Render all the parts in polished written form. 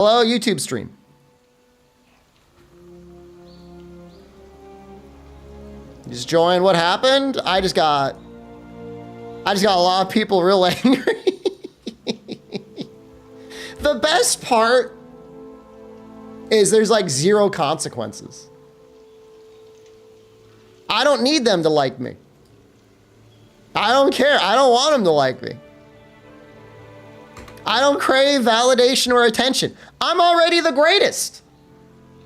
Hello, YouTube stream. Just join. What happened? I just got a lot of people real angry. The best part is there's like zero consequences. I don't need them to like me. I don't care. I don't want them to like me. I don't crave validation or attention. I'm already the greatest.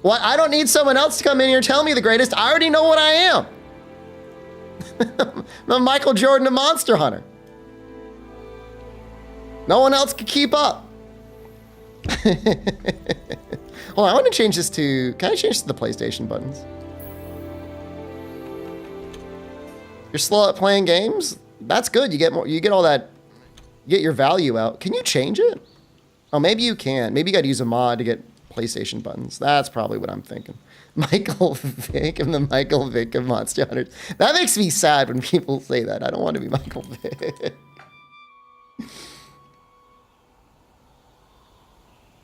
What? I don't need someone else to come in here and tell me the greatest. I already know what I am. I'm Michael Jordan, a Monster Hunter. No one else could keep up. Hold on, I want to change this to, can I change to the PlayStation buttons? You're slow at playing games? That's good. You get more, you get all that, you get your value out. Can you change it? Oh, maybe you can. Maybe you got to use a mod to get PlayStation buttons. That's probably what I'm thinking. Michael Vick and the Michael Vick of Monster Hunters. That makes me sad when people say that. I don't want to be Michael Vick.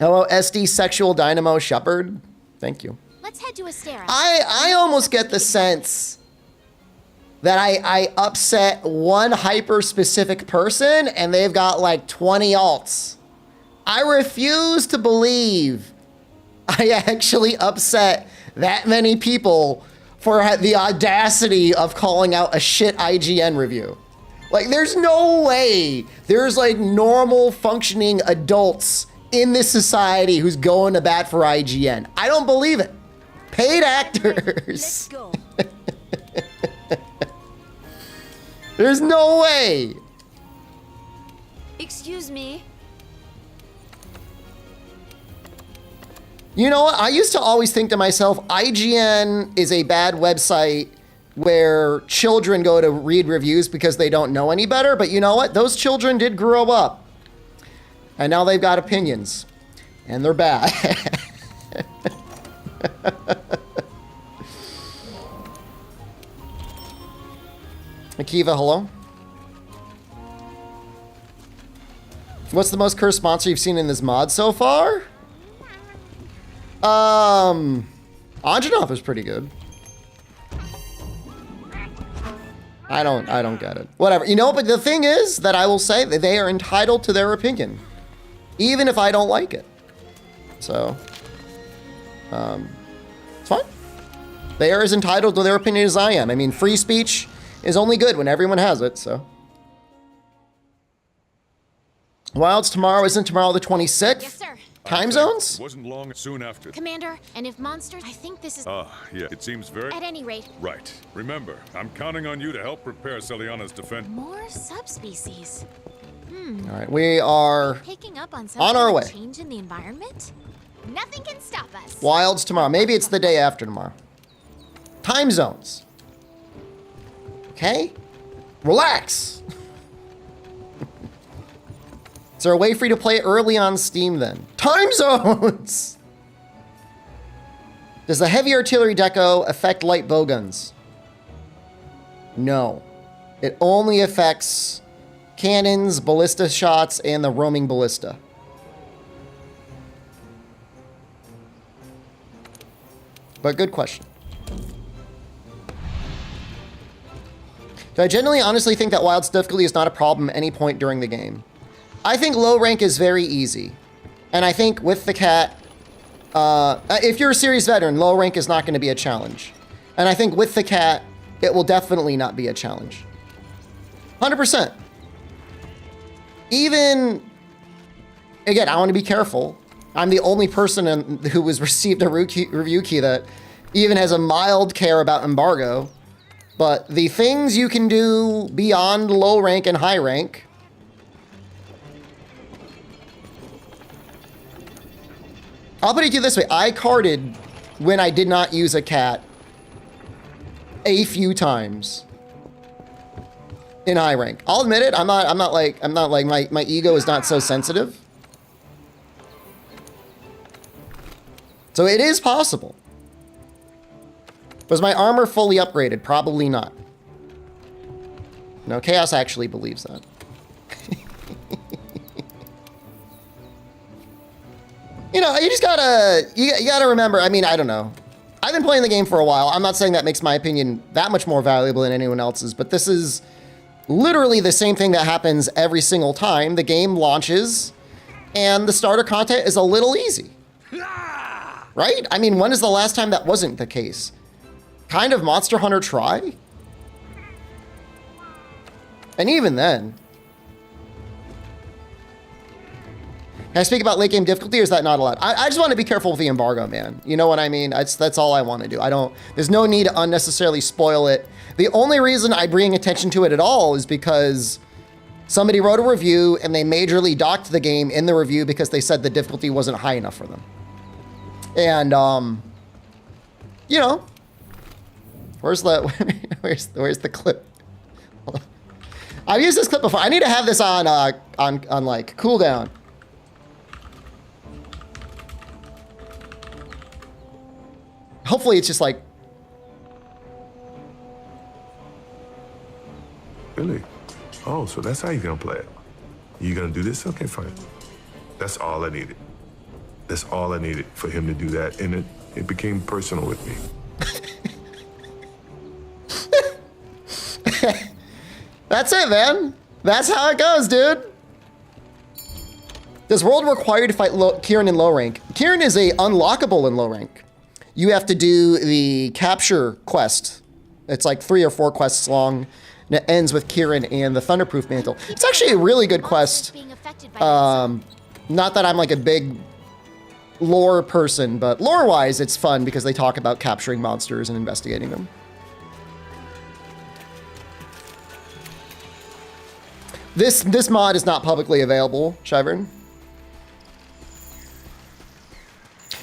Hello, SD Sexual Dynamo Shepherd. Thank you. Let's head to Astera. I almost get the sense that I upset one hyper-specific person and they've got like 20 alts. I refuse to believe I actually upset that many people for the audacity of calling out a shit IGN review. Like, there's no way there's like normal functioning adults in this society who's going to bat for IGN. I don't believe it. Paid actors. Let's go. There's no way. Excuse me. You know what? I used to always think to myself, IGN is a bad website where children go to read reviews because they don't know any better. But you know what? Those children did grow up. And now they've got opinions. And they're bad. Akiva, hello. What's the most cursed monster you've seen in this mod so far? Anjanov is pretty good. I don't get it. Whatever. You know, but the thing is that I will say that they are entitled to their opinion, even if I don't like it. So, it's fine. They are as entitled to their opinion as I am. I mean, free speech is only good when everyone has it, so. Wilds tomorrow, isn't tomorrow the 26th? Yes, sir. Time zones? Wasn't long soon after. Commander, and if monsters, I think this is... Yeah, it seems very... At any rate. Right. Remember, I'm counting on you to help prepare Celiana's defense. More subspecies. All right, we are Picking up on some on our way. change in the environment? Nothing can stop us. Wilds tomorrow. Maybe it's the day after tomorrow. Time zones. Okay? Relax. Is there a way for you to play it early on Steam then? Time zones! Does the heavy artillery deco affect light bowguns? No. It only affects cannons, ballista shots, and the roaming ballista. But good question. Do I genuinely honestly think that Wild's difficulty is not a problem at any point during the game? I think low rank is very easy. And I think with the cat, if you're a serious veteran, low rank is not going to be a challenge. And I think with the cat, it will definitely not be a challenge. 100%. Even, again, I want to be careful. I'm the only person who was received a review key that even has a mild care about embargo. But the things you can do beyond low rank and high rank, I'll put it to you this way. I carded when I did not use a cat a few times in high rank. I'll admit it. I'm not like my ego is not so sensitive. So it is possible. Was my armor fully upgraded? Probably not. No, Chaos actually believes that. You know, You just gotta, you gotta remember, I mean, I don't know. I've been playing the game for a while. I'm not saying that makes my opinion that much more valuable than anyone else's, but this is literally the same thing that happens every single time. The game launches and the starter content is a little easy. Right? I mean, when is the last time that wasn't the case? Kind of Monster Hunter Try? And even then. Can I speak about late game difficulty, or is that not allowed? I just want to be careful with the embargo, man. You know what I mean? That's all I want to do. There's no need to unnecessarily spoil it. The only reason I bring attention to it at all is because somebody wrote a review and they majorly docked the game in the review because they said the difficulty wasn't high enough for them. And, you know, where's the clip? I've used this clip before. I need to have this on like cooldown. Hopefully it's just like. Really? Oh, so that's how you're gonna play it. You gonna do this? Okay, fine. That's all I needed. That's all I needed for him to do that, and it became personal with me. That's it, man. That's how it goes, dude. Does world require you to fight Kieran in low rank? Kieran is a unlockable in low rank. You have to do the capture quest. It's like 3 or 4 quests long. And it ends with Kieran and the Thunderproof Mantle. It's actually a really good quest. Not that I'm like a big lore person, but lore-wise, it's fun because they talk about capturing monsters and investigating them. This mod is not publicly available, Shyvern.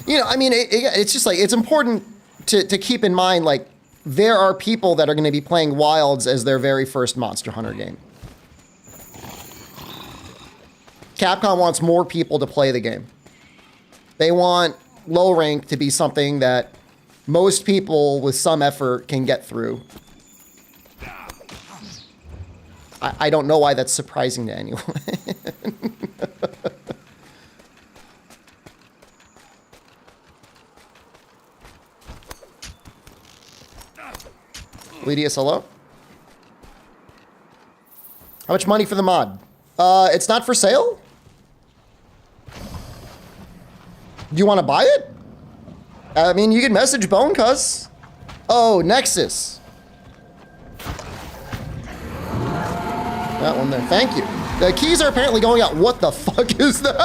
You know, I mean, it's just like, it's important to keep in mind, like, there are people that are going to be playing Wilds as their very first Monster Hunter game. Capcom wants more people to play the game. They want low rank to be something that most people with some effort can get through. I don't know why that's surprising to anyone. Lydia Solo. How much money for the mod? It's not for sale? Do you want to buy it? I mean, you can message bonecuss. Oh, Nexus. That one there. Thank you. The keys are apparently going out. What the fuck is that?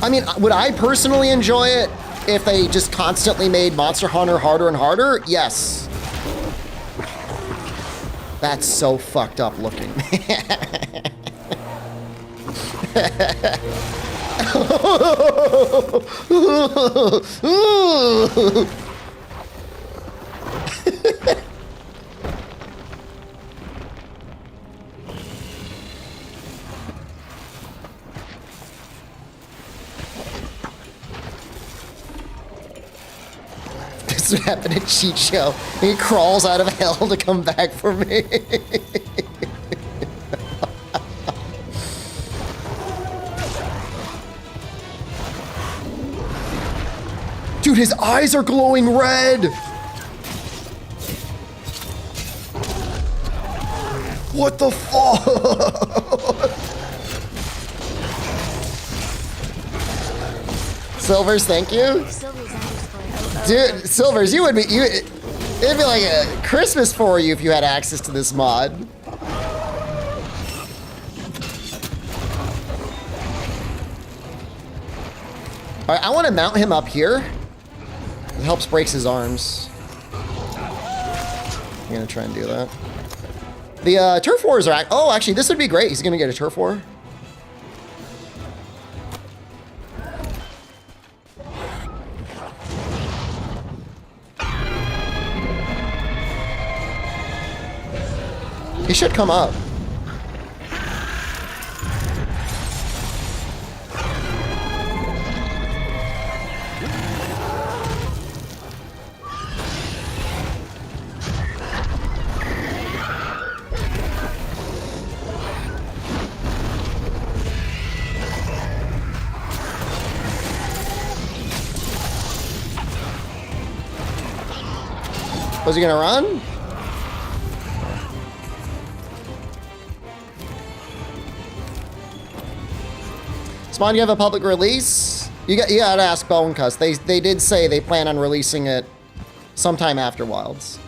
I mean, would I personally enjoy it if they just constantly made Monster Hunter harder and harder? Yes. That's so fucked up looking. This would happen at Cheat Show. He crawls out of hell to come back for me. Dude, his eyes are glowing red. What the fuck? Silvers, thank you. Dude, Silvers, it'd be like a Christmas for you if you had access to this mod. All right, I want to mount him up here. It helps breaks his arms. I'm gonna try and do that. The turf wars are, oh, actually, this would be great. He's gonna get a turf war. He should come up. Was he gonna run? Spawn, you have a public release? You gotta ask Bonecuss. They did say they plan on releasing it sometime after Wilds.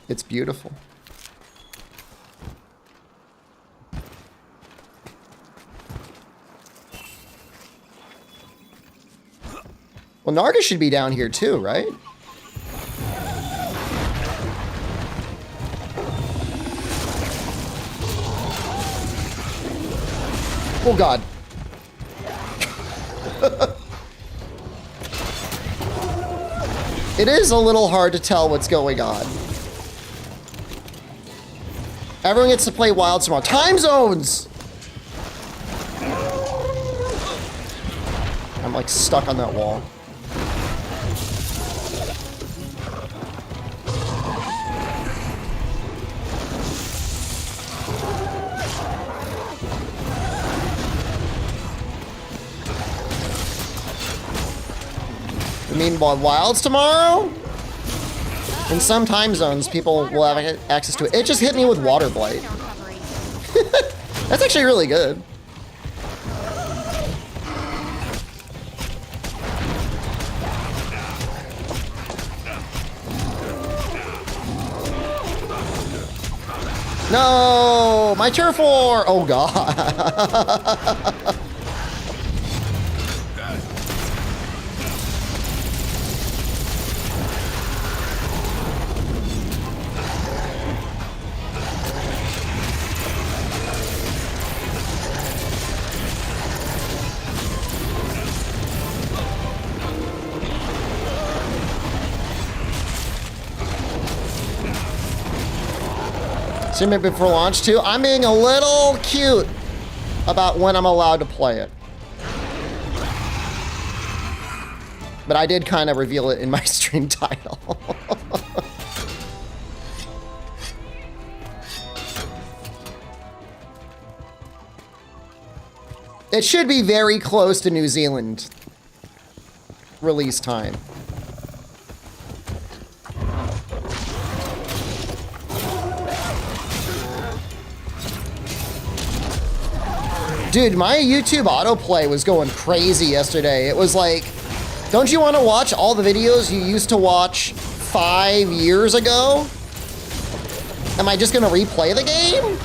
It's beautiful. Well, Narga should be down here too, right? Oh God. It is a little hard to tell what's going on. Everyone gets to play Wild tomorrow. Time zones! I'm like stuck on that wall. You mean Wilds tomorrow? In some time zones, people will have access to it. It just hit me with Water Blight. That's actually really good. No, my turf war! Oh God. So maybe before launch too. I'm being a little cute about when I'm allowed to play it. But I did kind of reveal it in my stream title. It should be very close to New Zealand release time. Dude, my YouTube autoplay was going crazy yesterday. It was like, don't you want to watch all the videos you used to watch 5 years ago? Am I just gonna replay the game?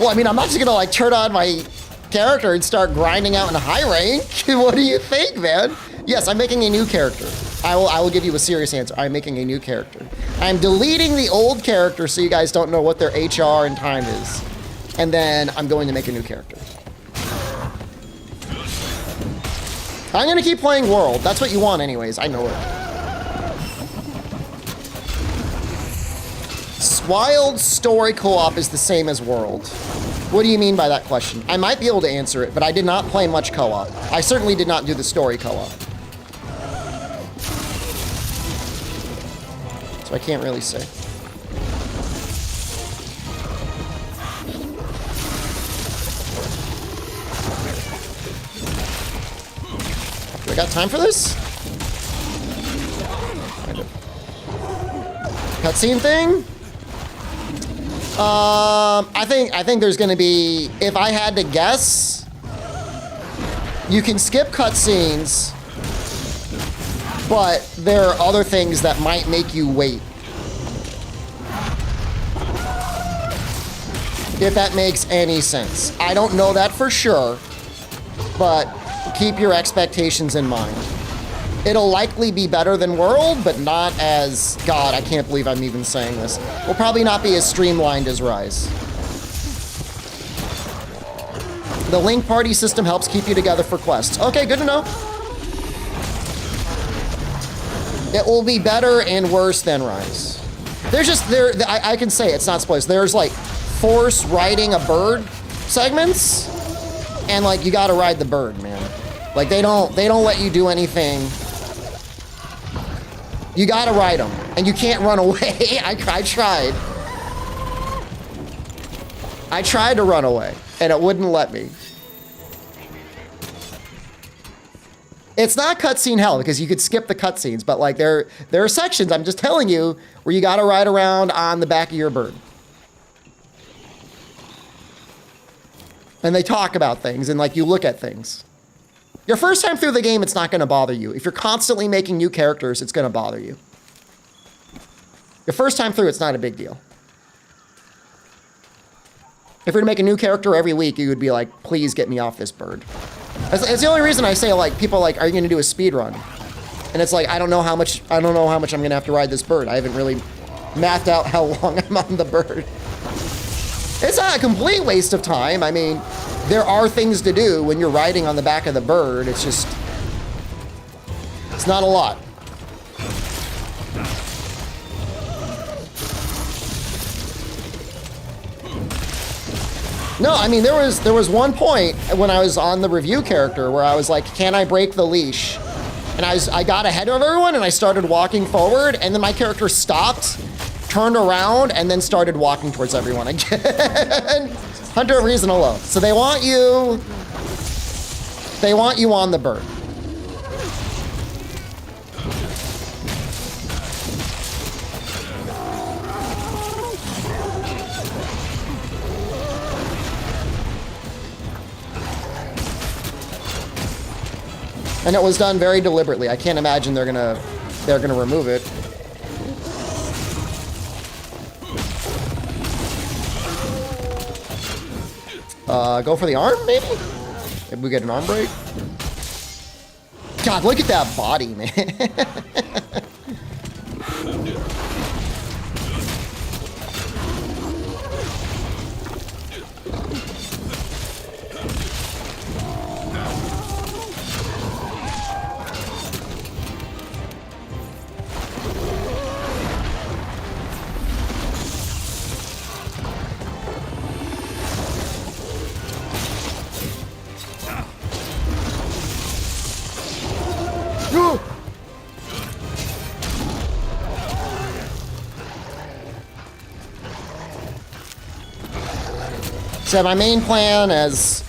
Well, I mean, I'm not just gonna like turn on my character and start grinding out in high rank. What do you think, man? Yes, I'm making a new character. I will give you a serious answer. I'm making a new character. I'm deleting the old character so you guys don't know what their HR and time is. And then I'm going to make a new character. I'm gonna keep playing World. That's what you want anyways, I know it. Wild story co-op is the same as World. What do you mean by that question? I might be able to answer it, but I did not play much co-op. I certainly did not do the story co-op. So I can't really say. Do I got time for this? Cutscene thing? I think there's gonna be, if I had to guess, you can skip cutscenes, but there are other things that might make you wait. If that makes any sense. I don't know that for sure, but keep your expectations in mind. It'll likely be better than World, but not as, God, I can't believe I'm even saying this. Will probably not be as streamlined as Rise. The link party system helps keep you together for quests. Okay, good to know. It will be better and worse than Rise. There's just, I can say it's not spoilers. There's like force riding a bird segments, and like you gotta ride the bird, man. Like they don't let you do anything. You gotta ride them, and you can't run away. I tried. I tried to run away, and it wouldn't let me. It's not cutscene hell because you could skip the cutscenes, but like there are sections, I'm just telling you, where you gotta ride around on the back of your bird. And they talk about things and like you look at things. Your first time through the game, it's not gonna bother you. If you're constantly making new characters, it's gonna bother you. Your first time through, it's not a big deal. If you're to make a new character every week, you would be like, please get me off this bird. It's the only reason I say, like, people are like, are you gonna do a speed run? And it's like, I don't know how much I'm gonna have to ride this bird. I haven't really mapped out how long I'm on the bird. It's not a complete waste of time. I mean, there are things to do when you're riding on the back of the bird. It's just, it's not a lot. No, I mean, there was one point when I was on the review character where I was like, can I break the leash? And I got ahead of everyone and I started walking forward and then my character stopped, turned around, and then started walking towards everyone again. Hunter reason alone. So they want you on the bird. And it was done very deliberately. I can't imagine they're gonna remove it. Go for the arm, maybe? Maybe we get an arm break? God, look at that body, man. So my main plan, as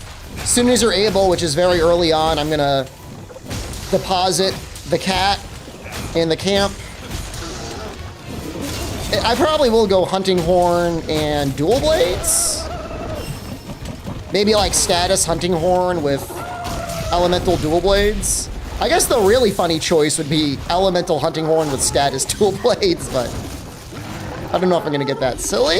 soon as you're able, which is very early on, I'm gonna deposit the cat in the camp. I probably will go hunting horn and dual blades. Maybe like status hunting horn with elemental dual blades. I guess the really funny choice would be elemental hunting horn with status dual blades, but I don't know if I'm gonna get that silly.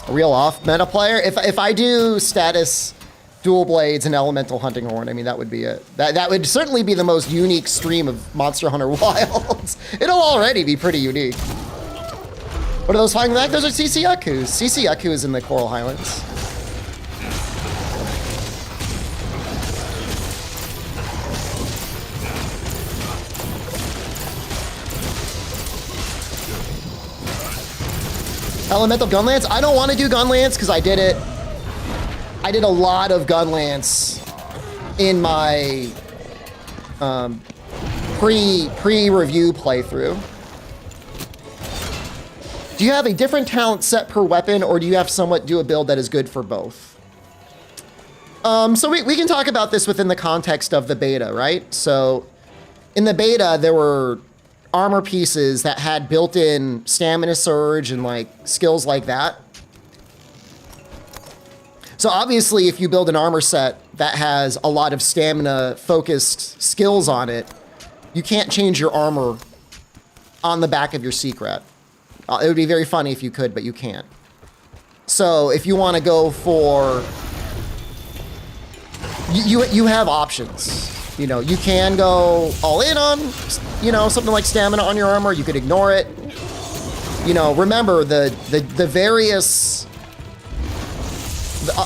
A real off-meta player. If I do status dual blades and elemental hunting horn, I mean, that would be it. That would certainly be the most unique stream of Monster Hunter Wilds. It'll already be pretty unique. What are those flying back? Those are CC Yakus. CC Yaku is in the Coral Highlands. Elemental Gunlance? I don't want to do Gunlance because I did it. I did a lot of Gunlance in my pre-review playthrough. Do you have a different talent set per weapon, or do you have somewhat do a build that is good for both? So we can talk about this within the context of the beta, right? So in the beta, there were armor pieces that had built-in stamina surge and like skills like that. So obviously, if you build an armor set that has a lot of stamina-focused skills on it, you can't change your armor on the back of your Secret. It would be very funny if you could, but you can't. So if you want to go for... You have options. You know, you can go all in on, you know, something like stamina on your armor. You could ignore it. You know, remember the various...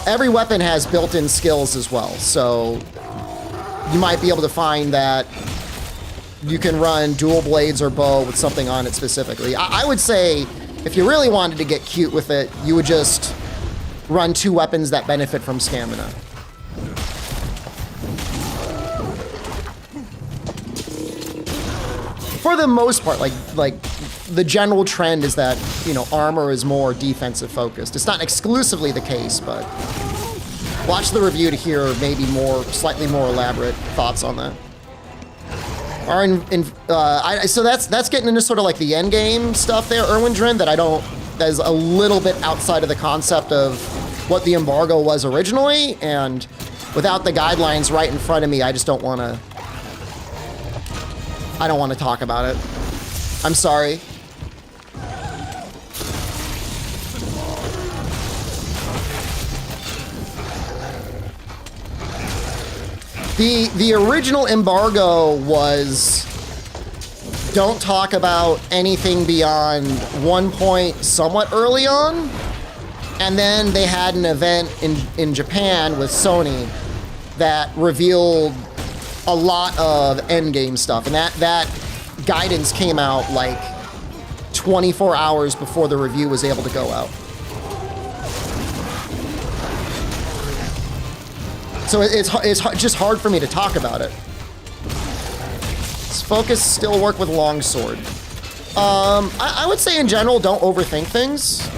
Every weapon has built-in skills as well, so you might be able to find that you can run dual blades or bow with something on it specifically. I would say if you really wanted to get cute with it, you would just run two weapons that benefit from stamina. for the most part, like the general trend is that, you know, armor is more defensive focused. It's not exclusively the case, but watch the review to hear maybe slightly more elaborate thoughts on that. So that's getting into sort of like the end game stuff there, Erwindrin, that is a little bit outside of the concept of what the embargo was originally, and without the guidelines right in front of me, I just don't want to talk about it. I'm sorry. The original embargo was don't talk about anything beyond one point somewhat early on, and then they had an event in Japan with Sony that revealed a lot of endgame stuff, and that guidance came out like 24 hours before the review was able to go out. So it's just hard for me to talk about it. Does Focus still work with longsword? I would say in general, don't overthink things.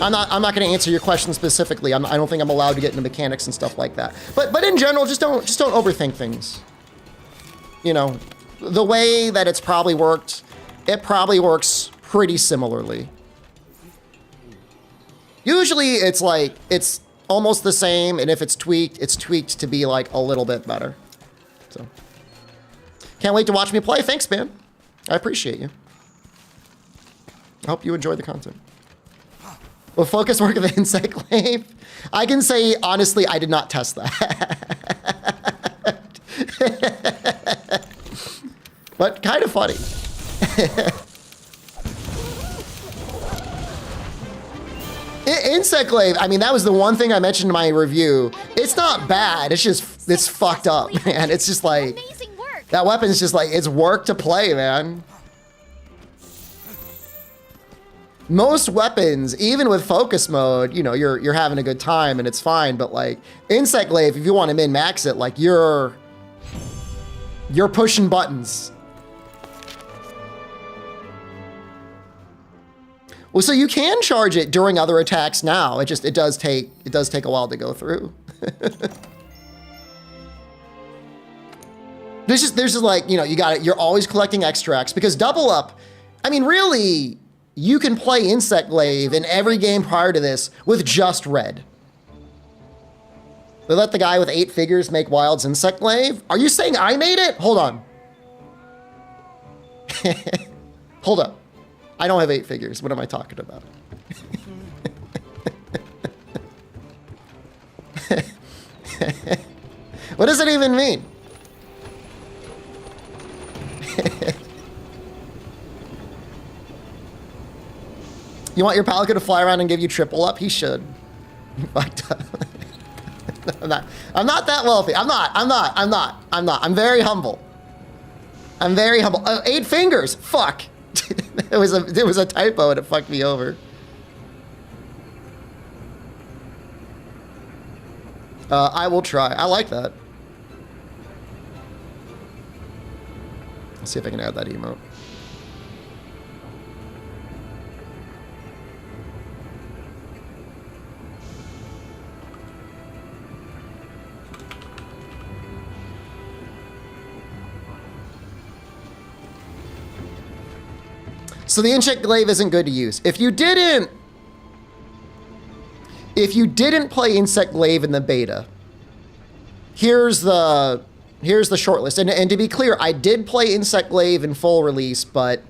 I'm not going to answer your question specifically. I don't think I'm allowed to get into mechanics and stuff like that. But in general, just don't overthink things. You know, the way that it's probably worked, it probably works pretty similarly. Usually it's like, it's almost the same, and if it's tweaked to be like a little bit better. So, can't wait to watch me play. Thanks, man. I appreciate you. I hope you enjoy the content. Will Focus work with Insect Glaive? I can say, honestly, I did not test that. But kind of funny. Insect Glaive, I mean, that was the one thing I mentioned in my review. It's not bad, it's fucked up, man. It's just like, that weapon's just like, it's work to play, man. Most weapons, even with focus mode, you know, you're having a good time and it's fine, but like, Insect Glaive, if you want to min-max it, like, you're pushing buttons. Well, so you can charge it during other attacks now. It does take a while to go through. There's just like, you know, you're always collecting extracts because double up, I mean, really, you can play Insect Glaive in every game prior to this with just red. They let the guy with 8 figures make Wild's Insect Glaive? Are you saying I made it? Hold on. Hold up. I don't have 8 figures. What am I talking about? What does it even mean? You want your Palico to fly around and give you triple up? He should. Fucked up. I'm not that wealthy. I'm not. I'm very humble. 8 fingers. Fuck. It was a typo and it fucked me over. I will try. I like that. Let's see if I can add that emote. So the Insect Glaive isn't good to use. If you didn't play Insect Glaive in the beta, here's the short list. And to be clear, I did play Insect Glaive in full release, but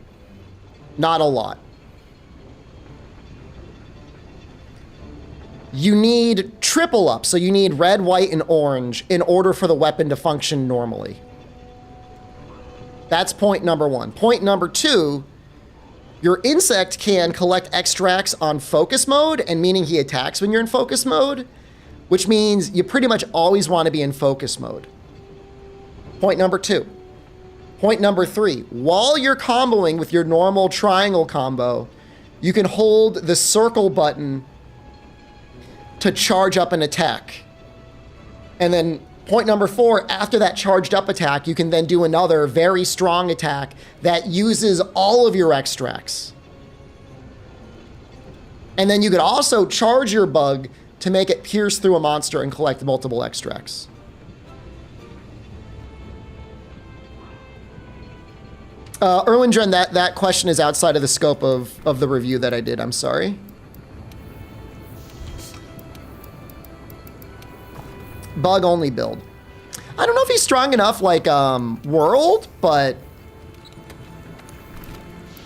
not a lot. You need triple up, so you need red, white, and orange in order for the weapon to function normally. That's point number 1. Point number 2, your insect can collect extracts on focus mode, and meaning he attacks when you're in focus mode, which means you pretty much always want to be in focus mode. Point number 2. Point number 3, while you're comboing with your normal triangle combo, you can hold the circle button to charge up an attack. And then Point number 4, after that charged up attack, you can then do another very strong attack that uses all of your extracts. And then you could also charge your bug to make it pierce through a monster and collect multiple extracts. Erwindren, that question is outside of the scope of the review that I did. I'm sorry. Bug only build. I don't know if he's strong enough like World, but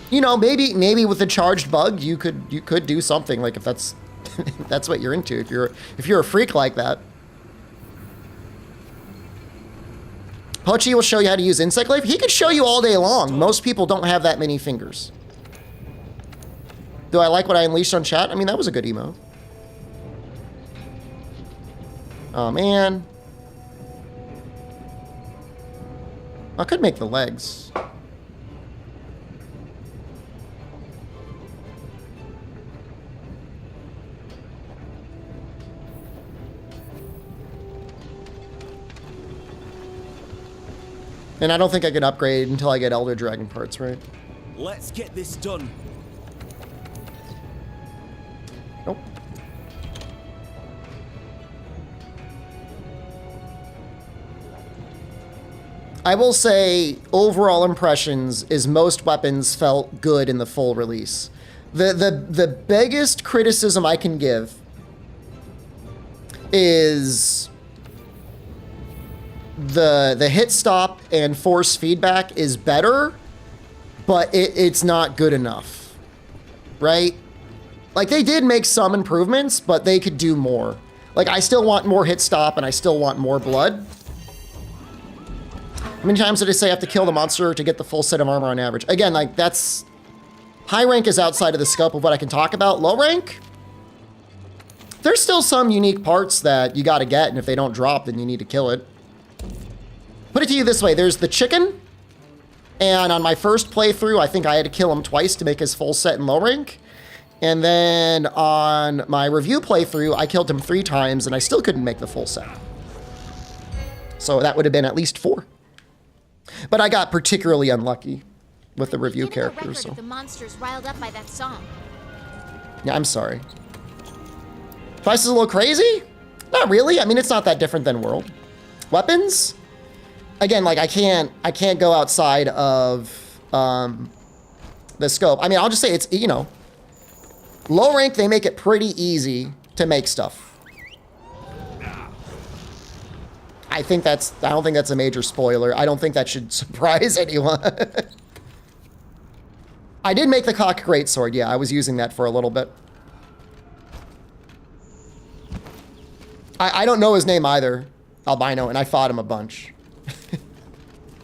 you know, maybe with a charged bug you could do something, like if that's that's what you're into, if you're a freak like that. Pochi will show you how to use Insect Glaive. He could show you all day long. Most people don't have that many fingers. Do I like what I unleashed on chat? I mean, that was a good emo. Oh, man. I could make the legs. And I don't think I can upgrade until I get Elder Dragon parts, right? Let's get this done. Nope. I will say, overall impressions is most weapons felt good in the full release. The biggest criticism I can give is the hit stop and force feedback is better, but it's not good enough, right? Like, they did make some improvements, but they could do more. Like, I still want more hit stop and I still want more blood. How many times did I say I have to kill the monster to get the full set of armor on average? Again, like, that's... High rank is outside of the scope of what I can talk about. Low rank? There's still some unique parts that you gotta get, and if they don't drop, then you need to kill it. Put it to you this way, there's the chicken, and on my first playthrough, I think I had to kill him twice to make his full set in low rank. And then on my review playthrough, I killed him 3 times, and I still couldn't make the full set. So that would have been at least 4. But I got particularly unlucky with the review characters. So. The monsters riled up by that song. Yeah, I'm sorry. Price is a little crazy? Not really. I mean, it's not that different than World. Weapons? Again, like I can't go outside of the scope. I mean, I'll just say it's, you know, low rank, they make it pretty easy to make stuff. I don't think that's a major spoiler. I don't think that should surprise anyone. I did make the cock greatsword. Yeah, I was using that for a little bit. I don't know his name either, Albino, and I fought him a bunch.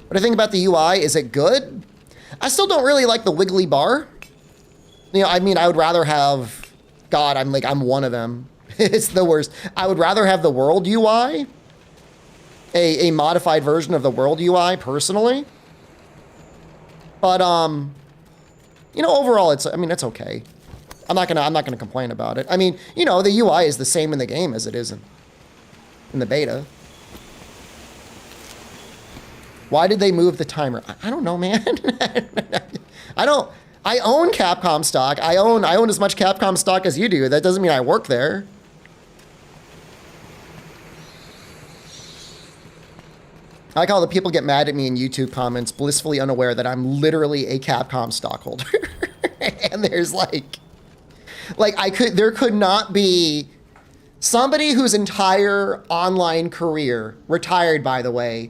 What I think about the UI, is it good? I still don't really like the wiggly bar. You know, I mean, I would rather have, God, I'm one of them. It's the worst. I would rather have the World UI, a modified version of the World UI, personally. But, you know, overall, it's okay. I'm not gonna complain about it. I mean, you know, the UI is the same in the game as it is in the beta. Why did they move the timer? I don't know, man. I own Capcom stock. I own as much Capcom stock as you do. That doesn't mean I work there. I like how the people get mad at me in YouTube comments, blissfully unaware that I'm literally a Capcom stockholder. And there's there could not be somebody whose entire online career, retired by the way,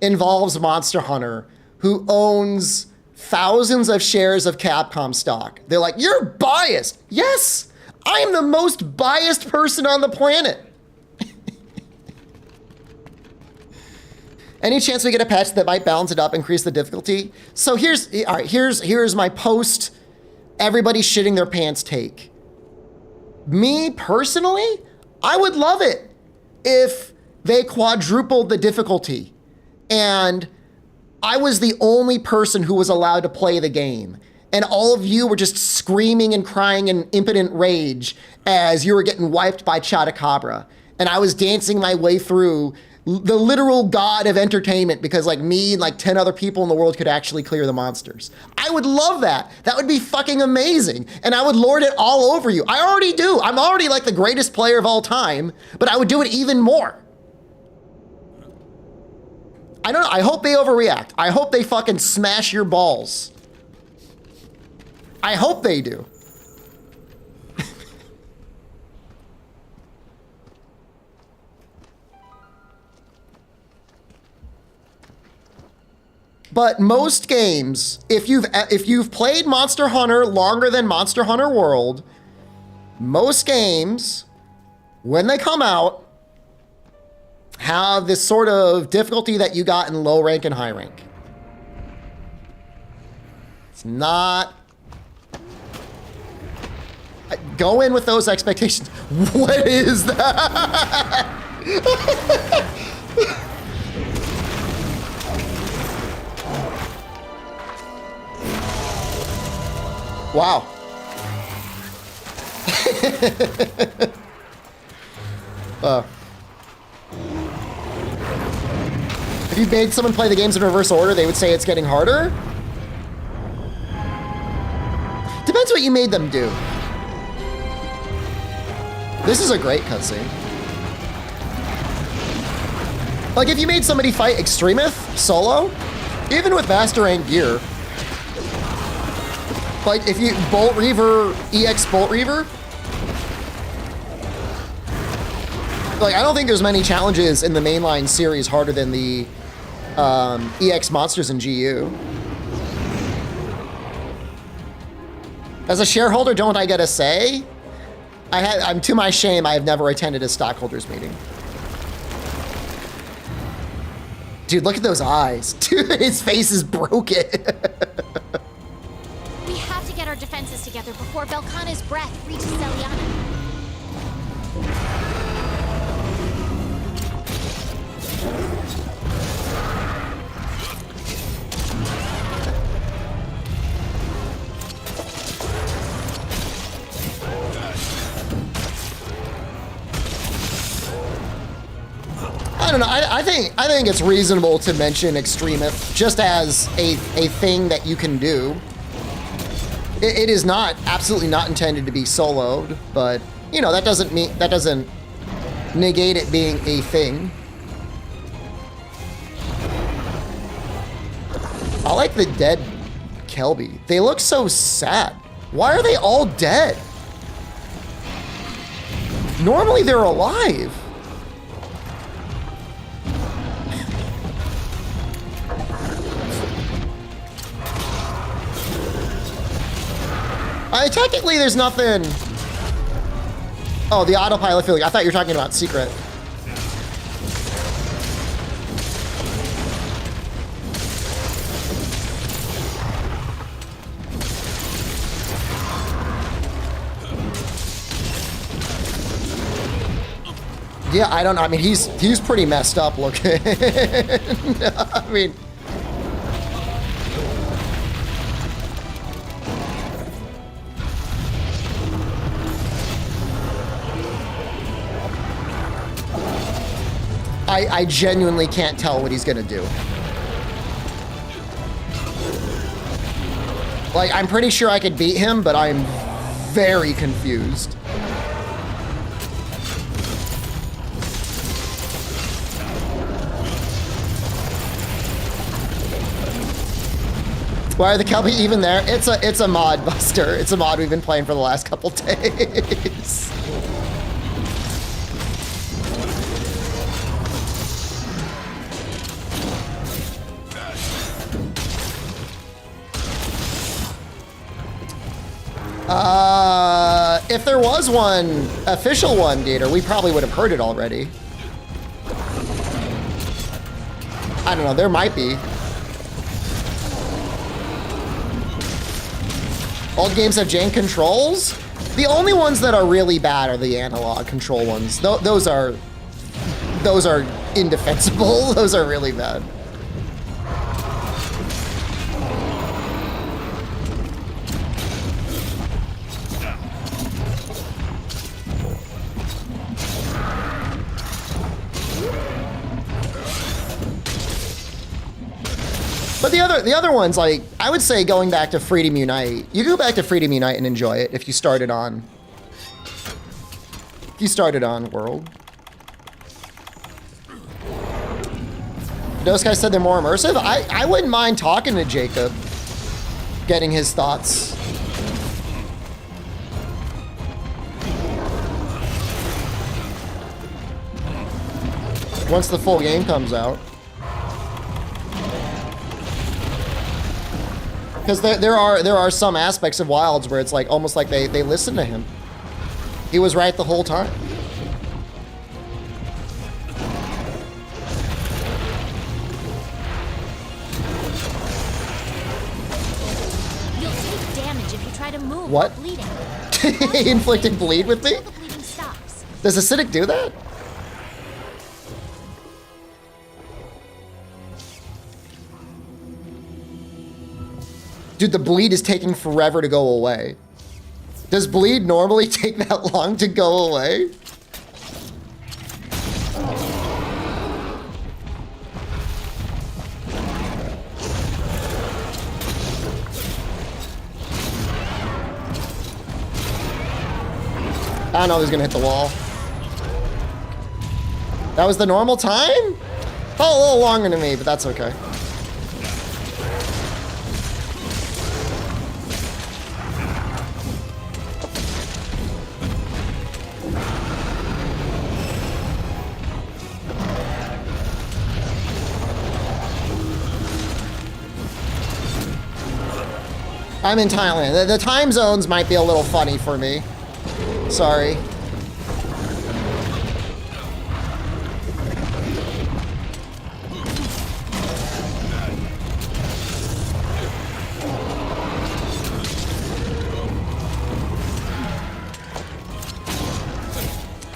involves Monster Hunter, who owns thousands of shares of Capcom stock. They're like, you're biased. Yes, I am the most biased person on the planet. Any chance we get a patch that might balance it up, increase the difficulty? So here's my post everybody shitting their pants take. Me personally, I would love it if they quadrupled the difficulty and I was the only person who was allowed to play the game. And all of you were just screaming and crying in impotent rage as you were getting wiped by Chotacabra. And I was dancing my way through the literal god of entertainment, because like me and like 10 other people in the world could actually clear the monsters. I would love that. That would be fucking amazing. And I would lord it all over you. I already do. I'm already like the greatest player of all time, but I would do it even more. I don't know. I hope they overreact. I hope they fucking smash your balls. I hope they do. But most games, if you've played Monster Hunter longer than Monster Hunter World, most games, when they come out, have this sort of difficulty that you got in low rank and high rank. It's not... Go in with those expectations. What is that? Wow. If you made someone play the games in reverse order, they would say it's getting harder. Depends what you made them do. This is a great cutscene. Like if you made somebody fight Extremith solo, even with master rank gear, like if you Bolt Reaver, EX Bolt Reaver, like I don't think there's many challenges in the mainline series harder than the EX monsters in GU. As a shareholder, don't I get a say? I'm to my shame, I have never attended a stockholders meeting. Dude, look at those eyes. Dude, his face is broken. We have to get our defenses together before Velkhana's breath reaches Celiana. I don't know. I think it's reasonable to mention Extremith just as a thing that you can do. It is not absolutely not intended to be soloed, but you know that doesn't negate it being a thing. I like the dead Kelby. They look so sad. Why are they all dead? Normally they're alive. Technically, there's nothing... Oh, the autopilot feeling. I thought you were talking about Secret. Yeah, I don't know. I mean, he's pretty messed up looking. I mean... I genuinely can't tell what he's gonna do. Like, I'm pretty sure I could beat him, but I'm very confused. Why are the Kelby even there? It's a mod, Buster. It's a mod we've been playing for the last couple days. If there was one, official one, Gator, we probably would have heard it already. I don't know, there might be. Old games have jank controls? The only ones that are really bad are the analog control ones. Those are indefensible. Those are really bad. But the other ones, like, I would say going back to Freedom Unite. You go back to Freedom Unite and enjoy it if you started on... If you started on World. Those guys said they're more immersive. I wouldn't mind talking to Jacob. Getting his thoughts. Once the full game comes out. Because there are some aspects of Wilds where it's like almost like they listen to him. He was right the whole time. You'll take damage if you try to move What? while bleeding. He inflicted bleed with me? Until the bleeding stops. Does acidic do that? Dude, the bleed is taking forever to go away. Does bleed normally take that long to go away? I don't know if he's gonna hit the wall. That was the normal time? Felt a little longer to me, but that's okay. I'm in Thailand. The time zones might be a little funny for me. Sorry.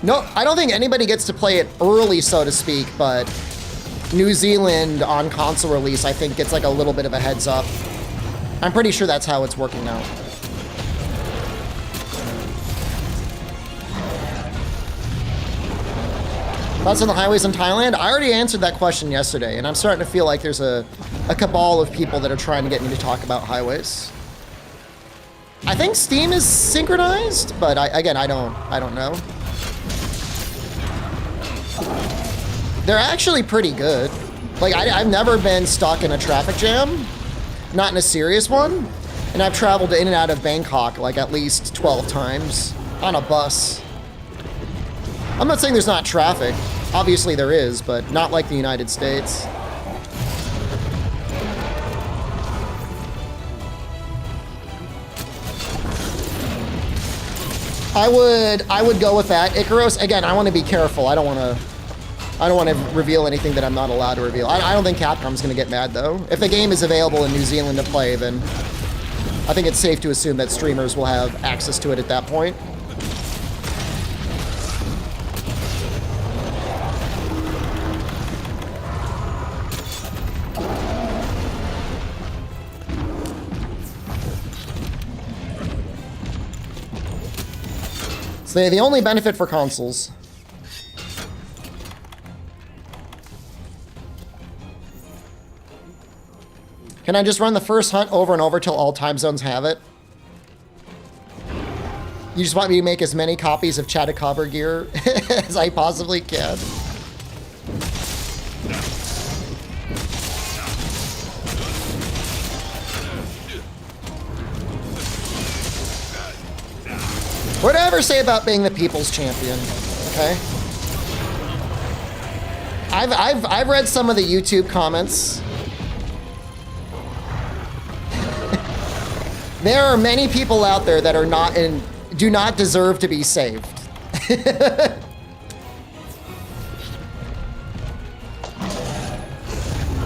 No, I don't think anybody gets to play it early, so to speak, but New Zealand on console release, I think, gets like a little bit of a heads up. I'm pretty sure that's how it's working now. Thoughts on the highways in Thailand? I already answered that question yesterday, and I'm starting to feel like there's a cabal of people that are trying to get me to talk about highways. I think Steam is synchronized, but I don't know. They're actually pretty good. Like, I've never been stuck in a traffic jam. Not in a serious one, and I've traveled in and out of Bangkok like at least 12 times on a bus. I'm not saying there's not traffic. Obviously there is, but not like the United States. I would go with that. Icaros, again, I want to be careful. I don't want to reveal anything that I'm not allowed to reveal. I don't think Capcom's going to get mad, though. If the game is available in New Zealand to play, then I think it's safe to assume that streamers will have access to it at that point. So the only benefit for consoles. Can I just run the first hunt over and over till all time zones have it? You just want me to make as many copies of Chatacabra gear as I possibly can. What did I ever say about being the people's champion? Okay. I've read some of the YouTube comments. There are many people out there that are not in, do not deserve to be saved.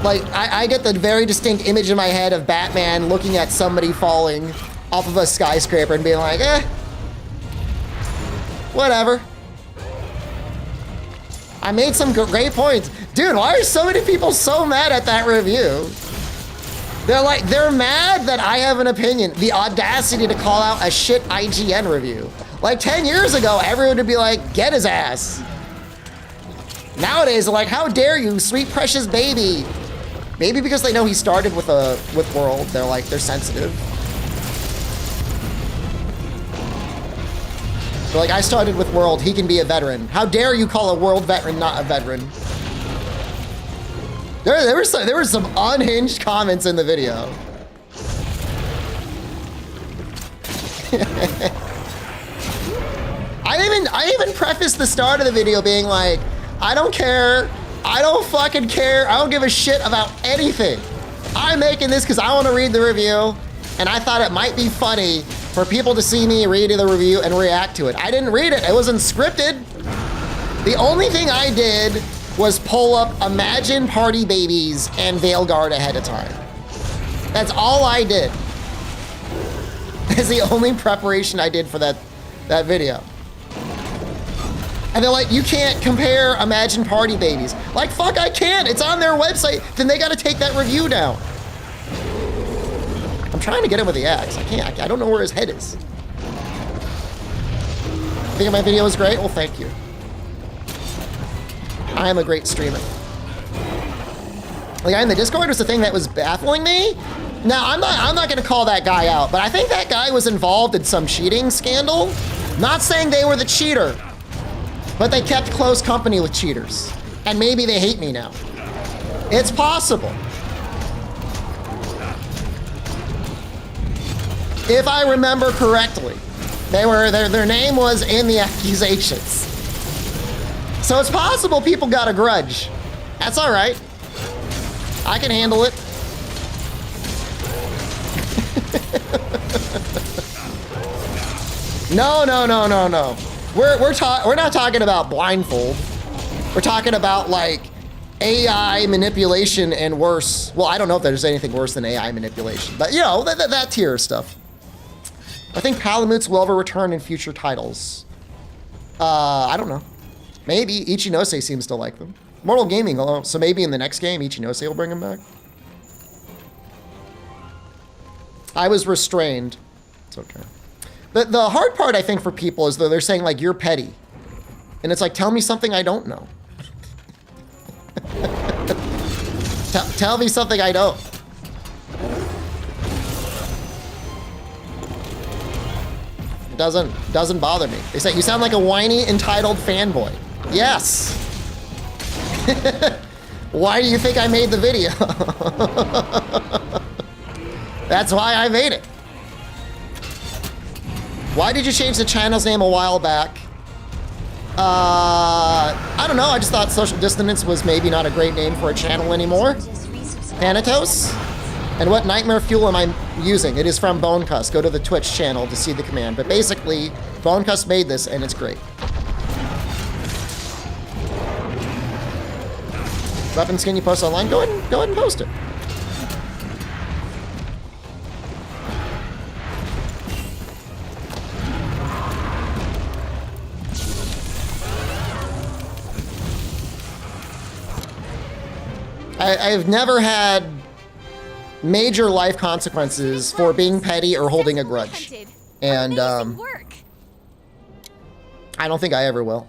Like, I get the very distinct image in my head of Batman looking at somebody falling off of a skyscraper and being like, whatever. I made some great points. Dude, why are so many people so mad at that review? They're mad that I have an opinion. The audacity to call out a shit IGN review. Like 10 years ago, everyone would be like, get his ass. Nowadays, they're like, how dare you, sweet precious baby. Maybe because they know he started with World, they're sensitive. They're like, I started with World, he can be a veteran. How dare you call a World veteran not a veteran? There were some unhinged comments in the video. I even prefaced the start of the video being like, I don't care. I don't fucking care. I don't give a shit about anything. I'm making this because I want to read the review, and I thought it might be funny for people to see me read the review and react to it. I didn't read it. It wasn't scripted. The only thing I did was pull up Imagine Party Babies and Veilguard ahead of time. That's all I did. That's the only preparation I did for that video. And they're like, you can't compare Imagine Party Babies. Like, fuck, I can. It's on their website. Then they gotta take that review down. I'm trying to get him with the axe. I can't. I don't know where his head is. Think my video was great? Well, thank you. I am a great streamer. The guy in the Discord was the thing that was baffling me. Now, I'm not gonna call that guy out, but I think that guy was involved in some cheating scandal. Not saying they were the cheater, but they kept close company with cheaters. And maybe they hate me now. It's possible. If I remember correctly, their name was in the accusations. So it's possible people got a grudge. That's all right. I can handle it. No. We're not talking about blindfold. We're talking about like AI manipulation and worse. Well, I don't know if there's anything worse than AI manipulation, but you know, that tier of stuff. I think Palamutes will ever return in future titles. I don't know. Maybe. Ichinose seems to like them. Mortal Gaming, so maybe in the next game, Ichinose will bring him back. I was restrained. It's okay. The hard part, I think, for people is that they're saying, like, you're petty. And it's like, tell me something I don't know. Tell me something I don't. It doesn't bother me. They say, you sound like a whiny, entitled fanboy. Yes. Why do you think I made the video? That's why I made it. Why did you change the channel's name a while back? I don't know. I just thought Social Dissonance was maybe not a great name for a channel anymore. Thanatos? And what nightmare fuel am I using? It is from bonecuss. Go to the Twitch channel to see the command. But basically, bonecuss made this, and it's great. Weapon skin you post online? Go ahead and post it. I've never had major life consequences for being petty or holding a grudge. And I don't think I ever will.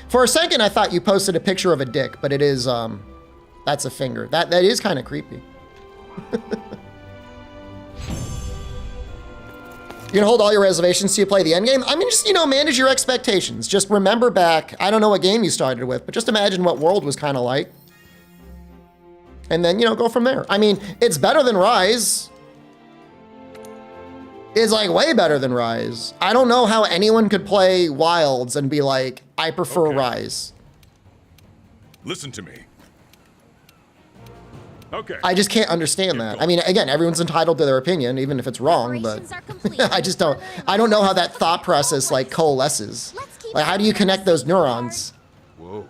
For a second, I thought you posted a picture of a dick, but it is, that's a finger. That is kind of creepy. You're gonna hold all your reservations till you play the end game? I mean, just, you know, manage your expectations. Just remember back, I don't know what game you started with, but just imagine what World was kind of like. And then, you know, go from there. I mean, it's better than Rise. It's like way better than Rise. I don't know how anyone could play Wilds and be like, I prefer Rise. Listen to me. Okay. I just can't understand that. I mean, again, everyone's entitled to their opinion, even if it's wrong, but I don't know how that thought process like coalesces. Like, how do you connect those neurons? Whoa.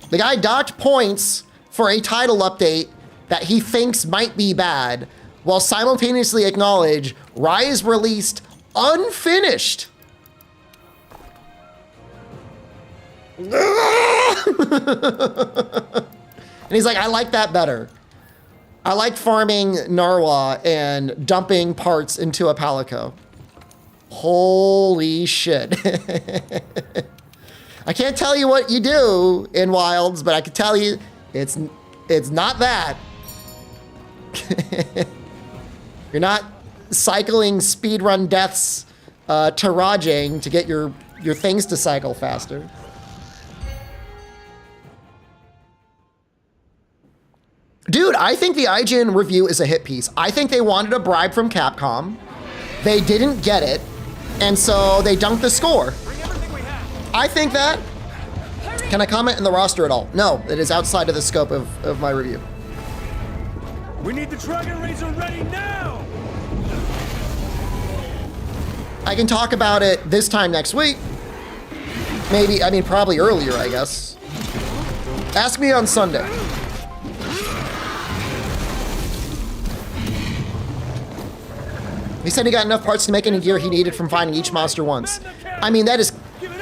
The guy docked points for a title update that he thinks might be bad, while simultaneously acknowledge Rise released unfinished. And he's like, I like that better. I like farming Narwa and dumping parts into a Palico. Holy shit. I can't tell you what you do in Wilds, but I can tell you it's not that. You're not cycling speedrun deaths to Rajang to get your things to cycle faster. Dude, I think the IGN review is a hit piece. I think they wanted a bribe from Capcom. They didn't get it, and so they dunked the score. I think that. Can I comment in the roster at all? No, it is outside of the scope of my review. We need the Dragon Razor ready now! I can talk about it this time next week. Maybe, I mean, probably earlier, I guess. Ask me on Sunday. He said he got enough parts to make any gear he needed from finding each monster once. I mean, that is,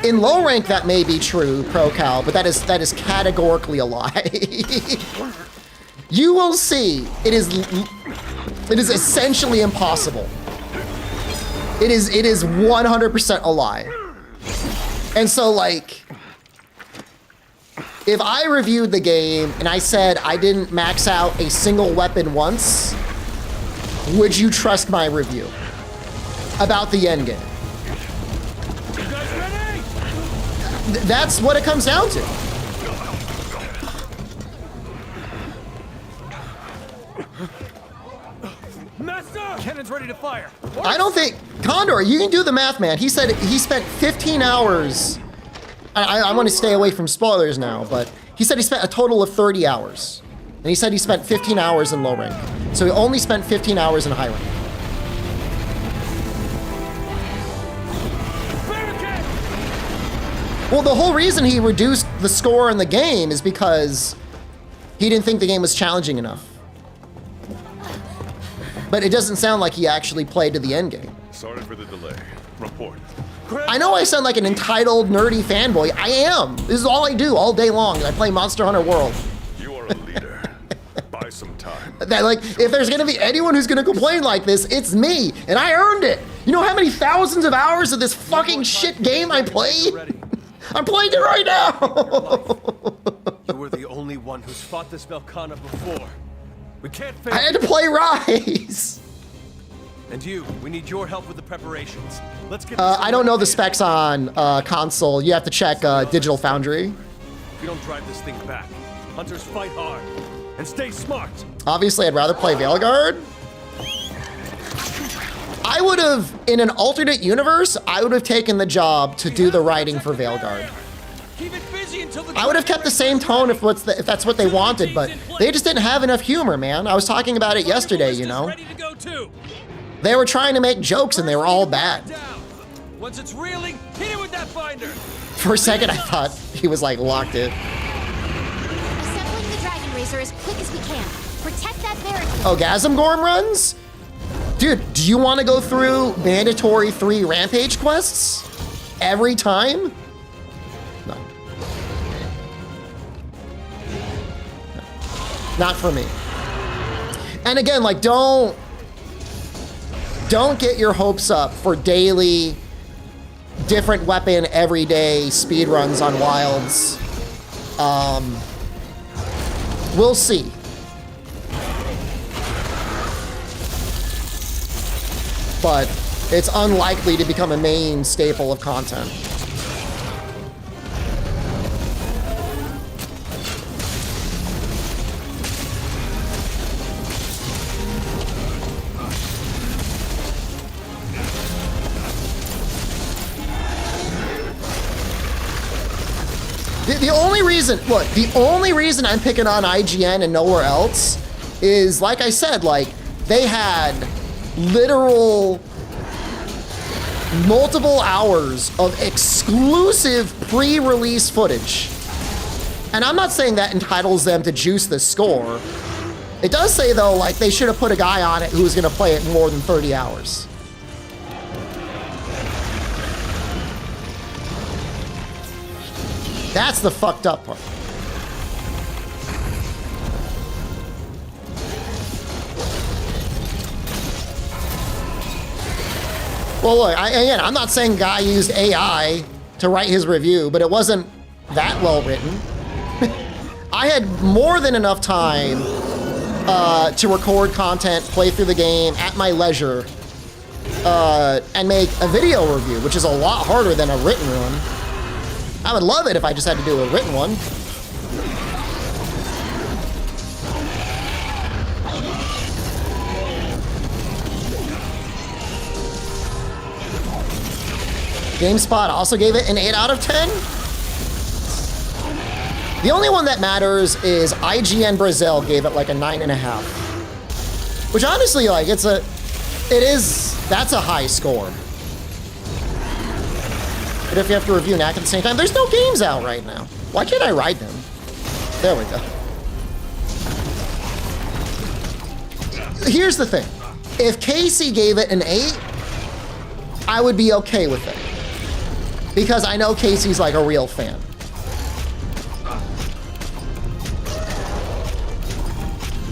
in low rank that may be true, ProCal, but that is categorically a lie. You will see, it is essentially impossible. It is 100% a lie. And so, like, if I reviewed the game and I said I didn't max out a single weapon once, would you trust my review about the end game? You guys ready? That's what it comes down to. Master! Cannon's ready to fire. I don't think, Condor, you can do the math, man. He said he spent 15 hours. I want to stay away from spoilers now, but he said he spent a total of 30 hours. And he said he spent 15 hours in low rank. So he only spent 15 hours in high rank. Well, the whole reason he reduced the score in the game is because he didn't think the game was challenging enough. But it doesn't sound like he actually played to the end game. Sorry for the delay. Report. I know I sound like an entitled, nerdy fanboy. I am. This is all I do all day long. I play Monster Hunter World. You are a leader. Buy some time. That, like, if there's gonna be anyone who's gonna complain like this, it's me, and I earned it. You know how many thousands of hours of this fucking shit game I played? I'm playing it right now. You were the only one who's fought this Velkhana before. We can't fail. I had to play Rise. And you, we need your help with the preparations. Let's get. I don't know the specs on console. You have to check Digital Foundry. If we don't drive this thing back, hunters fight hard and stay smart. Obviously, I'd rather play Veilguard. I would have, in an alternate universe, I would have taken the job to do the writing for Veilguard. Keep it busy until the I would have kept the same tone if that's what they wanted, but they just didn't have enough humor, man. I was talking about it yesterday, you know. Ready to go too. They were trying to make jokes and they were all bad. Once it's reeling, hit it with that binder. For a second, I thought he was like locked in. Assembling the Dragon Razor as quick as we can. Protect that barricade. Oh, Gasmgorm runs? Dude, do you want to go through mandatory 3 Rampage quests every time? No. Not for me. And again, like, don't get your hopes up for daily, different weapon everyday speedruns on Wilds. We'll see. But it's unlikely to become a main staple of content. The only reason, look, the only reason I'm picking on IGN and nowhere else is, like I said, like, they had literal multiple hours of exclusive pre-release footage. And I'm not saying that entitles them to juice the score. It does say, though, like, they should have put a guy on it who was going to play it more than 30 hours. That's the fucked up part. Well, look, again, I'm not saying guy used AI to write his review, but it wasn't that well written. I had more than enough time to record content, play through the game at my leisure, and make a video review, which is a lot harder than a written one. I would love it if I just had to do a written one. GameSpot also gave it an 8 out of 10. The only one that matters is IGN Brazil gave it like a 9.5. Which honestly, like, that's a high score. But if you have to review and act at the same time, there's no games out right now. Why can't I ride them? There we go. Here's the thing. If Casey gave it an 8, I would be okay with it. Because I know Casey's like a real fan.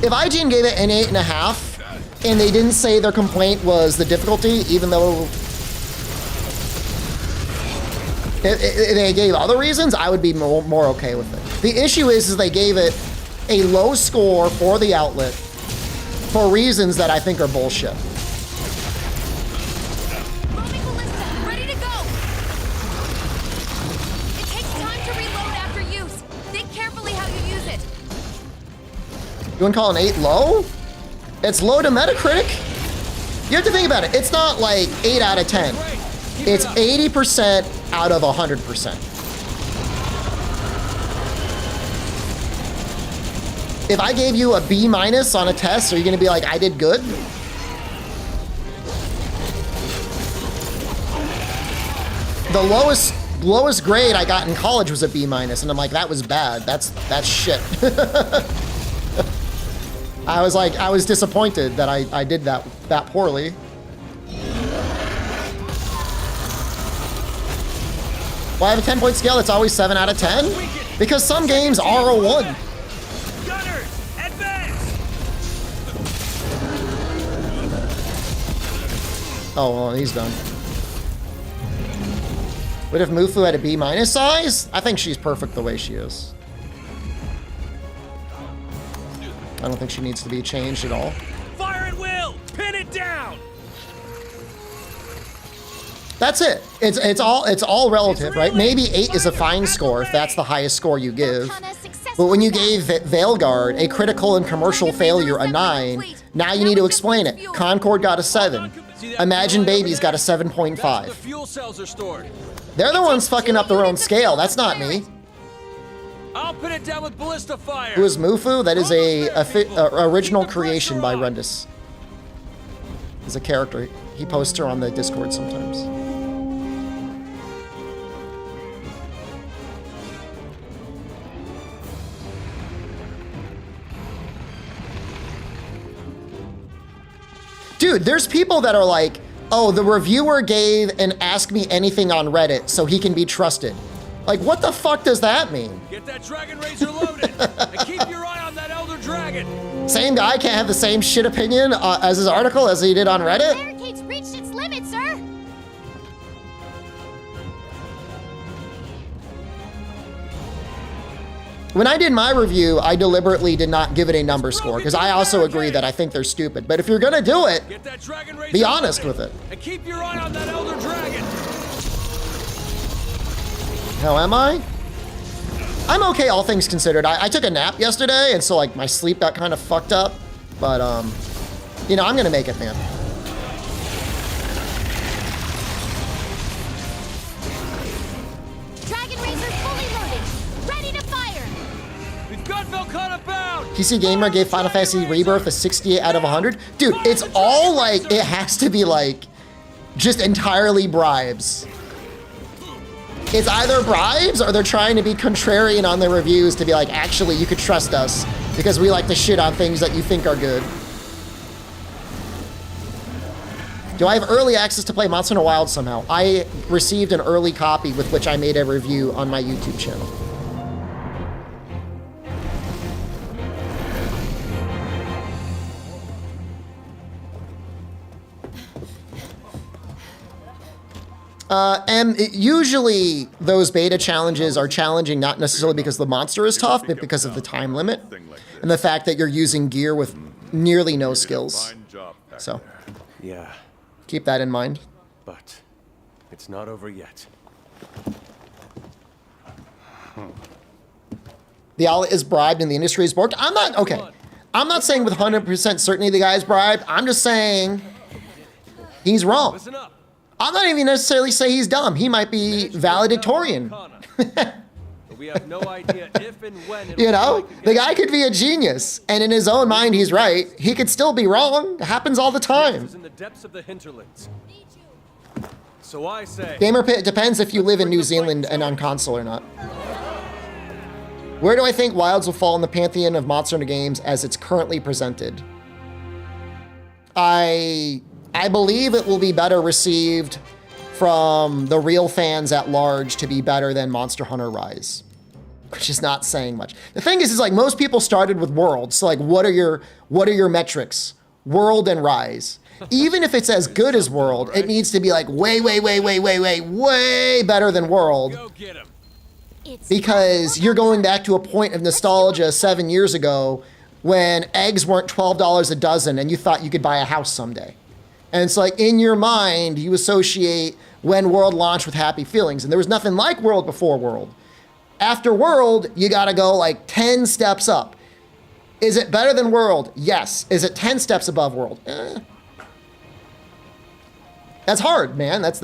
If IGN gave it an 8.5 and they didn't say their complaint was the difficulty, even though if they gave other reasons, I would be more okay with it. The issue is they gave it a low score for the outlet for reasons that I think are bullshit. Loading ballista, ready to go. It takes time to reload after use. Think carefully how you use it. You want to call an 8 low? It's low to Metacritic. You have to think about it. It's not like 8 out of 10. It's 80% out of 100%. If I gave you a B- on a test, are you going to be like, I did good? The lowest grade I got in college was a B-, and I'm like, that was bad. That's shit. I was disappointed that I did that poorly. Why have a 10-point scale that's always 7 out of 10? Because some games are a 1. Gunners, advance! Oh, well, he's done. What if Mufu had a B- size? I think she's perfect the way she is. I don't think she needs to be changed at all. Fire at will! Pin it down! That's it. It's all relative, right? Maybe 8 is a fine score if that's the highest score you give. But when you gave Veilguard a critical and commercial failure a 9, now you need to explain it. Concord got a 7. Imagine Babies got a 7.5. The fuel cells are stored. They're the ones fucking up their own scale. That's not me. I'll pin it down with ballista fire. Who is Mufu? That is a original creation by Rendus. He's a character. He posts her on the Discord sometimes. Dude, there's people that are like, oh, the reviewer gave an Ask Me Anything on Reddit so he can be trusted. Like, what the fuck does that mean? Get that dragon razor loaded and keep your eye on that elder dragon. Same guy can't have the same shit opinion as his article as he did on Reddit? Barricade's reached its limit, sir. When I did my review, I deliberately did not give it a number score because I also agree that I think they're stupid. But if you're gonna do it, Get that dragon razor be honest loaded with it. and keep your eye on that elder dragon. How am I? I'm okay, all things considered. I took a nap yesterday, and so like my sleep got kind of fucked up. But you know, I'm gonna make it, man. Dragon razor fully loaded, ready to fire. We've got Velcana bound. PC Gamer gave Final Fantasy Rebirth a 68 out of 100. Dude, it's all like, it has to be like, just entirely bribes. It's either bribes or they're trying to be contrarian on their reviews to be like, actually, you could trust us because we like to shit on things that you think are good. Do I have early access to play Monster Hunter Wild somehow? I received an early copy with which I made a review on my YouTube channel. Usually those beta challenges are challenging not necessarily because the monster is tough, but because of the time limit and the fact that you're using gear with nearly no skills. Fine job back So Yeah, keep that in mind. but it's not over yet. The owl is bribed and the industry is borked. I'm not saying with 100% certainty the guy's bribed. I'm just saying he's wrong. Listen up. I'm not even necessarily say he's dumb. He might be valedictorian. But we have no idea if and when it'll You know, strike the again. guy could be a genius, and in his own mind he's right. He could still be wrong. It happens all the This time. is in the depths of the hinterlands. So I say, Gamer Pit, it depends if you live in New Zealand and on console or not. Where do I think Wilds will fall in the pantheon of Monster Hunter games as it's currently presented? I believe it will be better received from the real fans at large to be better than Monster Hunter Rise, which is not saying much. The thing is like most people started with World, so like what are your metrics? World and Rise. Even if it's as good as World, it needs to be like way better than World. go get him. It's Because you're going back to a point of nostalgia 7 years ago when eggs weren't $12 a dozen and you thought you could buy a house someday. And it's like in your mind, you associate when World launched with happy feelings. And there was nothing like World before World. After World, you gotta go like 10 steps up. Is it better than World? Yes. Is it 10 steps above World? That's hard, man. That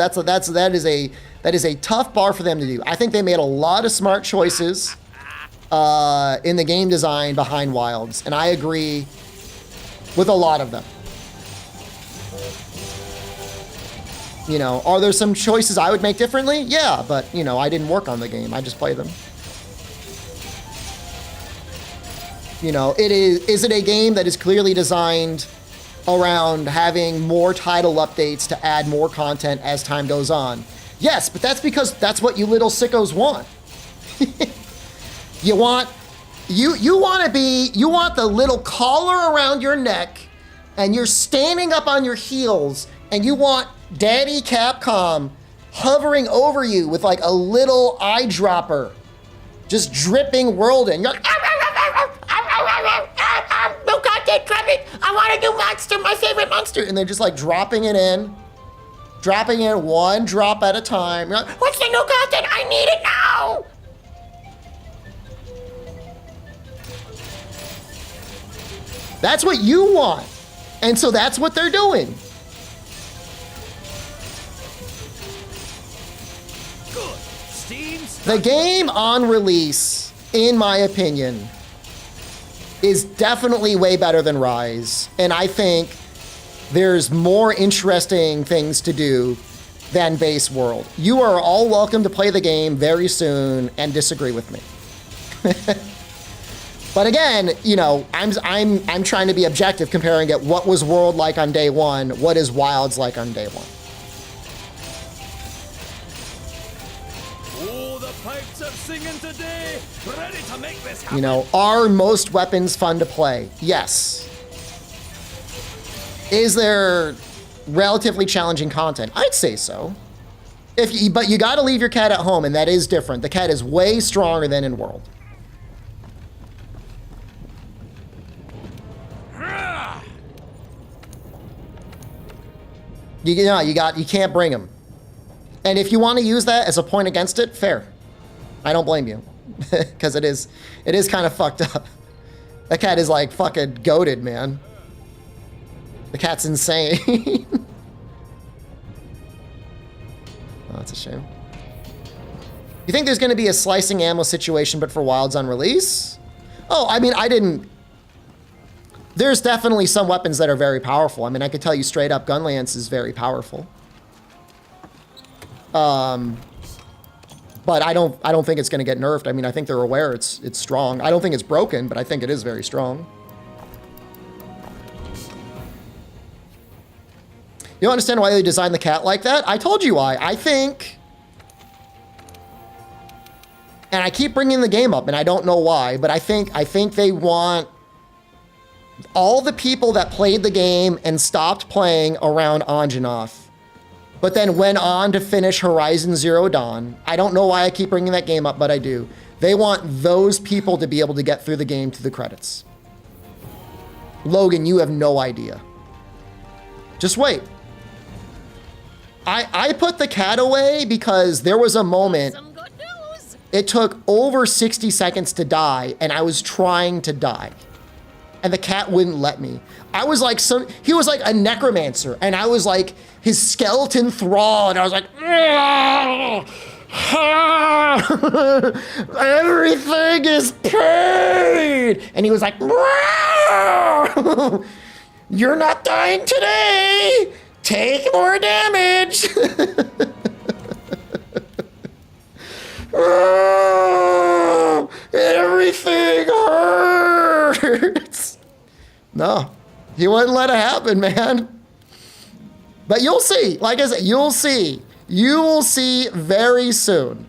is a tough bar for them to do. I think they made a lot of smart choices in the game design behind Wilds, and I agree with a lot of them. You know, are there some choices I would make differently? Yeah, but you know, I didn't work on the game. I just play them. You know, is it a game that is clearly designed around having more title updates to add more content as time goes on? Yes, but that's because that's what you little sickos want. You want the little collar around your neck and you're standing up on your heels and you want Daddy Capcom hovering over you with like a little eyedropper just dripping world in. You're like, no content coming. I want a new monster, my favorite monster. And they're just like dropping it in one drop at a time. You're like, what's the new content? I need it now. That's what you want. And so that's what they're doing. Good. Steam's The game on release, in my opinion, is definitely way better than Rise. And I think there's more interesting things to do than base World. You are all welcome to play the game very soon and disagree with me. But again, you know, I'm trying to be objective, comparing it. What was World like on day one? What is Wilds like on day one? Oh, the pipes are singing today. Ready to make this happen. You know, are most weapons fun to play? Yes. Is there relatively challenging content? I'd say so. But you got to leave your cat at home, and that is different. The cat is way stronger than in World. You can't bring him. And if you want to use that as a point against it, fair. I don't blame you. Because it is kind of fucked up. That cat is like fucking goated, man. The cat's insane. Oh, that's a shame. You think there's going to be a slicing ammo situation, but for Wilds on release? Oh, I mean, there's definitely some weapons that are very powerful. I mean, I could tell you straight up, Gunlance is very powerful. But I don't think it's going to get nerfed. I mean, I think they're aware it's strong. I don't think it's broken, but I think it is very strong. You don't understand why they designed the cat like that? I told you why. I think, and I keep bringing the game up, and I don't know why, but I think they want all the people that played the game and stopped playing around Anjanath but then went on to finish Horizon Zero Dawn. I don't know why I keep bringing that game up, but I do. They want those people to be able to get through the game to the credits. Logan, you have no idea. Just wait. I put the cat away because there was a moment, Some good news. it took over 60 seconds to die, and I was trying to die. And the cat wouldn't let me. I was like, he was like a necromancer, and I was like his skeleton thrall, and I was like, everything is pain. And he was like, you're not dying today. Take more damage. Everything hurts. No, he wouldn't let it happen, man. But you'll see. Like I said, you'll see. You will see very soon.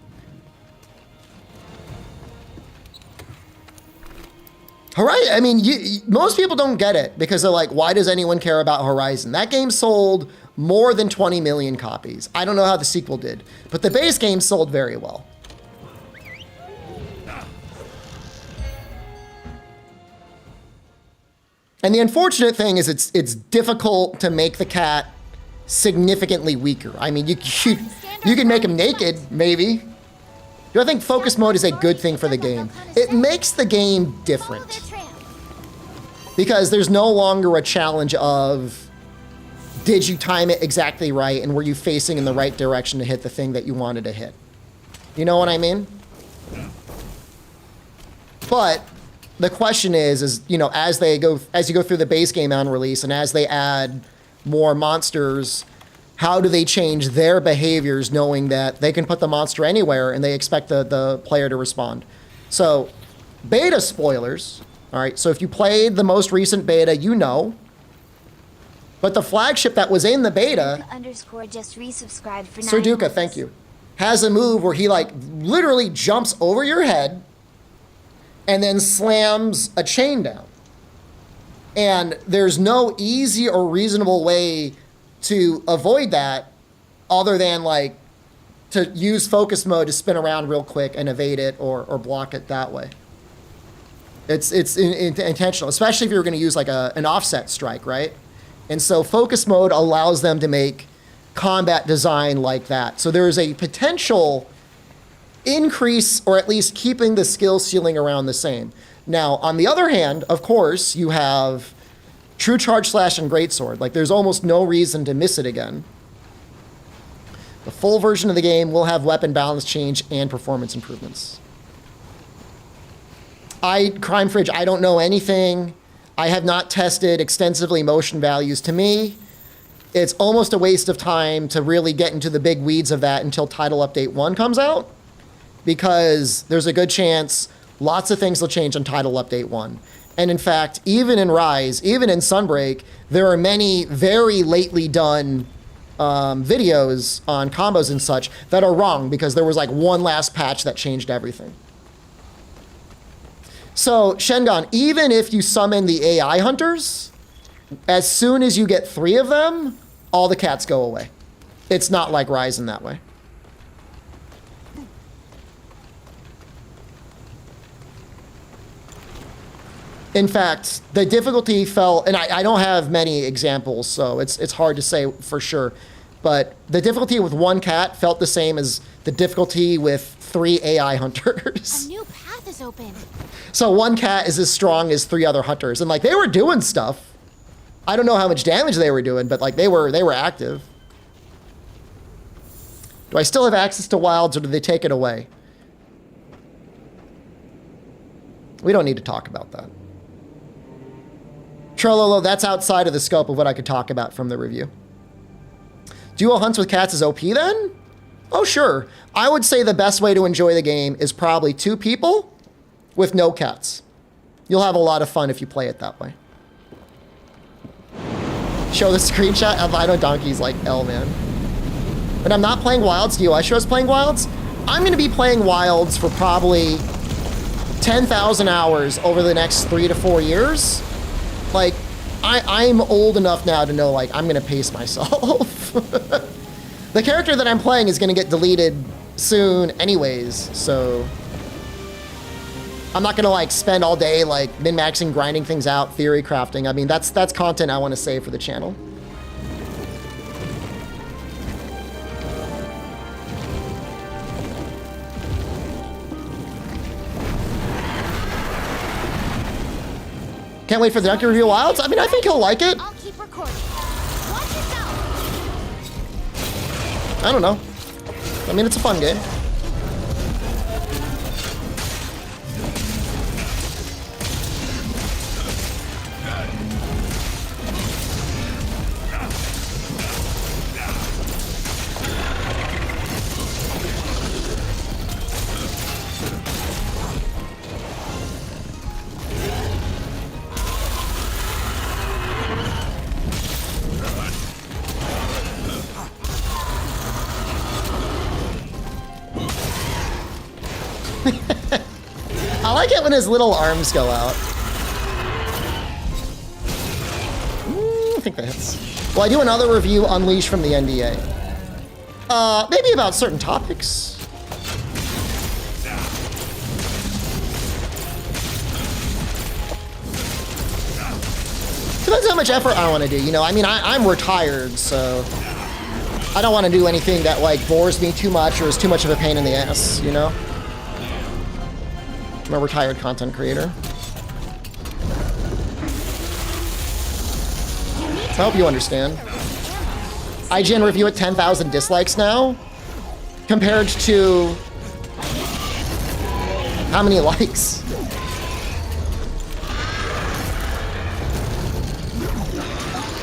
Horizon, I mean, most people don't get it because they're like, why does anyone care about Horizon? That game sold more than 20 million copies. I don't know how the sequel did, but the base game sold very well. And the unfortunate thing is it's difficult to make the cat significantly weaker. I mean, you can make him naked, maybe. Do I think focus mode is a good thing for the game? It makes the game different. Because there's no longer a challenge of, did you time it exactly right and were you facing in the right direction to hit the thing that you wanted to hit? You know what I mean? But the question is, you know, as you go through the base game on release and as they add more monsters, how do they change their behaviors knowing that they can put the monster anywhere and they expect the player to respond? So, beta spoilers, all right? So if you played the most recent beta, you know. But the flagship that was in the beta, _ just resubscribed for 9 Serduka, months. thank you, has a move where he like literally jumps over your head and then slams a chain down. And there's no easy or reasonable way to avoid that other than like to use focus mode to spin around real quick and evade it or block it that way. It's intentional, especially if you're going to use like an offset strike, right? And so focus mode allows them to make combat design like that. So there is a potential increase or at least keeping the skill ceiling around the same. Now, on the other hand, of course, you have True Charge Slash and Greatsword. Like, there's almost no reason to miss it again. The full version of the game will have weapon balance change and performance improvements. Crime Fridge, I don't know anything. I have not tested extensively motion values. To me, it's almost a waste of time to really get into the big weeds of that until Title Update 1 comes out, because there's a good chance lots of things will change on Title Update 1. And in fact, even in Rise, even in Sunbreak, there are many very lately done videos on combos and such that are wrong because there was like one last patch that changed everything. So, Shengon, even if you summon the AI hunters, as soon as you get 3 of them, all the cats go away. It's not like Rise in that way. In fact, the difficulty fell, and I don't have many examples, so it's hard to say for sure, but the difficulty with 1 cat felt the same as the difficulty with 3 AI hunters. A new path is open. So 1 cat is as strong as 3 other hunters, and like they were doing stuff. I don't know how much damage they were doing, but like they were active. Do I still have access to wilds, or did they take it away? We don't need to talk about that. Trololo, that's outside of the scope of what I could talk about from the review. Duo hunts with cats is OP then? Oh, sure. I would say the best way to enjoy the game is probably 2 people with no cats. You'll have a lot of fun if you play it that way. Show the screenshot. Albino Donkey's like, L, man. But I'm not playing Wilds. Do I show us playing Wilds? I'm going to be playing Wilds for probably 10,000 hours over the next 3 to 4 years. Like, I'm old enough now to know, like, I'm going to pace myself. The character that I'm playing is going to get deleted soon anyways, so I'm not going to like spend all day like min-maxing, grinding things out, theory crafting. I mean, that's content I want to save for the channel. Can't wait for the Ducky review Wilds. I mean, I think he'll like it. I'll keep recording. Watch yourself. I don't know. I mean, it's a fun game. I like it when his little arms go out. I think that hits. Well, I do another review Unleashed from the NDA. Maybe about certain topics. Depends how much effort I want to do, you know? I mean, I'm retired, so I don't want to do anything that, like, bores me too much or is too much of a pain in the ass, you know? I'm a retired content creator. I hope you understand. IGN review at 10,000 dislikes now, compared to how many likes?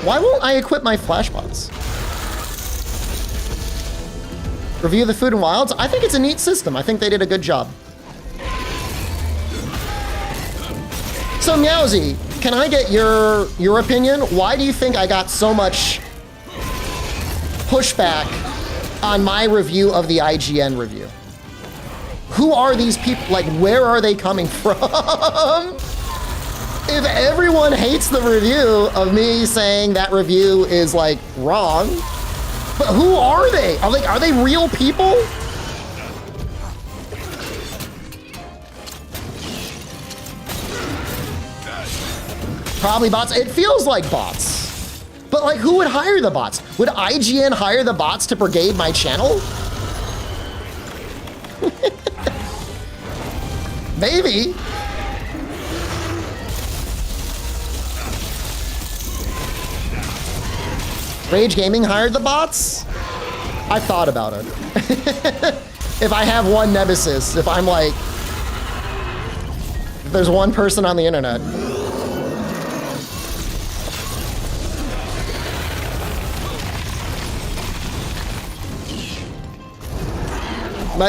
Why won't I equip my flashbots? Review the Food and Wilds. I think it's a neat system. I think they did a good job. So Meowsy, can I get your opinion? Why do you think I got so much pushback on my review of the IGN review? Who are these people? Like, where are they coming from? If everyone hates the review of me saying that review is like wrong, but who are they? Are they real people? Probably bots. It feels like bots. But like, who would hire the bots? Would IGN hire the bots to brigade my channel? Maybe. Rage Gaming hired the bots? I thought about it. If I have one nemesis, if I'm like, if there's one person on the internet.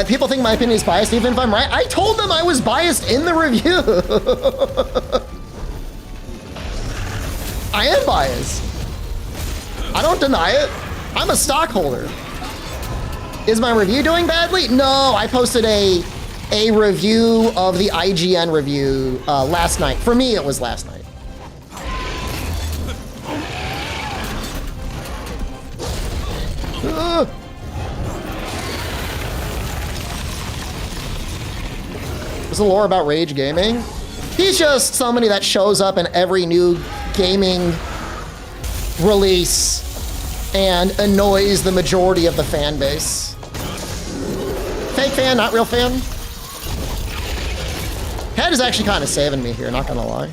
People think my opinion is biased even if I'm right. I told them I was biased in the review. I am biased. I don't deny it. I'm a stockholder. Is my review doing badly? No, I posted a review of the IGN review last night. For me, it was last night. There's a lore about Rage Gaming. He's just somebody that shows up in every new gaming release and annoys the majority of the fan base. Fake fan, not real fan. Head is actually kind of saving me here, not gonna lie.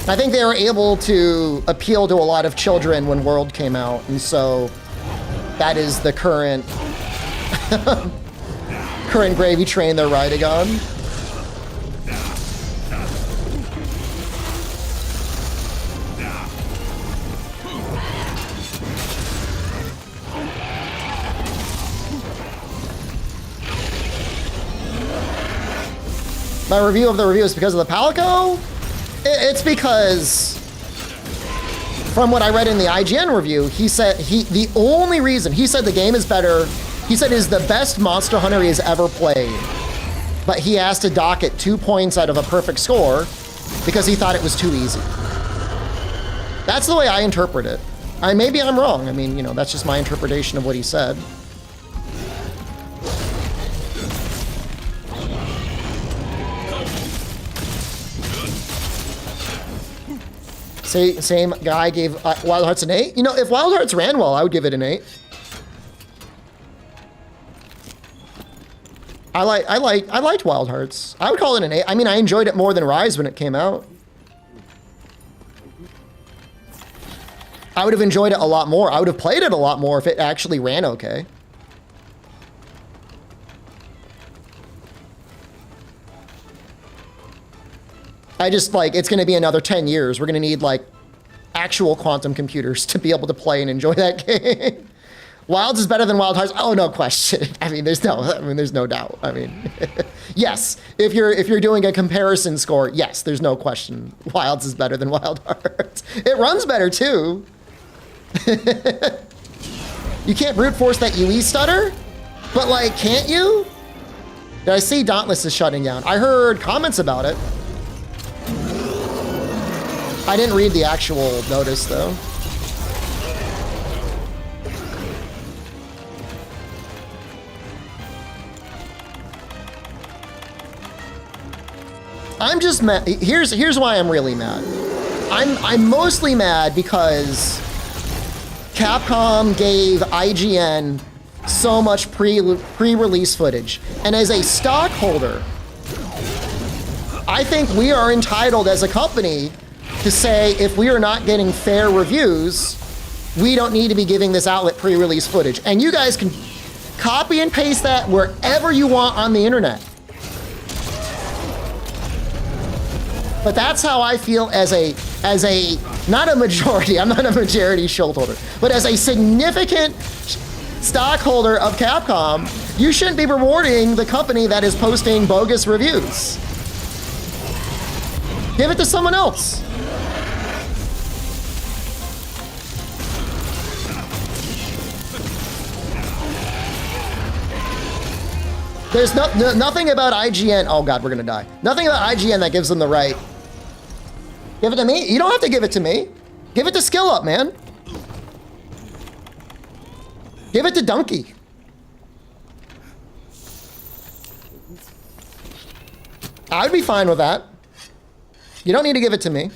I think they were able to appeal to a lot of children when World came out, and so that is the current current gravy train they're riding on. My review of the review is because of the Palico? It's because, from what I read in the IGN review, he said the only reason he said the game is better He said it is the best Monster Hunter he has ever played, but he has to dock it 2 points out of a perfect score because he thought it was too easy. That's the way I interpret it. Maybe I'm wrong. I mean, you know, that's just my interpretation of what he said. Same guy gave Wild Hearts an 8. You know, if Wild Hearts ran well, I would give it an 8. I liked Wild Hearts. I would call it an 8. I mean, I enjoyed it more than Rise when it came out. I would have enjoyed it a lot more. I would have played it a lot more if it actually ran okay. I just, like, it's going to be another 10 years. We're going to need, like, actual quantum computers to be able to play and enjoy that game. Wilds is better than Wild Hearts. Oh, no question. I mean, there's no doubt. I mean, yes, if you're doing a comparison score, yes, there's no question. Wilds is better than Wild Hearts. It runs better, too. You can't brute force that UE stutter? But, like, can't you? Did I see Dauntless is shutting down? I heard comments about it. I didn't read the actual notice, though. I'm just mad. Here's why I'm really mad. I'm mostly mad because Capcom gave IGN so much pre-release footage, and as a stockholder, I think we are entitled as a company to say if we are not getting fair reviews, we don't need to be giving this outlet pre-release footage. And you guys can copy and paste that wherever you want on the internet. But that's how I feel as a not a majority, I'm not a majority shareholder, but as a significant stockholder of Capcom, you shouldn't be rewarding the company that is posting bogus reviews. Give it to someone else. There's nothing about IGN. Oh God, we're gonna die. Nothing about IGN that gives them the right. Give it to me. You don't have to give it to me. Give it to Skill Up, man. Give it to Donkey. I would be fine with that. You don't need to give it to me.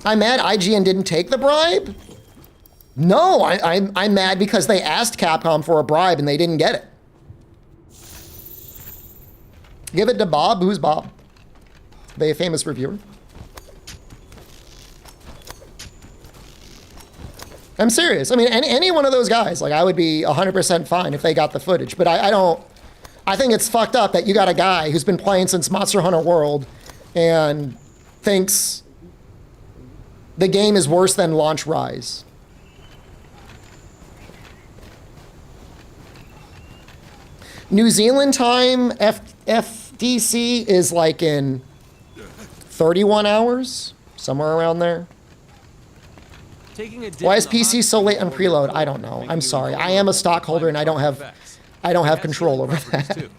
I'm mad IGN didn't take the bribe. No, I'm mad because they asked Capcom for a bribe and they didn't get it. Give it to Bob. Who's Bob? They a famous reviewer? I'm serious. I mean, any one of those guys, like, I would be 100% fine if they got the footage. But I don't. I think it's fucked up that you got a guy who's been playing since Monster Hunter World and thinks the game is worse than launch Rise. New Zealand time, FDC is like in 31 hours, somewhere around there. Why is PC so late on preload? I don't know. I'm sorry. I am a stockholder and I don't have control over that.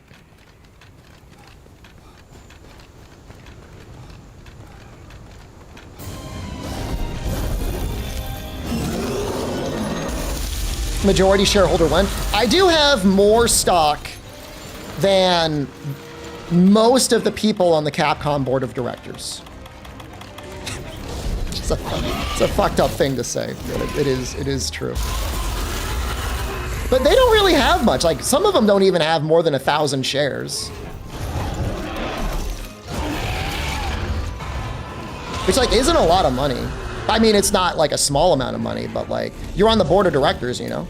Majority shareholder one. I do have more stock than most of the people on the Capcom board of directors. It's a fucked up thing to say, but it is true. But they don't really have much. Like, some of them don't even have more than 1,000 shares. Which, like, isn't a lot of money. I mean, it's not like a small amount of money, but like, you're on the board of directors, you know?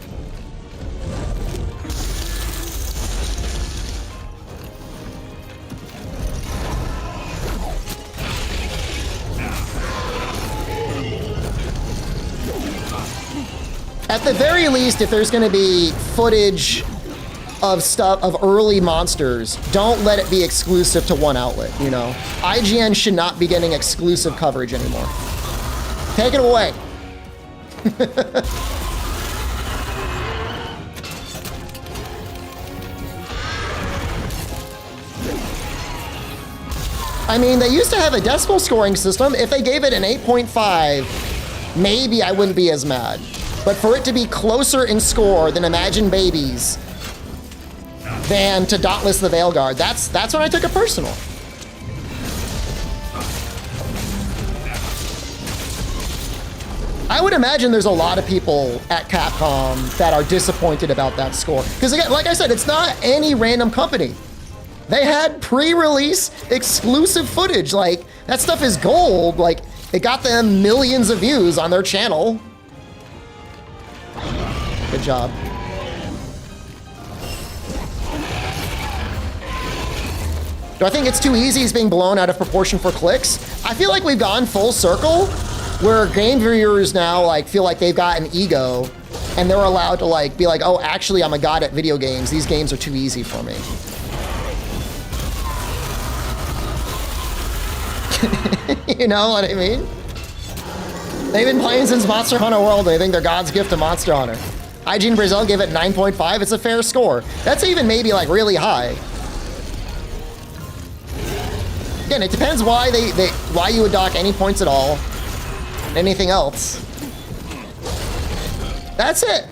At the very least, if there's gonna be footage of stuff, of early monsters, don't let it be exclusive to one outlet, you know? IGN should not be getting exclusive coverage anymore. Take it away. I mean, they used to have a decimal scoring system. If they gave it an 8.5, maybe I wouldn't be as mad. But for it to be closer in score than Imagine Babies than to Dauntless the Veilguard, that's when I took it personal. I would imagine there's a lot of people at Capcom that are disappointed about that score. Because again, like I said, it's not any random company. They had pre-release exclusive footage. Like, that stuff is gold. Like, it got them millions of views on their channel. Good job. Do I think it's too easy? It's being blown out of proportion for clicks. I feel like we've gone full circle where game viewers now like feel like they've got an ego and they're allowed to like be like, oh, actually I'm a god at video games. These games are too easy for me. You know what I mean? They've been playing since Monster Hunter World. They think they're God's gift to Monster Hunter. IGN Brazil gave it 9.5. It's a fair score. That's even maybe like really high. Again, it depends why why you would dock any points at all. Anything else. That's it.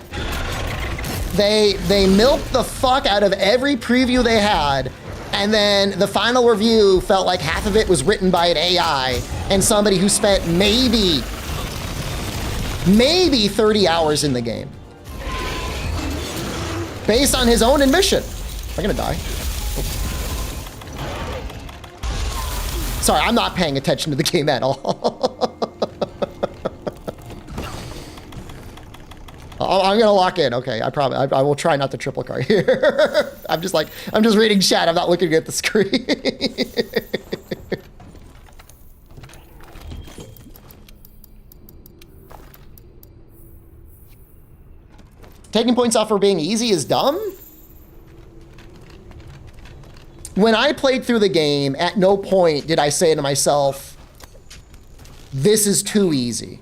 They milked the fuck out of every preview they had, and then the final review felt like half of it was written by an AI and somebody who spent maybe 30 hours in the game. Based on his own admission. Am I gonna die? Sorry, I'm not paying attention to the game at all. I'm gonna lock in. Okay, I will try not to triple card here. I'm just reading chat. I'm not looking at the screen. Taking points off for being easy is dumb. When I played through the game, at no point did I say to myself, this is too easy.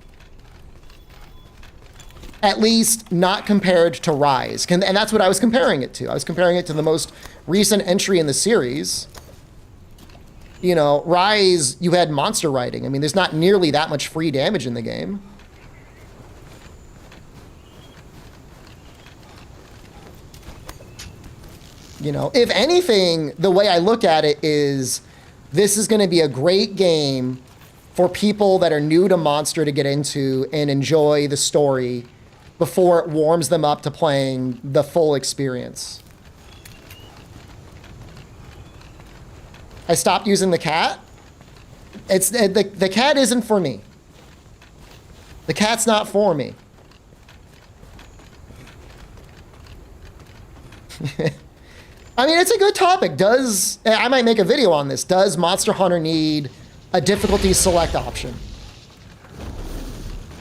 At least not compared to Rise. And that's what I was comparing it to. I was comparing it to the most recent entry in the series. You know, Rise, you had monster riding. I mean, there's not nearly that much free damage in the game. You know, if anything, the way I look at it is this is going to be a great game for people that are new to Monster to get into and enjoy the story before it warms them up to playing the full experience. I stopped using the cat. The cat isn't for me. The cat's not for me. I mean, it's a good topic. I might make a video on this. Does Monster Hunter need a difficulty select option?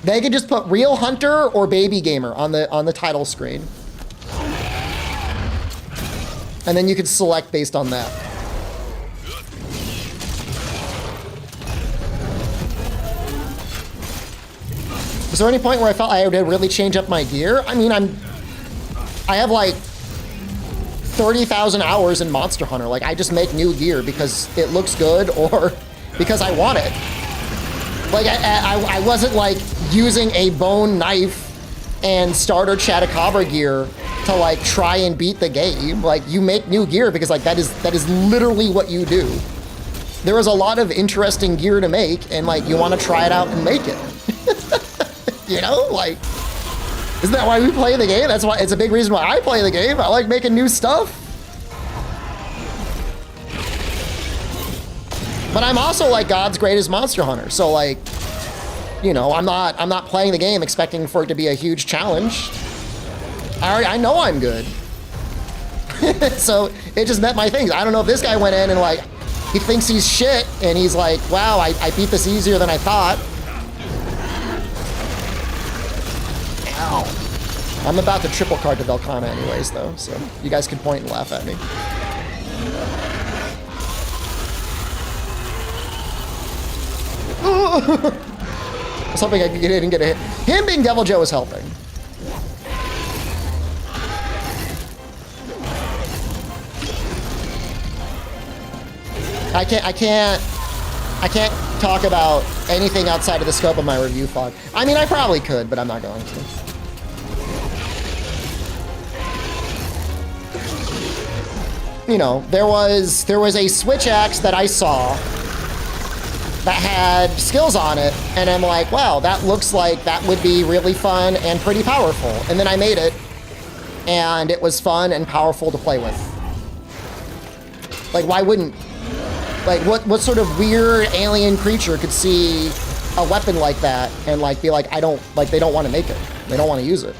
They could just put Real Hunter or Baby Gamer on the title screen. And then you could select based on that. Was there any point where I felt I would really change up my gear? I mean, I have like 30,000 hours in Monster Hunter. Like, I just make new gear because it looks good or because I want it. Like, I wasn't like using a bone knife and starter Chatacabra gear to like try and beat the game. Like, you make new gear because like that is literally what you do. There is a lot of interesting gear to make and like you want to try it out and make it. You know, like, isn't that why we play the game? That's why it's a big reason why I play the game. I like making new stuff. But I'm also like God's greatest Monster Hunter. So like, you know, I'm not playing the game expecting for it to be a huge challenge. I know I'm good. So it just met my things. I don't know if this guy went in and like, he thinks he's shit and he's like, wow, I beat this easier than I thought. Ow. I'm about to triple card to Velkhana anyways though, so you guys can point and laugh at me. I was hoping I could get in and get a hit. Him being Devil Joe is helping. I can't I can't talk about anything outside of the scope of my review fog. I mean, I probably could, but I'm not going to. You know, there was a switch axe that I saw that had skills on it, and I'm like, wow, that looks like that would be really fun and pretty powerful. And then I made it, and it was fun and powerful to play with. Like, why wouldn't? Like, what sort of weird alien creature could see a weapon like that and like be like, they don't want to make it. They don't want to use it.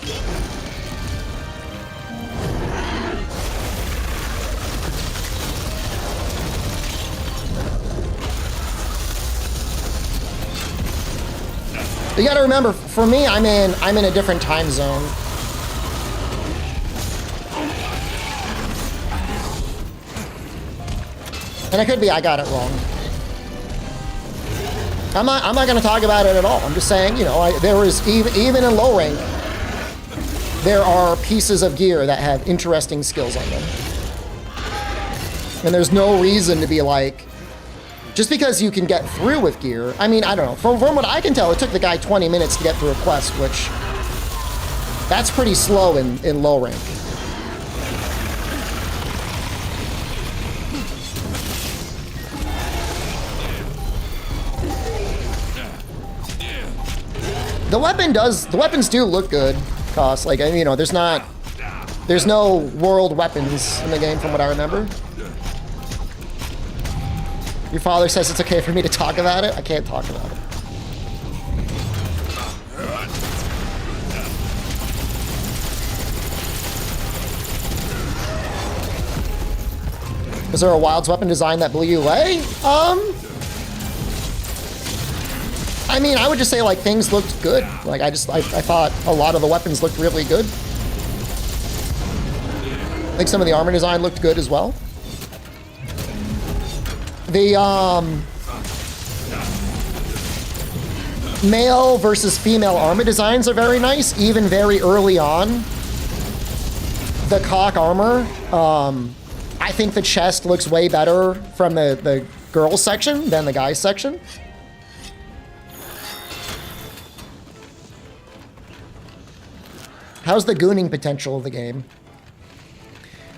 You gotta remember, for me, I'm in a different time zone. And it could be I got it wrong. I'm not gonna talk about it at all. I'm just saying, you know, there was even in low rank, there are pieces of gear that have interesting skills on them. And there's no reason to be like, just because you can get through with gear, I mean, I don't know. From what I can tell, it took the guy 20 minutes to get through a quest, which that's pretty slow in low rank. The weapons do look good, Cost. Like, you know, there's no world weapons in the game from what I remember. Your father says it's okay for me to talk about it. I can't talk about it. Was there a Wilds weapon design that blew you away? I mean, I would just say like things looked good. Like I thought a lot of the weapons looked really good. I think some of the armor design looked good as well. The male versus female armor designs are very nice, even very early on. The cock armor, I think the chest looks way better from the girls section than the guys section. How's the gooning potential of the game?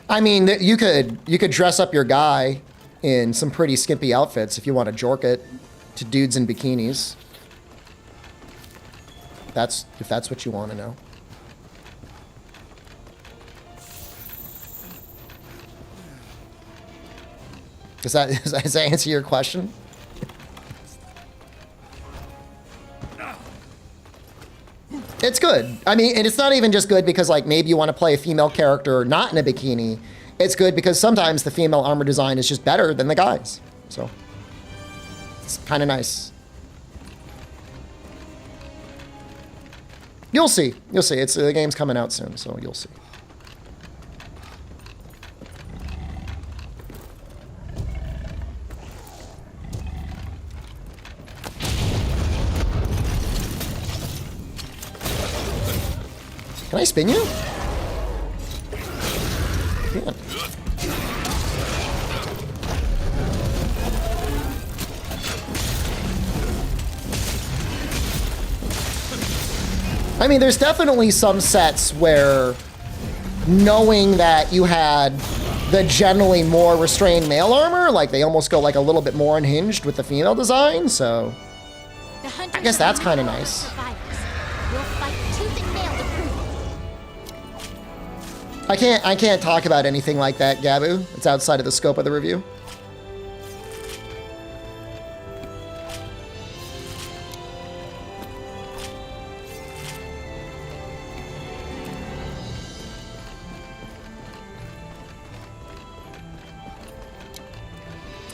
I mean, you could dress up your guy in some pretty skimpy outfits if you want to jork it to dudes in bikinis. If that's what you want to know. Does that answer your question? It's good. I mean, and it's not even just good because like maybe you want to play a female character not in a bikini. It's good because sometimes the female armor design is just better than the guys. So it's kind of nice. You'll see. You'll see. The game's coming out soon, so you'll see. Can I spin you? Yeah. I mean, there's definitely some sets where knowing that you had the generally more restrained male armor, like they almost go like a little bit more unhinged with the female design, so I guess that's kind of nice. I can't talk about anything like that, Gabu. It's outside of the scope of the review.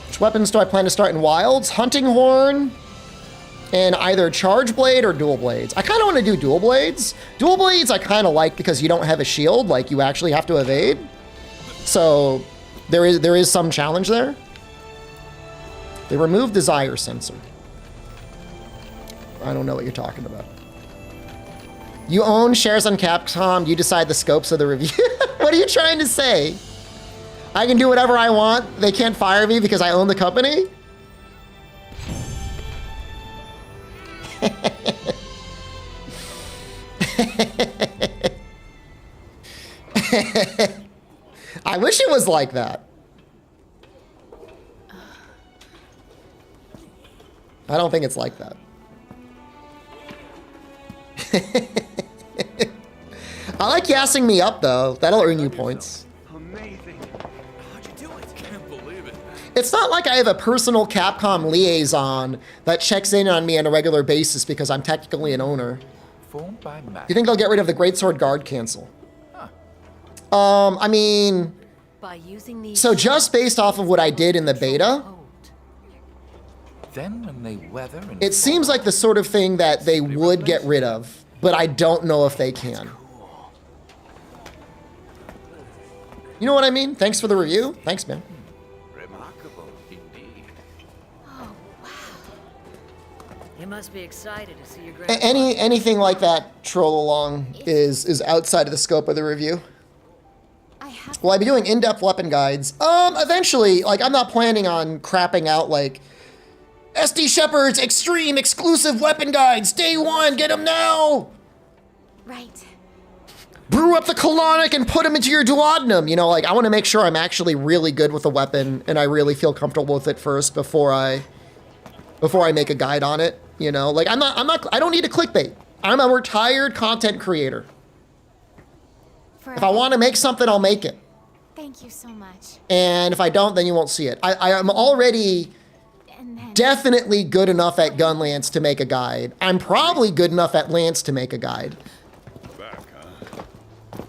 Which weapons do I plan to start in Wilds? Hunting Horn and either Charge Blade or Dual Blades. I kind of want to do Dual Blades. Dual Blades I kind of like because you don't have a shield, like you actually have to evade. So there is some challenge there. They removed Desire Sensor. I don't know what you're talking about. You own shares on Capcom, you decide the scopes of the review. What are you trying to say? I can do whatever I want, they can't fire me because I own the company? I wish it was like that. I don't think it's like that. I like yassing me up though. That'll earn you points. Amazing. How'd you do it? Can't believe it. It's not like I have a personal Capcom liaison that checks in on me on a regular basis because I'm technically an owner. Formed by Mac. You think they'll get rid of the Greatsword Guard cancel? I mean, By using these so just based off of what I did in the beta, Then when they weather and it seems like the sort of thing that they would get rid of, but I don't know if they can. You know what I mean? Thanks for the review. Thanks, man. remarkable indeed. You must be excited to see your A- grand. anything like that troll along is outside of the scope of the review. I have Will I be doing in-depth weapon guides? Eventually. Like, I'm not planning on crapping out, like, SD Shepard's extreme exclusive weapon guides, day one, get them now! right. Brew up the colonic and put them into your duodenum. You know, like, I want to make sure I'm actually really good with a weapon and I really feel comfortable with it first before I make a guide on it. You know, like, I don't need a clickbait. I'm a retired content creator. If I want to make something, I'll make it. Thank you so much. And if I don't, then you won't see it. I am already And then definitely good enough at gun lance to make a guide. I'm probably good enough at lance to make a guide. Back, huh?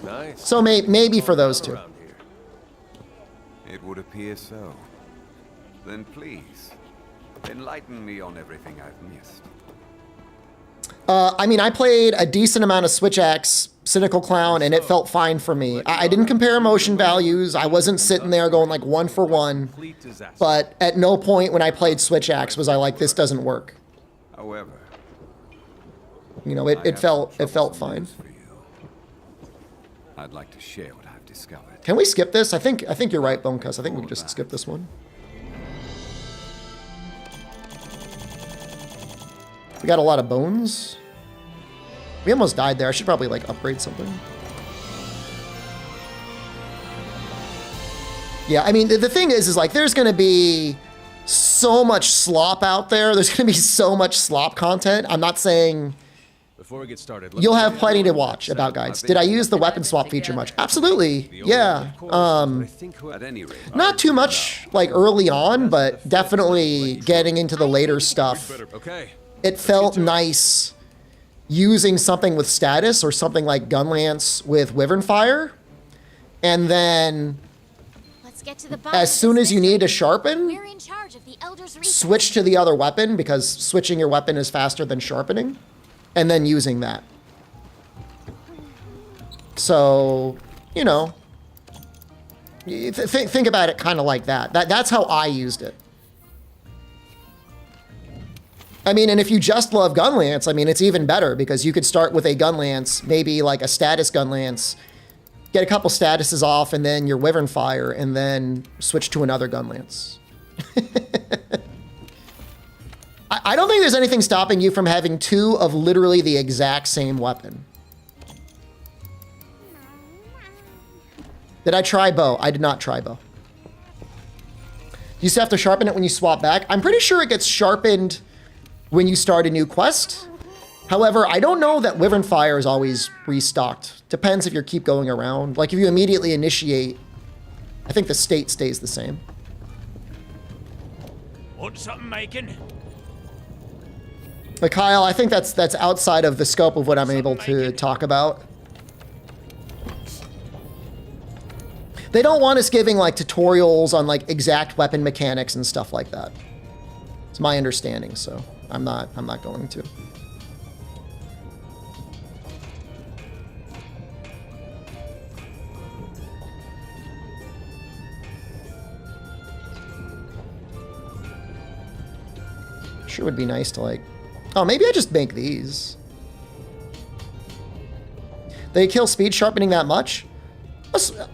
Nice. So maybe for those two. Around here. It would appear so. Then please, enlighten me on everything I've missed. I mean, I played a decent amount of Switch Axe, Cynical Clown, and it felt fine for me. I didn't compare emotion values. I wasn't sitting there going like one for one. Complete disaster. But at no point when I played Switch Axe was I like, this doesn't work. However, You know, I it have felt troublesome fine. news for you. I'd like to share what I've discovered. Can we skip this? I think you're right, Bonecuss. I think we can just skip this one. We got a lot of bones. We almost died there. I should probably like upgrade something. Yeah, I mean, the thing is like there's going to be so much slop out there. There's going to be so much slop content. I'm not saying Before we get started, you'll have plenty to watch about guides. Did I use the weapon swap feature much? Absolutely. Yeah. At any rate, Not too much like early on, but definitely getting into the later stuff. Okay. It felt nice using something with status or something like Gunlance with Wyvern Fire. And then let's get to the bottom as of soon this as you need to mystery. sharpen, We're in charge of the Elder's Research. switch to the other weapon because switching your weapon is faster than sharpening. And then using that. So, you know, think about it kind of like that. That's how I used it. I mean, and if you just love Gunlance, I mean, it's even better because you could start with a Gunlance, maybe like a status Gunlance, get a couple statuses off, and then your Wyvern Fire, and then switch to another Gunlance. I don't think there's anything stopping you from having two of literally the exact same weapon. Did I try bow? I did not try bow. You still have to sharpen it when you swap back. I'm pretty sure it gets sharpened when you start a new quest. However, I don't know that Wyvern Fire is always restocked. Depends if you keep going around. Like if you immediately initiate, I think the state stays the same. Want something making? But Kyle, I think that's outside of the scope of what I'm able to talk about. They don't want us giving like tutorials on like exact weapon mechanics and stuff like that. It's my understanding, so I'm not going to. Sure would be nice to like, oh, maybe I just make these. They kill speed sharpening that much?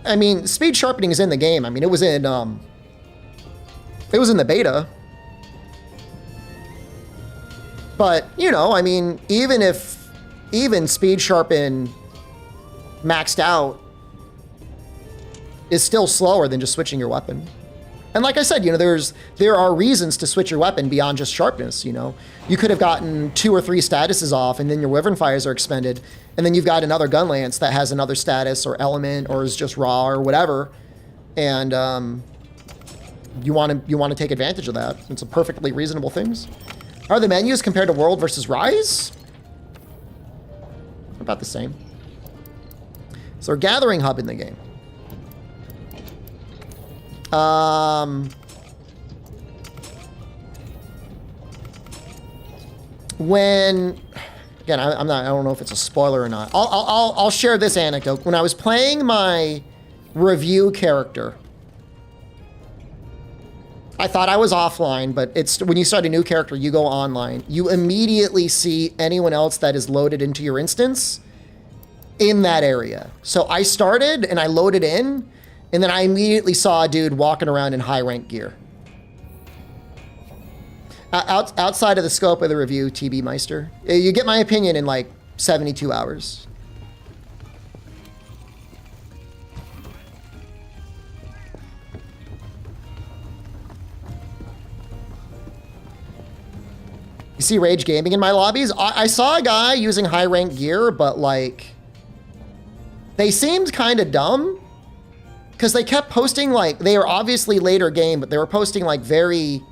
I mean, speed sharpening is in the game. I mean, it was in the beta. But, you know, I mean, even speed sharpen maxed out is still slower than just switching your weapon. And like I said, you know, there are reasons to switch your weapon beyond just sharpness, you know. You could have gotten 2 or 3 statuses off, and then your Wyvern Fires are expended, and then you've got another gun lance that has another status or element or is just raw or whatever, and you want to take advantage of that. It's a perfectly reasonable things. Are the menus compared to World versus Rise? About the same. So, gathering hub in the game. When, again, I don't know if it's a spoiler or not. I'll share this anecdote. When I was playing my review character, I thought I was offline, but it's when you start a new character, you go online. You immediately see anyone else that is loaded into your instance in that area. So I started and I loaded in, and then I immediately saw a dude walking around in high rank gear. Outside of the scope of the review, TB Meister, you get my opinion in like 72 hours. You see Rage Gaming in my lobbies? I saw a guy using high rank gear, but like, they seemed kind of dumb because they kept posting like, they were obviously later game, but they were posting like very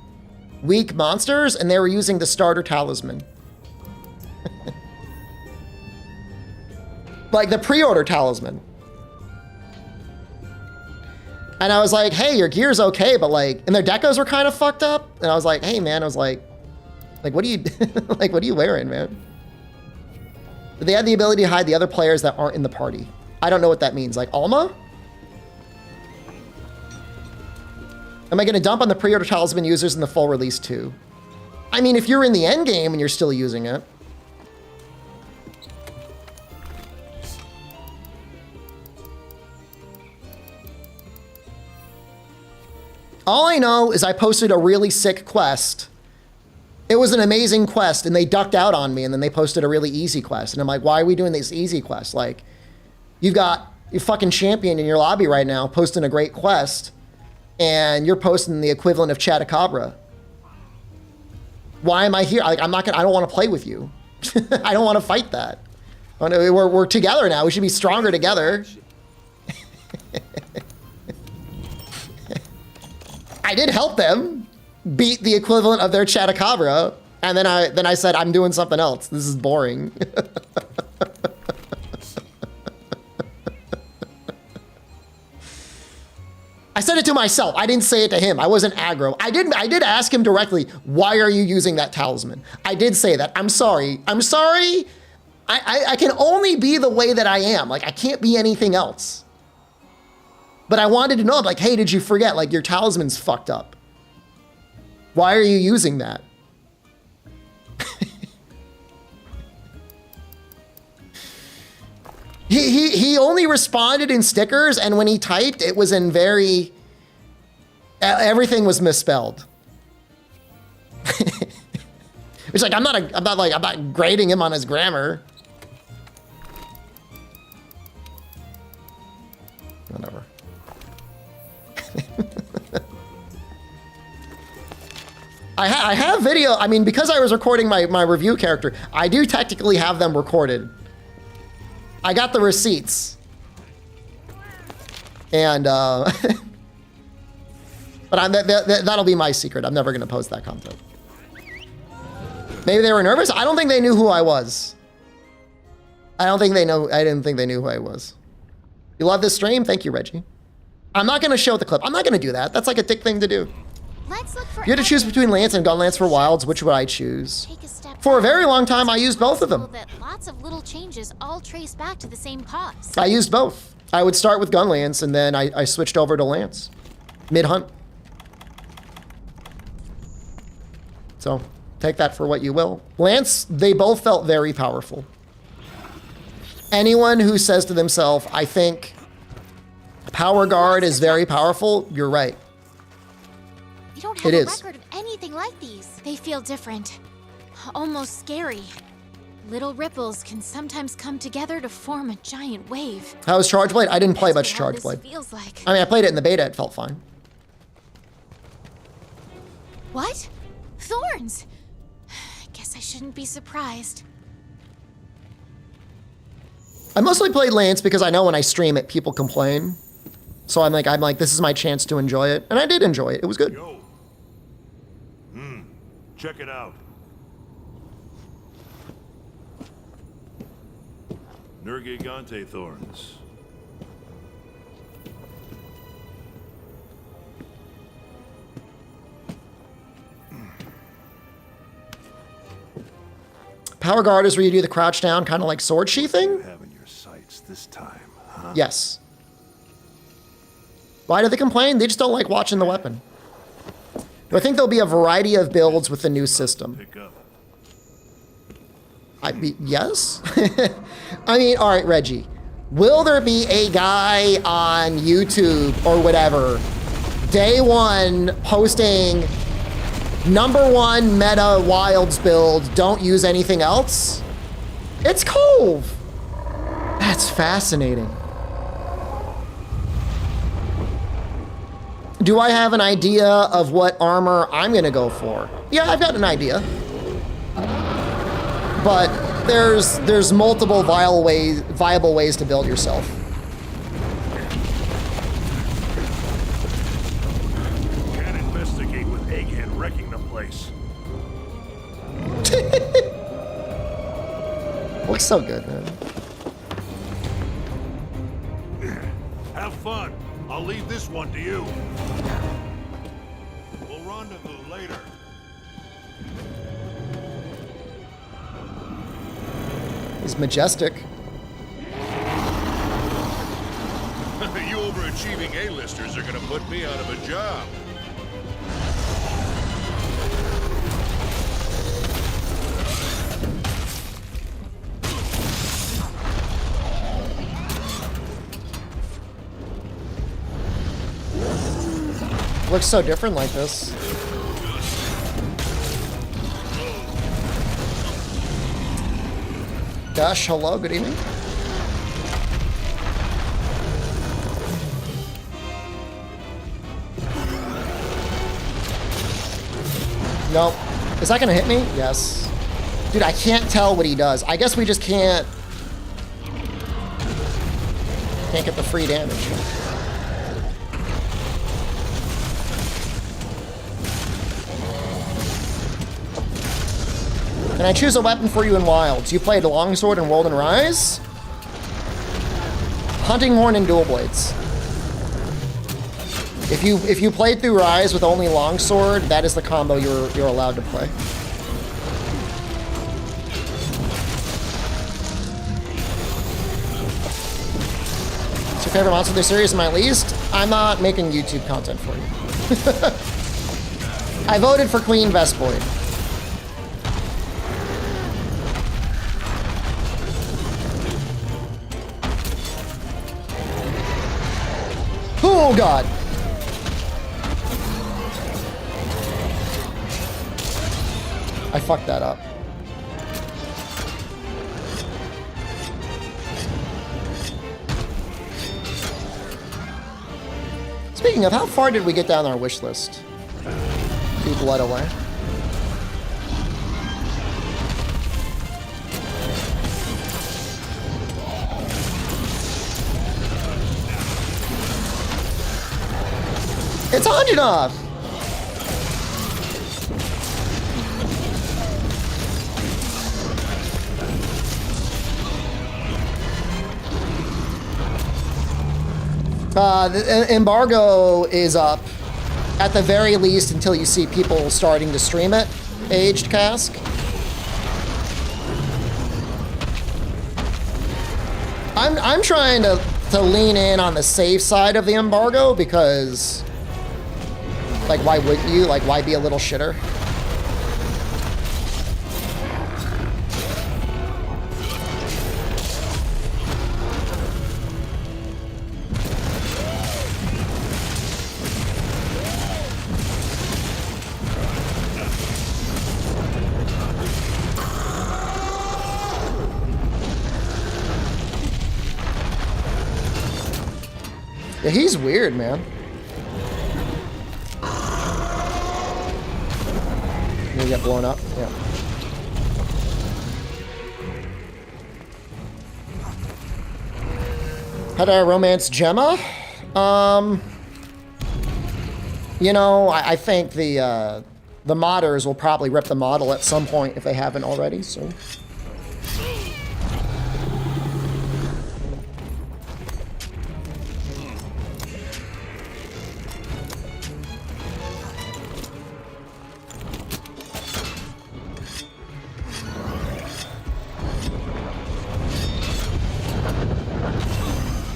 weak monsters, and they were using the starter talisman. Like the pre-order talisman. And I was like, hey, your gear's okay, but like, and their decos were kind of fucked up. And I was like, hey man, I was like, what are you, like, what are you wearing, man? But they had the ability to hide the other players that aren't in the party. I don't know what that means. Like Alma? Am I going to dump on the pre-order talisman users in the full release too? I mean, if you're in the end game and you're still using it. All I know is I posted a really sick quest. It was an amazing quest, and they ducked out on me, and then they posted a really easy quest. And I'm like, why are we doing this easy quest? Like, you've got your fucking champion in your lobby right now posting a great quest, and you're posting the equivalent of Chatacabra. Why am I here? Like, I don't want to play with you. I don't want to fight that. We're together now. We should be stronger together. I did help them beat the equivalent of their Chatacabra, and then I said, I'm doing something else. This is boring. I said it to myself. I didn't say it to him. I wasn't aggro. I did ask him directly, why are you using that talisman? I did say that. I'm sorry. I'm sorry. I can only be the way that I am. Like, I can't be anything else. But I wanted to know, like, hey, did you forget? Like, your talisman's fucked up. Why are you using that? He only responded in stickers, and when he typed, it was in very, everything was misspelled. It's like, I'm not grading him on his grammar. Whatever. I have video. I mean, because I was recording my review character, I do technically have them recorded. I got the receipts. And, but that'll be my secret. I'm never going to post that content. Maybe they were nervous. I don't think they knew who I was. I didn't think they knew who I was. You love this stream? Thank you, Reggie. I'm not going to show the clip. I'm not going to do that. That's like a dick thing to do. Let's look for If you had to choose between Lance and Gun Lance for Wilds, which would I choose? For a very long time, I used both of them. That lots of little changes all trace back to the same cause. I used both. I would start with Gun Lance, and then I switched over to Lance. Mid-hunt. So, take that for what you will. Lance, they both felt very powerful. Anyone who says to themselves, I think Power Guard is very powerful, you're right. You don't have a record of anything like these. They feel different. almost scary. Little ripples can sometimes come together to form a giant wave. How was Charge Blade? I didn't play much That's what all Charge Blade. this feels like. I mean, I played it in the beta. It felt fine. What? Thorns! I guess I shouldn't be surprised. I mostly played Lance because I know when I stream it, people complain. So I'm like, this is my chance to enjoy it. And I did enjoy it. It was good. Yo. Check it out. Nergigante thorns. Power Guard is where you do the crouch down, kind of like sword sheathing? Having your sights this time, huh? Yes. Why do they complain? They just don't like watching the weapon. I think there'll be a variety of builds with the new system. Pick up. Yes? I mean, all right, Reggie. Will there be a guy on YouTube or whatever, day one, posting #1 meta wilds build, don't use anything else? It's Cove. That's fascinating. Do I have an idea of what armor I'm gonna go for? Yeah, I've got an idea. But there's multiple viable ways to build yourself. Can't investigate with Egghead wrecking the place. Looks so good, man. Have fun. I'll leave this one to you. We'll rendezvous later. He's majestic. You overachieving A-listers are gonna put me out of a job. Looks so different like this. Dash, hello, good evening. Nope. Is that gonna hit me? Yes. Dude, I can't tell what he does. I guess we just can't get the free damage. Can I choose a weapon for you in Wilds? You played Longsword and World and Rise? Hunting Horn and Dual Blades. If you played through Rise with only Longsword, that is the combo you're allowed to play. What's your favorite monster of the series? My least? I'm not making YouTube content for you. I voted for Queen Vespoid. Oh god. I fucked that up. Speaking of, how far did we get down our wish list? Be blood away. It's Anjanov! The embargo is up, at the very least, until you see people starting to stream it. Aged Cask. I'm trying to lean in on the safe side of the embargo because, like, why wouldn't you? Like, why be a little shitter? Yeah, he's weird, man. You get blown up. Yeah. How do I romance Gemma? You know, I think the modders will probably rip the model at some point if they haven't already, so.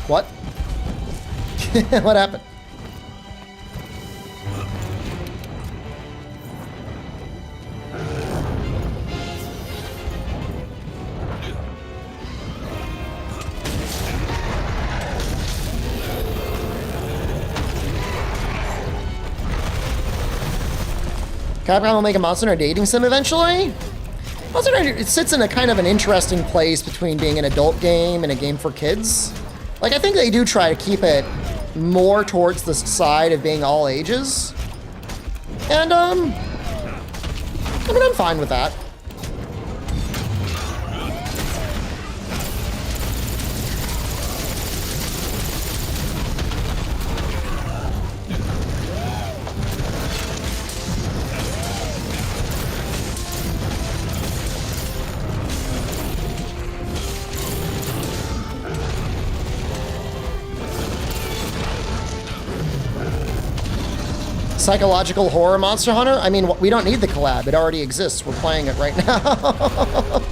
What? What happened? Capcom will make a Monster Hunter dating sim eventually? Monster Hunter, it sits in a kind of an interesting place between being an adult game and a game for kids. Like, I think they do try to keep it more towards the side of being all ages. And, I mean, I'm fine with that. Psychological horror Monster Hunter? I mean, we don't need the collab. It already exists. We're playing it right now.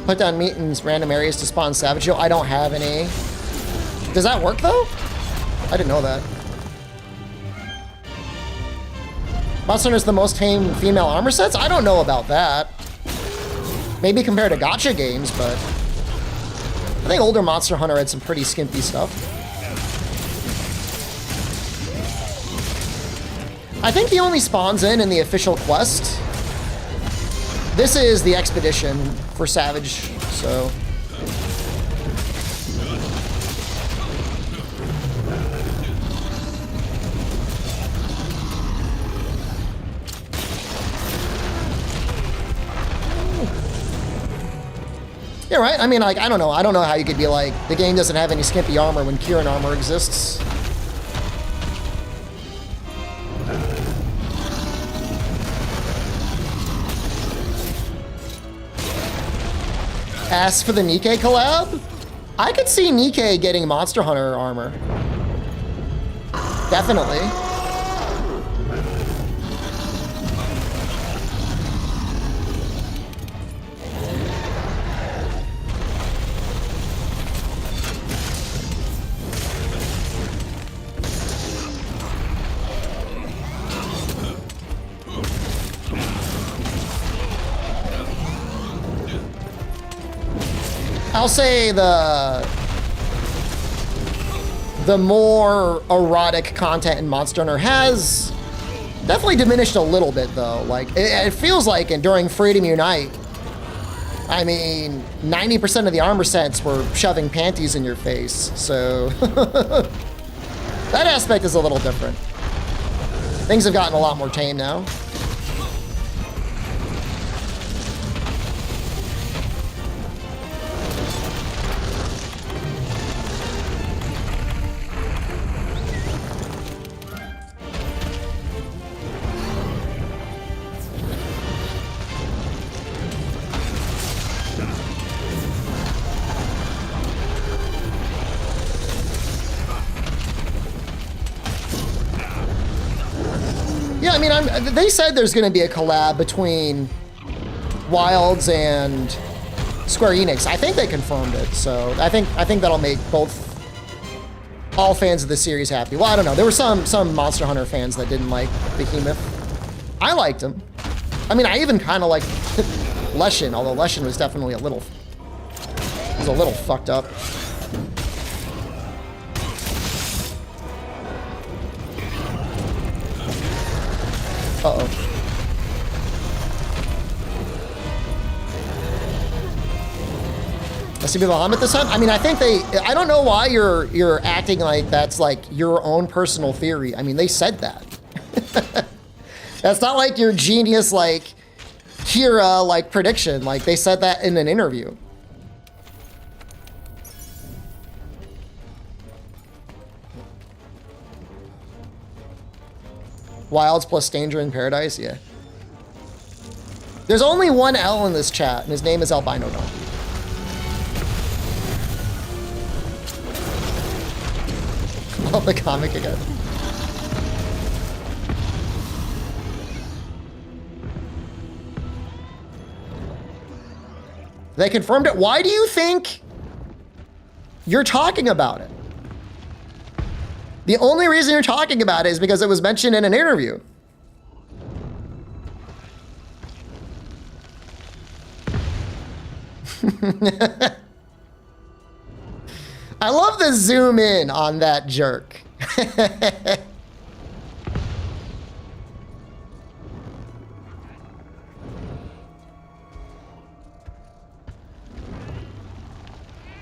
Put down meat in random areas to spawn Savage. I don't have any. Does that work, though? I didn't know that. Monster Hunter's the most tame female armor sets? I don't know about that. Maybe compared to gacha games, but I think older Monster Hunter had some pretty skimpy stuff. I think he only spawns in the official quest. This is the expedition for Savage, so... Yeah, right? I mean, like, I don't know. I don't know how you could be like, the game doesn't have any skimpy armor when Kieran armor exists. Ask for the Nikke collab? I could see Nikke getting Monster Hunter armor. Definitely. I'll say the more erotic content in Monster Hunter has definitely diminished a little bit, though. Like, it feels like during Freedom Unite, I mean, 90% of the armor sets were shoving panties in your face, so that aspect is a little different. Things have gotten a lot more tame now. Yeah, I mean, they said there's going to be a collab between Wilds and Square Enix. I think they confirmed it, so I think that'll make all fans of the series happy. Well, I don't know. There were some Monster Hunter fans that didn't like Behemoth. I liked him. I mean, I even kind of liked Leshen, although Leshen was definitely a little He's a little fucked up. Uh-oh. SCP Bahamut this time? I mean, I think I don't know why you're acting like that's like your own personal theory. I mean, they said that. That's not like your genius, like, Kira, like, prediction. Like, they said that in an interview. Wilds plus Danger in Paradise? Yeah. There's only one L in this chat, and his name is Albino Donkey. Love the comic again. They confirmed it. Why do you think you're talking about it? The only reason you're talking about it is because it was mentioned in an interview. I love the zoom in on that jerk.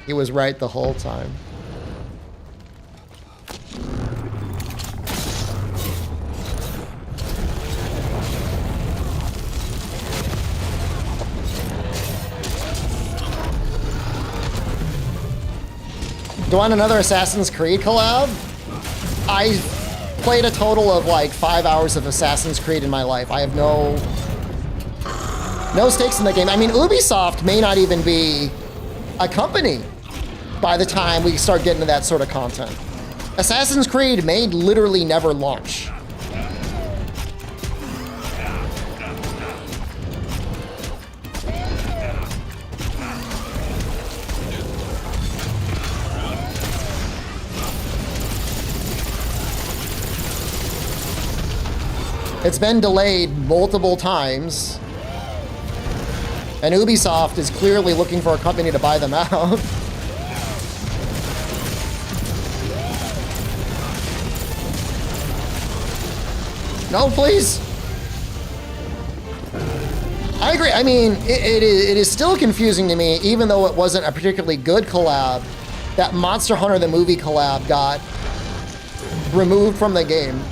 He was right the whole time. Do you want another Assassin's Creed collab? I played a total of like 5 hours of Assassin's Creed in my life. I have no stakes in the game. I mean, Ubisoft may not even be a company by the time we start getting to that sort of content. Assassin's Creed may literally never launch. It's been delayed multiple times, and Ubisoft is clearly looking for a company to buy them out. No, please. I agree. I mean, it is still confusing to me, even though it wasn't a particularly good collab, that Monster Hunter the movie collab got removed from the game.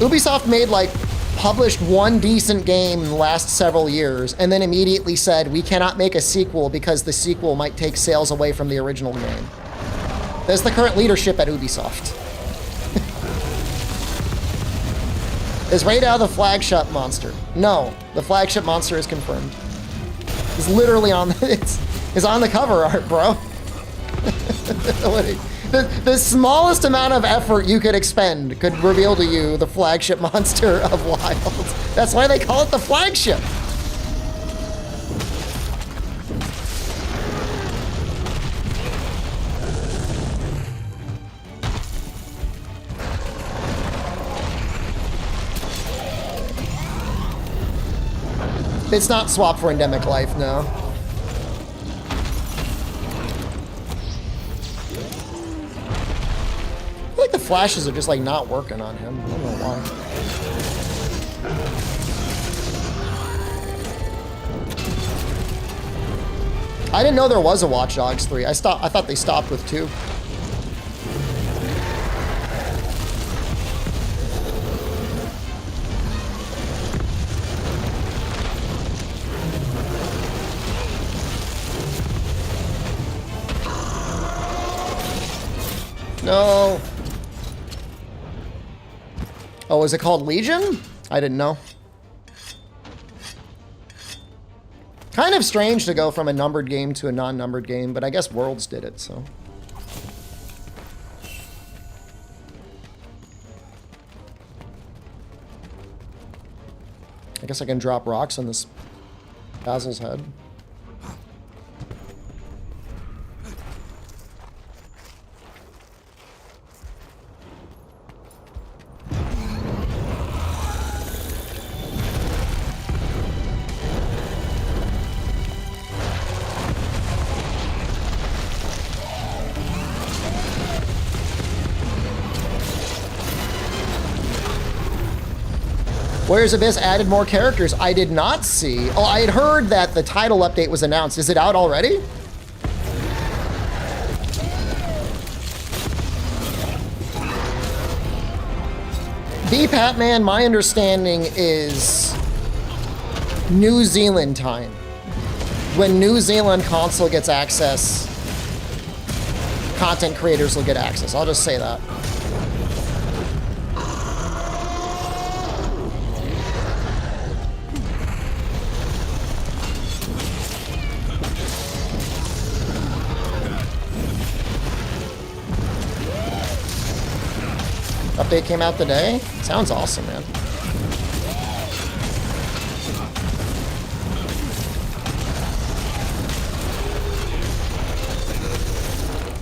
Ubisoft made, like, published one decent game in the last several years, and then immediately said, we cannot make a sequel because the sequel might take sales away from the original game. That's the current leadership at Ubisoft. Is Radau the flagship monster? No, the flagship monster is confirmed. It's literally on it's on the cover art, bro. The smallest amount of effort you could expend could reveal to you the flagship monster of Wilds. That's why they call it the flagship. It's not swapped for endemic life, no. I feel like the flashes are just like not working on him. I don't know why. I didn't know there was a Watch Dogs 3. I thought they stopped with 2. No. Oh, is it called Legion? I didn't know. Kind of strange to go from a numbered game to a non-numbered game, but I guess Worlds did it, so. I guess I can drop rocks on this Basil's head. Warriors Abyss added more characters. I did not see. Oh, I had heard that the title update was announced. Is it out already? B-Patman, my understanding is New Zealand time. When New Zealand console gets access, content creators will get access. I'll just say that. Update came out today? Sounds awesome, man.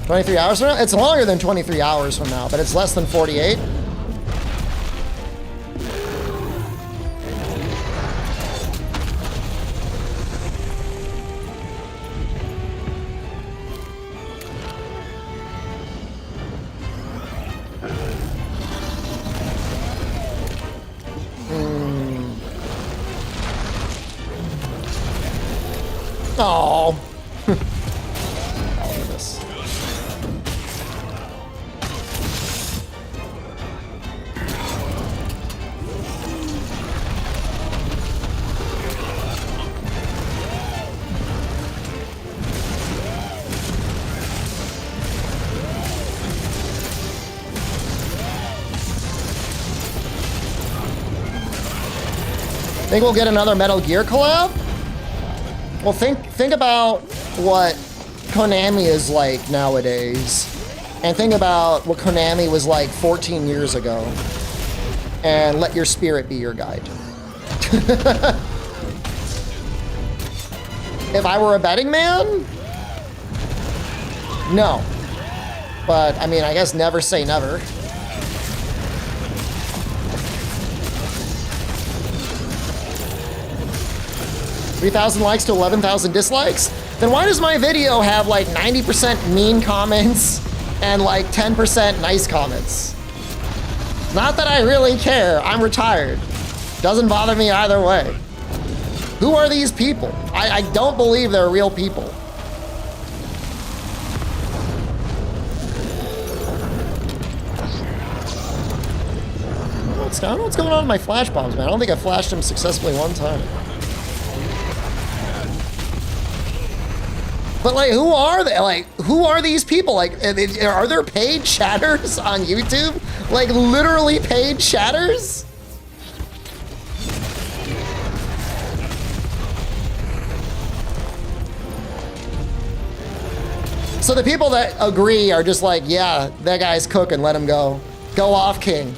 $23 hours from now? It's longer than 23 hours from now, but it's less than 48. Oh. This. Think we'll get another Metal Gear collab? Well, think about what Konami is like nowadays, and think about what Konami was like 14 years ago, and let your spirit be your guide. If I were a betting man, no. But, I mean, I guess never say never. $3,000 likes to 11,000 dislikes? Then why does my video have like 90% mean comments and like 10% nice comments? Not that I really care, I'm retired. Doesn't bother me either way. Who are these people? I don't believe they're real people. I don't know what's going on with my flash bombs, man. I don't think I flashed them successfully one time. But like, who are they? Like, who are these people? Like, are there paid chatters on YouTube? Like, literally paid chatters? So the people that agree are just like, yeah, that guy's cooking, let him go. Go off, king.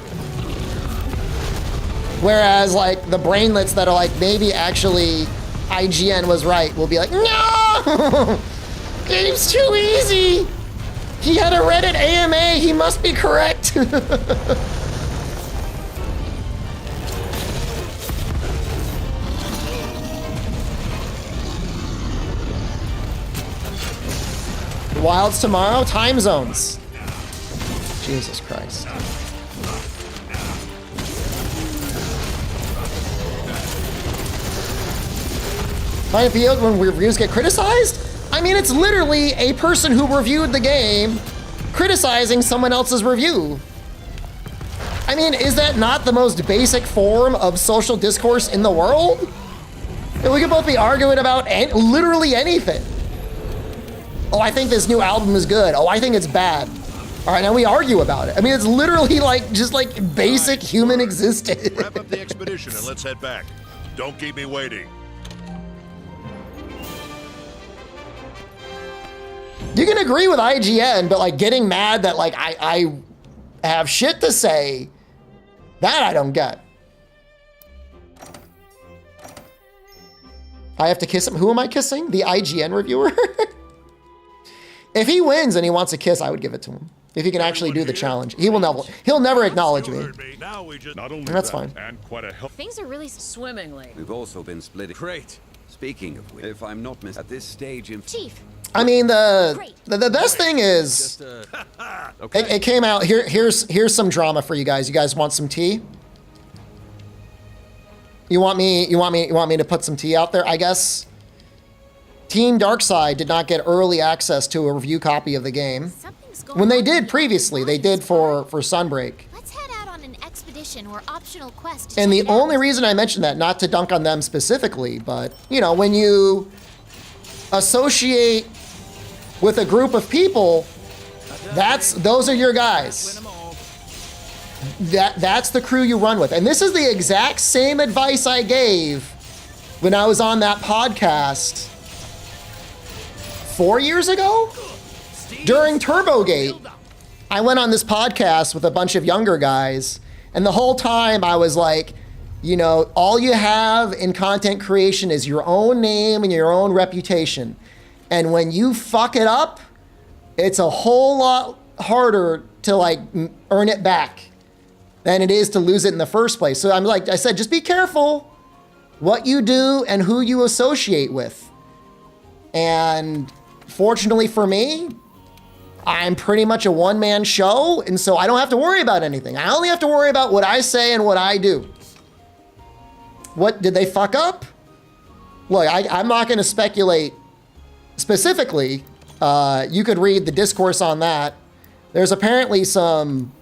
Whereas like the brainlets that are like, maybe actually IGN was right, will be like, no! Game's too easy! He had a Reddit AMA, he must be correct! Wilds tomorrow? Time zones. Jesus Christ. Find a field when reviews get criticized? I mean, it's literally a person who reviewed the game criticizing someone else's review. I mean, is that not the most basic form of social discourse in the world? We could both be arguing about literally anything. Oh, I think this new album is good. Oh, I think it's bad. All right, now we argue about it. I mean, it's literally like just like basic human existence. Wrap up the expedition and let's head back. Don't keep me waiting. You can agree with IGN, but like getting mad that like I have shit to say, that I don't get. I have to kiss him. Who am I kissing? The IGN reviewer? If he wins and he wants a kiss, I would give it to him. If he can actually do the challenge. He'll never acknowledge me. And that's fine. Things are really swimmingly. We've also been split. Great. Speaking of which, if I'm not at this stage in Chief. I mean, the best thing is, it came out, here's some drama for you guys. You guys want some tea? You want me to put some tea out there? I guess Team Darkside did not get early access to a review copy of the game. Something's going When they on did here. previously, they did for Sunbreak. Let's head out on an expedition or optional quest. To And the check it out. only reason I mentioned that, not to dunk on them specifically, but, you know, when you associate with a group of people, those are your guys. That's the crew you run with. And this is the exact same advice I gave when I was on that podcast 4 years ago? During TurboGate. I went on this podcast with a bunch of younger guys, and the whole time I was like, you know, all you have in content creation is your own name and your own reputation. And when you fuck it up, it's a whole lot harder to like earn it back than it is to lose it in the first place. So I'm like, I said, just be careful what you do and who you associate with. And fortunately for me, I'm pretty much a one-man show, and so I don't have to worry about anything. I only have to worry about what I say and what I do. What, did they fuck up? Look, I'm not going to speculate specifically. You could read the discourse on that. There's apparently some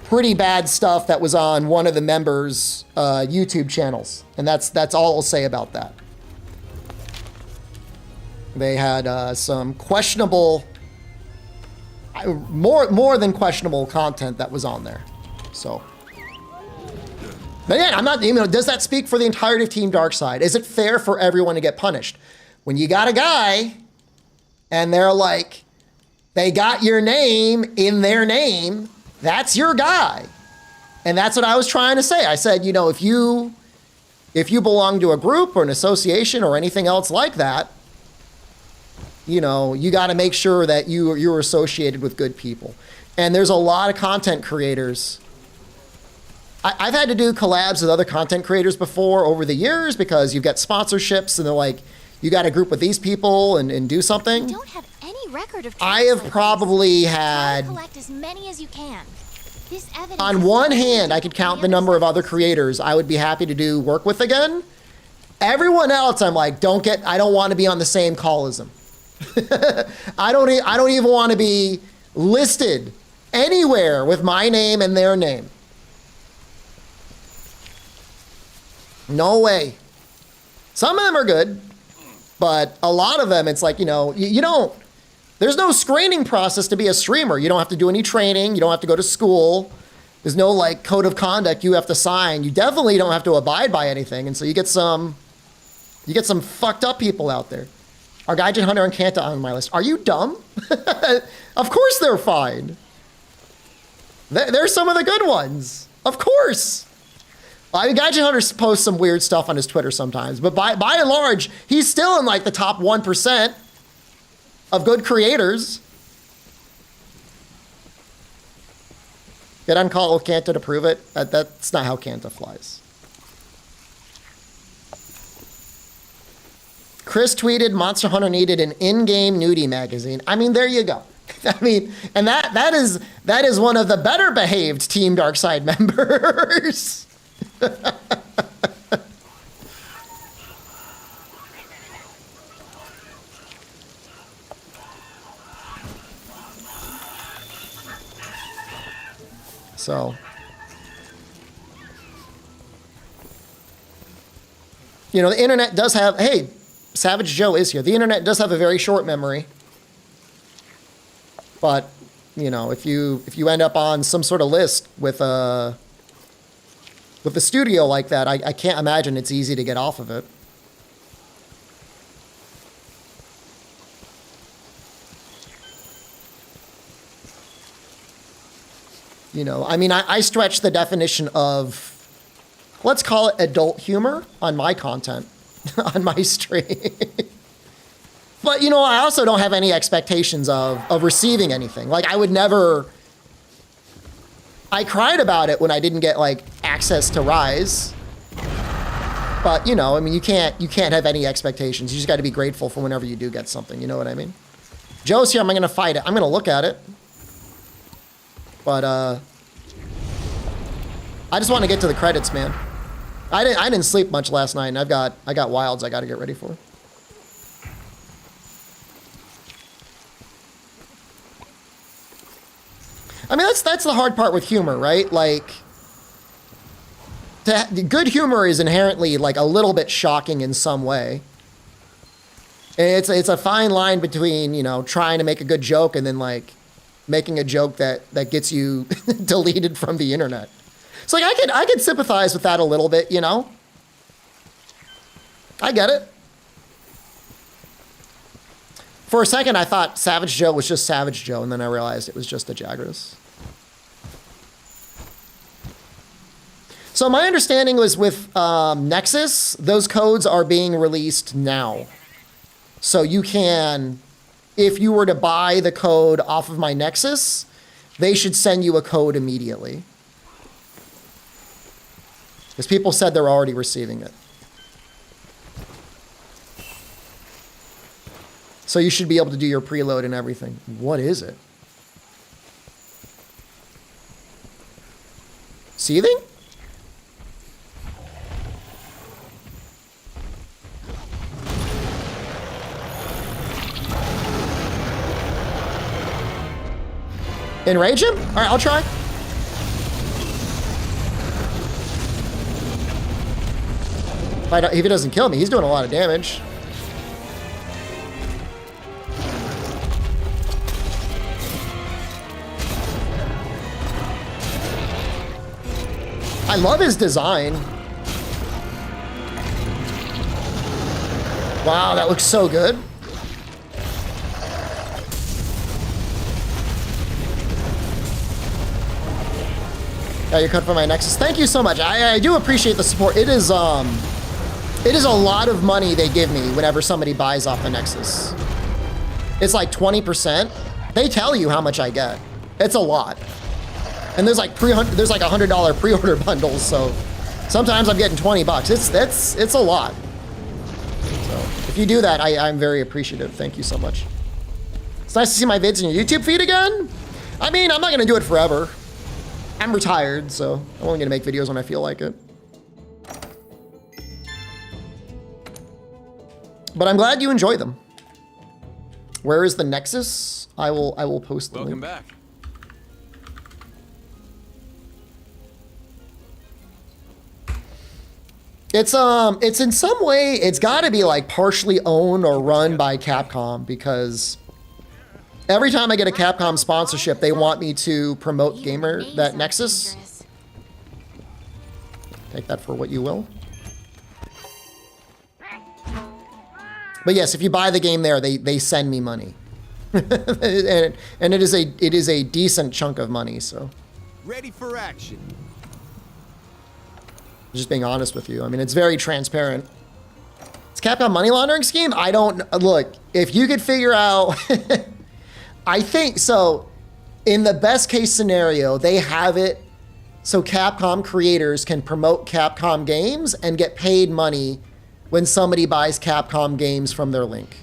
pretty bad stuff that was on one of the members' YouTube channels, and that's all I'll say about that. They had some questionable, more than questionable content that was on there. So, but again, I'm not, you know, does that speak for the entirety of Team Darkside? Is it fair for everyone to get punished? When you got a guy and they're like, they got your name in their name, that's your guy. And that's what I was trying to say. I said, you know, if you belong to a group or an association or anything else like that, you know, you got to make sure that you're associated with good people. And there's a lot of content creators. I've had to do collabs with other content creators before over the years because you've got sponsorships and they're like, you got to group with these people and do something. You don't have any record of I have like probably this. Try had, to collect as many as you can. This evidence on is one not hand, I easy could for count the number of other creators I would be happy to do work with again. Everyone else, I'm like, I don't want to be on the same call as them. I don't even want to be listed anywhere with my name and their name. No way. Some of them are good, but a lot of them, it's like, you know, you don't, there's no screening process to be a streamer. You don't have to do any training. You don't have to go to school. There's no like code of conduct you have to sign. You definitely don't have to abide by anything. And so you get some fucked up people out there. Are Gaijin Hunter and Kanta on my list? Are you dumb? Of course they're fine. They're some of the good ones. Of course. I mean, Gaijin Hunter posts some weird stuff on his Twitter sometimes, but by and large, he's still in like the top 1% of good creators. Get on call with Kanta to prove it. That's not how Kanta flies. Chris tweeted, Monster Hunter needed an in-game nudie magazine. I mean, there you go. I mean, and that is one of the better behaved Team Darkside members. So, you know, the internet does have, hey, Savage Joe is here. The internet does have a very short memory. But, you know, if you end up on some sort of list with a studio like that, I can't imagine it's easy to get off of it. You know, I mean, I stretch the definition of, let's call it adult humor on my content, on my stream. But, you know, I also don't have any expectations of receiving anything. Like, I would never... I cried about it when I didn't get, like, access to Rise. But, you know, I mean, you can't have any expectations. You just got to be grateful for whenever you do get something. You know what I mean? Joe's here. I'm going to fight it. I'm going to look at it. But, I just want to get to the credits, man. I didn't sleep much last night, and I got wilds I got to get ready for. I mean, that's the hard part with humor, right? Like, good humor is inherently like a little bit shocking in some way. And it's a fine line between, you know, trying to make a good joke and then like making a joke that gets you deleted from the internet. So like I could sympathize with that a little bit, you know? I get it. For a second, I thought Savage Joe was just Savage Joe, and then I realized it was just a Jagras. So my understanding was with Nexus, those codes are being released now. So you can, if you were to buy the code off of my Nexus, they should send you a code immediately. Because people said they're already receiving it. So you should be able to do your preload and everything. What is it? Seething? Enrage him? All right, I'll try. If he doesn't kill me, he's doing a lot of damage. I love his design. Wow, that looks so good. Yeah, you're cut for my Nexus. Thank you so much. I do appreciate the support. It is a lot of money they give me whenever somebody buys off the Nexus. It's like 20%. They tell you how much I get. It's a lot. And there's like $100 pre-order bundles, so sometimes I'm getting 20 bucks. It's a lot. So if you do that, I'm very appreciative. Thank you so much. It's nice to see my vids in your YouTube feed again. I mean, I'm not gonna do it forever. I'm retired, so I'm only gonna make videos when I feel like it. But I'm glad you enjoy them. Where is the Nexus? I will post the link. Welcome back. It's in some way, it's got to be like partially owned or run by Capcom, because every time I get a Capcom sponsorship, they want me to promote that Nexus. Take that for what you will. But yes, if you buy the game there, they send me money. and it is a decent chunk of money, so. Ready for action. Just being honest with you. I mean, it's very transparent. It's Capcom money laundering scheme? I don't, look, if you could figure out, I think, so in the best case scenario, they have it so Capcom creators can promote Capcom games and get paid money when somebody buys Capcom games from their link.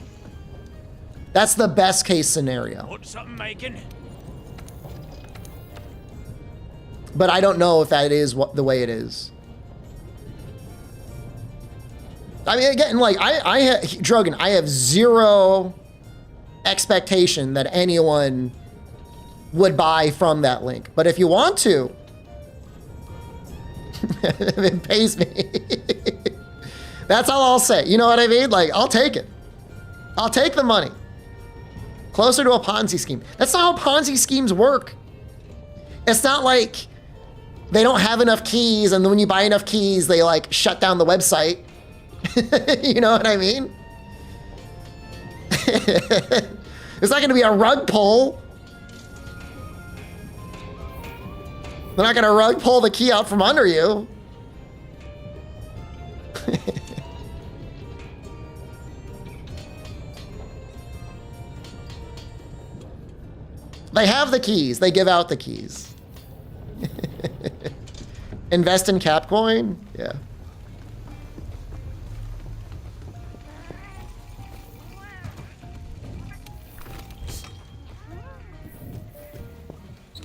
That's the best case scenario. Want something making? But I don't know if that is the way it is. I mean, again, like, Drogon, I have zero expectation that anyone would buy from that link. But if you want to, it pays me. That's all I'll say. You know what I mean? Like, I'll take it. I'll take the money. Closer to a Ponzi scheme. That's not how Ponzi schemes work. It's not like they don't have enough keys, and then when you buy enough keys, they like shut down the website. You know what I mean? It's not gonna be a rug pull. They're not gonna rug pull the key out from under you. They have the keys. They give out the keys. Invest in Capcoin? Yeah.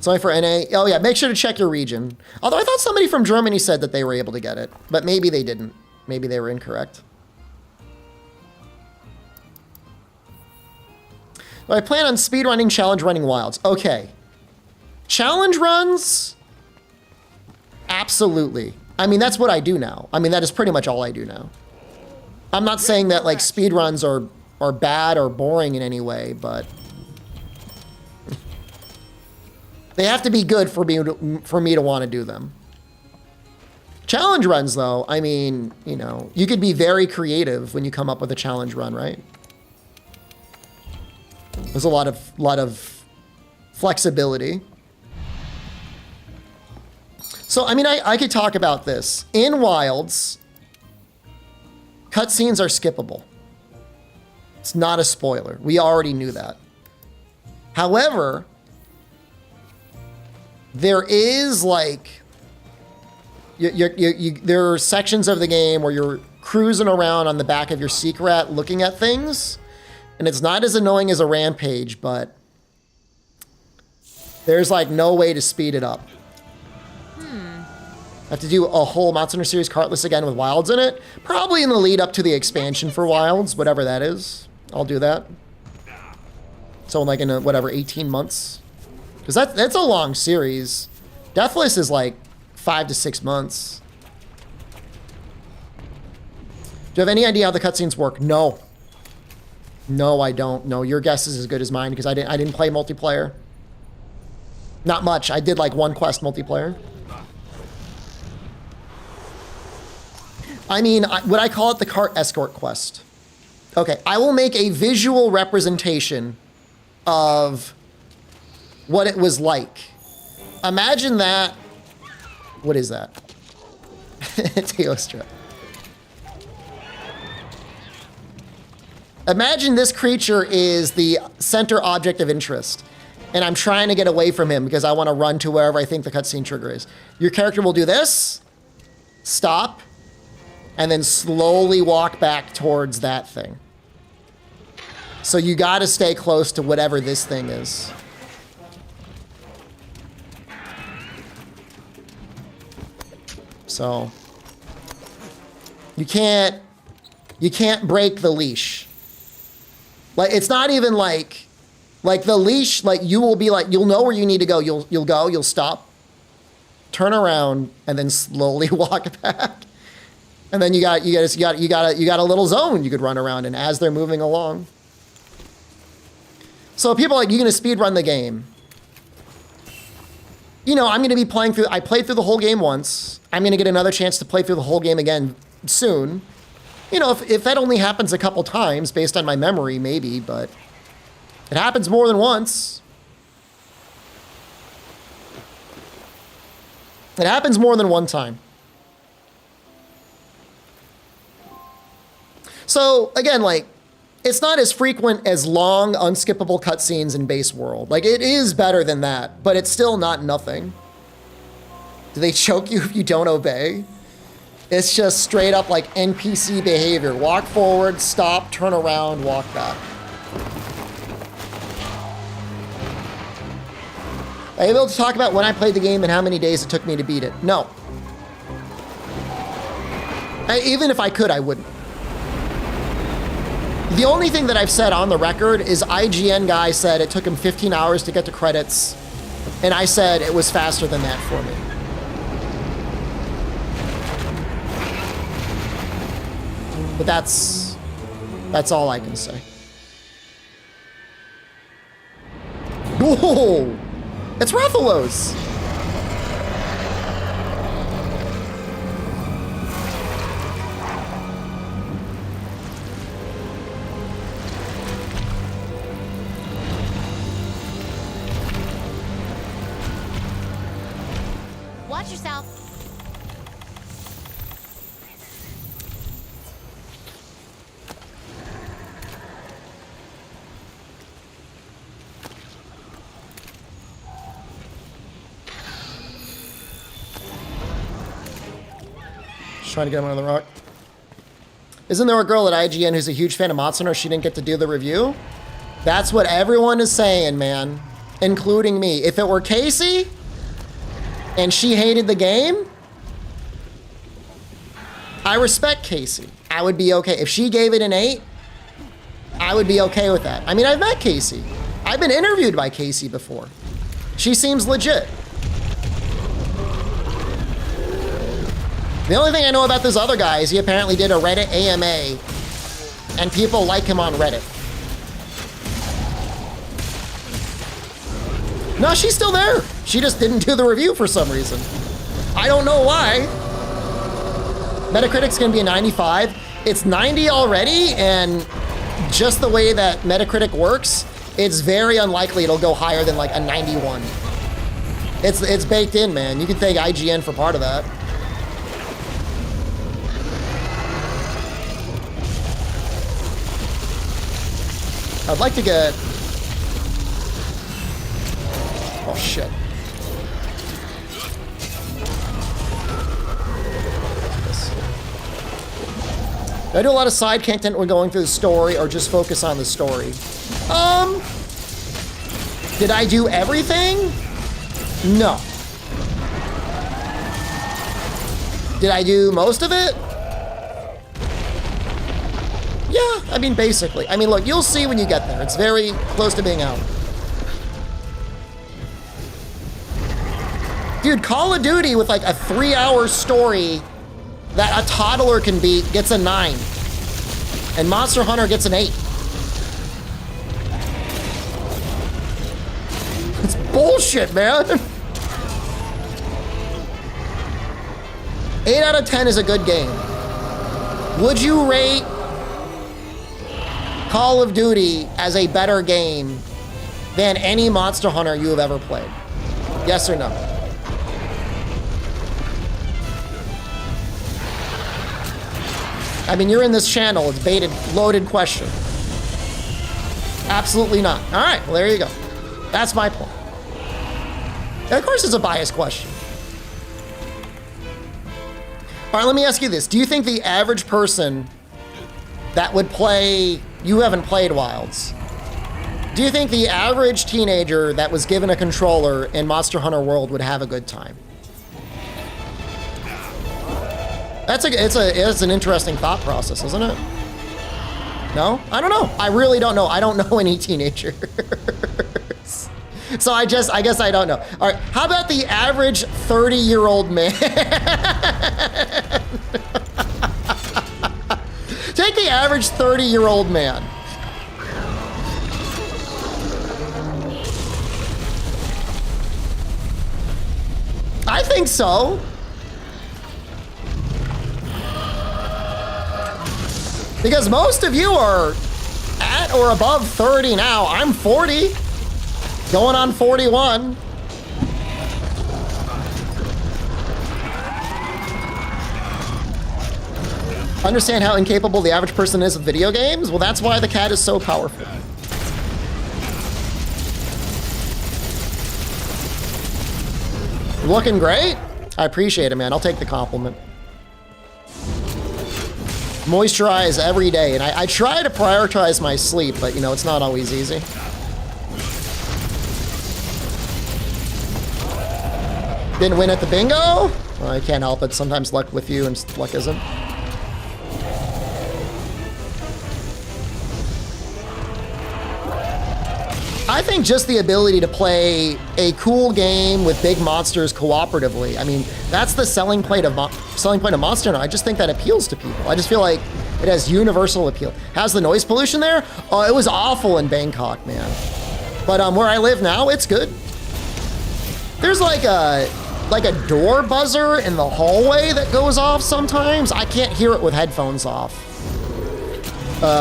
It's only for NA. Oh yeah, make sure to check your region. Although I thought somebody from Germany said that they were able to get it, but maybe they didn't. Maybe they were incorrect. I plan on speedrunning, challenge running wilds. Okay. Challenge runs? Absolutely. I mean, that's what I do now. I mean, that is pretty much all I do now. I'm not saying that like speedruns are bad or boring in any way, but they have to be good for me to want to do them. Challenge runs, though, I mean, you know, you could be very creative when you come up with a challenge run, right? There's a lot of flexibility. So, I mean, I could talk about this. In Wilds, cutscenes are skippable. It's not a spoiler. We already knew that. However, there is like, there are sections of the game where you're cruising around on the back of your Seek-Rat looking at things, and it's not as annoying as a rampage, but there's like no way to speed it up. I have to do a whole Monster Hunter Series cart list again with Wilds in it. Probably in the lead up to the expansion for Wilds, whatever that is. I'll do that. So like in whatever, 18 months. Because that's a long series. Deathless is like 5 to 6 months. Do you have any idea how the cutscenes work? No. No, I don't. No, your guess is as good as mine because I didn't play multiplayer. Not much. I did like one quest multiplayer. I mean, would I call it the cart escort quest? Okay, I will make a visual representation of what it was like. Imagine that. What is that? Teostra. Imagine this creature is the center object of interest, and I'm trying to get away from him because I want to run to wherever I think the cutscene trigger is. Your character will do this, stop, and then slowly walk back towards that thing. So you got to stay close to whatever this thing is. So you can't break the leash. Like it's not even like the leash, like you will be like, you'll know where you need to go. You'll go, you'll stop, turn around, and then slowly walk back. And then you got a little zone you could run around in as they're moving along. So people are like, you're gonna speed run the game. You know, I'm gonna be playing through, I played through the whole game once. I'm gonna get another chance to play through the whole game again soon. You know, if that only happens a couple times based on my memory, maybe, but it happens more than once. It happens more than one time. So again, like, it's not as frequent as long, unskippable cutscenes in base world. Like, it is better than that, but it's still not nothing. Do they choke you if you don't obey? It's just straight up like NPC behavior. Walk forward, stop, turn around, walk back. Are you able to talk about when I played the game and how many days it took me to beat it? No. Even if I could, I wouldn't. The only thing that I've said on the record is IGN guy said it took him 15 hours to get to credits, and I said it was faster than that for me. But that's all I can say. Whoa! It's Rathalos! Watch yourself. Just trying to get him under the rock. Isn't there a girl at IGN who's a huge fan of Monster Hunter? She didn't get to do the review? That's what everyone is saying, man. including me. If it were Casey and she hated the game, I respect Casey. I would be okay. If she gave it an 8, I would be okay with that. I mean, I've met Casey. I've been interviewed by Casey before. She seems legit. The only thing I know about this other guy is he apparently did a Reddit AMA, and people like him on Reddit. No, she's still there. She just didn't do the review for some reason. I don't know why. Metacritic's gonna be a 95. It's 90 already, and just the way that Metacritic works, it's very unlikely it'll go higher than like a 91. It's baked in, man. You can thank IGN for part of that. I'd like to get... Oh, shit. Do I do a lot of side content when going through the story, or just focus on the story? Did I do everything? No. Did I do most of it? Yeah, I mean, basically. I mean, look, you'll see when you get there. It's very close to being out. Dude, Call of Duty with like a 3-hour story that a toddler can beat gets a 9. And Monster Hunter gets an 8. It's bullshit, man. 8 out of 10 is a good game. Would you rate Call of Duty as a better game than any Monster Hunter you have ever played? Yes or no? I mean, you're in this channel. It's baited, loaded question. Absolutely not. All right, well, there you go. That's my point. And of course, it's a biased question. All right, let me ask you this. Do you think the average person that would play... You haven't played Wilds. Do you think the average teenager that was given a controller in Monster Hunter World would have a good time? It's an interesting thought process, isn't it? No? I don't know. I really don't know. I don't know any teenagers. So I guess I don't know. All right, how about the average 30-year-old man? Take the average 30-year-old man. I think so. Because most of you are at or above 30 now. I'm 40, going on 41. Understand how incapable the average person is of video games? Well, that's why the cat is so powerful. Looking great? I appreciate it, man. I'll take the compliment. Moisturize every day, and I try to prioritize my sleep, but you know, it's not always easy. Didn't win at the bingo? Well, I can't help it. Sometimes luck with you and luck isn't. I think just the ability to play a cool game with big monsters cooperatively. I mean, that's the selling point of Monster Hunter. I just think that appeals to people. I just feel like it has universal appeal. How's the noise pollution there? Oh, it was awful in Bangkok, man. But where I live now, it's good. There's like a door buzzer in the hallway that goes off sometimes. I can't hear it with headphones off.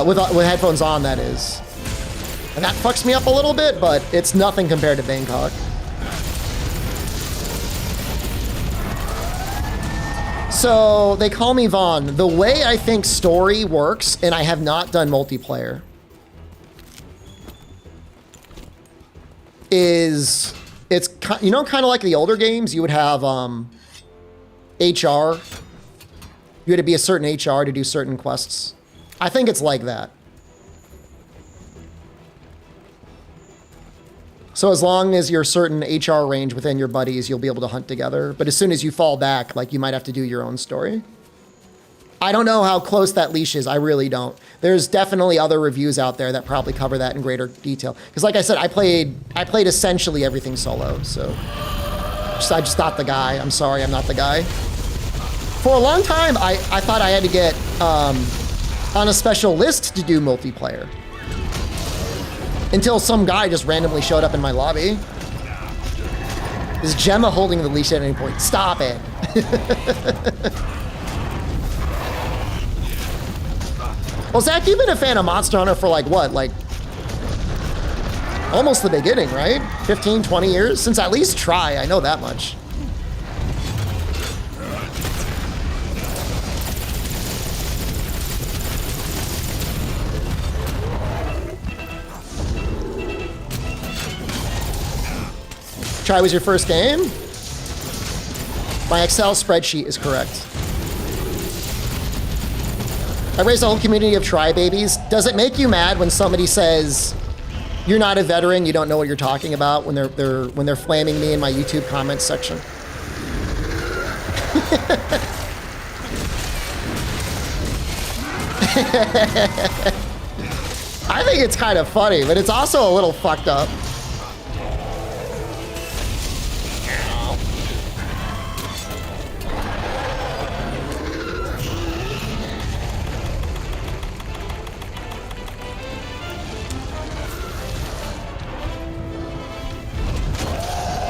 With headphones on, that is. And that fucks me up a little bit, but it's nothing compared to Bangkok. So they call me Vaughn. The way I think story works, and I have not done multiplayer, is it's, you know, kind of like the older games, you would have HR. You had to be a certain HR to do certain quests. I think it's like that. So as long as you're certain HR range within your buddies, you'll be able to hunt together. But as soon as you fall back, like you might have to do your own story. I don't know how close that leash is. I really don't. There's definitely other reviews out there that probably cover that in greater detail. Because like I said, I played essentially everything solo. So I just not the guy. I'm sorry, I'm not the guy. For a long time, I thought I had to get on a special list to do multiplayer. Until some guy just randomly showed up in my lobby. Is Gemma holding the leash at any point? Stop it. Well, Zach, you've been a fan of Monster Hunter for like what? Like almost the beginning, right? 15, 20 years? Since at least Try, I know that much. Try was your first game? My Excel spreadsheet is correct. I raised a whole community of Try babies. Does it make you mad when somebody says you're not a veteran, you don't know what you're talking about when they're flaming me in my YouTube comments section? I think it's kind of funny, but it's also a little fucked up.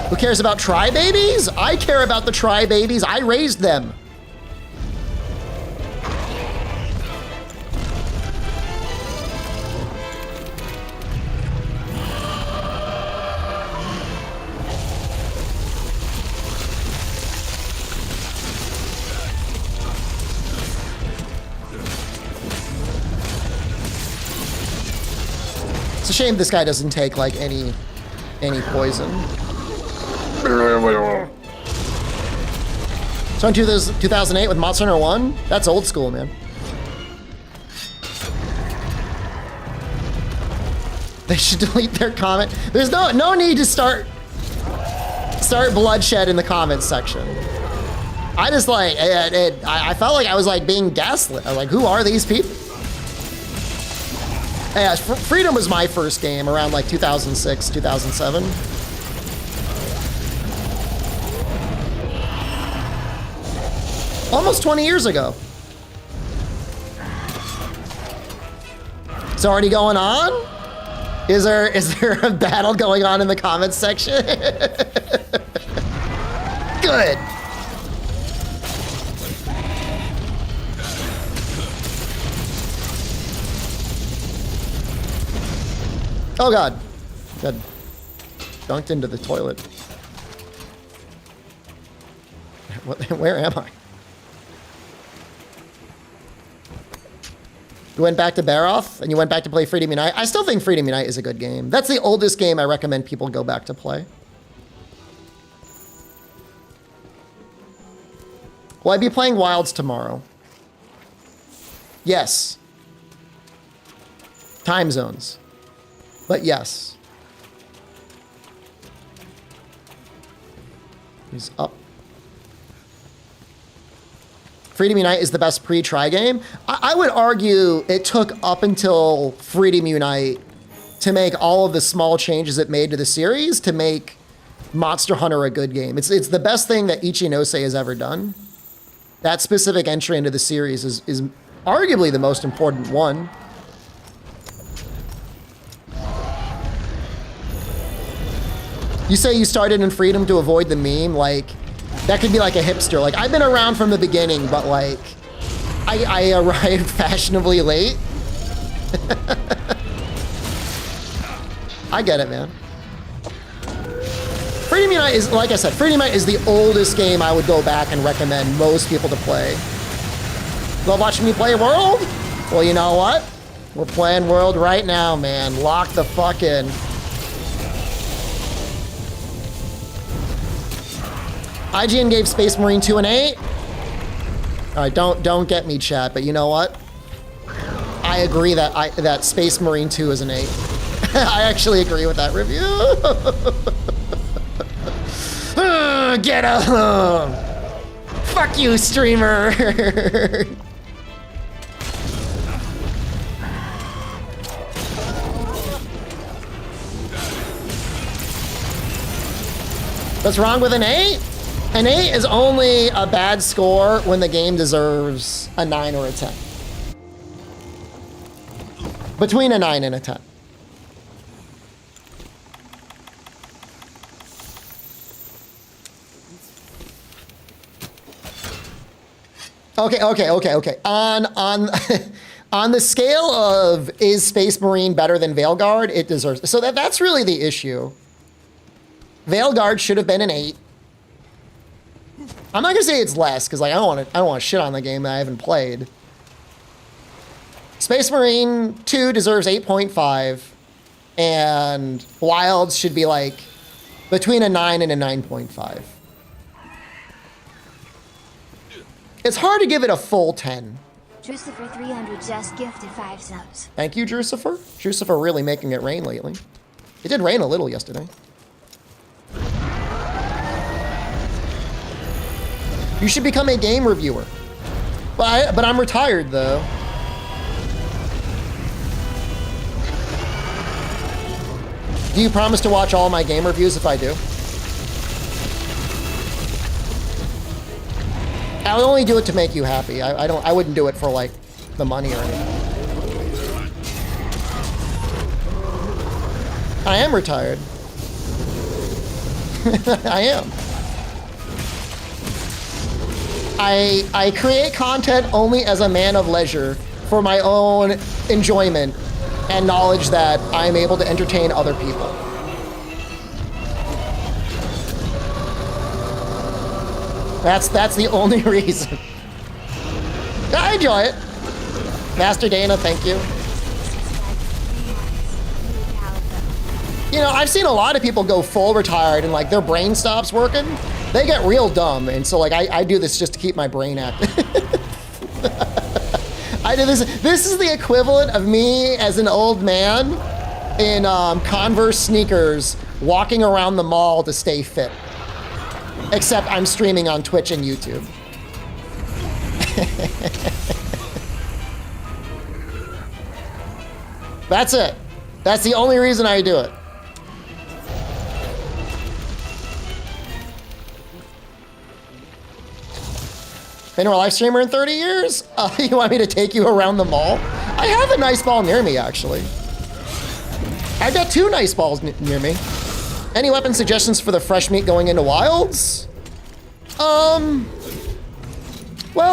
Who cares about Try babies? I care about the Try babies. I raised them. It's a shame this guy doesn't take like any poison. So in 2008 with Monster Hunter 1? That's old school, man. They should delete their comment. There's no need to start bloodshed in the comments section. I just like, I felt like I was like being gaslit. I was like, who are these people? Yeah, Freedom was my first game around like 2006, 2007. Almost 20 years ago. It's already going on? Is there a battle going on in the comments section? Good. Oh God. Got dunked into the toilet. Where am I? You went back to Baroth, and you went back to play Freedom Unite. I still think Freedom Unite is a good game. That's the oldest game I recommend people go back to play. Will I be playing Wilds tomorrow? Yes. Time zones. But yes. He's up. Freedom Unite is the best pre-try game. I would argue it took up until Freedom Unite to make all of the small changes it made to the series to make Monster Hunter a good game. It's the best thing that Ichinose has ever done. That specific entry into the series is arguably the most important one. You say you started in Freedom to avoid the meme, like, that could be like a hipster. Like, I've been around from the beginning, but like, I arrived fashionably late. I get it, man. Freedom Unite is, like I said, Freedom Unite is the oldest game I would go back and recommend most people to play. Love watching me play World? Well, you know what? We're playing World right now, man. Lock the fuck in. IGN gave Space Marine 2 an 8. All right, don't get me, chat, but you know what? I agree that Space Marine 2 is an 8. I actually agree with that review. Get him! Fuck you, streamer! What's wrong with an 8? An 8 is only a bad score when the game deserves a 9 or a 10. Between a 9 and a 10. Okay. On on the scale of is Space Marine better than Veilguard, it deserves. So that's really the issue. Veilguard should have been an 8. I'm not gonna say it's less because like I don't want to shit on the game that I haven't played. Space Marine 2 deserves 8.5, and Wilds should be like between a 9 and a 9.5. It's hard to give it a full 10. Drucifer 300 just gifted 5 subs. Thank you, Drucifer. Drucifer really making it rain lately. It did rain a little yesterday. You should become a game reviewer. But I'm retired though. Do you promise to watch all my game reviews if I do? I would only do it to make you happy. I wouldn't do it for like the money or anything. I am retired. I am. I create content only as a man of leisure for my own enjoyment and knowledge that I'm able to entertain other people. That's the only reason. I enjoy it. Master Dana, thank you. You know, I've seen a lot of people go full retired and like their brain stops working. They get real dumb, and so like I do this just to keep my brain active. I do this. This is the equivalent of me as an old man in Converse sneakers walking around the mall to stay fit. Except I'm streaming on Twitch and YouTube. That's it. That's the only reason I do it. Been a live streamer in 30 years? You want me to take you around the mall? I have a nice ball near me, actually. I got 2 nice balls near me. Any weapon suggestions for the fresh meat going into Wilds? Well,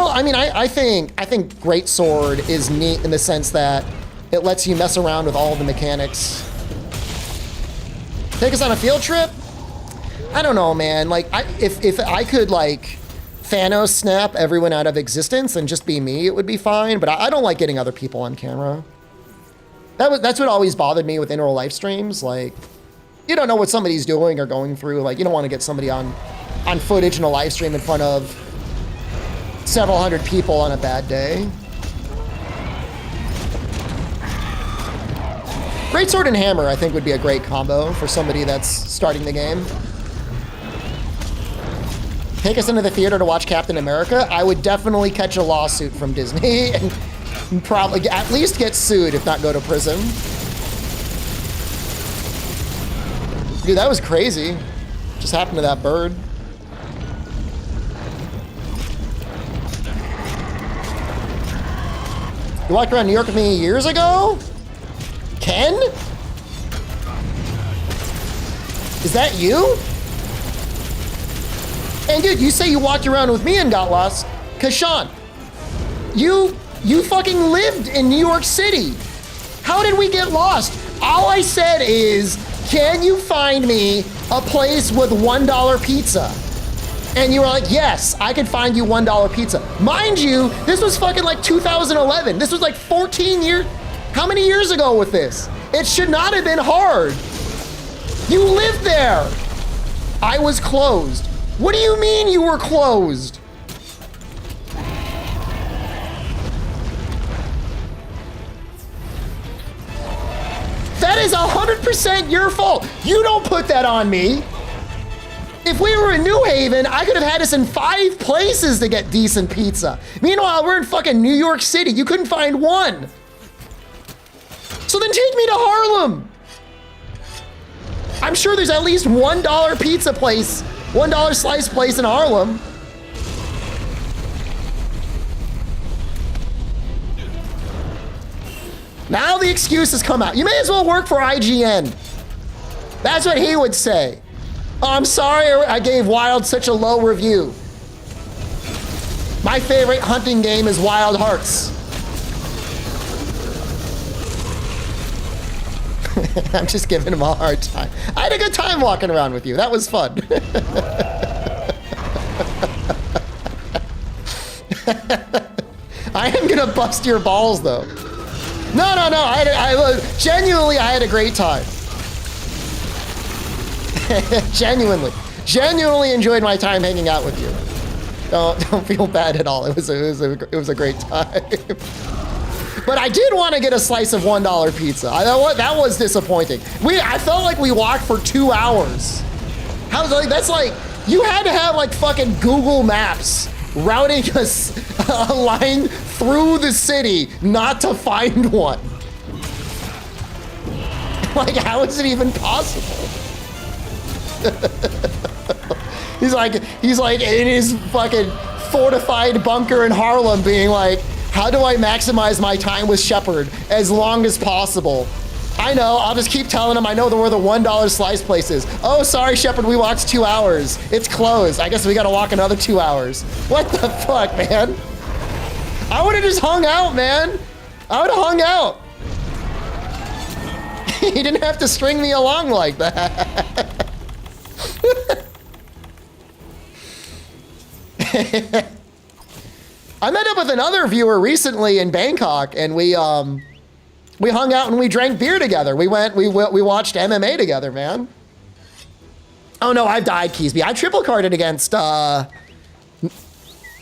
I mean, I think Greatsword is neat in the sense that it lets you mess around with all the mechanics. Take us on a field trip? I don't know, man. Like, if I could, like, Thanos snap everyone out of existence and just be me, it would be fine. But I don't like getting other people on camera. That's what always bothered me with integral live streams. Like, you don't know what somebody's doing or going through. Like, you don't want to get somebody on footage in a live stream in front of several hundred people on a bad day. Greatsword and Hammer, I think, would be a great combo for somebody that's starting the game. Take us into the theater to watch Captain America. I would definitely catch a lawsuit from Disney and probably at least get sued, if not go to prison. Dude, that was crazy. Just happened to that bird. You walked around New York with me years ago? Ken? Is that you? And dude, you say you walked around with me and got lost. Cause Sean, you fucking lived in New York City. How did we get lost? All I said is, can you find me a place with $1 pizza? And you were like, yes, I could find you $1 pizza. Mind you, this was fucking like 2011. This was like 14 years. How many years ago with this? It should not have been hard. You lived there. I was closed. What do you mean you were closed? That is 100% your fault. You don't put that on me. If we were in New Haven, I could have had us in 5 places to get decent pizza. Meanwhile, we're in fucking New York City. You couldn't find one. So then take me to Harlem. I'm sure there's at least $1 pizza place, $1 slice place in Harlem. Now the excuses come out. You may as well work for IGN. That's what he would say. Oh, I'm sorry I gave Wild such a low review. My favorite hunting game is Wild Hearts. I'm just giving him a hard time. I had a good time walking around with you. That was fun. I am gonna bust your balls though. No. Genuinely, I had a great time. Genuinely enjoyed my time hanging out with you. Don't feel bad at all. It was a great time. But I did want to get a slice of $1 pizza. That was disappointing. I felt like we walked for 2 hours. That's like, you had to have like fucking Google Maps routing a line through the city not to find one. Like, how is it even possible? He's like in his fucking fortified bunker in Harlem being like, how do I maximize my time with Shepard as long as possible? I know, I'll just keep telling him I know where the $1 slice place is. Oh, sorry, Shepard, we walked 2 hours. It's closed. I guess we gotta walk another 2 hours. What the fuck, man? I would've just hung out, man. I would've hung out. He didn't have to string me along like that. I met up with another viewer recently in Bangkok, and we hung out and we drank beer together. We watched MMA together, man. Oh no, I've died, Keysby. I triple carded against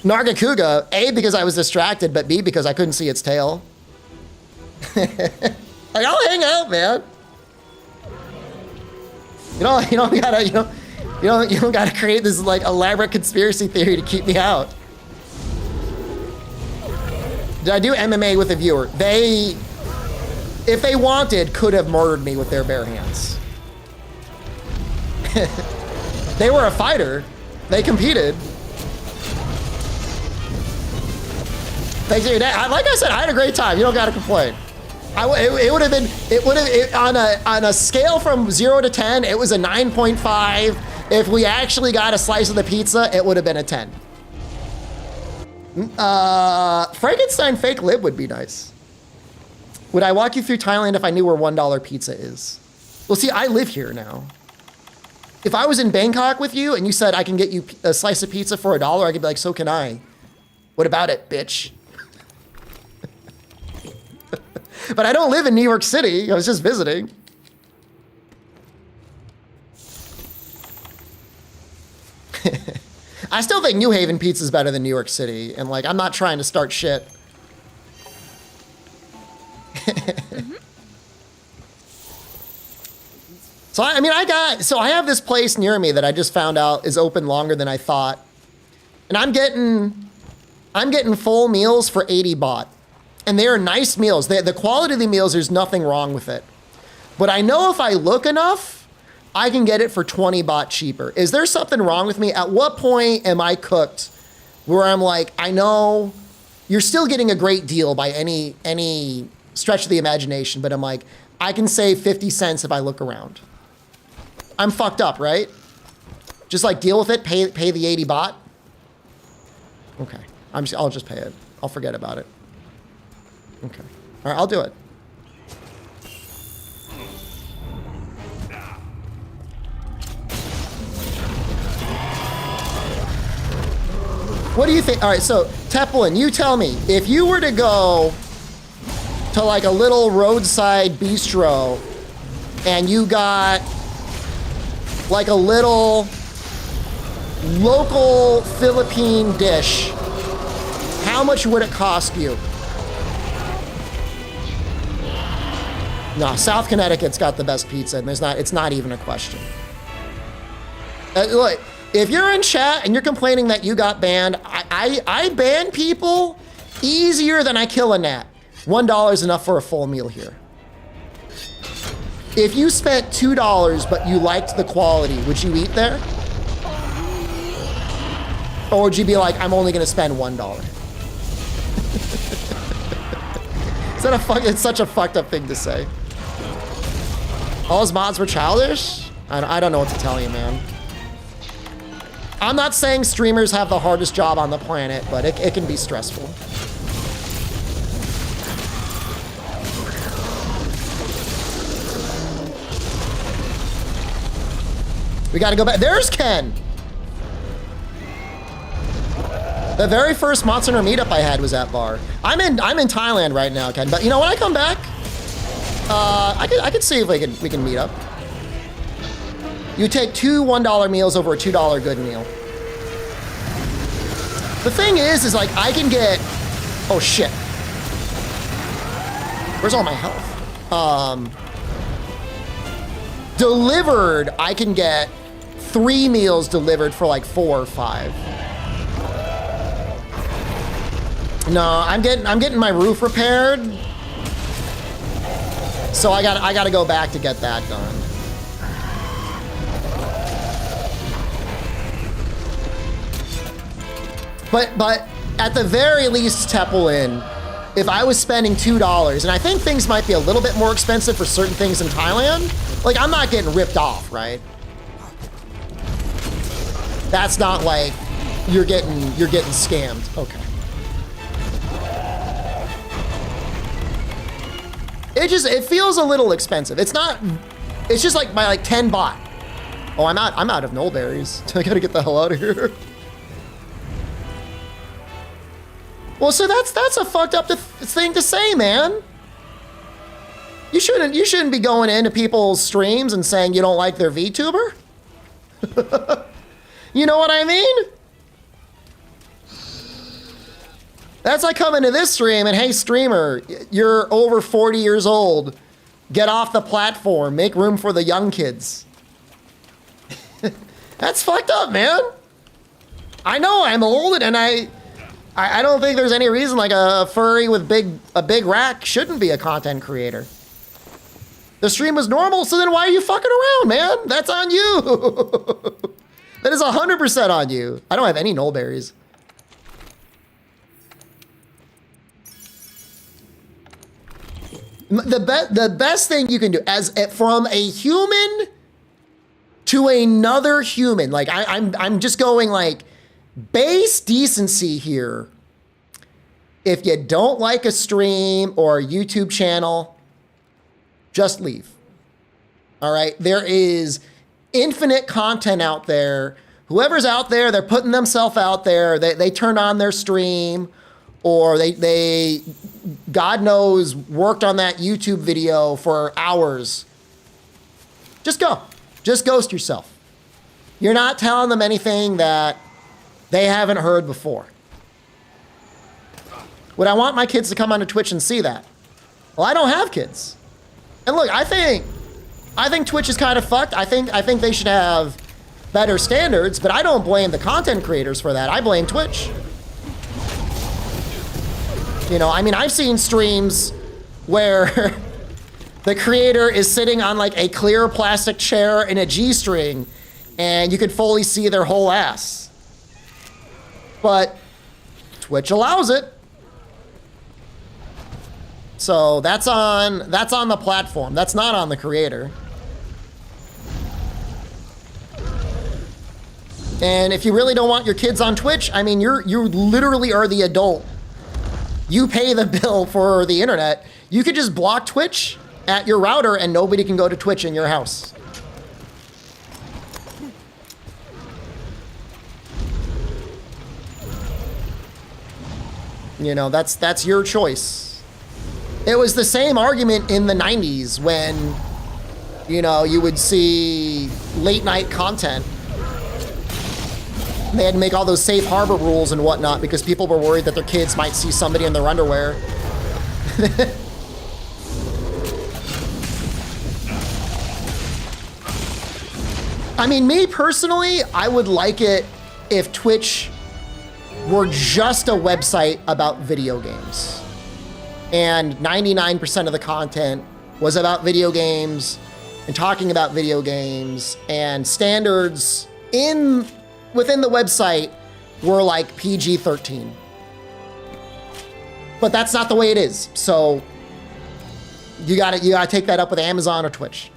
Nargacuga, A, because I was distracted, but B, because I couldn't see its tail. Like, I'll hang out, man. You don't gotta create this like elaborate conspiracy theory to keep me out. Did I do MMA with a viewer? They, if they wanted, could have murdered me with their bare hands. They were a fighter. They competed. Like I said, I had a great time. You don't gotta complain. It would have been on a scale from 0 to 10. It was a 9.5. If we actually got a slice of the pizza, it would have been a 10. Frankenstein fake lib would be nice. Would I walk you through Thailand if I knew where $1 pizza is? Well, see, I live here now. If I was in Bangkok with you and you said I can get you a slice of pizza for $1, I could be like, so can I. What about it, bitch? But I don't live in New York City. I was just visiting. I still think New Haven pizza is better than New York City, and like, I'm not trying to start shit. So I have this place near me that I just found out is open longer than I thought, and I'm getting full meals for 80 baht, and they are nice meals. The quality of the meals, there's nothing wrong with it, but I know if I look enough, I can get it for 20 baht cheaper. Is there something wrong with me? At what point am I cooked where I'm like, I know you're still getting a great deal by any stretch of the imagination, but I'm like, I can save 50 cents if I look around. I'm fucked up, right? Just like deal with it, pay the 80 baht. Okay, I'll just pay it. I'll forget about it. Okay, all right, I'll do it. What do you think? All right, so Teplin, you tell me, if you were to go to like a little roadside bistro and you got like a little local Philippine dish, how much would it cost you? No, South Connecticut's got the best pizza, and it's not even a question. Look, if you're in chat and you're complaining that you got banned, I ban people easier than I kill a gnat. $1 is enough for a full meal here. If you spent $2 but you liked the quality, would you eat there? Or would you be like, I'm only gonna spend $1? It's such a fucked up thing to say. All his mods were childish? I don't know what to tell you, man. I'm not saying streamers have the hardest job on the planet, but it can be stressful. We gotta go back. There's Ken! The very first Monster Hunter meetup I had was at bar. I'm in Thailand right now, Ken. But you know, when I come back, I could see if we can meet up. You take 2 $1 meals over a $2 good meal. The thing is like I can get, oh shit. Where's all my health? Delivered, I can get 3 meals delivered for like 4 or 5. No, I'm getting my roof repaired. So I gotta go back to get that done. But at the very least, Teppelin, if I was spending $2, and I think things might be a little bit more expensive for certain things in Thailand, like I'm not getting ripped off, right? That's not like you're getting scammed. Okay. It feels a little expensive. It's just like by like 10 baht. Oh, I'm out of nullberries. I gotta get the hell out of here. Well, so that's a fucked up thing to say, man. You shouldn't be going into people's streams and saying you don't like their VTuber. You know what I mean? That's like coming to this stream and, hey, streamer, you're over 40 years old. Get off the platform. Make room for the young kids. That's fucked up, man. I know I'm old, and I don't think there's any reason like a furry with a big rack shouldn't be a content creator. The stream was normal, so then why are you fucking around, man? That's on you. That is 100% on you. I don't have any nullberries. The best thing you can do from a human to another human, like I'm just going like base decency here. If you don't like a stream or a YouTube channel, just leave. All right, there is infinite content out there. Whoever's out there, they're putting themselves out there. They turn on their stream, or they God knows worked on that YouTube video for hours. Just go. Just ghost yourself. You're not telling them anything that they haven't heard before. Would I want my kids to come onto Twitch and see that? Well, I don't have kids. And look, I think Twitch is kind of fucked. I think they should have better standards, but I don't blame the content creators for that. I blame Twitch. You know, I mean, I've seen streams where the creator is sitting on like a clear plastic chair in a G-string, and you could fully see their whole ass. But Twitch allows it. So that's on the platform. That's not on the creator. And if you really don't want your kids on Twitch, I mean, you literally are the adult. You pay the bill for the internet. You could just block Twitch at your router and nobody can go to Twitch in your house. You know, that's your choice. It was the same argument in the 90s when, you know, you would see late night content. They had to make all those safe harbor rules and whatnot because people were worried that their kids might see somebody in their underwear. I mean, me personally, I would like it if Twitch were just a website about video games. And 99% of the content was about video games and talking about video games, and standards within the website were like PG-13. But that's not the way it is. So you gotta take that up with Amazon or Twitch.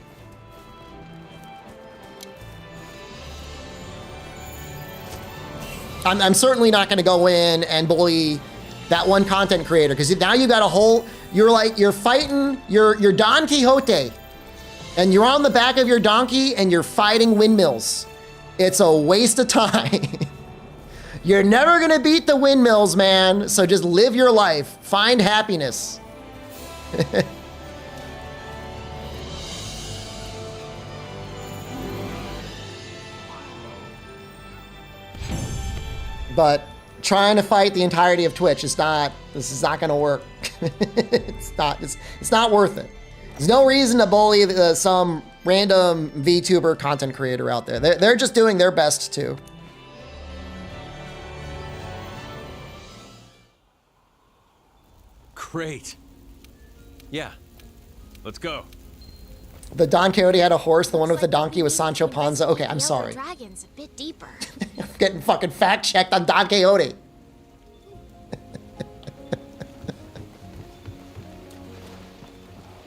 I'm certainly not going to go in and bully that one content creator, because now you got a whole, you're fighting your Don Quixote, and you're on the back of your donkey and you're fighting windmills. It's a waste of time. You're never going to beat the windmills, man. So just live your life. Find happiness. But trying to fight the entirety of Twitch is not, this is not gonna work. It's not worth it. There's no reason to bully some random VTuber content creator out there. They're just doing their best too. Great. Yeah. Let's go. The Don Quixote had a horse. The one with the donkey was Sancho Panza. Okay, I'm sorry. Dragon's a bit deeper. I'm getting fucking fact checked on Don Quixote.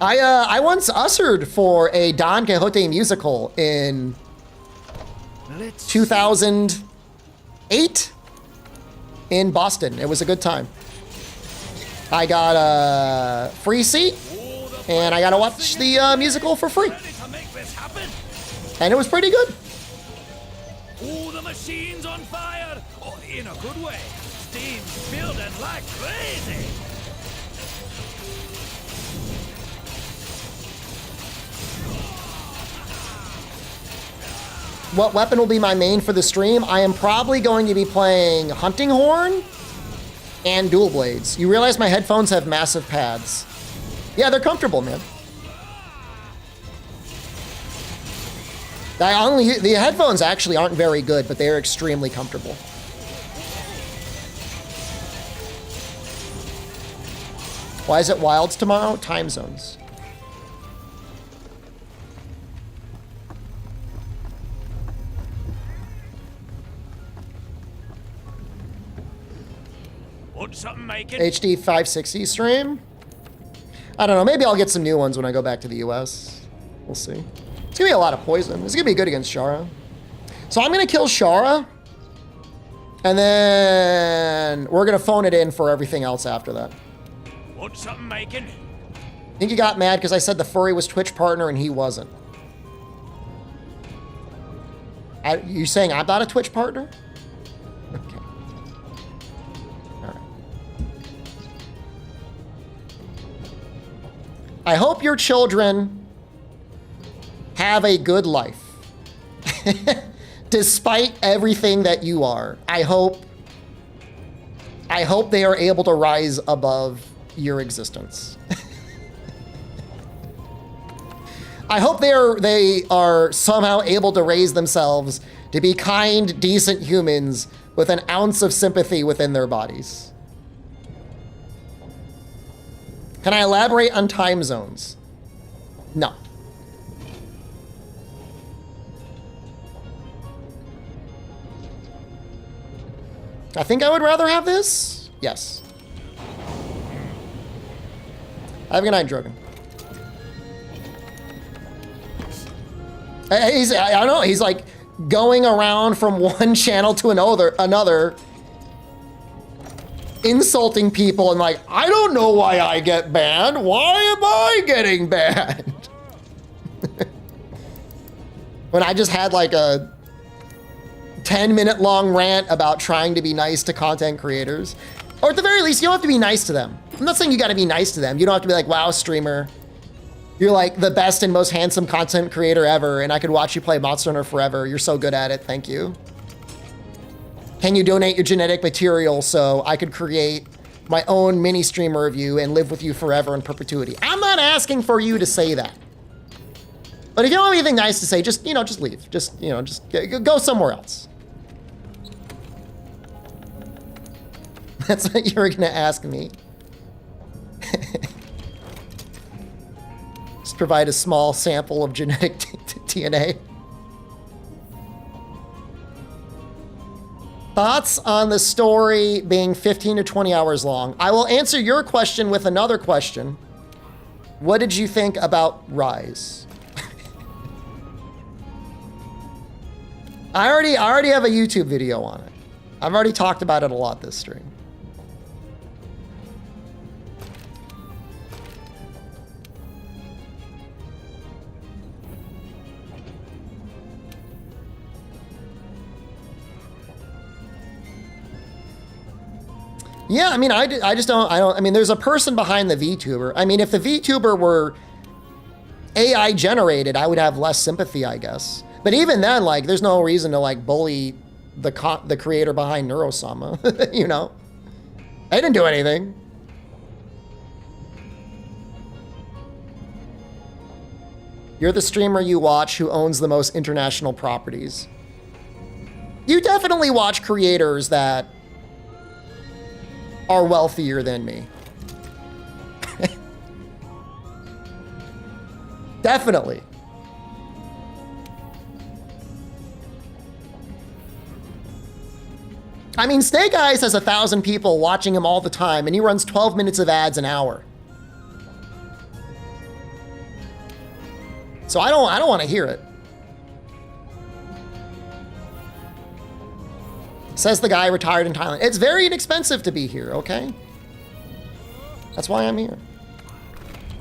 I once ushered for a Don Quixote musical in 2008 in Boston. It was a good time. I got a free seat, and I got to watch the musical for free. And it was pretty good. Oh, the machine's on fire! Oh, in a good way. Steam's building like crazy. What weapon will be my main for the stream? I am probably going to be playing Hunting Horn and Dual Blades. You realize my headphones have massive pads. Yeah, they're comfortable, man. The headphones actually aren't very good, but they're extremely comfortable. Why is it Wilds tomorrow? Time zones. What's something making? HD 560 stream? I don't know. Maybe I'll get some new ones when I go back to the US. We'll see. It's gonna be a lot of poison. It's gonna be good against Shara. So I'm gonna kill Shara, and then we're gonna phone it in for everything else after that. What's something making? I think he got mad because I said the furry was Twitch partner and he wasn't. You saying I'm not a Twitch partner? Okay. All right. I hope your children have a good life. Despite everything that you are. I hope they are able to rise above your existence. I hope they are somehow able to raise themselves to be kind, decent humans with an ounce of sympathy within their bodies. Can I elaborate on time zones? No. I think I would rather have this. Yes. Have a good night, Drogon. I don't know, he's like going around from one channel to another, insulting people and like, I don't know why I get banned. Why am I getting banned? When I just had like a 10-minute long rant about trying to be nice to content creators. Or at the very least, you don't have to be nice to them. I'm not saying you gotta be nice to them. You don't have to be like, wow, streamer, you're like the best and most handsome content creator ever, and I could watch you play Monster Hunter forever. You're so good at it, thank you. Can you donate your genetic material so I could create my own mini streamer of you and live with you forever in perpetuity? I'm not asking for you to say that. But if you don't have anything nice to say, just, you know, just leave. Just, you know, just go somewhere else. That's what you were gonna ask me. Just provide a small sample of genetic DNA. Thoughts on the story being 15 to 20 hours long? I will answer your question with another question. What did you think about Rise? I already have a YouTube video on it. I've already talked about it a lot this stream. Yeah, I mean, I mean, there's a person behind the VTuber. I mean, if the VTuber were AI generated, I would have less sympathy, I guess. But even then, like, there's no reason to, like, bully the creator behind Neurosama, you know? They didn't do anything. You're the streamer you watch who owns the most international properties. You definitely watch creators that are wealthier than me. Definitely. I mean, Snake Eyes has 1,000 people watching him all the time, and he runs 12 minutes of ads an hour. So I don't want to hear it. Says the guy retired in Thailand. It's very inexpensive to be here, okay? That's why I'm here.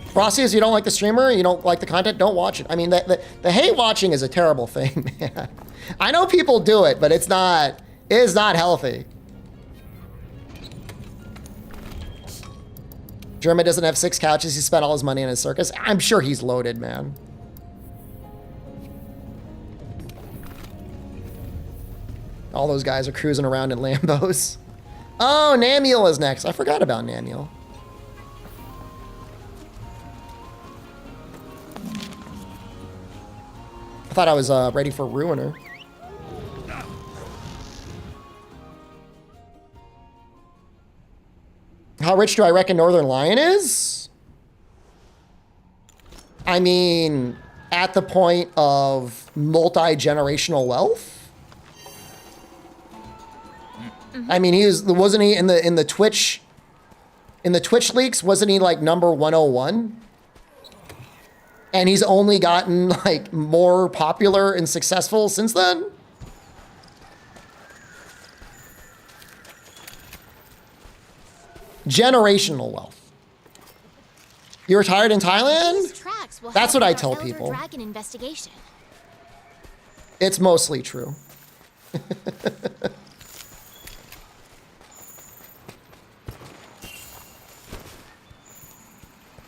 Frosty, if you don't like the streamer, you don't like the content, don't watch it. I mean, the hate watching is a terrible thing, man. I know people do it, but it is not healthy. German doesn't have 6 couches. He spent all his money on his circus. I'm sure he's loaded, man. All those guys are cruising around in Lambos. Oh, Namiel is next. I forgot about Namiel. I thought I was ready for Ruiner. How rich do I reckon Northern Lion is? I mean, at the point of multi-generational wealth? I mean, wasn't he in the Twitch leaks, wasn't he like number 101? And he's only gotten like more popular and successful since then? Generational wealth. You retired in Thailand? That's what I tell people. Dragon investigation. It's mostly true.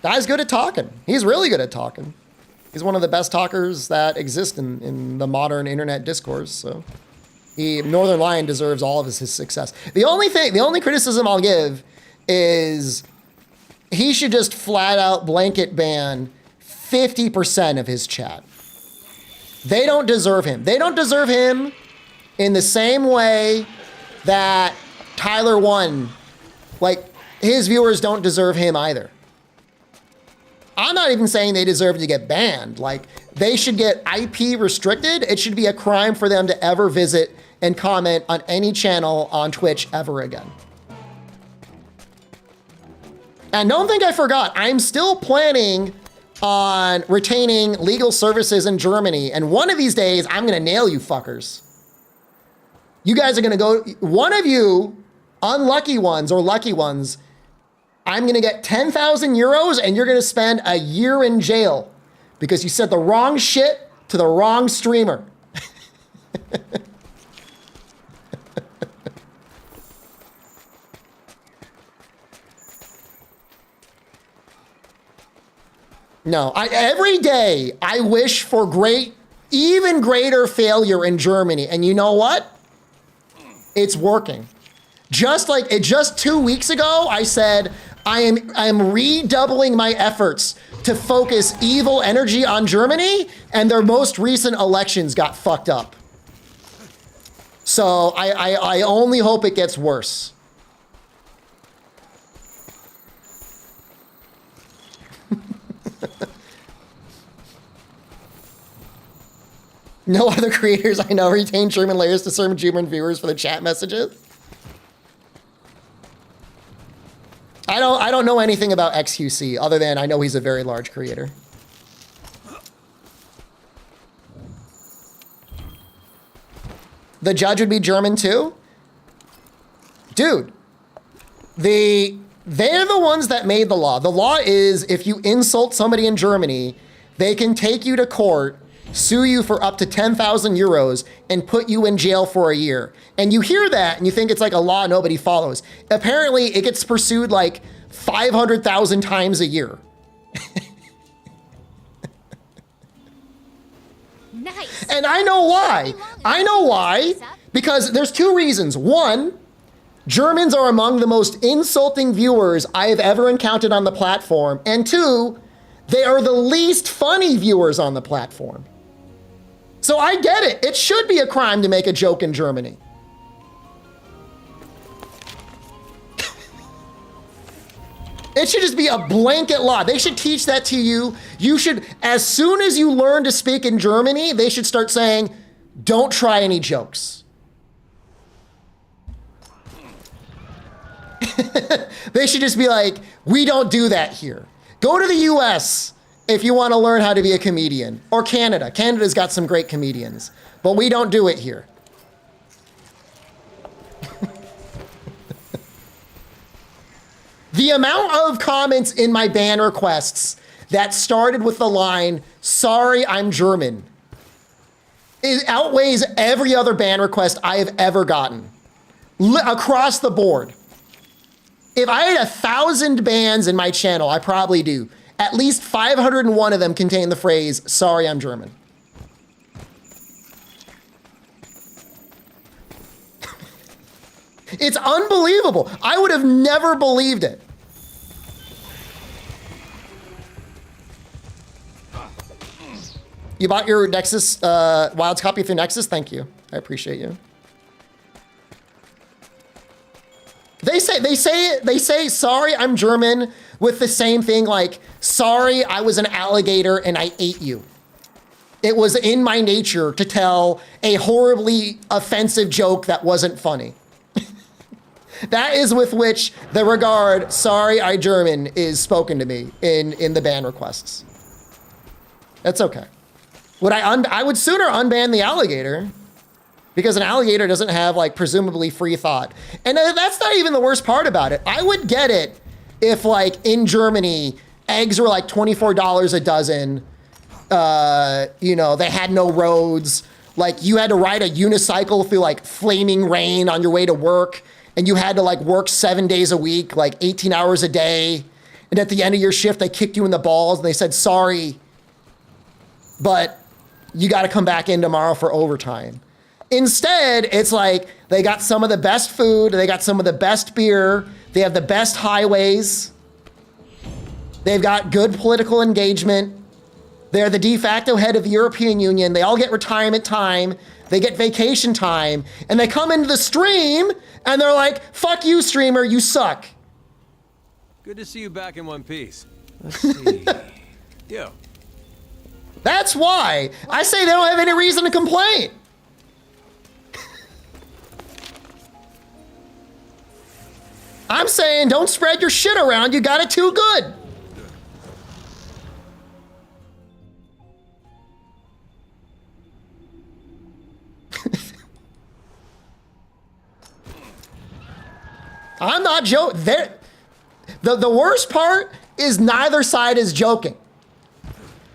Guy's good at talking. He's really good at talking. He's one of the best talkers that exist in the modern internet discourse. So, Northern Lion deserves all of his success. The only criticism I'll give is he should just flat out blanket ban 50% of his chat. They don't deserve him. They don't deserve him in the same way that Tyler won. Like, his viewers don't deserve him either. I'm not even saying they deserve to get banned. Like, they should get IP restricted. It should be a crime for them to ever visit and comment on any channel on Twitch ever again. And don't think I forgot, I'm still planning on retaining legal services in Germany. And one of these days, I'm gonna nail you fuckers. You guys are gonna go, one of you, unlucky ones or lucky ones, I'm gonna get 10,000 euros and you're gonna spend a year in jail because you said the wrong shit to the wrong streamer. No, every day I wish for even greater failure in Germany. And you know what? It's working. Just 2 weeks ago, I said, I am redoubling my efforts to focus evil energy on Germany, and their most recent elections got fucked up. So I only hope it gets worse. No other creators I know retain German layers to serve German viewers for the chat messages. I don't know anything about XQC other than I know he's a very large creator. The judge would be German too? Dude, they're the ones that made the law. The law is if you insult somebody in Germany, they can take you to court, sue you for up to 10,000 euros, and put you in jail for a year. And you hear that and you think it's like a law nobody follows. Apparently it gets pursued like 500,000 times a year. Nice. And I know why. I know why. Because there's two reasons. One, Germans are among the most insulting viewers I have ever encountered on the platform. And two, they are the least funny viewers on the platform. So I get it. It should be a crime to make a joke in Germany. It should just be a blanket law. They should teach that to you. You should, as soon as you learn to speak in Germany, they should start saying, don't try any jokes. They should just be like, we don't do that here. Go to the US if you want to learn how to be a comedian. Or Canada. Canada's got some great comedians. But we don't do it here. The amount of comments in my ban requests that started with the line, sorry, I'm German, it outweighs every other ban request I have ever gotten. Across the board. If I had 1,000 bans in my channel, I probably do. At least 501 of them contain the phrase, sorry, I'm German. It's unbelievable. I would have never believed it. You bought your Nexus, Wilds copy through Nexus? Thank you. I appreciate you. They say, sorry, I'm German with the same thing like, sorry, I was an alligator and I ate you. It was in my nature to tell a horribly offensive joke that wasn't funny. That is with which the regard, sorry, I German, is spoken to me in the ban requests. That's okay. I would sooner unban the alligator because an alligator doesn't have like presumably free thought. And that's not even the worst part about it. I would get it if like in Germany, eggs were like $24 a dozen. You know, they had no roads. Like you had to ride a unicycle through like flaming rain on your way to work. And you had to like work 7 days a week, like 18 hours a day. And at the end of your shift, they kicked you in the balls and they said, sorry, but you got to come back in tomorrow for overtime. Instead, it's like they got some of the best food. They got some of the best beer. They have the best highways. They've got good political engagement. They're the de facto head of the European Union. They all get retirement time. They get vacation time. And they come into the stream and they're like, fuck you, streamer, you suck. Good to see you back in one piece. Let's see. Yo. That's why I say they don't have any reason to complain. I'm saying don't spread your shit around. You got it too good. I'm not joking. The worst part is neither side is joking.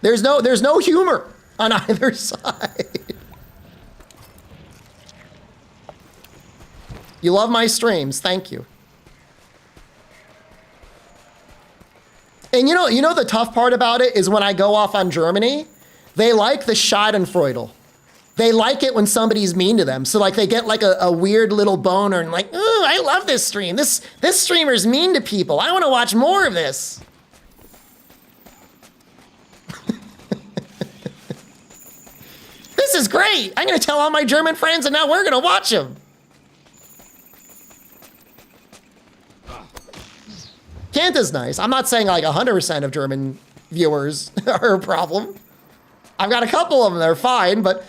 There's no humor on either side. You love my streams, thank you. And you know the tough part about it is when I go off on Germany, they like the Schadenfreude. They like it when somebody's mean to them. So like they get like a weird little boner and like, oh, I love this stream. This streamer's mean to people. I want to watch more of this. This is great. I'm going to tell all my German friends and now we're going to watch them. Kanta's nice. I'm not saying like 100% of German viewers are a problem. I've got a couple of them that are fine, but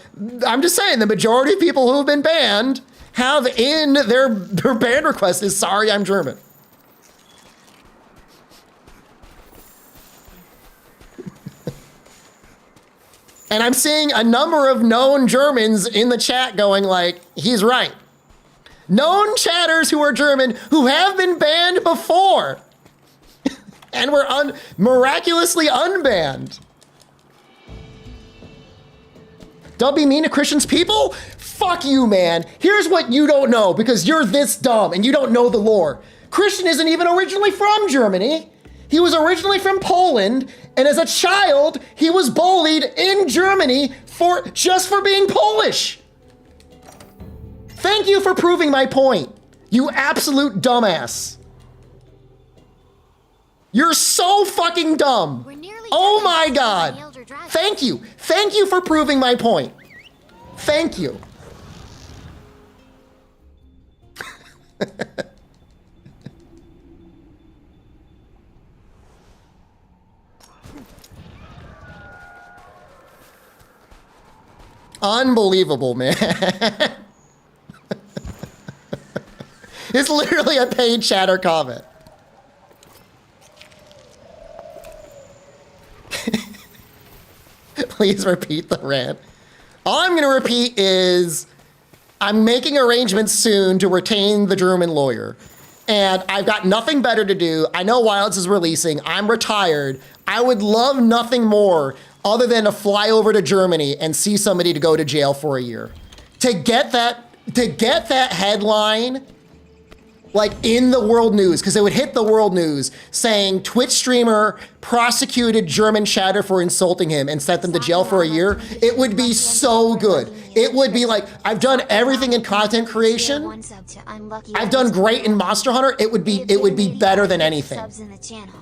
I'm just saying the majority of people who have been banned have in their ban request is sorry, I'm German. And I'm seeing a number of known Germans in the chat going like, he's right. Known chatters who are German who have been banned before and were miraculously unbanned. Don't be mean to Christians people? Fuck you, man. Here's what you don't know because you're this dumb and you don't know the lore. Christian isn't even originally from Germany. He was originally from Poland, and as a child, he was bullied in Germany just for being Polish. Thank you for proving my point, you absolute dumbass. You're so fucking dumb. Oh my God. Thank you. Thank you for proving my point. Thank you. Unbelievable, man. It's literally a paid chatter comment. Please repeat the rant. All I'm going to repeat is I'm making arrangements soon to retain the German lawyer. And I've got nothing better to do. I know Wilds is releasing. I'm retired. I would love nothing more other than to fly over to Germany and see somebody to go to jail for a year. To get that headline like in the world news, because it would hit the world news saying Twitch streamer prosecuted German chatter for insulting him and sent them to jail for a year. It would be so good. It would be like, I've done everything in content creation. I've done great in Monster Hunter. It would be better than anything.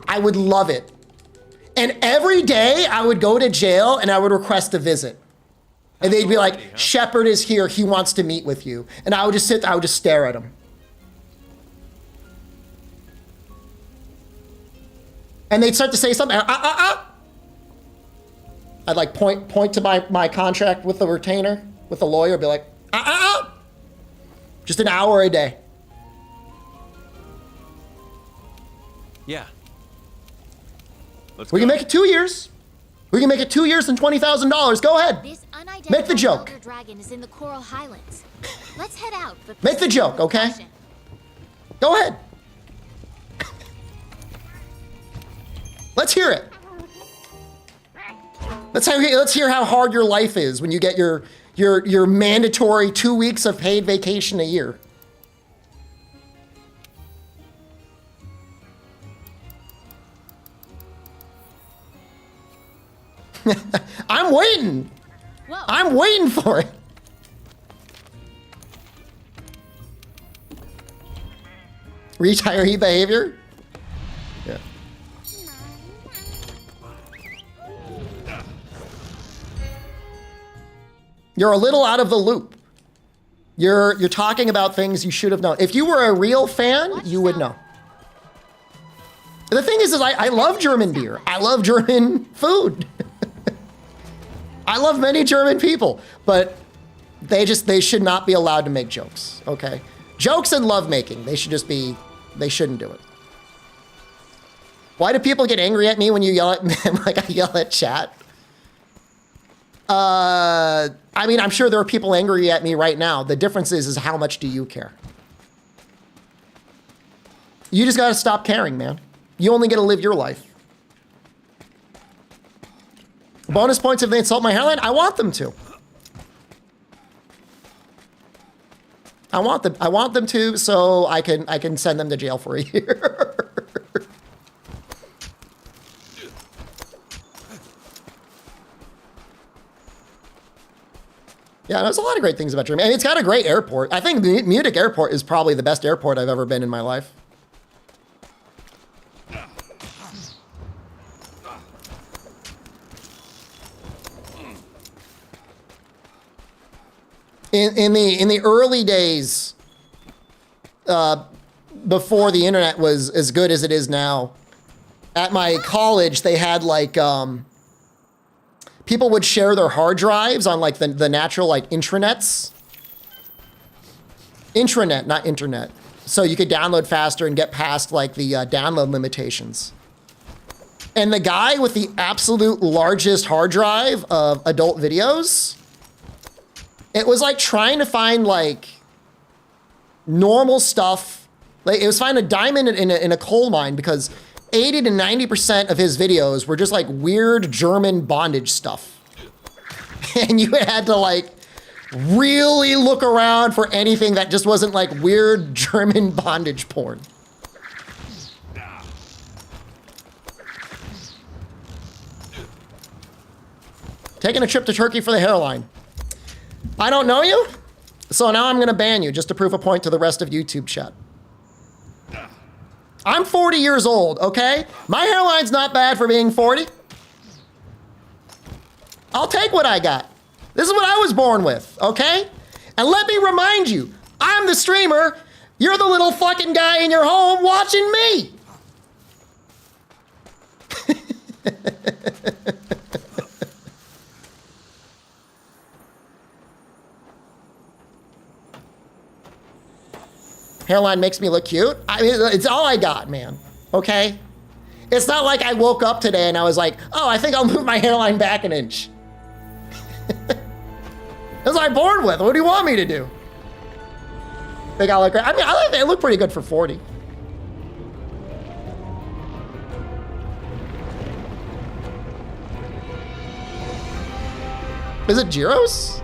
I would love it. And every day I would go to jail and I would request a visit. And they'd be like, Shepard is here. He wants to meet with you. And I would just sit, I would just stare at him. And they'd start to say something. I'd like point to my contract with the retainer, with the lawyer, be like, just an hour a day. Yeah. We can make it 2 years. We can make it 2 years and $20,000. Go ahead. Make the joke. Elder dragon is in the Coral Highlands. Let's head out. Make the joke, okay? Go ahead. Let's hear it. Let's hear how hard your life is when you get your mandatory 2 weeks of paid vacation a year. I'm waiting. Whoa. I'm waiting for it. Retiree behavior? Yeah. You're a little out of the loop. You're talking about things you should have known. If you were a real fan, you would know. The thing is I love German beer. I love German food. I love many German people, but they should not be allowed to make jokes, okay? Jokes and lovemaking, they shouldn't do it. Why do people get angry at me when you yell at them like I yell at chat? I mean, I'm sure there are people angry at me right now. The difference is how much do you care? You just gotta stop caring, man. You only get to live your life. Bonus points if they insult my hairline? I want them to. I want them to so I can send them to jail for a year. Yeah, there's a lot of great things about Germany. I mean, it's got a great airport. I think Munich Airport is probably the best airport I've ever been in my life. In the early days, before the internet was as good as it is now, at my college they had like people would share their hard drives on like the natural like intranets. Intranet, not internet. So you could download faster and get past like the download limitations. And the guy with the absolute largest hard drive of adult videos, it was like trying to find like normal stuff. Like it was finding a diamond in a coal mine because 80 to 90% of his videos were just like weird German bondage stuff. And you had to like really look around for anything that just wasn't like weird German bondage porn. Taking a trip to Turkey for the hairline. I don't know you, so now I'm gonna ban you just to prove a point to the rest of YouTube chat. I'm 40 years old, okay? My hairline's not bad for being 40. I'll take what I got. This is what I was born with, okay? And let me remind you, I'm the streamer. You're the little fucking guy in your home watching me. Hairline makes me look cute. I mean, it's all I got, man. Okay? It's not like I woke up today and I was like, oh, I think I'll move my hairline back an inch. That's what I'm born with. What do you want me to do? Think I look great? I mean, I look pretty good for 40. Is it Gyros?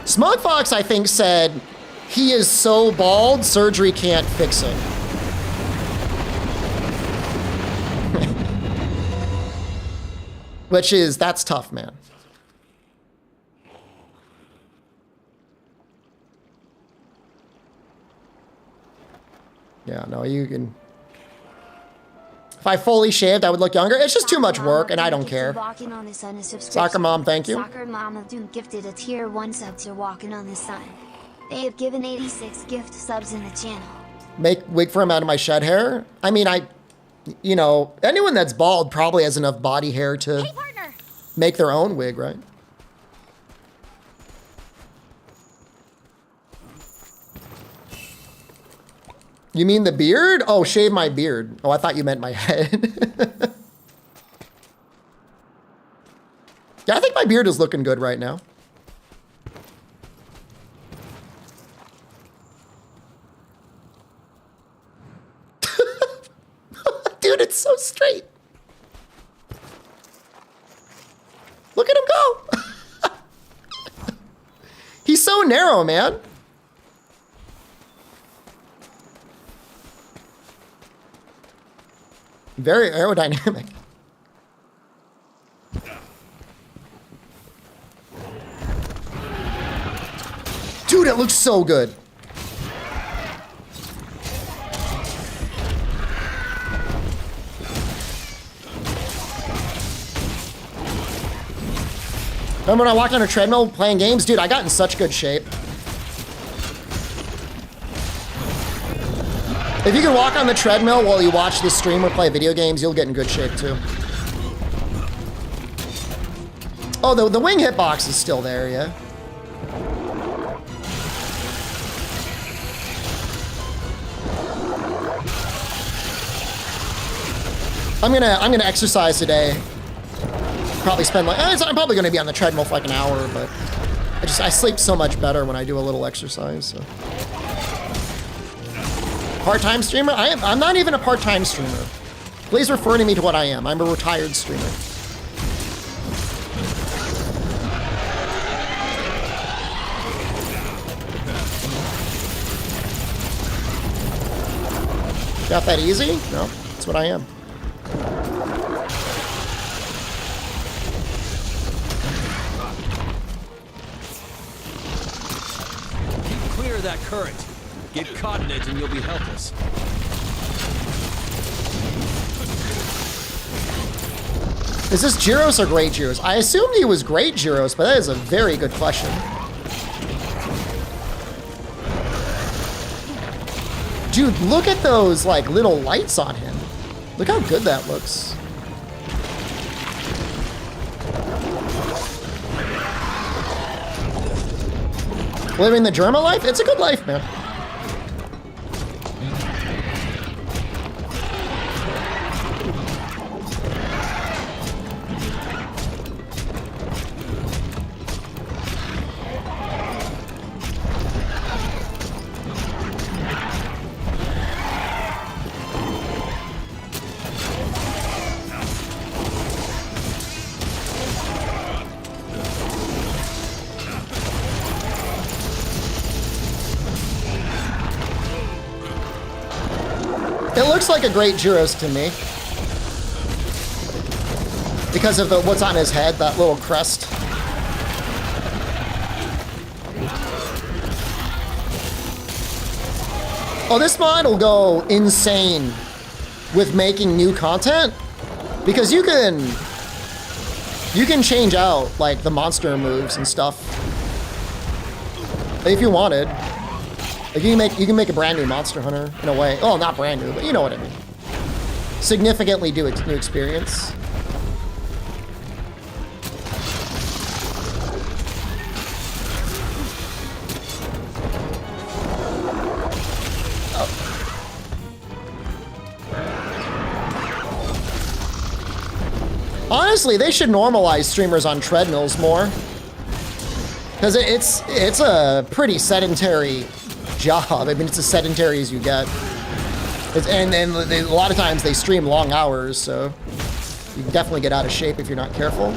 Smug Fox, I think, said he is so bald, surgery can't fix it. Which is, that's tough, man. Yeah, no, you can. If I fully shaved, I would look younger. It's just too much work, and I don't care. Soccer Mom, thank you. Soccer Mama Doom gifted a tier 1 sub to Walking on the Sun. They have given 86 gift subs in the channel. Make wig for him out of my shed hair? I mean, you know, anyone that's bald probably has enough body hair to make their own wig, right? You mean the beard? Oh, shave my beard. Oh, I thought you meant my head. Yeah, I think my beard is looking good right now. Dude, it's so straight. Look at him go. He's so narrow, man. Very aerodynamic. Dude, it looks so good. Remember when I walked on a treadmill playing games? Dude, I got in such good shape. If you can walk on the treadmill while you watch the stream or play video games, you'll get in good shape too. Oh, the wing hitbox is still there, yeah. I'm gonna exercise today. Probably spend like, I'm probably gonna be on the treadmill for like an hour, but I sleep so much better when I do a little exercise, so. Part-time streamer? I'm not even a part-time streamer. Please refer to me to what I am. I'm a retired streamer. Got that easy? No, that's what I am. Steer that current. Get caught in it and you'll be helpless. Is this Gyros or Great Gyros? I assumed he was Great Gyros, but that is a very good question. Dude, look at those like little lights on him. Look how good that looks. Living the German life? It's a good life, man. It looks like a Great Gyros to me. Because of the what's on his head, that little crest. Oh, this mod will go insane with making new content. Because you can change out like the monster moves and stuff. If you wanted. Like you can make a brand new Monster Hunter in a way. Oh, not brand new, but you know what I mean. Significantly do new experience. Honestly, they should normalize streamers on treadmills more. Because it's a pretty sedentary job. I mean, it's as sedentary as you get. And a lot of times they stream long hours, so you can definitely get out of shape if you're not careful.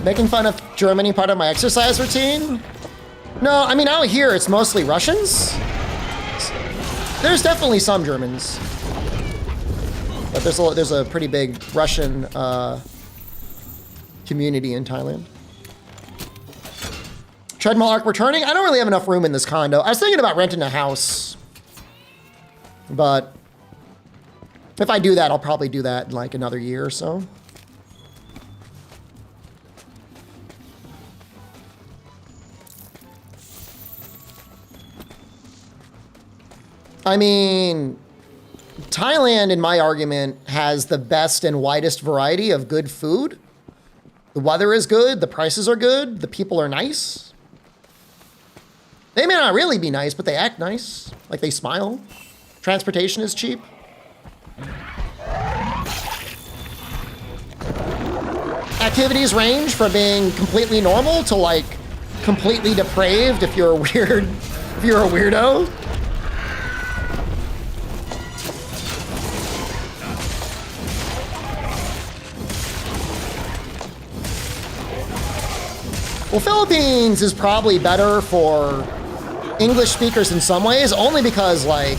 Making fun of Germany part of my exercise routine? No, I mean, out here it's mostly Russians. There's definitely some Germans. But there's a pretty big Russian community in Thailand. Treadmill arc returning? I don't really have enough room in this condo. I was thinking about renting a house. But if I do that, I'll probably do that in like another year or so. I mean, Thailand, in my argument, has the best and widest variety of good food. The weather is good, the prices are good, the people are nice. They may not really be nice, but they act nice. Like they smile. Transportation is cheap. Activities range from being completely normal to like completely depraved if you're a weirdo. Well, Philippines is probably better for English speakers in some ways, only because like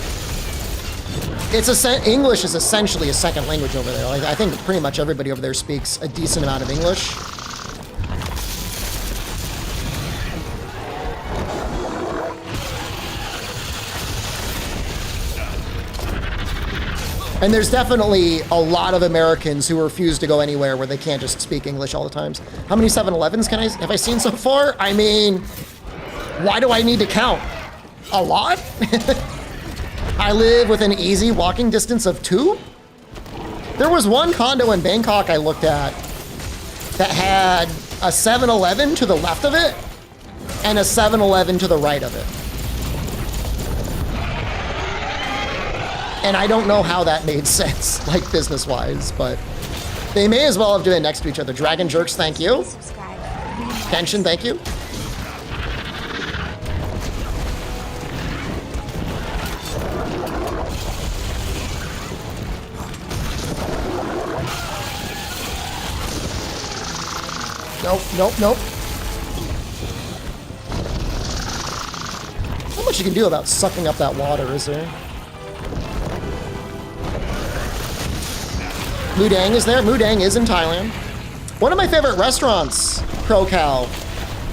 English is essentially a second language over there. Like I think pretty much everybody over there speaks a decent amount of English. And there's definitely a lot of Americans who refuse to go anywhere where they can't just speak English all the time. How many 7-Elevens have I seen so far? I mean, why do I need to count? A lot? I live within easy walking distance of 2? There was one condo in Bangkok I looked at that had a 7-Eleven to the left of it and a 7-Eleven to the right of it. And I don't know how that made sense, like business-wise, but they may as well have done it next to each other. Dragon Jerks, thank you. Kenshin, thank you. Nope, nope, nope. Not much you can do about sucking up that water, is there? Mudang is there. Mudang is in Thailand. One of my favorite restaurants, ProCal,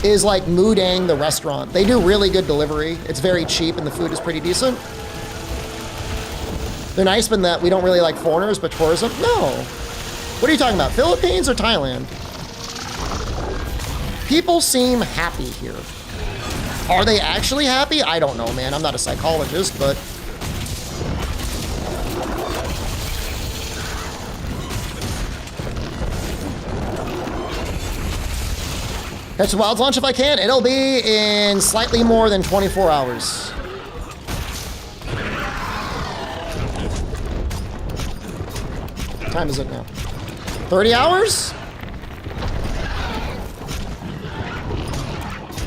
is like Mudang the restaurant. They do really good delivery. It's very cheap and the food is pretty decent. They're nice in that we don't really like foreigners, but tourism? No. What are you talking about? Philippines or Thailand? People seem happy here. Are they actually happy? I don't know, man. I'm not a psychologist, but... Catch the Wilds launch if I can. It'll be in slightly more than 24 hours. What time is it now? 30 hours?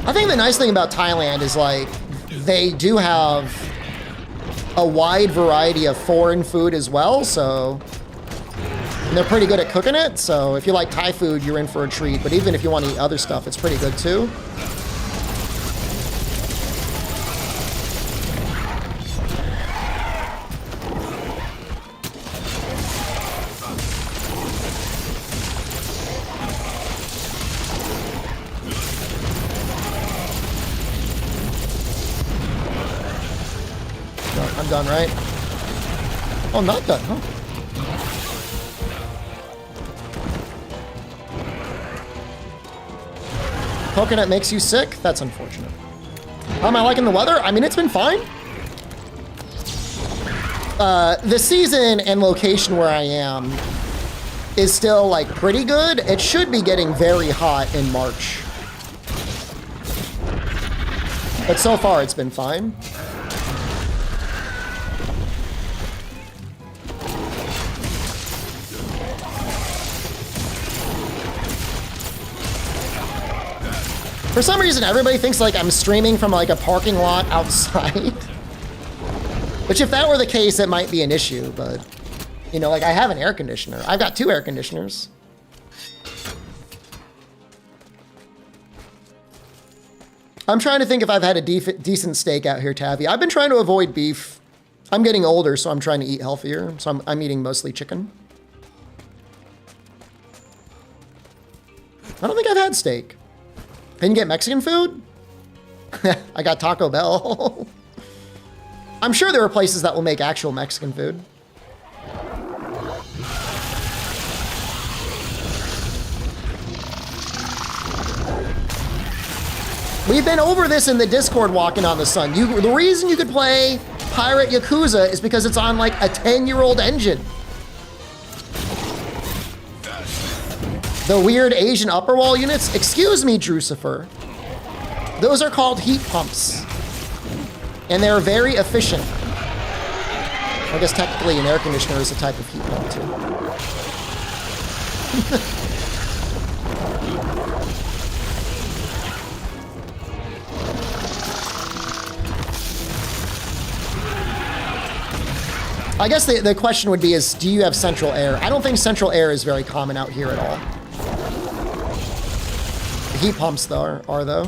I think the nice thing about Thailand is like they do have a wide variety of foreign food as well, so and they're pretty good at cooking it. So if you like Thai food, you're in for a treat. But even if you want to eat other stuff, it's pretty good too. I'm done, right? Oh, not done, huh? Coconut makes you sick? That's unfortunate. How am I liking the weather? I mean, it's been fine. The season and location where I am is still, like, pretty good. It should be getting very hot in March. But so far, it's been fine. For some reason, everybody thinks like I'm streaming from like a parking lot outside. Which if that were the case, it might be an issue, but you know, like I have an air conditioner. I've got 2 air conditioners. I'm trying to think if I've had a decent steak out here, Tavi. I've been trying to avoid beef. I'm getting older, so I'm trying to eat healthier. So I'm eating mostly chicken. I don't think I've had steak. Can you get Mexican food? I got Taco Bell. I'm sure there are places that will make actual Mexican food. We've been over this in the Discord walking on the sun. The reason you could play Pirate Yakuza is because it's on like a 10-year-old engine. The weird Asian upper wall units? Excuse me, Drucifer. Those are called heat pumps. And they're very efficient. I guess technically an air conditioner is a type of heat pump too. I guess the question would be is, do you have central air? I don't think central air is very common out here at all. The heat pumps, though, are though.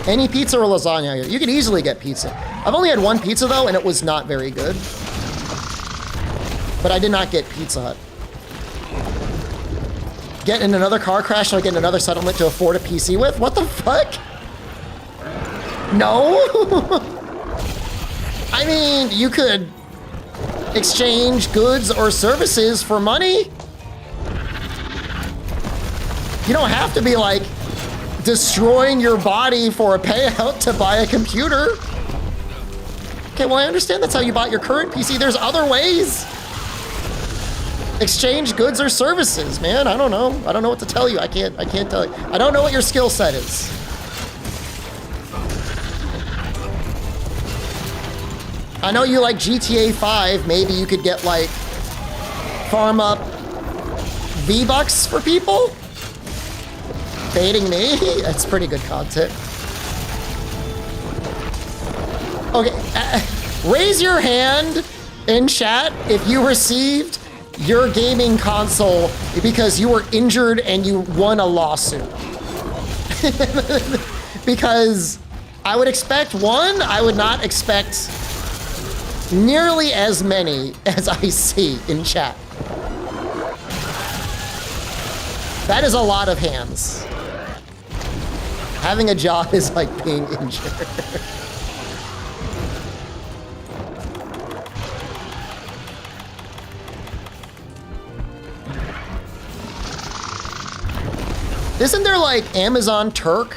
Any pizza or lasagna here? You could easily get pizza. I've only had 1 pizza, though, and it was not very good. But I did not get Pizza Hut. Get in another car crash so I get another settlement to afford a PC with? What the fuck? No? I mean, you could exchange goods or services for money. You don't have to be like destroying your body for a payout to buy a computer. Okay, well, I understand that's how you bought your current PC. There's other ways. Exchange goods or services, man. I don't know. I don't know what to tell you. I can't tell you. I don't know what your skill set is. I know you like GTA 5. Maybe you could get like farm up V-Bucks for people. Baiting me? That's pretty good content. Okay, raise your hand in chat if you received your gaming console because you were injured and you won a lawsuit. Because I would expect, one, I would not expect nearly as many as I see in chat. That is a lot of hands. Having a job is like being injured. Isn't there like Amazon Turk?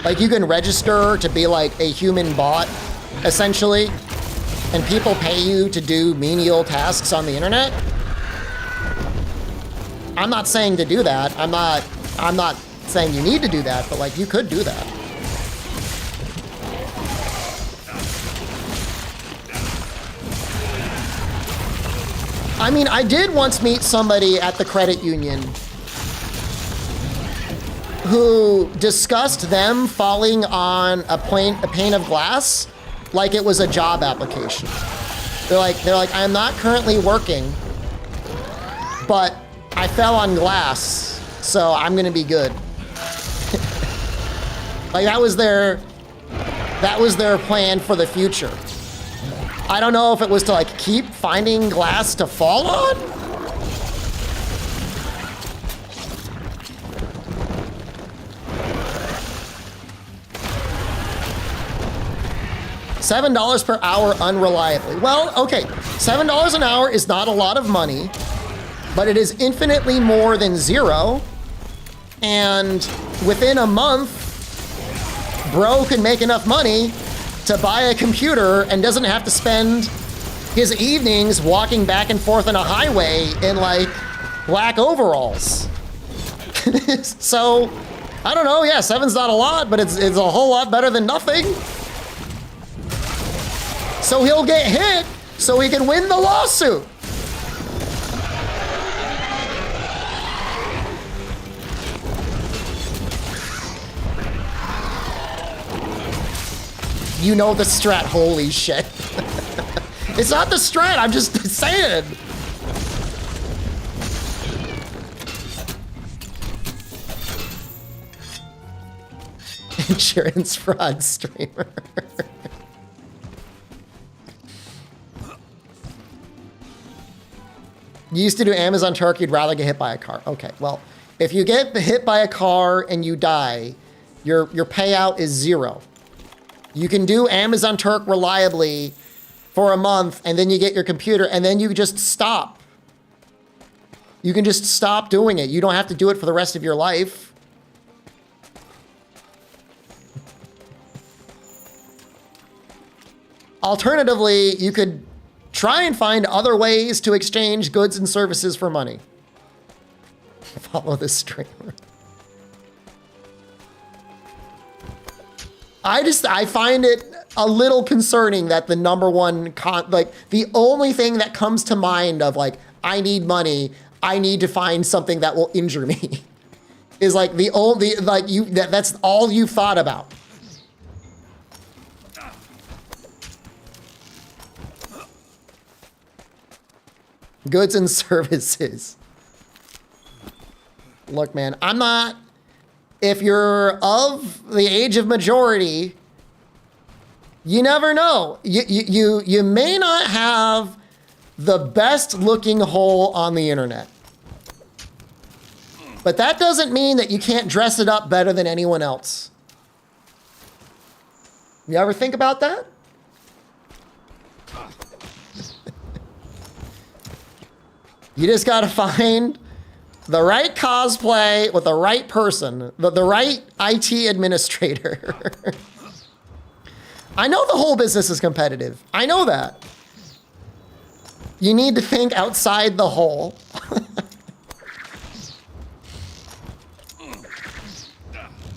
Like you can register to be like a human bot, essentially, and people pay you to do menial tasks on the internet? I'm not saying to do that. I'm not saying you need to do that, but like you could do that. I mean, I did once meet somebody at the credit union who discussed them falling on a pane of glass like it was a job application. They're like, I'm not currently working, but I fell on glass, so I'm gonna be good. Like that was their plan for the future. I don't know if it was to like keep finding glass to fall on. $7 per hour unreliably. Well, okay, $7 an hour is not a lot of money, but it is infinitely more than zero. And within a month, bro can make enough money to buy a computer and doesn't have to spend his evenings walking back and forth on a highway in like black overalls. So, I don't know, yeah, 7's not a lot, but it's a whole lot better than nothing. So he'll get hit so he can win the lawsuit. You know the strat, holy shit. It's not the strat, I'm just saying. Insurance fraud streamer. You used to do Amazon Turk, you'd rather get hit by a car. Okay, well, if you get hit by a car and you die, your payout is zero. You can do Amazon Turk reliably for a month, and then you get your computer, and then you just stop. You can just stop doing it. You don't have to do it for the rest of your life. Alternatively, you could try and find other ways to exchange goods and services for money. Follow this streamer. I find it a little concerning that the number one the only thing that comes to mind of like, I need money, I need to find something that will injure me is like the only, like that's all you've thought about. Goods and services. Look, man, I'm not, if you're of the age of majority, you never know. You may not have the best looking hole on the internet. But that doesn't mean that you can't dress it up better than anyone else. You ever think about that? You just gotta find the right cosplay with the right person, the right IT administrator. I know the whole business is competitive. I know that. You need to think outside the hole.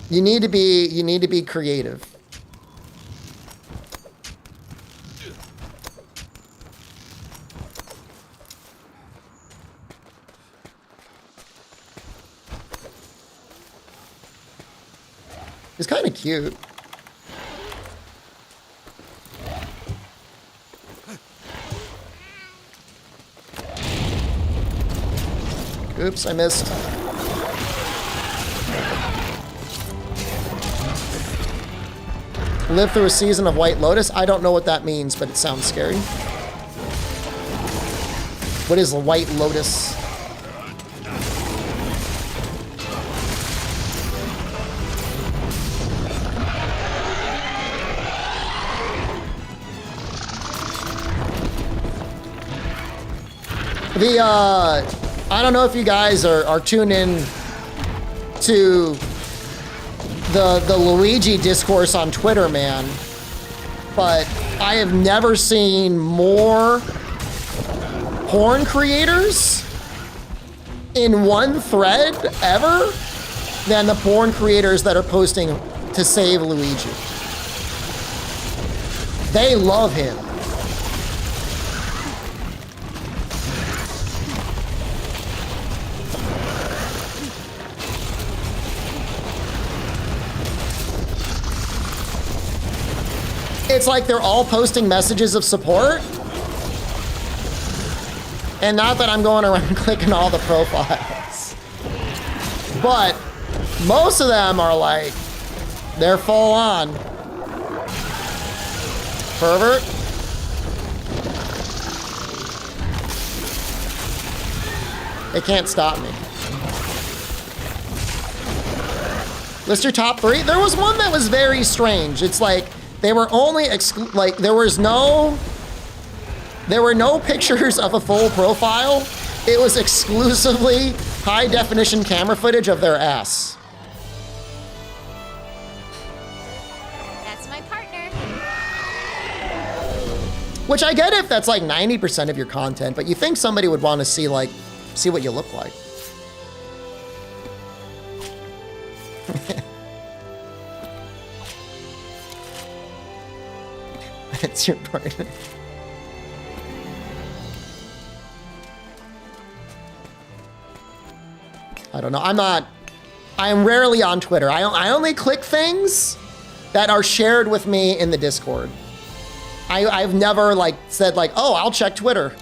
You need to be creative. It's kind of cute. Oops, I missed. Live through a season of White Lotus. I don't know what that means, but it sounds scary. What is the White Lotus? I don't know if you guys are tuned in to the Luigi discourse on Twitter, man, but I have never seen more porn creators in one thread ever than the porn creators that are posting to save Luigi. They love him. It's like they're all posting messages of support. And not that I'm going around clicking all the profiles. But most of them are like, they're full on. Pervert. They can't stop me. List your top 3. There was one that was very strange. It's like, they were only there were no pictures of a full profile. It was exclusively high definition camera footage of their ass. That's my partner. Which I get if that's like 90% of your content, but you think somebody would want to see what you look like. It's your partner. I don't know. I am rarely on Twitter. I only click things that are shared with me in the Discord. I've never said oh, I'll check Twitter.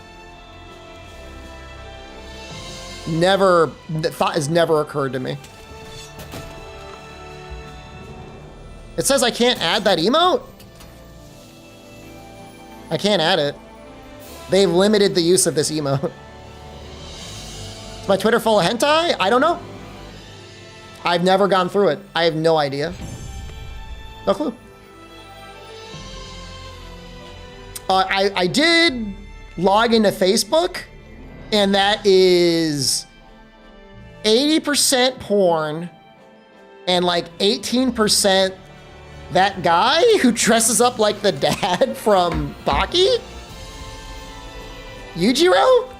Never, that thought has never occurred to me. It says I can't add that emote? I can't add it. They've limited the use of this emote. Is my Twitter full of hentai? I don't know. I've never gone through it. I have no idea. No clue. I did log into Facebook, and that is 80% porn and 18% that guy who dresses up like the dad from Baki? Yujiro?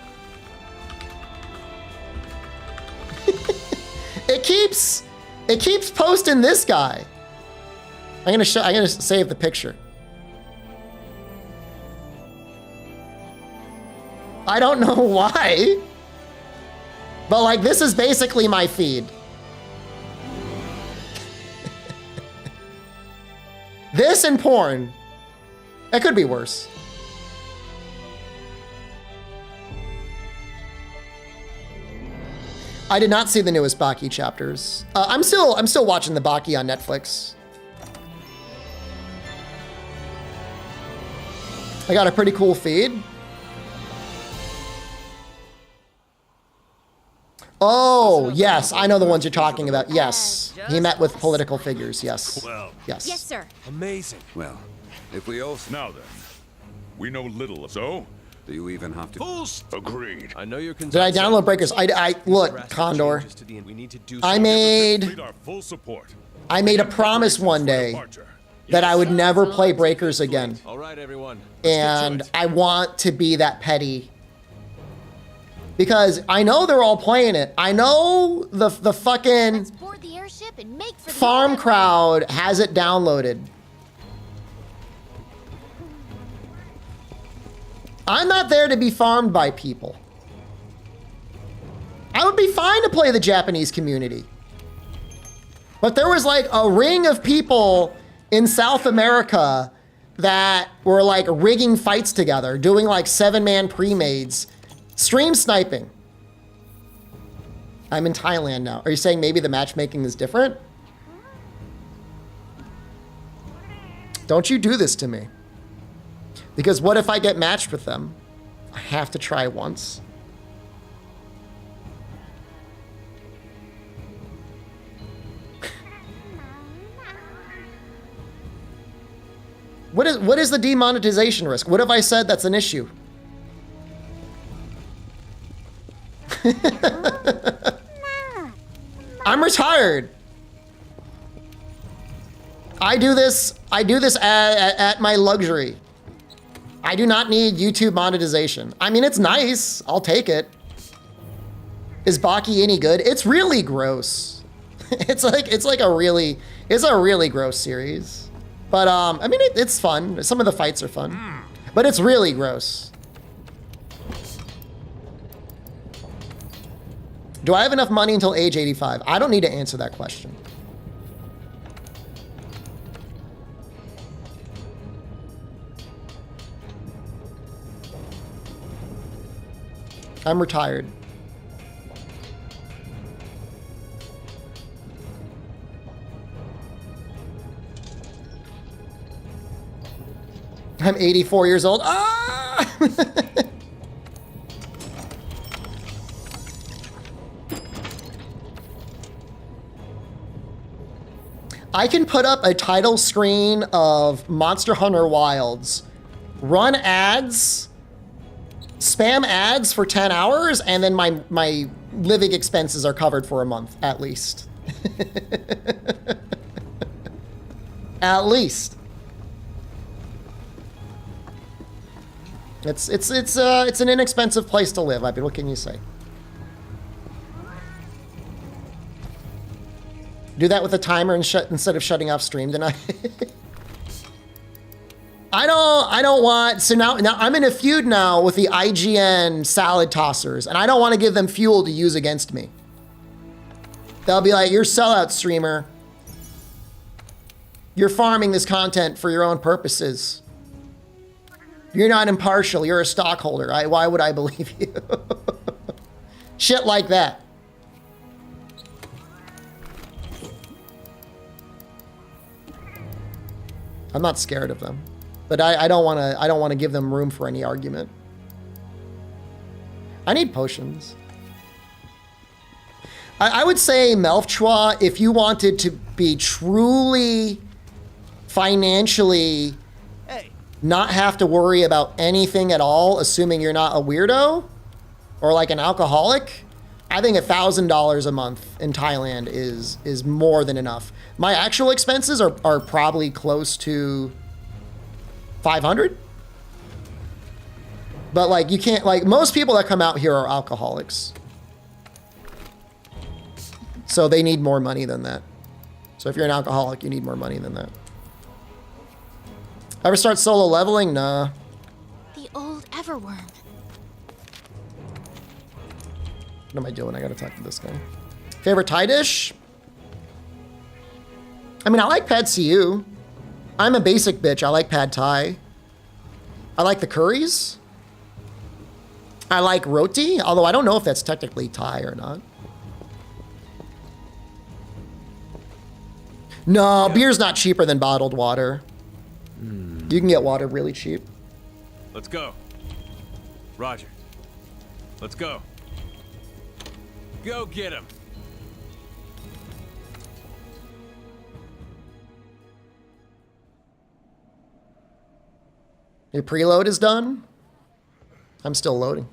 It keeps posting this guy. I'm gonna save the picture. I don't know why. But this is basically my feed. This and porn. It could be worse. I did not see the newest Baki chapters. I'm still watching the Baki on Netflix. I got a pretty cool feed. Oh, yes, I know the ones you're talking about. Yes, he met with political figures. Yes, yes. Yes, sir. Amazing. Well, if we all... Now then, we know little, so? Do you even have to... Agreed. I know you're Did I download Breakers? I look, Condor. I made a promise one day that I would never play Breakers again. All right, everyone. And I want to be that petty. Because I know they're all playing it. I know the fucking The airship and make for farm crowd has it downloaded. I'm not there to be farmed by people. I would be fine to play the Japanese community. But there was a ring of people in South America that were rigging fights together, doing 7-man pre-mades, stream sniping. I'm in Thailand now. Are you saying maybe the matchmaking is different? Don't you do this to me. Because what if I get matched with them? I have to try once. What is the demonetization risk? What have I said that's an issue? I'm retired. I do this at my luxury. I do not need YouTube monetization. I mean, it's nice. I'll take it. Is Baki any good? It's really gross. It's a really gross series. But I mean, it's fun. Some of the fights are fun, but it's really gross. Do I have enough money until age 85? I don't need to answer that question. I'm retired. I'm 84 years old. Ah! I can put up a title screen of Monster Hunter Wilds, run ads, spam ads for 10 hours, and then my living expenses are covered for a month, at least. At least. It's an inexpensive place to live. I mean, what can you say? Do that with a timer and instead of shutting off stream tonight. I don't want, so now I'm in a feud now with the IGN salad tossers, and I don't want to give them fuel to use against me. They'll be like, you're a sellout streamer. You're farming this content for your own purposes. You're not impartial. You're a stockholder. Why would I believe you? Shit like that. I'm not scared of them, but I don't want to give them room for any argument. I need potions. I would say, Melfchua, if you wanted to be truly financially not have to worry about anything at all, assuming you're not a weirdo or like an alcoholic, I think $1,000 a month in Thailand is more than enough. My actual expenses are probably close to 500. But like, you can't, like, most people that come out here are alcoholics. So they need more money than that. So if you're an alcoholic, you need more money than that. Ever start solo leveling? Nah. The old Everworm. What am I doing? I gotta talk to this guy. Favorite Thai dish? I mean, I like pad see. I'm a basic bitch. I like pad Thai. I like the curries. I like roti, although I don't know if that's technically Thai or not. No, beer's not cheaper than bottled water. You can get water really cheap. Let's go. Roger. Let's go. Go get him. Your preload is done? I'm still loading.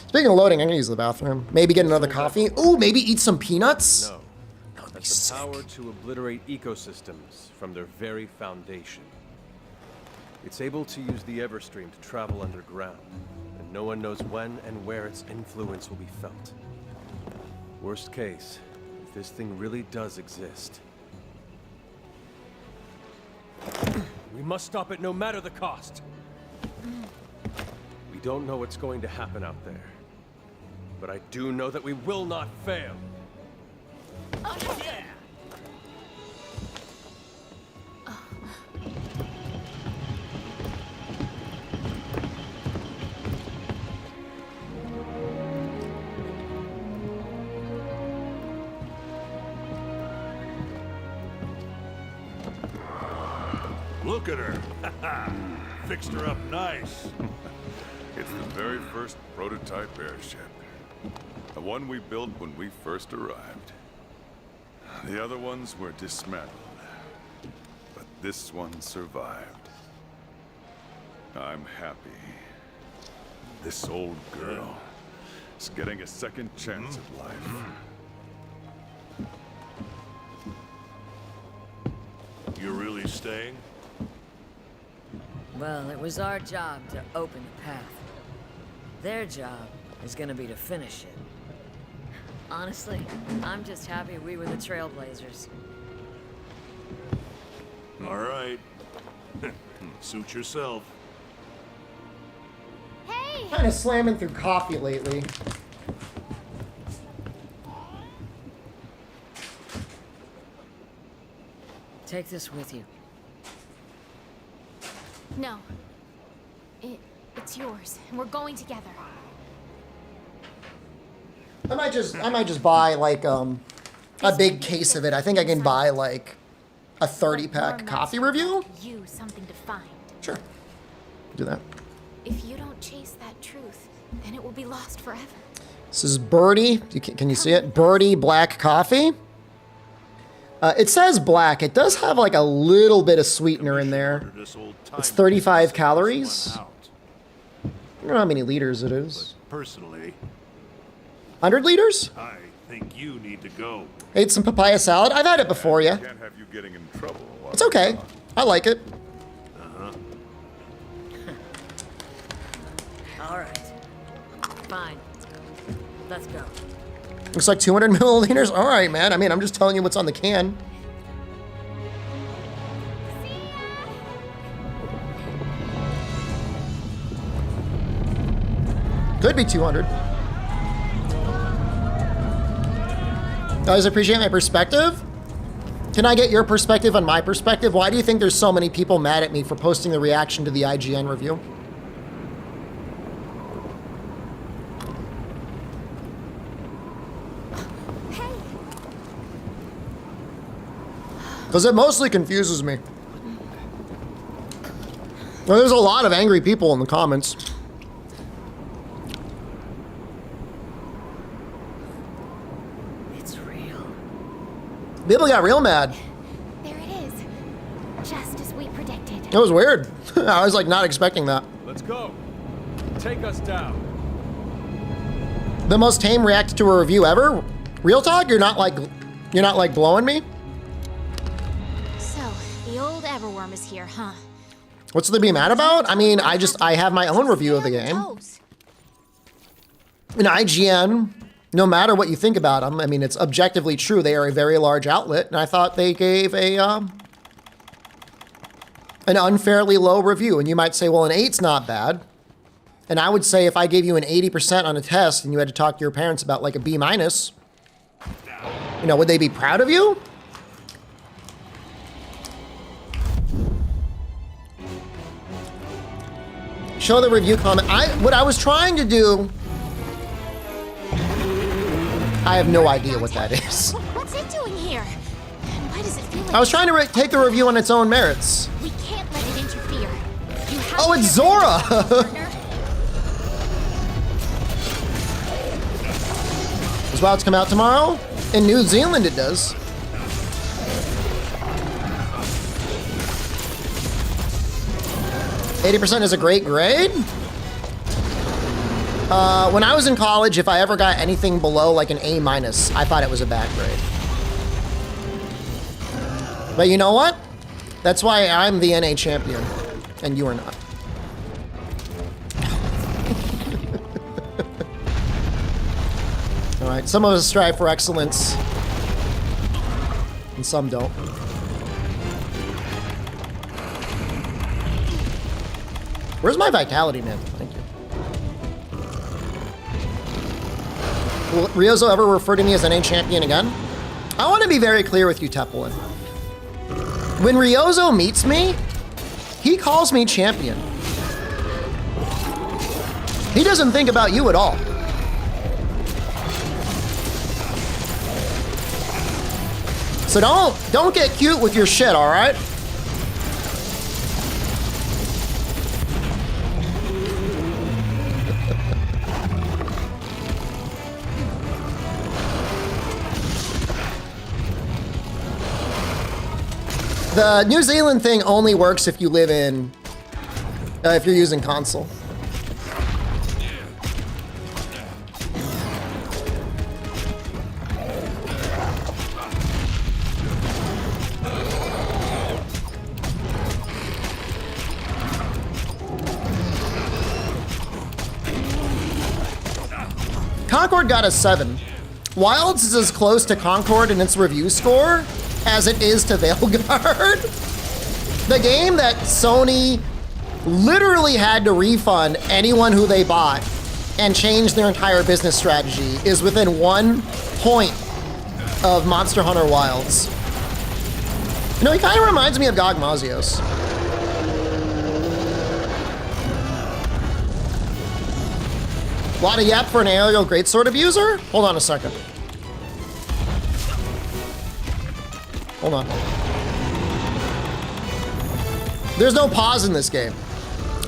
Speaking of loading, I'm gonna use the bathroom. Maybe get another coffee. Ooh, maybe eat some peanuts? No. Has the power to obliterate ecosystems from their very foundation. It's able to use the Everstream to travel underground, and no one knows when and where its influence will be felt. Worst case, if this thing really does exist, we must stop it no matter the cost. We don't know what's going to happen out there, but I do know that we will not fail. Oh, yeah! Look at her. Fixed her up nice. It's the very first prototype airship. The one we built when we first arrived. The other ones were dismantled. But this one survived. I'm happy. This old girl is getting a second chance at life. You're really staying? Well, it was our job to open the path. Their job is gonna be to finish it. Honestly, I'm just happy we were the trailblazers. All right. Suit yourself. Kind of slamming through coffee lately. Take this with you. No. It's yours, and we're going together. I might just buy like a big case of it. I think I can buy like a 30-pack coffee review. You something to find. Sure. Do that. If you don't chase that truth, then it will be lost forever. This is Birdie. Can you see it? Birdie black coffee. It says black. It does have like a little bit of sweetener in there. It's 35 calories. I don't know how many liters it is. Personally, 100 liters? I think you need to go. Ate some papaya salad. I've had it before, yeah. Can't have you getting in trouble. while It's okay. I'm gone. I like it. All right. Fine. Let's go. Looks like 200 milliliters. All right, man. I mean, I'm just telling you what's on the can. Could be 200. Guys, appreciate my perspective. Can I get your perspective on my perspective? Why do you think there's so many people mad at me for posting the reaction to the IGN review? Because it mostly confuses me. Well, there's a lot of angry people in the comments. It's real. People got real mad. There it is. Just as we predicted. It was weird. I was like not expecting that. Let's go. Take us down. The most tame react to a review ever? Real talk? You're not like blowing me? So, the old Everworm is here, huh? What's there to be mad about? I mean, I have my own review of the game. In IGN, no matter what you think about them, I mean, it's objectively true. They are a very large outlet, and I thought they gave an unfairly low review. And you might say, well, an 8's not bad. And I would say if I gave you an 80% on a test and you had to talk to your parents about like a B-, you know, would they be proud of you? Show the review comment. What I was trying to do, I have no idea what that is. What's it doing here? And why does it feel like I was trying to take the review on its own merits. we can't let it interfere? You have Oh, to it's get rid of Zora! it, partner. Is Wilds come out tomorrow? In New Zealand it does. %80 is a great grade? When I was in college, if I ever got anything below like an A-, I thought it was a bad grade. But you know what? That's why I'm the NA champion, and you are not. All right, some of us strive for excellence, and some don't. Where's my vitality, man? Thank you. Will Ryozo ever refer to me as NA champion again? I want to be very clear with you, Tepelin. When Ryozo meets me, he calls me champion. He doesn't think about you at all. So don't get cute with your shit, all right? The New Zealand thing only works if you live in if you're using console. Concord got a 7. Wilds is as close to Concord in its review score as it is to Veilguard. The game that Sony literally had to refund anyone who they bought and change their entire business strategy is within 1 point of Monster Hunter Wilds. You know, he kind of reminds me of Gog Mazios. A lot of yap for an aerial greatsword abuser? Hold on a second. Hold on. There's no pause in this game.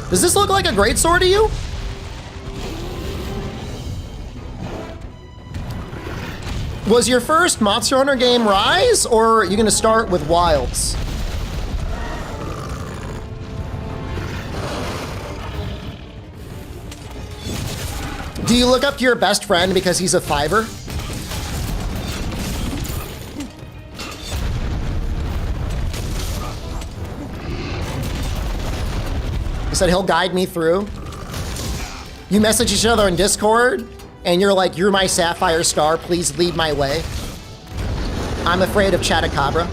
Does this look like a greatsword to you? Was your first Monster Hunter game Rise, or are you gonna start with Wilds? Do you look up to your best friend because he's a fiver? He said he'll guide me through. You message each other in Discord, and you're like, "You're my sapphire star, please lead my way." I'm afraid of Chatacabra.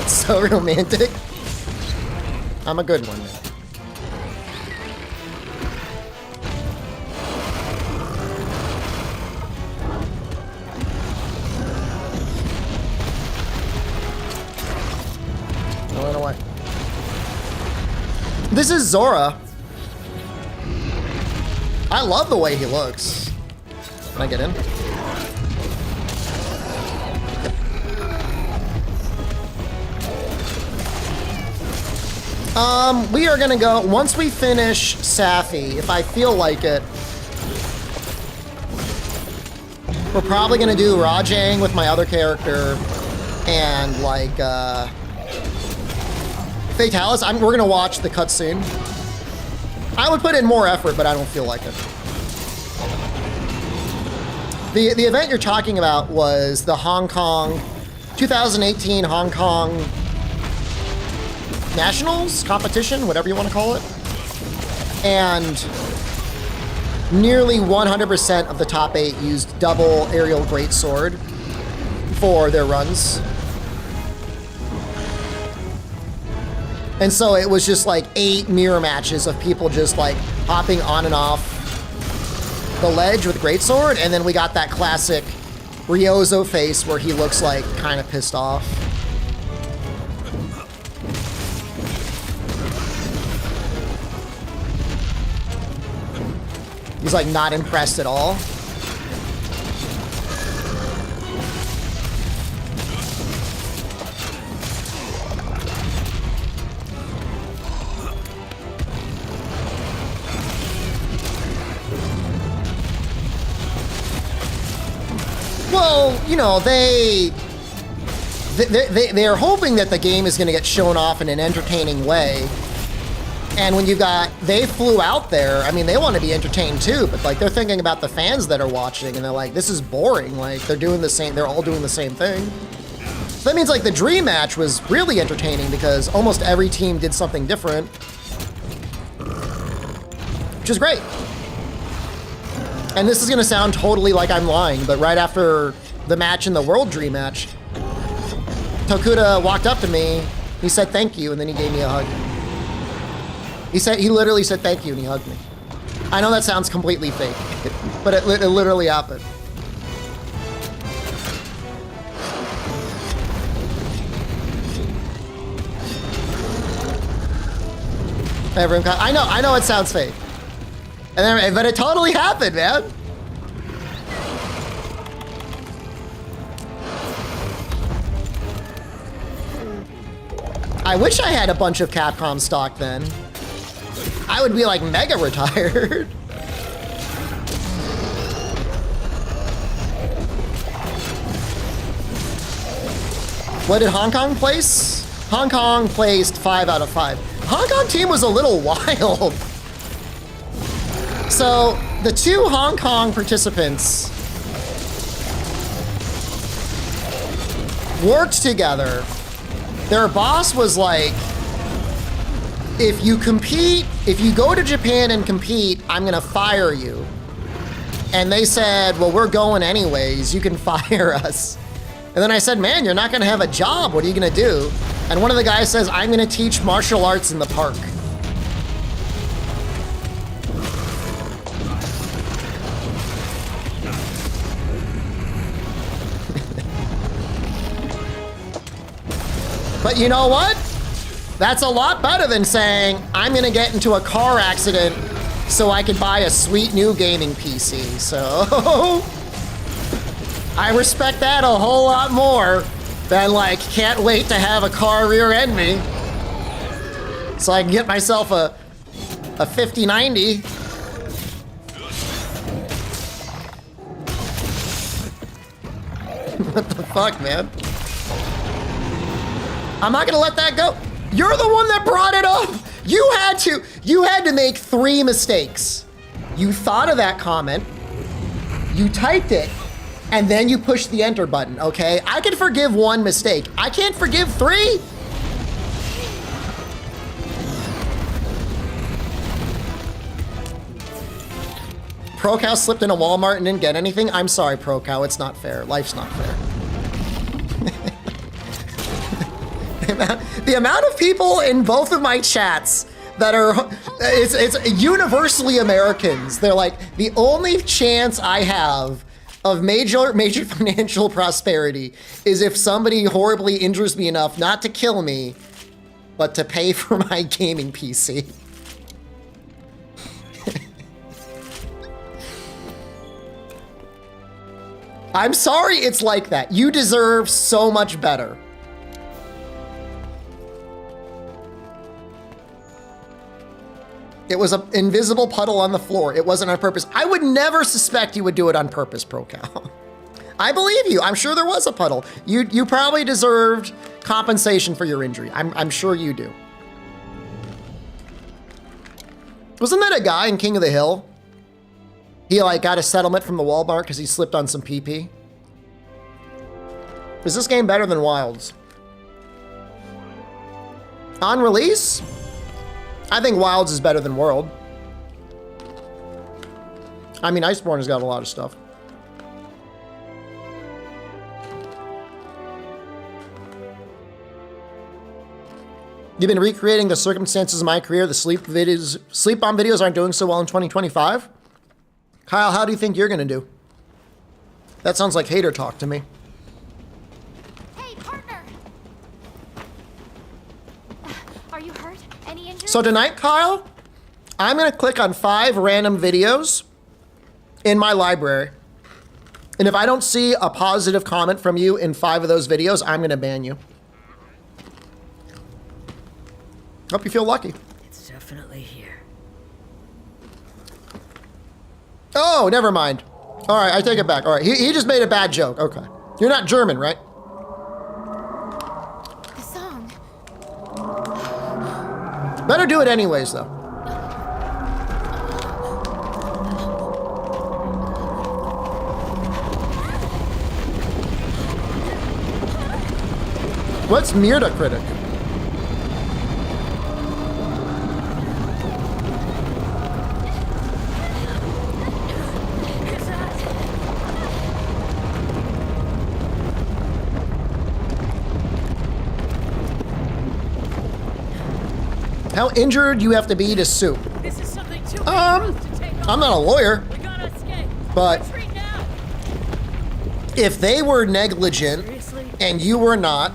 It's so romantic. I'm a good one, man. This is Zora. I love the way he looks. Can I get in? We are gonna go, once we finish Safi, if I feel like it, we're probably gonna do Rajang with my other character and like, Fatalis. We're gonna watch the cutscene. I would put in more effort, but I don't feel like it. The event you're talking about was the 2018 Hong Kong Nationals competition, whatever you want to call it. And nearly 100% of the top 8 used double aerial greatsword for their runs. And so it was just like 8 mirror matches of people just like hopping on and off the ledge with greatsword, and then we got that classic Ryozo face where he looks like kind of pissed off. He's like not impressed at all. Well, you know, they're hoping that the game is going to get shown off in an entertaining way. And when you got, they flew out there, I mean, they want to be entertained too, but like they're thinking about the fans that are watching and they're like, this is boring. Like they're all doing the same thing. So that means like the dream match was really entertaining because almost every team did something different, which is great. And this is gonna sound totally like I'm lying, but right after the match in the World Dream match, Tokuda walked up to me, he said thank you, and then he gave me a hug. He literally said thank you and he hugged me. I know that sounds completely fake, but it literally happened. I know it sounds fake. But it totally happened, man. I wish I had a bunch of Capcom stock then. I would be like mega retired. What did Hong Kong place? Hong Kong placed 5 out of 5. Hong Kong team was a little wild. So the 2 Hong Kong participants worked together. Their boss was like, if you go to Japan and compete, I'm gonna fire you. And they said, well, we're going anyways, you can fire us. And then I said, man, you're not gonna have a job, what are you gonna do? And one of the guys says, I'm gonna teach martial arts in the park. But you know what? That's a lot better than saying, I'm gonna get into a car accident so I could buy a sweet new gaming PC. So I respect that a whole lot more than like, can't wait to have a car rear end me so I can get myself a 5090. What the fuck, man? I'm not gonna let that go. You're the one that brought it up. You had to make 3 mistakes. You thought of that comment, you typed it, and then you pushed the enter button, okay? I can forgive 1 mistake. I can't forgive 3? ProCow slipped in a Walmart and didn't get anything? I'm sorry, ProCow, it's not fair. Life's not fair. The amount of people in both of my chats that are, it's universally Americans. They're like, the only chance I have of major financial prosperity is if somebody horribly injures me enough not to kill me, but to pay for my gaming PC. I'm sorry it's like that. You deserve so much better. It was an invisible puddle on the floor. It wasn't on purpose. I would never suspect you would do it on purpose, ProCal. I believe you. I'm sure there was a puddle. You probably deserved compensation for your injury. I'm sure you do. Wasn't that a guy in King of the Hill? He like got a settlement from the Walmart because he slipped on some PP. Is this game better than Wilds? On release? I think Wilds is better than World. I mean, Iceborne has got a lot of stuff. You've been recreating the circumstances of my career. The sleep bomb videos aren't doing so well in 2025. Kyle, how do you think you're gonna do? That sounds like hater talk to me. Hey, partner! Are you hurt? Any injuries? So tonight, Kyle, I'm gonna click on 5 random videos in my library. And if I don't see a positive comment from you in 5 of those videos, I'm gonna ban you. Hope you feel lucky. It's definitely here. Oh, never mind. All right, I take it back. All right, he just made a bad joke. Okay. You're not German, right? The song. Better do it anyways, though. What's Mirda Critic? How injured you have to be to sue? This is something too I'm not a lawyer, We gotta escape. but Retreat now. if they were negligent and you were not,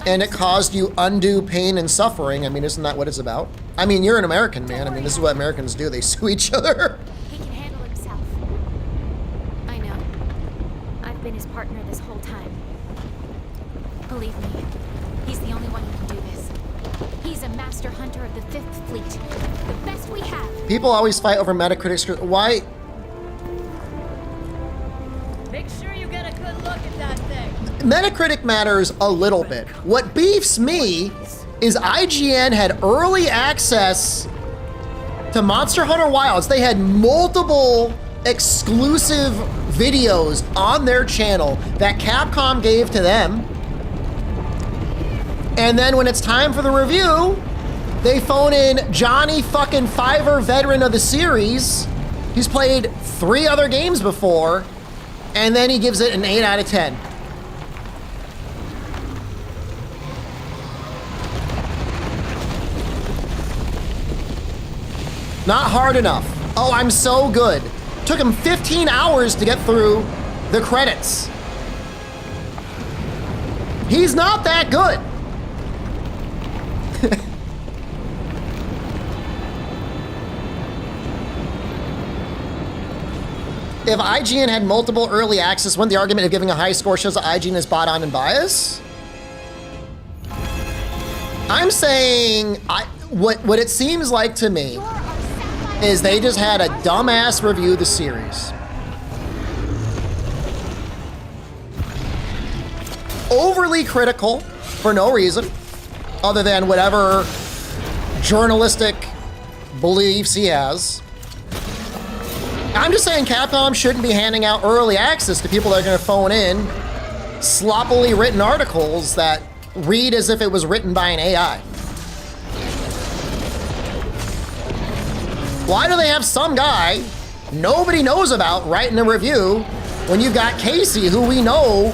and it caused you undue pain and suffering, I mean, isn't that what it's about? I mean, you're an American, man. I mean, this is what Americans do. They sue each other. He can handle himself. I know. I've been his partner this whole time. Believe me, he's the only one who can do this. He's a master hunter of the 5th Fleet. The best we have. People always fight over Metacritic. Why? Make sure you get a good look at that thing. Metacritic matters a little bit. What beefs me is IGN had early access to Monster Hunter Wilds. They had multiple exclusive videos on their channel that Capcom gave to them. And then when it's time for the review, they phone in Johnny fucking Fiver, veteran of the series. He's played 3 other games before, and then he gives it an 8 out of 10. Not hard enough. Oh, I'm so good. Took him 15 hours to get through the credits. He's not that good. If IGN had multiple early access, wouldn't the argument of giving a high score shows that IGN is bought on and biased? I'm saying, what it seems like to me is they just had a dumbass review of the series. Overly critical for no reason, other than whatever journalistic beliefs he has. I'm just saying Capcom shouldn't be handing out early access to people that are gonna phone in sloppily written articles that read as if it was written by an AI. Why do they have some guy nobody knows about writing a review when you've got Casey, who we know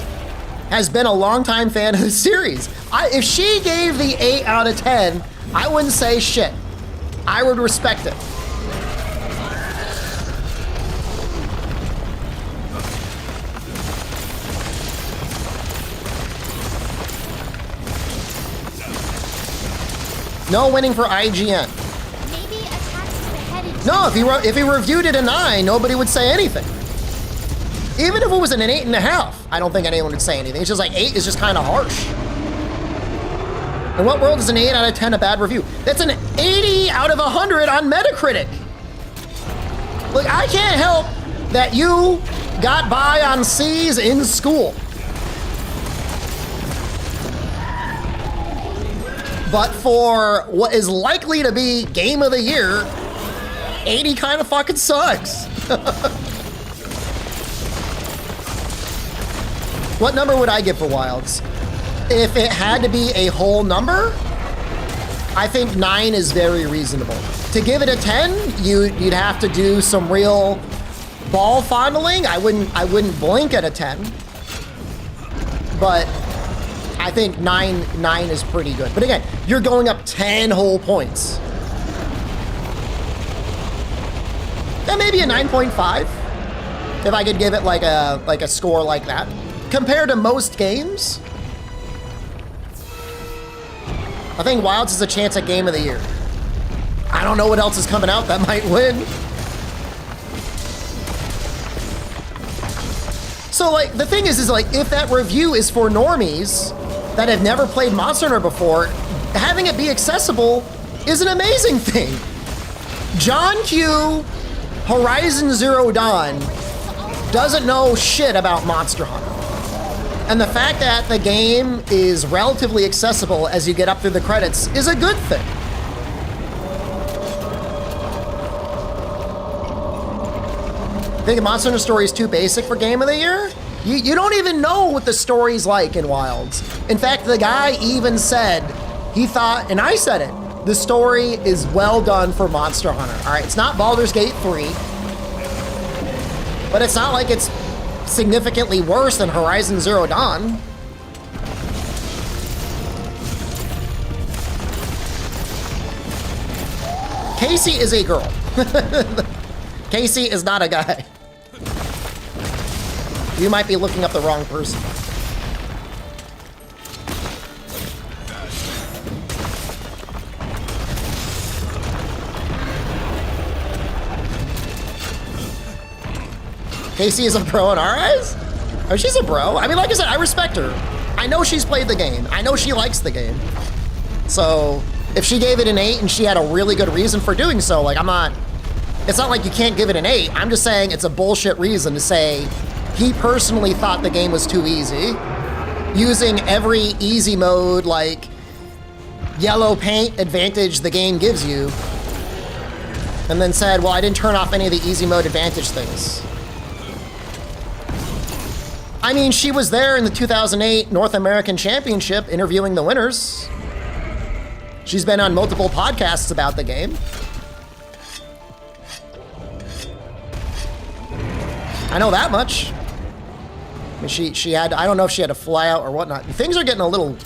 has been a longtime fan of the series? If she gave the 8 out of 10, I wouldn't say shit. I would respect it. No winning for IGN. Maybe attacks the head and No, if he reviewed it a 9, nobody would say anything. Even if it was an 8.5, I don't think anyone would say anything. It's just like 8 is just kind of harsh. In what world is an 8 out of 10 a bad review? That's an 80 out of 100 on Metacritic. Look, I can't help that you got by on C's in school. But for what is likely to be game of the year, 80 kind of fucking sucks. What number would I give for Wilds? If it had to be a whole number, I think 9 is very reasonable. To give it a 10, you'd have to do some real ball fondling. I wouldn't blink at a 10. But I think 9 is pretty good. But again, you're going up 10 whole points. And maybe a 9.5 if I could give it like a score like that. Compared to most games, I think Wilds is a chance at game of the year. I don't know what else is coming out that might win. So like the thing is like if that review is for normies that have never played Monster Hunter before, having it be accessible is an amazing thing. John Q, Horizon Zero Dawn, doesn't know shit about Monster Hunter. And the fact that the game is relatively accessible as you get up through the credits is a good thing. Think Monster Hunter story is too basic for game of the year? You don't even know what the story's like in Wilds. In fact, the guy even said, he thought, and I said it, the story is well done for Monster Hunter. All right, it's not Baldur's Gate 3, but it's not like it's significantly worse than Horizon Zero Dawn. Casey is a girl. Casey is not a guy. You might be looking up the wrong person. Casey is a bro in our eyes? Oh, she's a bro. I mean, like I said, I respect her. I know she's played the game. I know she likes the game. So if she gave it an 8 and she had a really good reason for doing so, like it's not like you can't give it an 8. I'm just saying it's a bullshit reason to say he personally thought the game was too easy. using every easy mode, like yellow paint advantage the game gives you, and then said, well, I didn't turn off any of the easy mode advantage things. I mean, she was there in the 2008 North American Championship interviewing the winners. She's been on multiple podcasts about the game. I know that much. I mean, she had, I don't know if she had to fly out or whatnot. Things are getting a little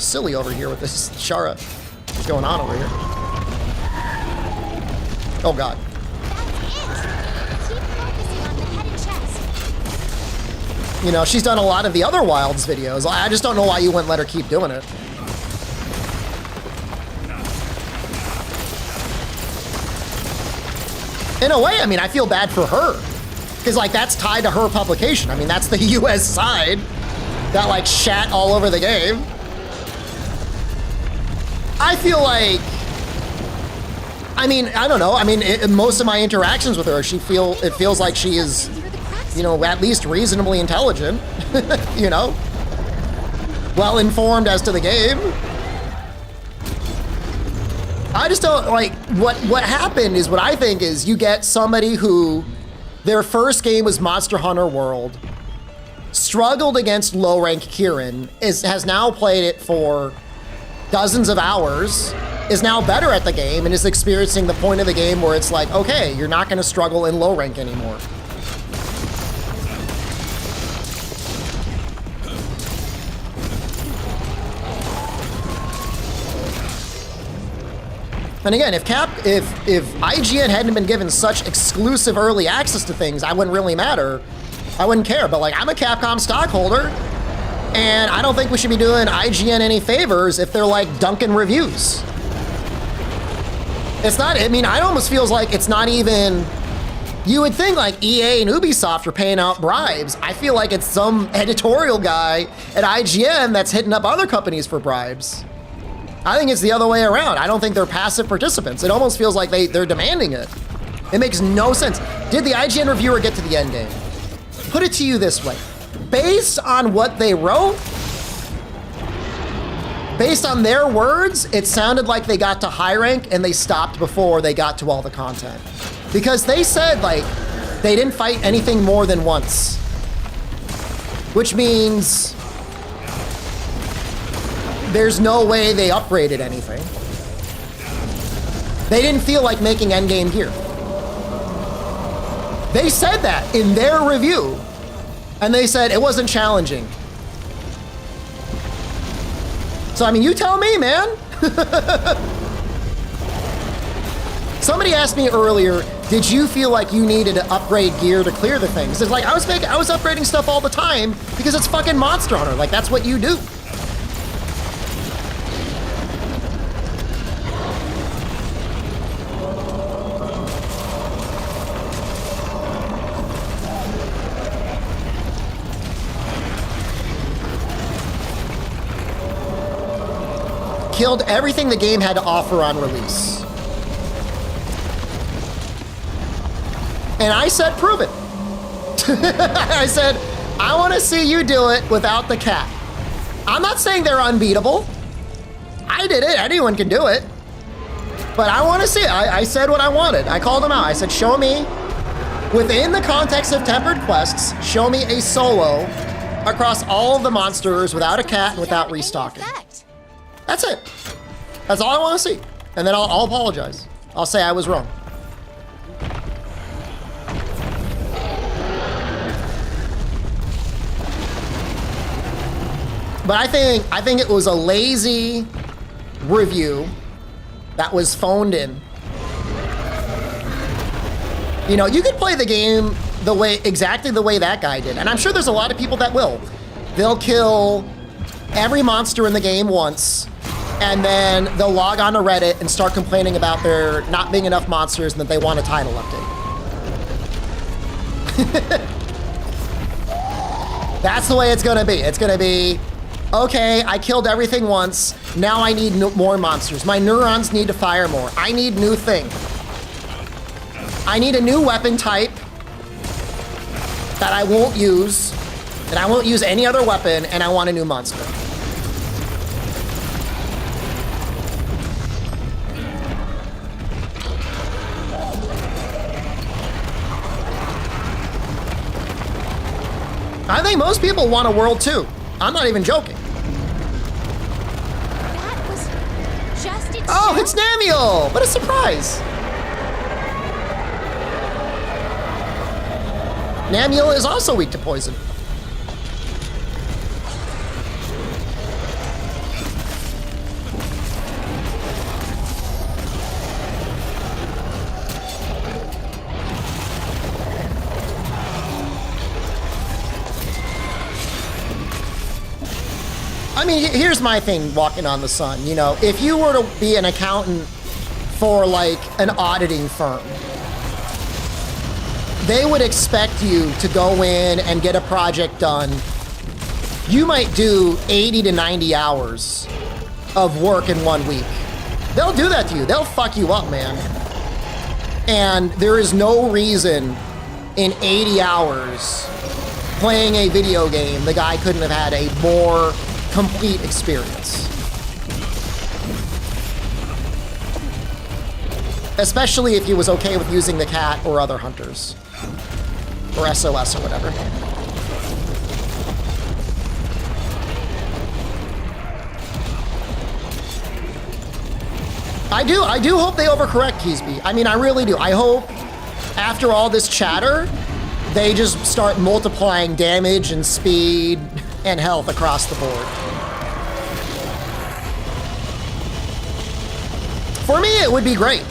silly over here with this Shara. What's going on over here? Oh God. You know, she's done a lot of the other Wilds videos. I just don't know why you wouldn't let her keep doing it. In a way, I mean, I feel bad for her. Because, like, that's tied to her publication. I mean, that's the US side that, like, shat all over the game. I feel like, I mean, I don't know. I mean, most of my interactions with her, it feels like she is, you know, at least reasonably intelligent, you know, well informed as to the game. I just don't like what happened is what I think is you get somebody who their first game was Monster Hunter World, struggled against low rank Kieran, has now played it for dozens of hours, is now better at the game, and is experiencing the point of the game where it's like, okay, you're not going to struggle in low rank anymore. And again, if IGN hadn't been given such exclusive early access to things, I wouldn't really matter. I wouldn't care. But like, I'm a Capcom stockholder, and I don't think we should be doing IGN any favors if they're like dunking reviews. It's not, I mean, it almost feels like it's not even, you would think like EA and Ubisoft are paying out bribes. I feel like it's some editorial guy at IGN that's hitting up other companies for bribes. I think it's the other way around. I don't think they're passive participants. It almost feels like they're demanding it. It makes no sense. Did the IGN reviewer get to the end game? Put it to you this way. Based on what they wrote, based on their words, it sounded like they got to high rank and they stopped before they got to all the content. Because they said like, they didn't fight anything more than once. Which means there's no way they upgraded anything. They didn't feel like making endgame gear. They said that in their review, and they said it wasn't challenging. So, I mean, you tell me, man. Somebody asked me earlier, did you feel like you needed to upgrade gear to clear the things? It's like, I was upgrading stuff all the time because it's fucking Monster Hunter. Like, that's what you do. Killed everything the game had to offer on release. And I said, prove it. I said, I want to see you do it without the cat. I'm not saying they're unbeatable. I did it, anyone can do it. But I want to see it. I said what I wanted. I called them out. I said, show me, within the context of tempered quests, show me a solo across all of the monsters without a cat and without restocking. That's it. That's all I want to see. And then I'll apologize. I'll say I was wrong. But I think it was a lazy review that was phoned in. You know, you could play the game exactly the way that guy did. And I'm sure there's a lot of people that will. They'll kill every monster in the game once, and then they'll log on to Reddit and start complaining about there not being enough monsters and that they want a title update. That's the way it's gonna be. It's gonna be, okay, I killed everything once, now I need more monsters. My neurons need to fire more. I need new thing. I need a new weapon type that I won't use. And I won't use any other weapon, and I want a new monster. I think most people want a world 2. I'm not even joking. That was just its Oh, shell? it's Namiel! What a surprise! Namiel is also weak to poison. I mean, here's my thing walking on the sun. You know, if you were to be an accountant for like an auditing firm, they would expect you to go in and get a project done. You might do 80 to 90 hours of work in 1 week. They'll do that to you. They'll fuck you up, man. And there is no reason in 80 hours playing a video game the guy couldn't have had a more complete experience. Especially if he was okay with using the cat or other hunters. Or SOS or whatever. I do hope they overcorrect, Keysby. I mean, I really do. I hope after all this chatter, they just start multiplying damage and speed and health across the board. For me, it would be great.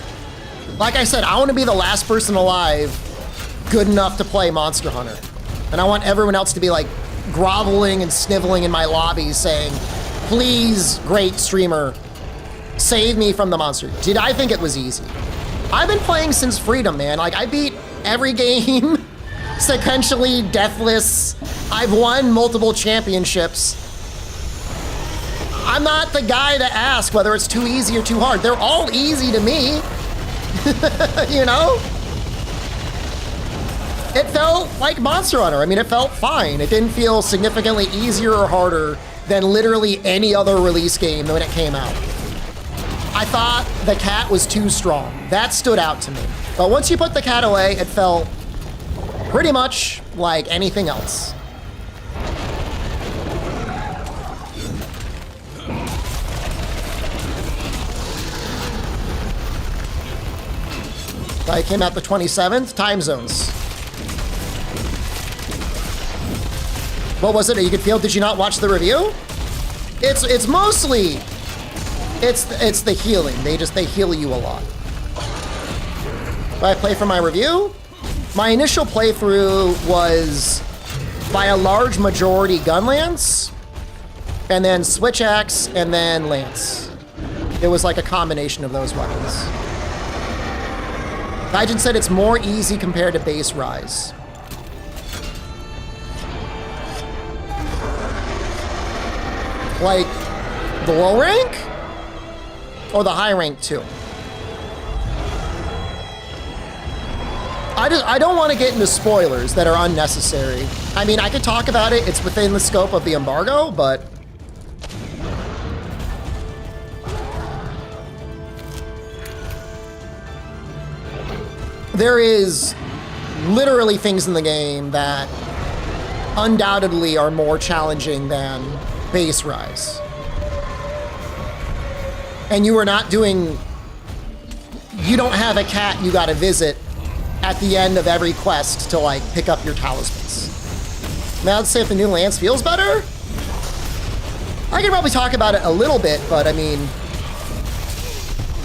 Like I said, I want to be the last person alive good enough to play Monster Hunter. And I want everyone else to be like groveling and sniveling in my lobby saying, please, great streamer, save me from the monster. Did I think it was easy? I've been playing since Freedom, man. Like, I beat every game sequentially deathless. I've won multiple championships. I'm not the guy to ask whether it's too easy or too hard. They're all easy to me. You know? It felt like Monster Hunter. I mean, it felt fine. It didn't feel significantly easier or harder than literally any other release game when it came out. I thought the cat was too strong. That stood out to me. But once you put the cat away, it felt pretty much like anything else. I came out the 27th. Time zones. What was it that you could feel? Did you not watch the review? It's mostly it's the healing. They heal you a lot. Did I play for my review? My initial playthrough was by a large majority gun lance, and then switch axe, and then lance. It was like a combination of those weapons. Gaijin said it's more easy compared to base Rise. Like the low rank? Or the high rank too? I don't want to get into spoilers that are unnecessary. I mean, I could talk about it. It's within the scope of the embargo, but there is literally things in the game that undoubtedly are more challenging than base Rise. And you are not doing, you don't have a cat you gotta visit at the end of every quest to like pick up your talismans. Now let's say if the new lance feels better. I can probably talk about it a little bit, but I mean,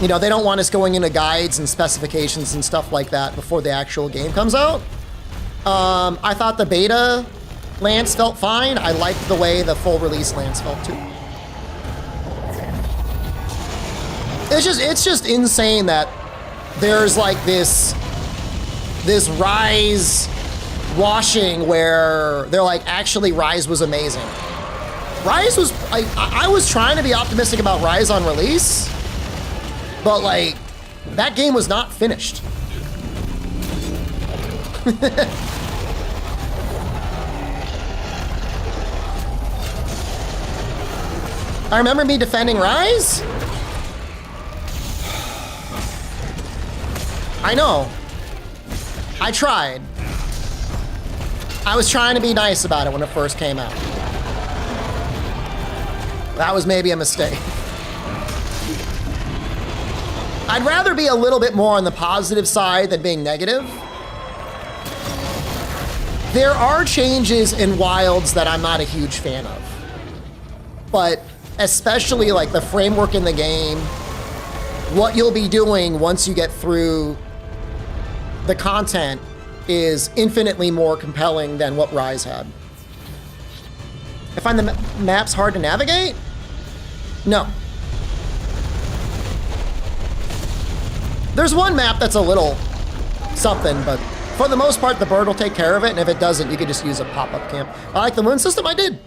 you know, they don't want us going into guides and specifications and stuff like that before the actual game comes out. I thought the beta lance felt fine. I liked the way the full release lance felt too. It's just insane that there's like this Rise washing where they're like, actually Rise was amazing. Rise was, I was trying to be optimistic about Rise on release, but like, that game was not finished. I remember me defending Rise. I know. I tried. I was trying to be nice about it when it first came out. That was maybe a mistake. I'd rather be a little bit more on the positive side than being negative. There are changes in Wilds that I'm not a huge fan of. But especially like the framework in the game, what you'll be doing once you get through the content is infinitely more compelling than what Rise had. I find the maps hard to navigate? No. There's one map that's a little something, but for the most part, the bird will take care of it, and if it doesn't, you can just use a pop-up camp. I like the moon system, I did.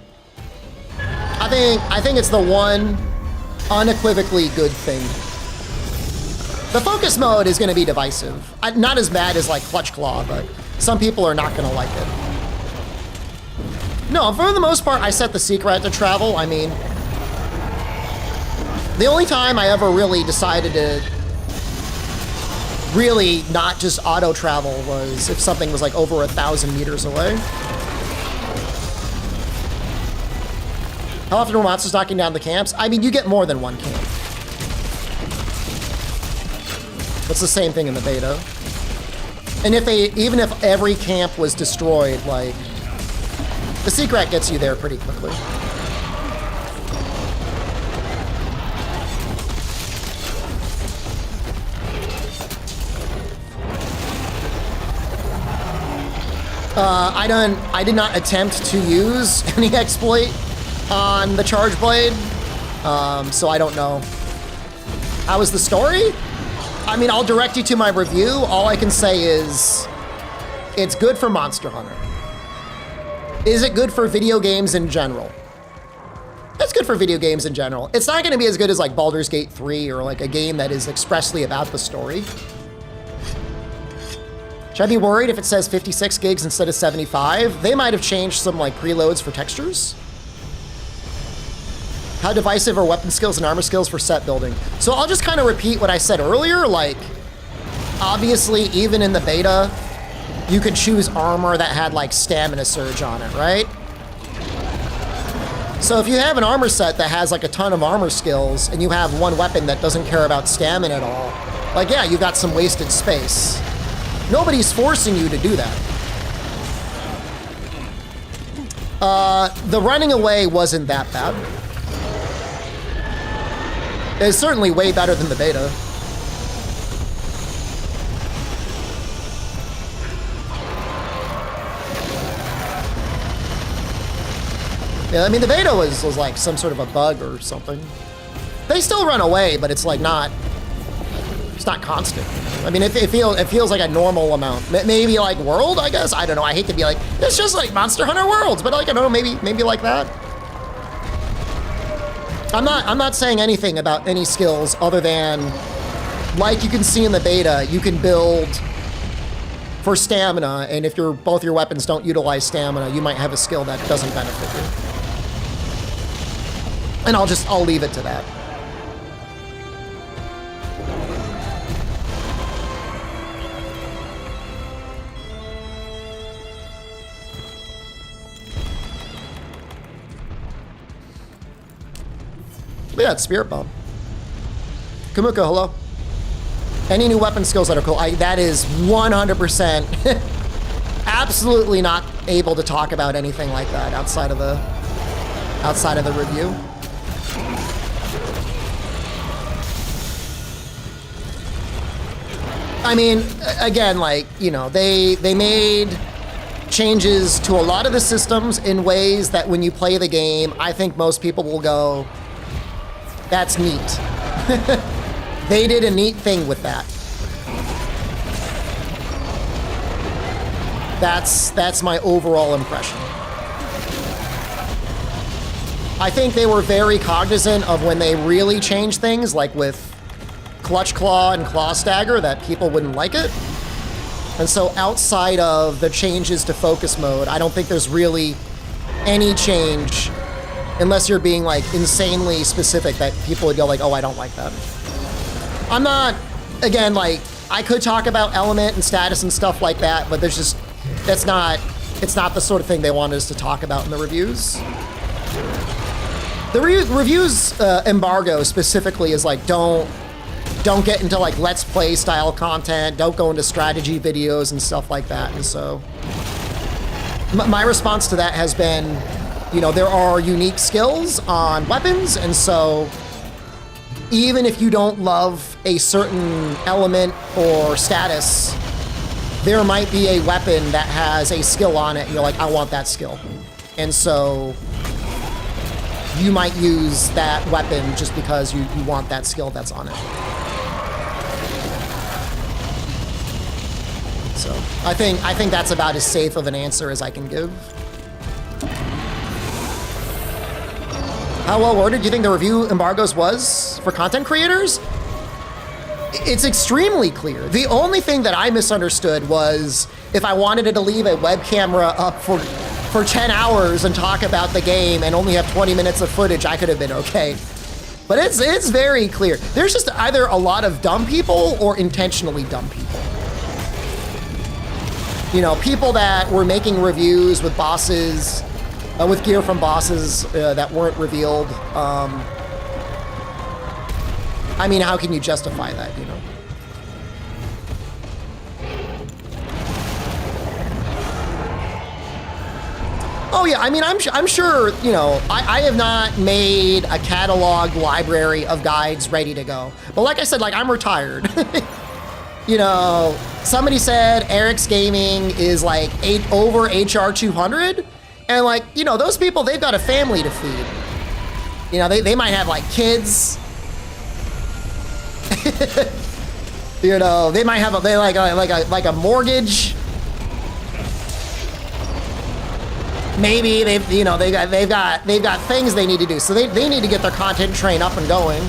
I think it's the one unequivocally good thing. The focus mode is going to be divisive. Not as bad as like Clutch Claw, but some people are not going to like it. No, for the most part, I set the secret to travel. I mean, the only time I ever really decided to really not just auto travel was if something was like over 1,000 meters away. How often are monsters knocking down the camps? I mean, you get more than one camp. It's the same thing in the beta. And even if every camp was destroyed, like, the secret gets you there pretty quickly. I did not attempt to use any exploit on the Charge Blade, so I don't know. How was the story? I mean, I'll direct you to my review. All I can say is it's good for Monster Hunter. Is it good for video games in general? It's good for video games in general. It's not going to be as good as like Baldur's Gate 3 or like a game that is expressly about the story. Should I be worried if it says 56 gigs instead of 75? They might have changed some like preloads for textures. How divisive are weapon skills and armor skills for set building? So I'll just kind of repeat what I said earlier. Like, obviously, even in the beta, you could choose armor that had like stamina surge on it, right? So if you have an armor set that has like a ton of armor skills and you have one weapon that doesn't care about stamina at all, like, yeah, you've got some wasted space. Nobody's forcing you to do that. The running away wasn't that bad. It's certainly way better than the beta. Yeah, I mean, the beta was like some sort of a bug or something. They still run away, but it's like not, it's not constant. I mean, it feels like a normal amount. Maybe like World, I guess. I don't know. I hate to be like, it's just like Monster Hunter Worlds, but like, I don't know, maybe like that. I'm not saying anything about any skills other than, like you can see in the beta, you can build for stamina, and if both your weapons don't utilize stamina, you might have a skill that doesn't benefit you. And I'll leave it to that. Yeah, it's Spirit Bomb. Kamuka, hello. Any new weapon skills that are cool? That is 100% absolutely not able to talk about anything like that outside of the review. I mean, again, like, you know, they made changes to a lot of the systems in ways that when you play the game, I think most people will go, that's neat. They did a neat thing with that. That's my overall impression. I think they were very cognizant of when they really changed things, like with Clutch Claw and Claw Stagger, that people wouldn't like it. And so outside of the changes to focus mode, I don't think there's really any change unless you're being like insanely specific that people would go like, oh, I don't like that. I'm not, again, like, I could talk about element and status and stuff like that, but there's just, it's not the sort of thing they wanted us to talk about in the reviews. The reviews embargo specifically is like, don't get into like let's play style content, don't go into strategy videos and stuff like that. And so my response to that has been, you know, there are unique skills on weapons, and so even if you don't love a certain element or status, there might be a weapon that has a skill on it, and you're like, I want that skill. And so you might use that weapon just because you want that skill that's on it. So I think that's about as safe of an answer as I can give. How well worded do you think the review embargoes was for content creators? It's extremely clear. The only thing that I misunderstood was if I wanted to leave a web camera up for 10 hours and talk about the game and only have 20 minutes of footage, I could have been okay. But it's very clear. There's just either a lot of dumb people or intentionally dumb people. You know, people that were making reviews with bosses, with gear from bosses that weren't revealed. I mean, how can you justify that, you know? Oh yeah, I mean, I'm sure, you know, I have not made a catalog library of guides ready to go. But like I said, like, I'm retired. You know, somebody said Eric's Gaming is like over HR 200. And like, you know, those people, they've got a family to feed. You know, they might have like kids. You know, they might have a mortgage. Maybe they've got things they need to do. So they need to get their content train up and going.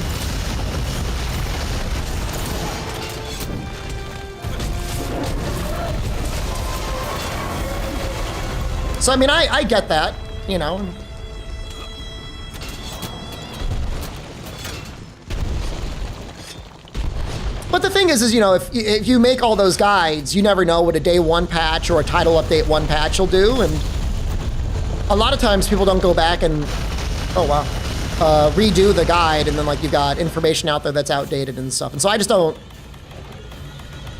So I mean, I get that, you know. But the thing is, you know, if you make all those guides, you never know what a day 1 patch or a title update 1 patch will do. And a lot of times people don't go back and, oh wow, redo the guide, and then like you've got information out there that's outdated and stuff. And so I just don't,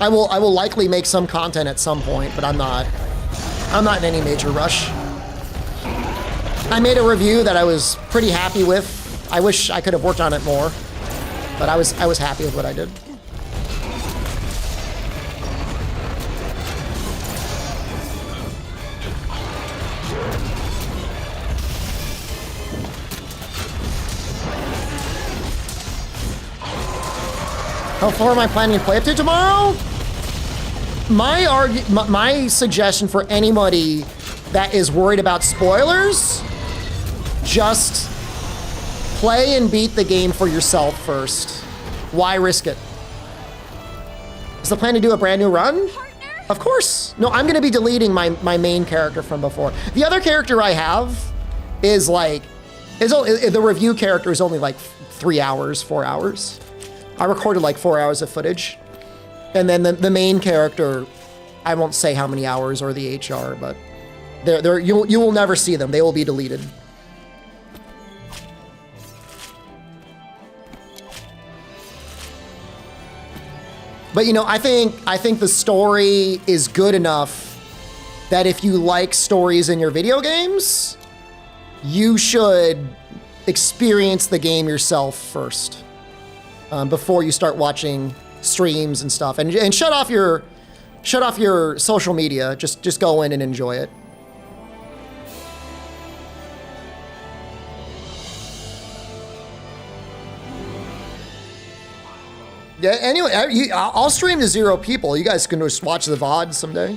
I will likely make some content at some point, but I'm not in any major rush. I made a review that I was pretty happy with. I wish I could have worked on it more, but I was happy with what I did. How far am I planning to play up to tomorrow? My suggestion for anybody that is worried about spoilers, just play and beat the game for yourself first. Why risk it? Is the plan to do a brand new run? Of course. No, I'm gonna be deleting my main character from before. The other character I have is like, the review character is only like 3 hours, 4 hours. I recorded like 4 hours of footage. And then the main character, I won't say how many hours or the HR, but you will never see them. They will be deleted. But you know, I think the story is good enough that if you like stories in your video games, you should experience the game yourself first, before you start watching streams and stuff, and shut off your social media. Just go in and enjoy it. Yeah, anyway, I'll stream to 0 people. You guys can just watch the VOD someday.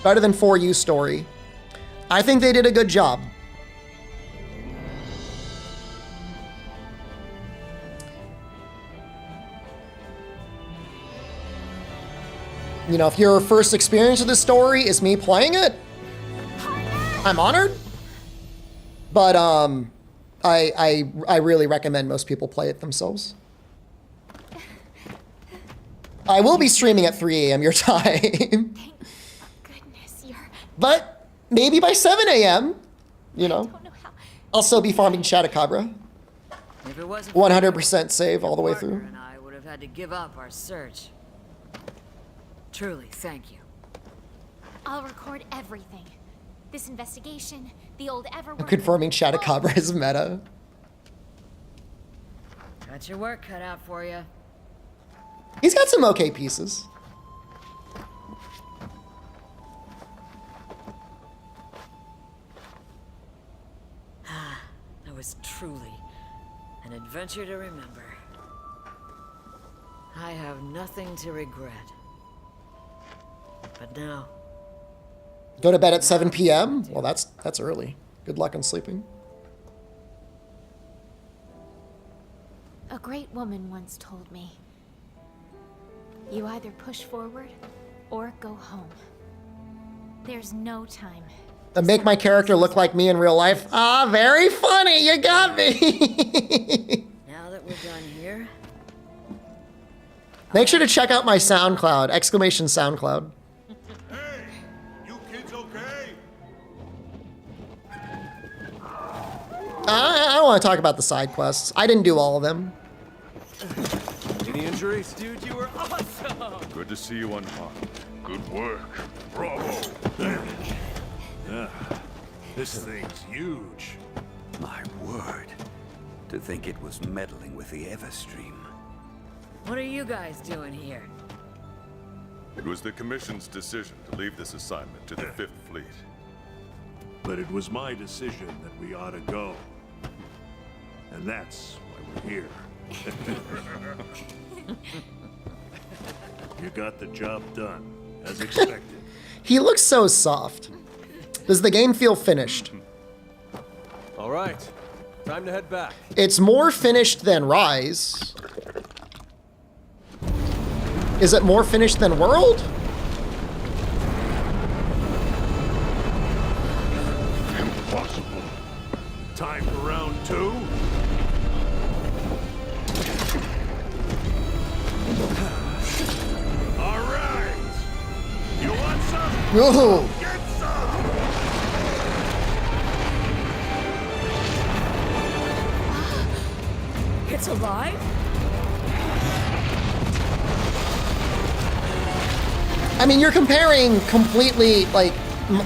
Better than For You Story. I think they did a good job. You know, if your first experience with this story is me playing it, I'm honored. But I really recommend most people play it themselves. I will be streaming at 3 a.m. your time. Thank goodness you're... But maybe by 7 a.m., you know, I don't know how... I'll still be farming Chatacabra. If it wasn't 100% save all the way partner through. and I would have had to give up our search. Truly, thank you. I'll record everything. This investigation, the old Everworld... Confirming Chatacabra is meta. Got your work cut out for you. He's got some okay pieces. That was truly an adventure to remember. I have nothing to regret. But now... Go to bed at 7 p.m.? Well, that's early. Good luck on sleeping. A great woman once told me, you either push forward or go home. There's no time. Make my character look like me in real life. Ah, very funny. You got me. Now that we're done here... Make sure to check out my SoundCloud. Exclamation SoundCloud. Hey, you kids okay? I don't want to talk about the side quests. I didn't do all of them. Any injuries? Dude, you were awesome! Good to see you unharmed. Good work. Bravo. This thing's huge. My word. To think it was meddling with the Everstream. What are you guys doing here? It was the Commission's decision to leave this assignment to the Fifth Fleet. But it was my decision that we ought to go. And that's why we're here. You got the job done, as expected. He looks so soft. Does the game feel finished? All right, time to head back. It's more finished than Rise. Is it more finished than World? Impossible. Time for round 2? All right. You want some? Whoa. Get some! It's alive? I mean, you're comparing completely, like,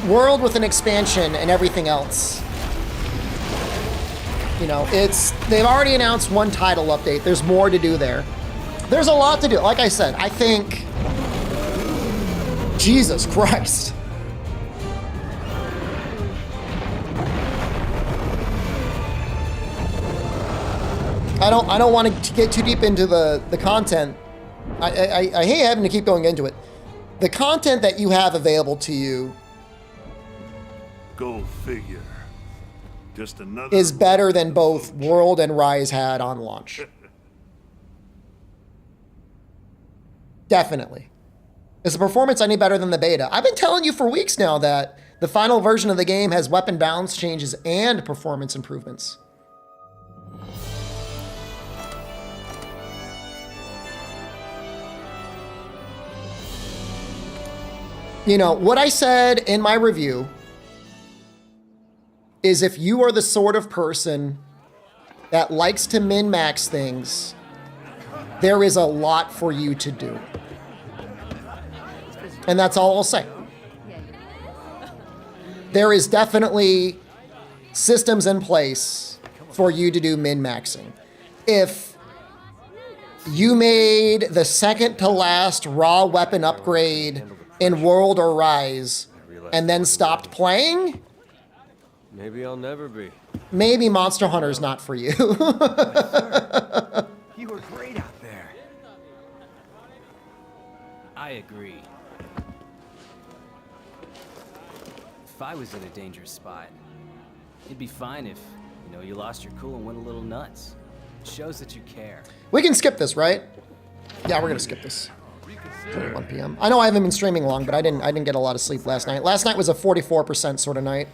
World with an expansion and everything else. You know, they've already announced one title update. There's more to do there. There's a lot to do. Like I said, I think... Jesus Christ. I don't want to get too deep into the content. I hate having to keep going into it. The content that you have available to you Go figure. Just another is better than both World and Rise had on launch. Definitely. Is the performance any better than the beta? I've been telling you for weeks now that the final version of the game has weapon balance changes and performance improvements. You know, what I said in my review is if you are the sort of person that likes to min-max things, there is a lot for you to do. And that's all I'll say. There is definitely systems in place for you to do min-maxing. If you made the second to last raw weapon upgrade in World or Rise and then stopped playing, Maybe I'll never be. maybe Monster Hunter's not for you. You were great out there. I agree. If I was in a dangerous spot, it'd be fine if, you lost your cool and went a little nuts. It shows that you care. We can skip this, right? Yeah, we're gonna skip this. It's only 1 p.m. I know I haven't been streaming long, but I didn't get a lot of sleep last night. Last night was a 44% sort of night.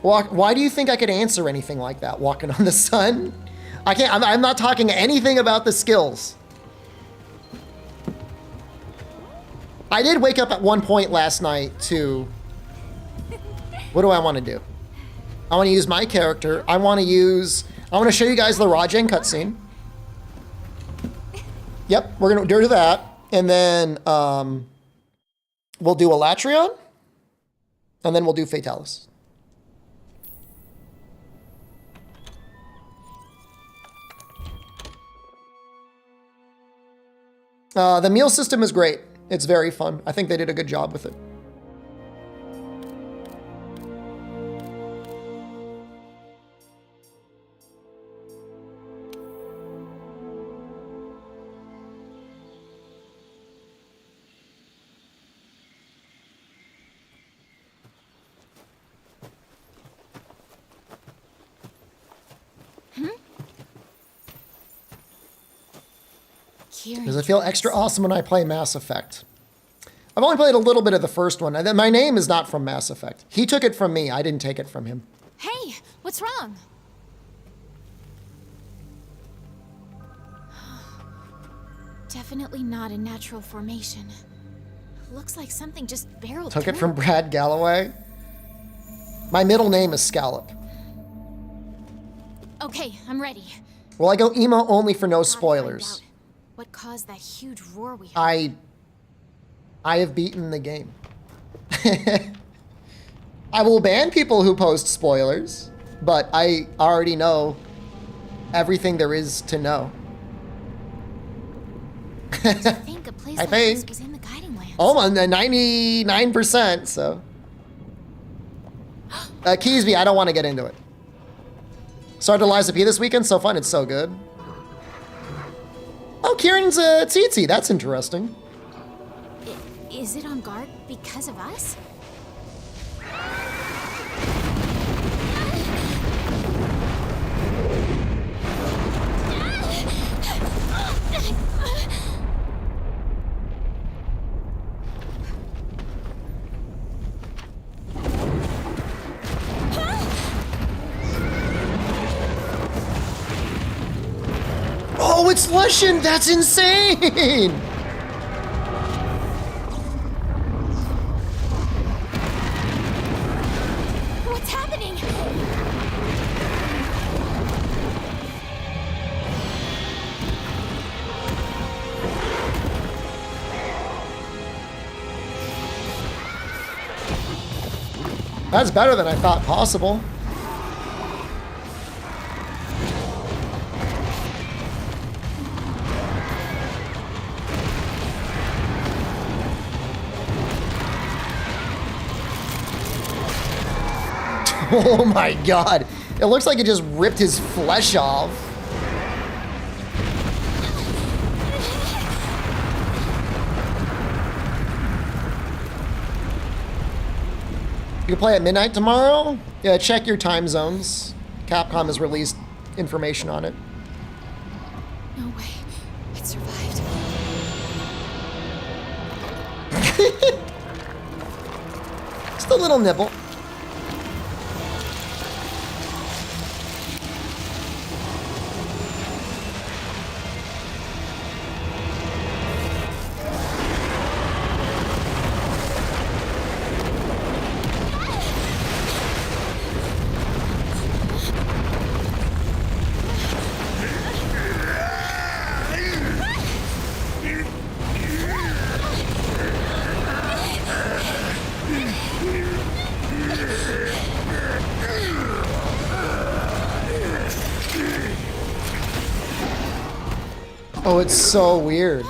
Why do you think I could answer anything like that? Walking on the sun? I can't. I'm not talking anything about the skills. I did wake up at one point last night to... What do I want to do? I want to use my character. I want to show you guys the Rajen cutscene. Yep, we're going to do that. And then we'll do Elatrion. And then we'll do Fatalis. The meal system is great. It's very fun. I think they did a good job with it. Does it feel extra awesome when I play Mass Effect? I've only played a little bit of the first one. My name is not from Mass Effect. He took it from me. I didn't take it from him. Hey, what's wrong? Definitely not a natural formation. Looks like something just barreled Took through. it from Brad Galloway. My middle name is Scallop. Okay, I'm ready. Well, I go emo only for no spoilers. What caused that huge roar we heard? I have beaten the game. I will ban people who post spoilers, but I already know everything there is to know. I think a place like this was in the Guiding Lands. Oh, I'm 99%, so. Keysby, I don't want to get into it. Started Liza P this weekend, so fun, it's so good. Oh, Kieran's a tsetse, that's interesting. Is it on guard because of us? Oh, it's Lushan! That's insane! What's happening? That's better than I thought possible. Oh my god. It looks like it just ripped his flesh off. You can play at midnight tomorrow? Yeah, check your time zones. Capcom has released information on it. No way. It survived. Just a little nibble. Oh, it's so weird.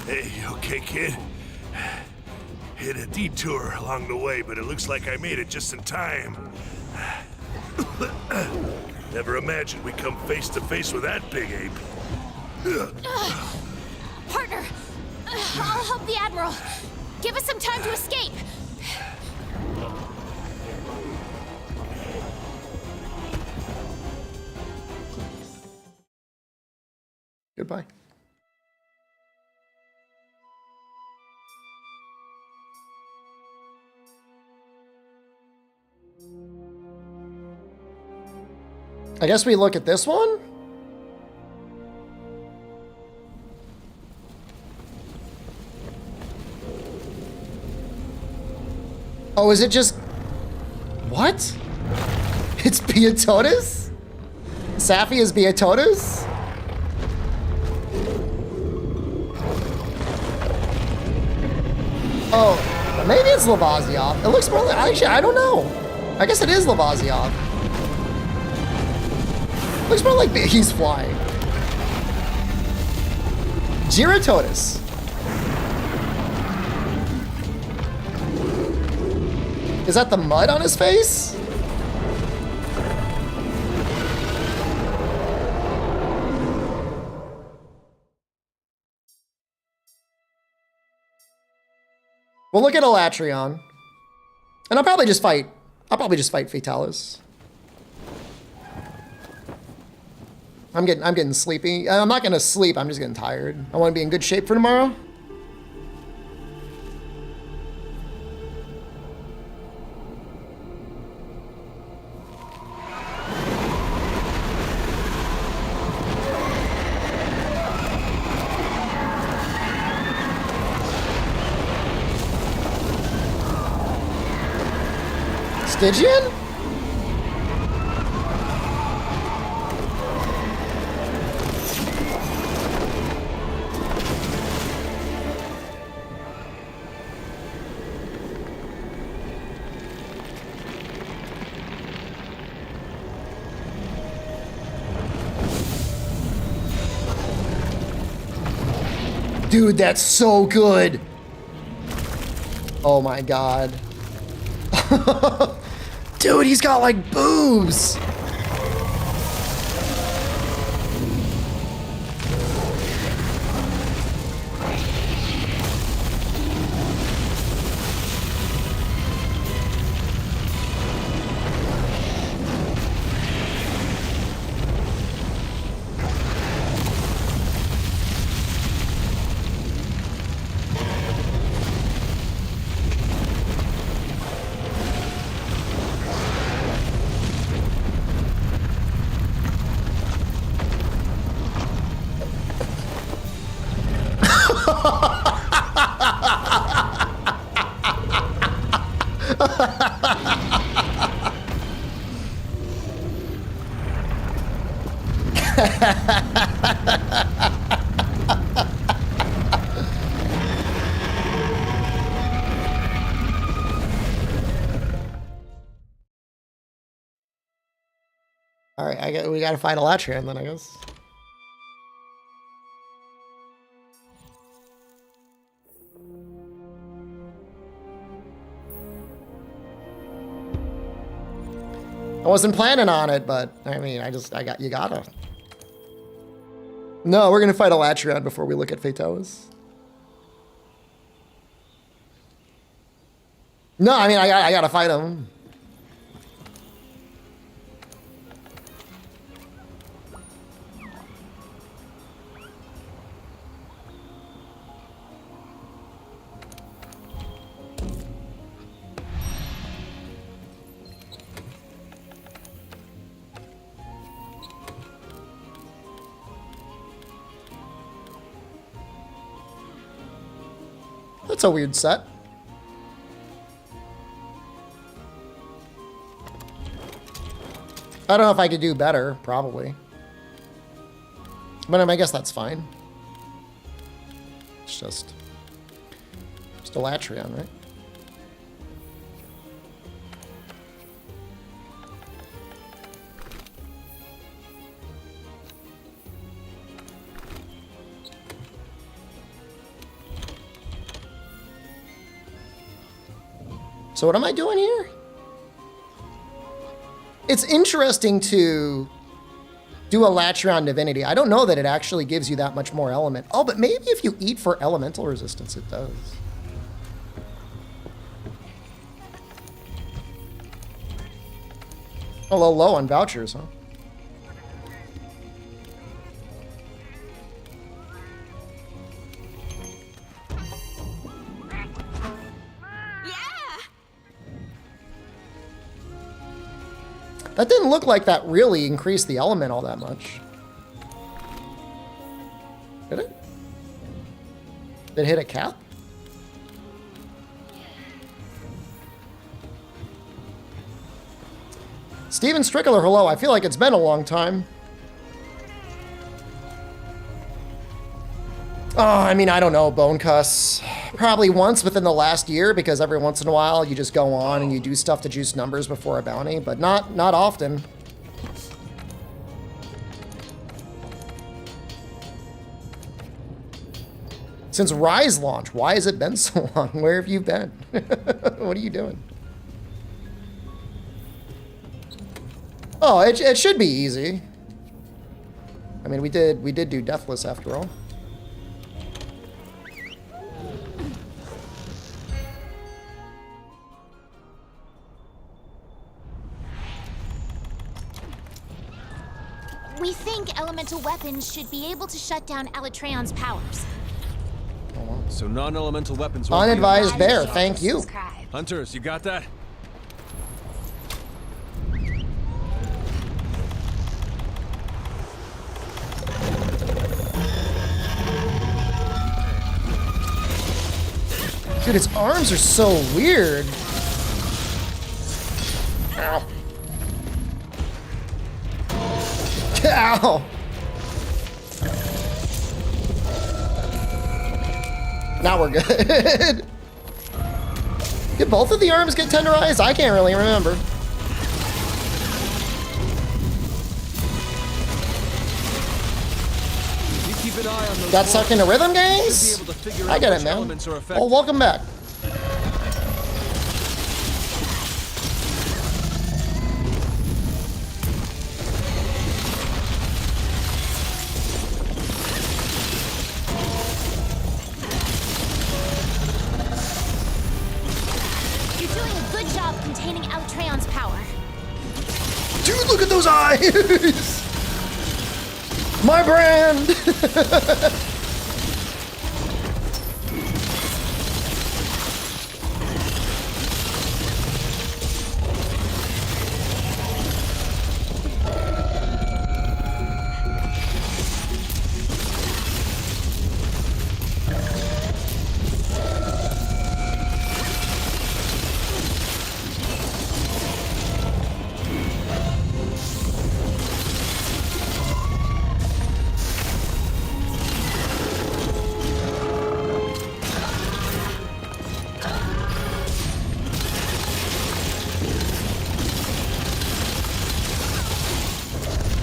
Hey, you okay, kid? Hit a detour along the way, but it looks like I made it just in time. Never imagined we'd come face to face with that big ape. Partner, I'll help the Admiral. Give us some time to escape. Goodbye. I guess we look at this one. Oh, is it just... What? It's Beatotus? Safi is Beatotus? Oh, maybe it's Lavaziov. It looks more like... Actually, I don't know. I guess it is Lavaziov. Looks more like he's flying. Giratotus. Is that the mud on his face? We'll look at Elatrion. And I'll probably just fight Fatalis. I'm getting sleepy. I'm not gonna sleep, I'm just getting tired. I wanna be in good shape for tomorrow. Stygian? Dude, that's so good. Oh my god. Dude, he's got like boobs. All right, we gotta fight Elatrion then, I guess. I wasn't planning on it, but I mean, you gotta. No, we're gonna fight Elatrion before we look at Fatalis. No, I mean, I gotta fight him. That's a weird set. I don't know if I could do better, probably. But I guess that's fine. It's just Elatrion, right? So what am I doing here? It's interesting to do Elatrion Divinity. I don't know that it actually gives you that much more element. Oh, but maybe if you eat for elemental resistance, it does. A little low on vouchers, huh? That didn't look like that really increased the element all that much. Did it? Did it hit a cap? Steven Strickler, hello. I feel like it's been a long time. Oh, I mean, I don't know, bonecuss. Probably once within the last year, because every once in a while you just go on and you do stuff to juice numbers before a bounty, but not often. Since Rise launch, why has it been so long? Where have you been? What are you doing? Oh, it should be easy. I mean, we did do Deathless after all. We think elemental weapons should be able to shut down Alatreon's powers. So non-elemental weapons won't be Unadvised bear, thank you. Hunters, you got that? Dude, his arms are so weird. Ow. Ow. Now we're good. Did both of the arms get tenderized? I can't really remember. You keep an eye on those. Got sucked into rhythm games? I get it, man. Well, welcome back. You're doing a good job containing Alatreon's power. Dude, look at those eyes! My brand!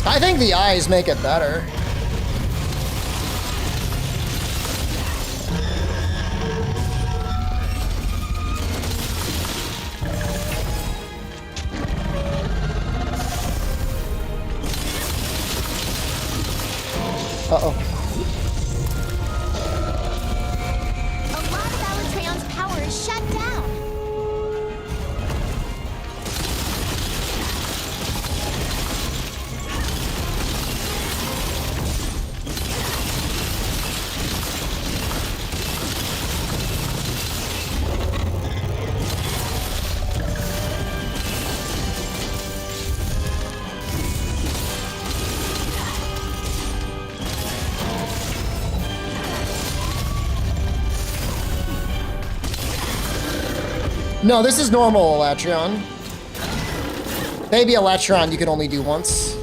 I think the eyes make it better. Uh-oh. A lot of Alatreon's power is shut down. No, this is normal Alatreon. Baby Alatreon you can only do once.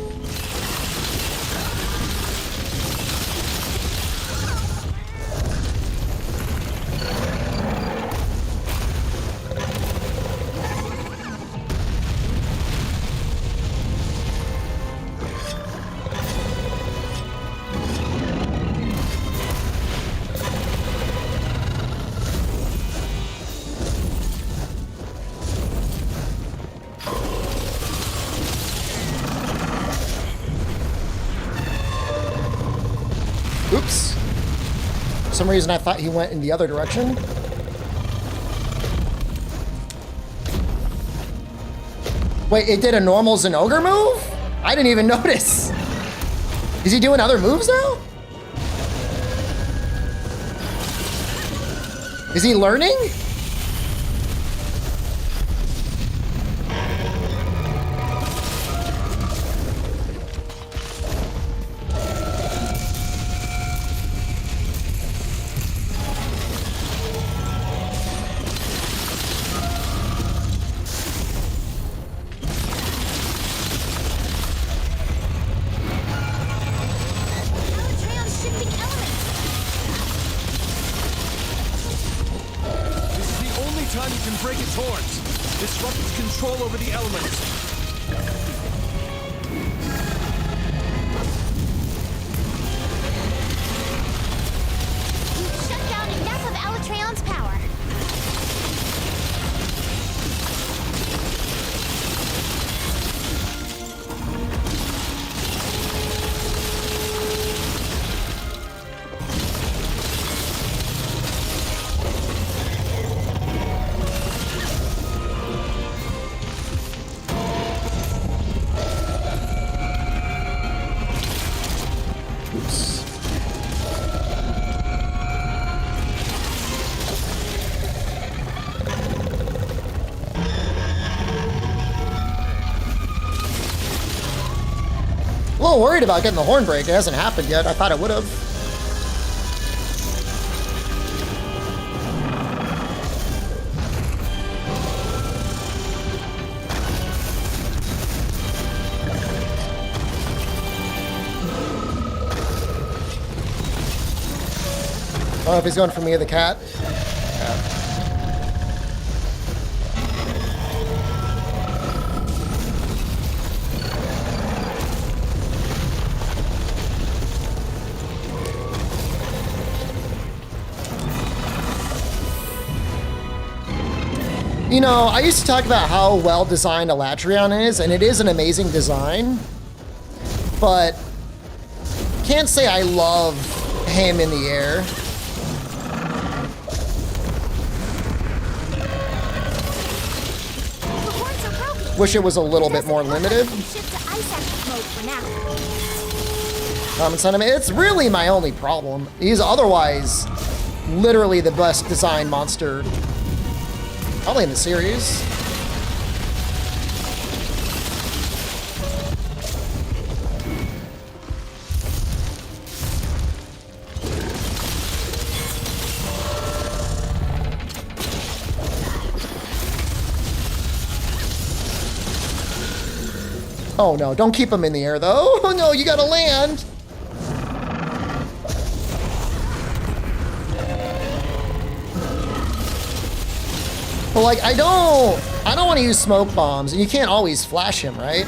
Oops. For some reason I thought he went in the other direction. Wait, it did a normal Zenogre move? I didn't even notice. Is he doing other moves now? Is he learning? control over the elements. You've shut down enough of Alatreon's power. A little worried about getting the horn break. It hasn't happened yet. I thought it would have. I don't know if he's going for me or the cat. You know, I used to talk about how well designed Alatreon is, and it is an amazing design, but can't say I love him in the air. The horns are broken. Wish it was a little bit more limited. Shift to ice active mode for now. Common sentiment. It's really my only problem. He's otherwise literally the best designed monster probably in the series. Oh no, don't keep him in the air though. Oh no, you gotta land. But like, I don't want to use smoke bombs, and you can't always flash him, right?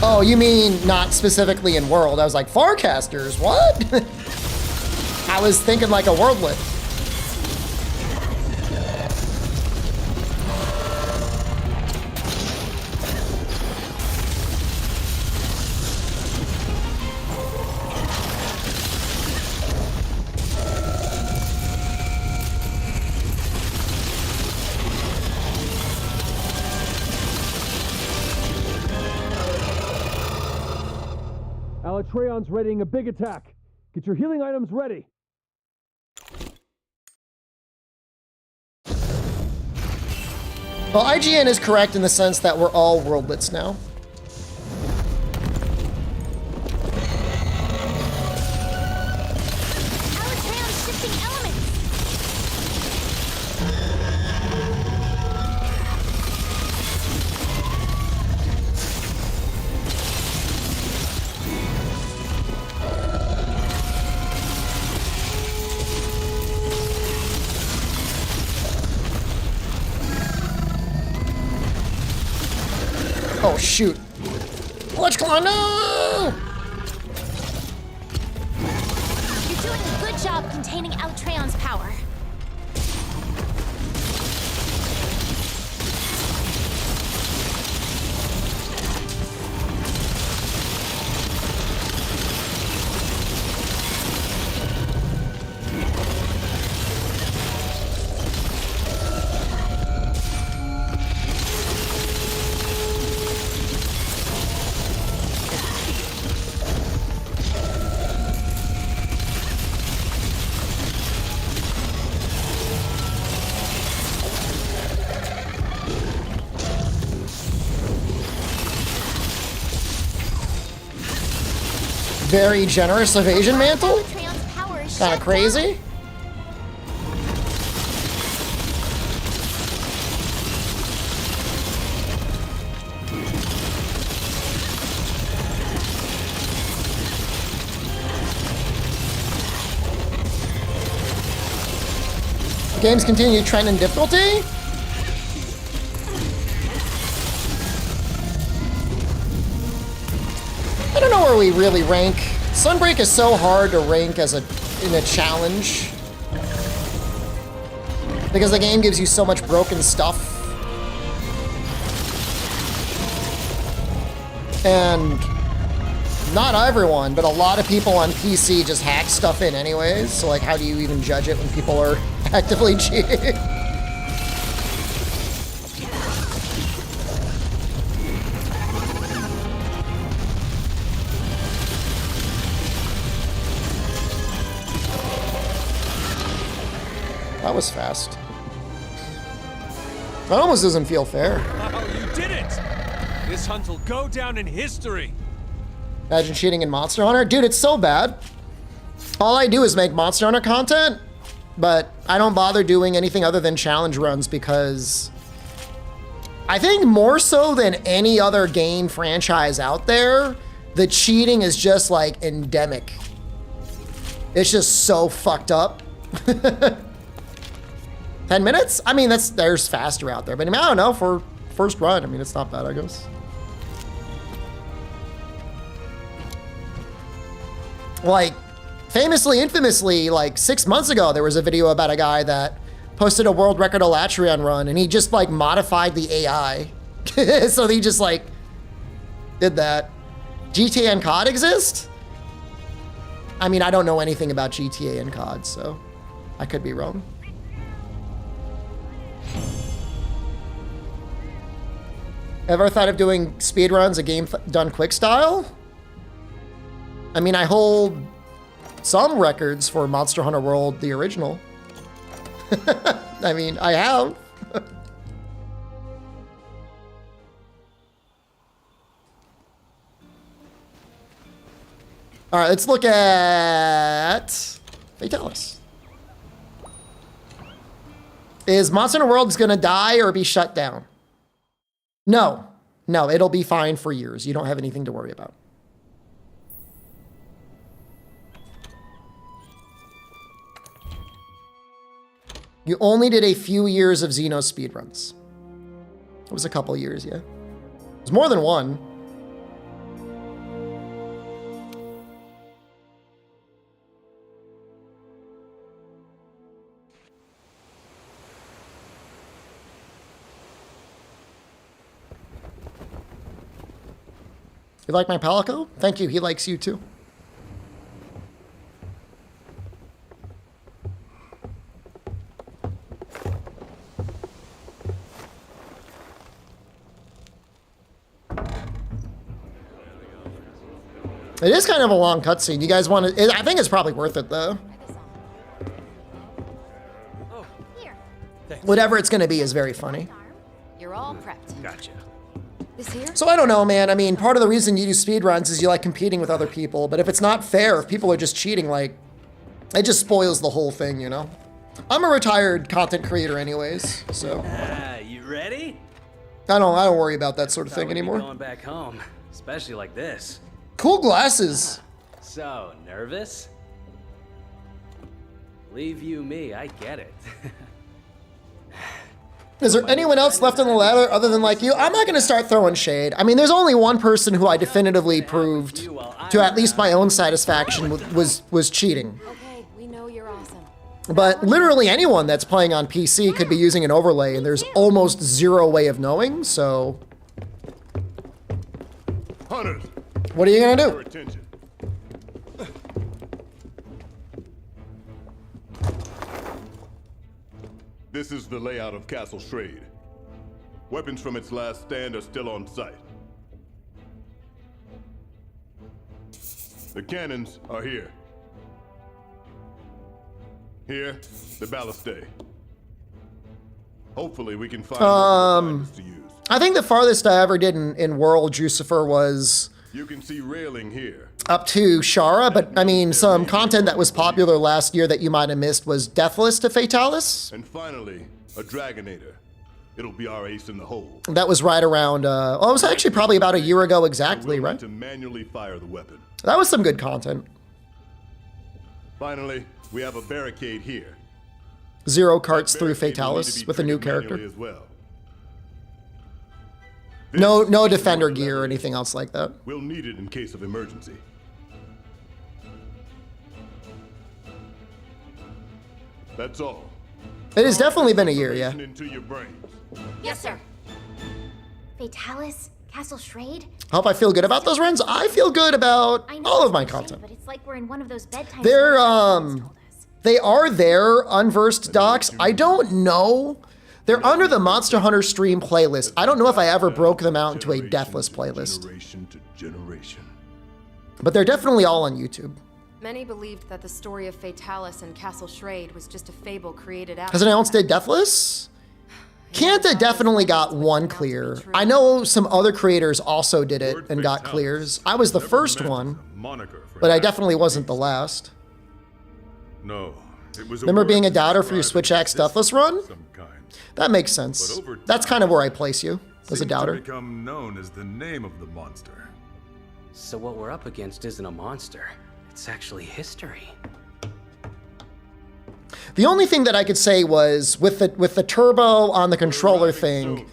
Oh, you mean not specifically in world? I was like, Farcasters, what? I was thinking like a worldlet. Alatreon's readying a big attack. Get your healing items ready. Well, IGN is correct in the sense that we're all worldlets now. Alatreon's shifting elements. Oh, shoot. Ledge claw, no! You're doing a good job containing Alatreon's power. very generous evasion mantle. Kind of crazy. Games continue trend in difficulty. I don't know where we really rank. Sunbreak is so hard to rank as in a challenge because the game gives you so much broken stuff, and not everyone, but a lot of people on PC just hack stuff in anyways. So like, how do you even judge it when people are actively cheating? That was fast. That almost doesn't feel fair. Oh, you did it! This hunt will go down in history. Imagine cheating in Monster Hunter. Dude, it's so bad. All I do is make Monster Hunter content, but I don't bother doing anything other than challenge runs because I think more so than any other game franchise out there, the cheating is just like endemic. It's just so fucked up. 10 minutes? I mean, there's faster out there, but I mean, I don't know, for first run, I mean, it's not bad, I guess. Like, famously, infamously, like 6 months ago, there was a video about a guy that posted a world record Elatrion run, and he just like modified the AI. So he just like did that. GTA and COD exist? I mean, I don't know anything about GTA and COD, so I could be wrong. Ever thought of doing speedruns, a game done quick style? I mean, I hold some records for Monster Hunter World, the original. I mean, I have. All right, let's look at Fatalis. Is Monster Hunter World gonna die or be shut down? No, it'll be fine for years. You don't have anything to worry about. You only did a few years of Xeno speedruns. It was a couple years, yeah. It was more than one. You like my Palico? Thank you, he likes you too. It is kind of a long cutscene. You guys want to? I think it's probably worth it though. Oh, here. Whatever it's going to be is very funny. You're all prepped. Gotcha. This here? So I don't know, man. I mean, part of the reason you do speedruns is you like competing with other people. But if it's not fair, if people are just cheating, like, it just spoils the whole thing, you know? I'm a retired content creator anyways, so. You ready? I don't worry about that sort of thing We'd be anymore. Going back home, especially like this. Cool glasses. So, nervous? Believe you me, I get it. Is there anyone else left on the ladder other than like you? I'm not going to start throwing shade. I mean, there's only one person who I definitively proved, to at least my own satisfaction, was cheating. Okay, we know you're awesome. But literally anyone that's playing on PC could be using an overlay, and there's almost zero way of knowing, so. Hunters, what are you going to your do? attention. This is the layout of Castle Strayed. Weapons from its last stand are still on site. The cannons are here. Here, the ballistae. Hopefully we can find to use. I think the farthest I ever did in World Jucifer was You can see railing here. up to Shara, but I mean, some content that was popular last year that you might have missed was Deathless to Fatalis. And finally, a Dragonator. It'll be our ace in the hole. That was right around, well, it was actually probably about a year ago exactly, right? To manually fire the weapon. That was some good content. Finally, we have a barricade here. 0 carts through Fatalis with a new character. As well. No defender gear or anything else like that. We'll need it in case of emergency. That's all. It has definitely been a year, yeah. Into your brains. Yes, sir. Fatalis, Castle Shrade. Hope I feel good about those runs. I feel good about all of my content. But it's like we're in one of those bedtime. They are there, unversed docs. I don't know. They're under the Monster Hunter stream playlist. I don't know if I ever broke them out into a Deathless playlist. Generation to generation. But they're definitely all on YouTube. Many believed that the story of Fatalis and Castle Shrade was just a fable created after. Has anyone else did Deathless? Kanta definitely got one clear. I know some other creators also did it and got clears. I was the first one, but I definitely wasn't the last. No, it was. Remember being a doubter for your Switch Axe Deathless run? That makes sense. That's kind of where I place you, as a doubter. Become known as the name of the monster. So what we're up against isn't a monster. It's actually history. The only thing that I could say was with the turbo on the controller thing,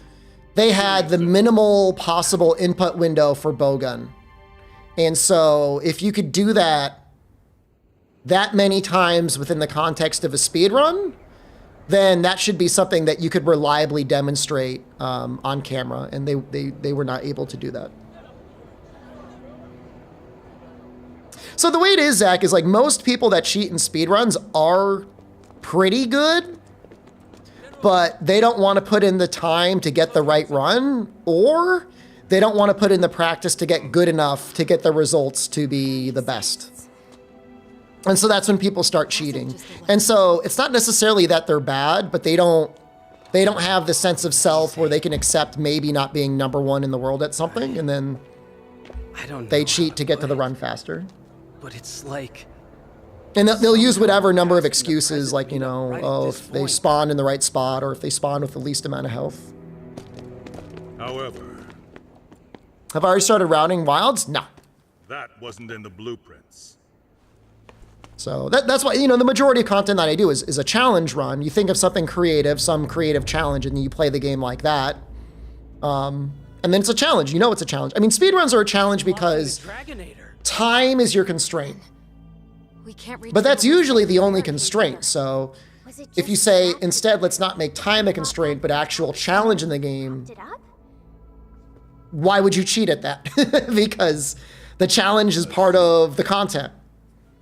they had the minimal possible input window for bowgun. And so if you could do that many times within the context of a speed run, then that should be something that you could reliably demonstrate on camera, and they were not able to do that. So the way it is, Zach, is like most people that cheat in speedruns are pretty good, but they don't want to put in the time to get the right run, or they don't want to put in the practice to get good enough to get the results to be the best. And so that's when people start cheating. And so it's not necessarily that they're bad, but they don't have the sense of self where they can accept maybe not being #1 in the world at something, and then they cheat to get to the run faster. But it's like... And they'll use whatever number of excuses, like, you know, oh, if they spawn in the right spot, or if they spawn with the least amount of health. However... Have I already started routing wilds? No. That wasn't in the blueprints. So that's why, you know, the majority of content that I do is a challenge run. You think of something creative, some creative challenge, and then you play the game like that. And then it's a challenge. You know it's a challenge. I mean, speedruns are a challenge because time is your constraint. But that's usually the only constraint. So if you say, instead, let's not make time a constraint, but actual challenge in the game, why would you cheat at that? Because the challenge is part of the content.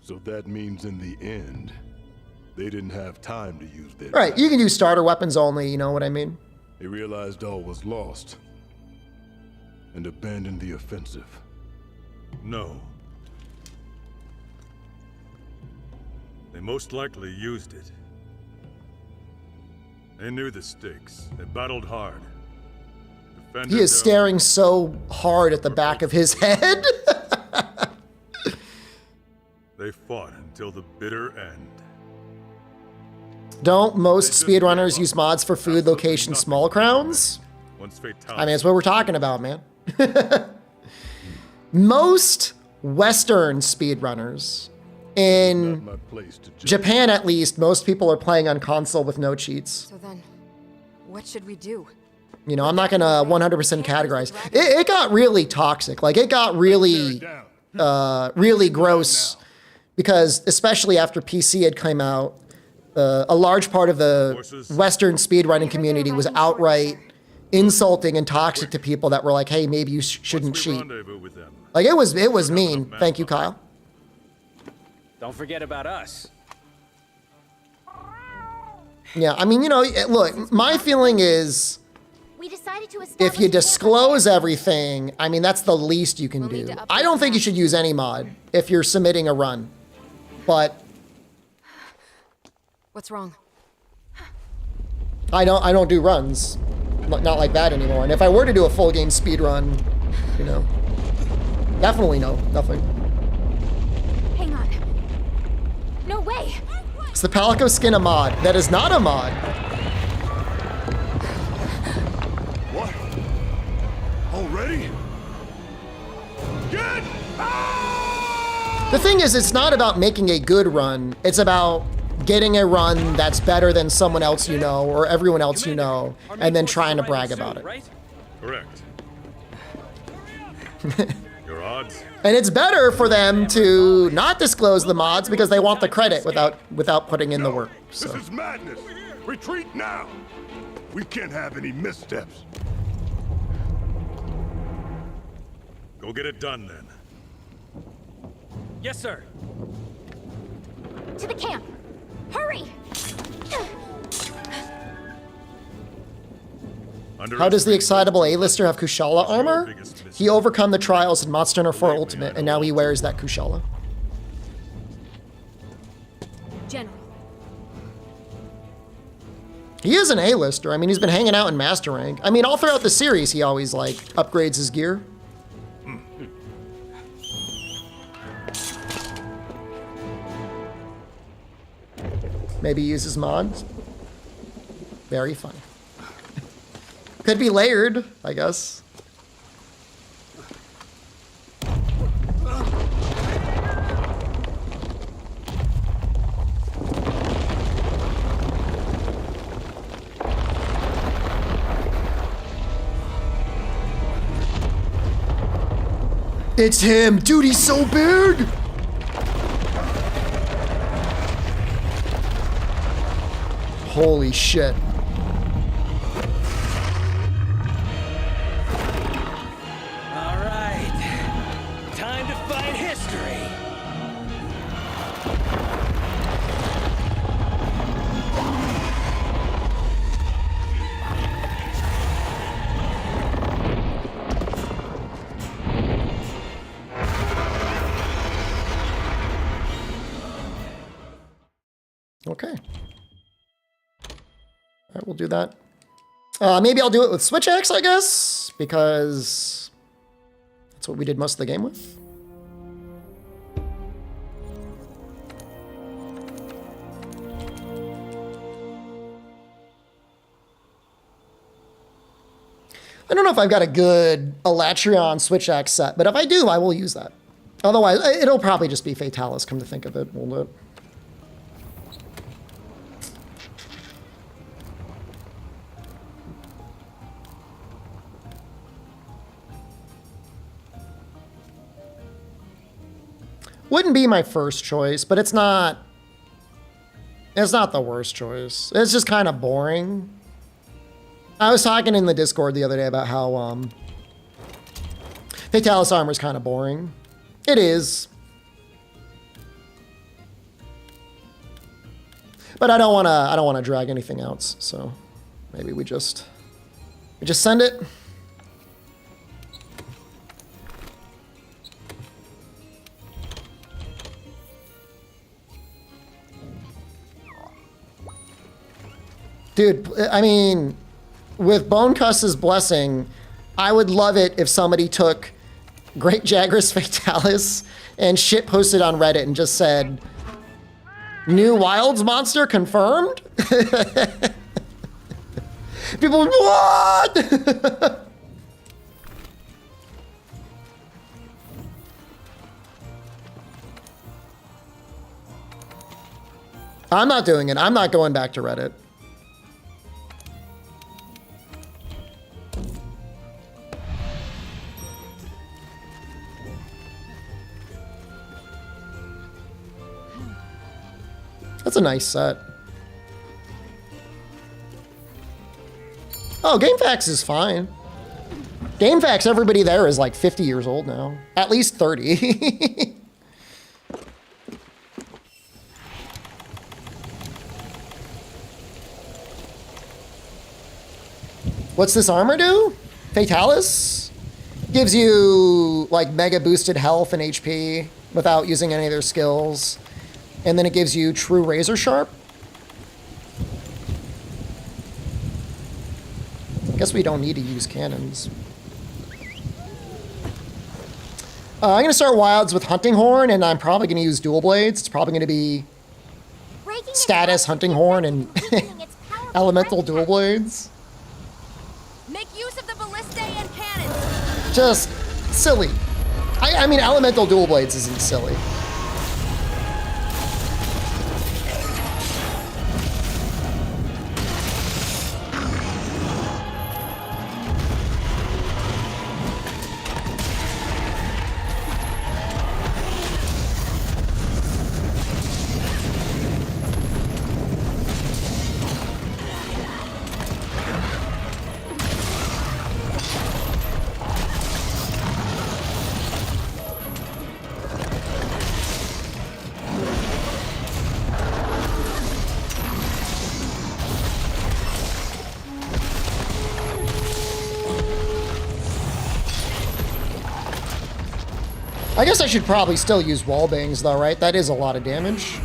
So that means in the end, they didn't have time to use their Right, you can use starter weapons only, you know what I mean? They realized all was lost and abandoned the offensive. No. They most likely used it. They knew the stakes. They battled hard. He is staring so hard at the back of his head. They fought until the bitter end. Don't most speedrunners use mods for food, location, small crowns? I mean, that's what we're talking about, man. Most Western speedrunners, in Japan at least, most people are playing on console with no cheats. So then, what should we do? You know, I'm not gonna 100% categorize. It got really toxic. Like, it got really, really gross. Because especially after PC had come out, a large part of the Western speedrunning community was outright insulting and toxic to people that were like, hey, maybe you shouldn't cheat. Like, it was mean. Thank you, Kyle. Don't forget about us. Yeah, I mean, you know, look, my feeling is if you disclose everything, I mean, that's the least you can do. I don't think you should use any mod if you're submitting a run. But what's wrong? I don't do runs, not like that anymore. And if I were to do a full game speed run, you know, Definitely no, nothing. Hang on. No way! Is the Palico skin a mod? That is not a mod. What? Already? Get out! The thing is, it's not about making a good run. It's about getting a run that's better than someone else you know or everyone else you know, and then trying to brag about it. Correct. Your odds? And it's better for them to not disclose the mods because they want the credit without putting in the work. So. This is madness. Retreat now. We can't have any missteps. Go get it done then. Yes, sir. To the camp! Hurry! How does the excitable A-lister have Kushala armor? He overcome the trials in Monster Hunter 4 Ultimate, and now he wears that Kushala. General. He is an A-lister. I mean, he's been hanging out in Master Rank. I mean, all throughout the series, he always, like, upgrades his gear. Maybe uses mods. Very fun. Could be layered, I guess. It's him! Dude, he's so big! Holy shit. All right. Time to fight history. Okay. All right, we'll do that. Maybe I'll do it with Switch X, I guess, because that's what we did most of the game with. I don't know if I've got a good Elatrion Switch X set, but if I do, I will use that. Otherwise, it'll probably just be Fatalis, come to think of it. We'll do it. Wouldn't be my first choice, but it's not the worst choice. It's just kind of boring. I was talking in the Discord the other day about how Fatalis armor is kind of boring. It is. But I don't want to drag anything else, so maybe we just send it. Dude, I mean, with Bonecuss's blessing, I would love it if somebody took Great Jagras Fatalis and shit posted on Reddit and just said, new Wilds monster confirmed? People, what? I'm not doing it. I'm not going back to Reddit. That's a nice set. Oh, GameFAQs is fine. GameFAQs, everybody there is like 50 years old now. At least 30. What's this armor do? Fatalis? Gives you like mega boosted health and HP without using any of their skills. And then it gives you true razor sharp. I guess we don't need to use cannons. I'm going to start wilds with Hunting Horn, and I'm probably going to use dual blades. It's probably going to be status Hunting Horn and elemental dual blades. Make use of the ballistae and cannons. Just silly. I mean, elemental dual blades isn't silly. I guess I should probably still use wall bangs though, right? That is a lot of damage.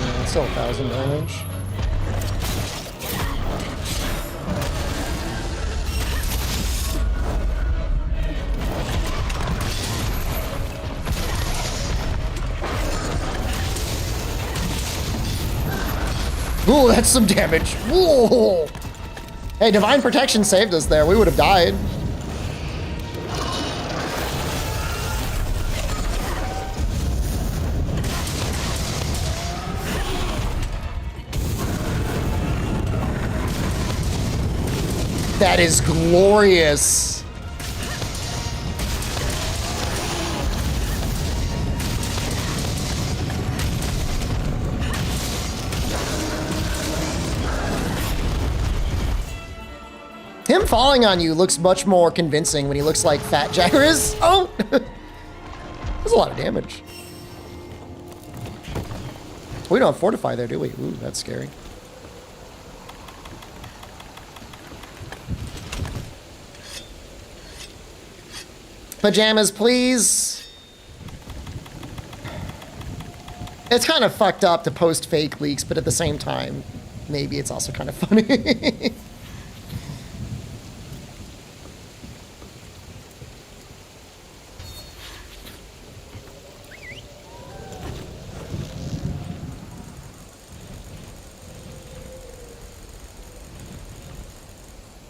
Yeah, it's still 1,000 damage. Ooh, that's some damage. Whoa. Hey, Divine Protection saved us there. We would have died. That is glorious. Him falling on you looks much more convincing when he looks like Fat Jaggers. Oh! That's a lot of damage. We don't have Fortify there, do we? Ooh, that's scary. Pajamas, please. It's kind of fucked up to post fake leaks, but at the same time, maybe it's also kind of funny.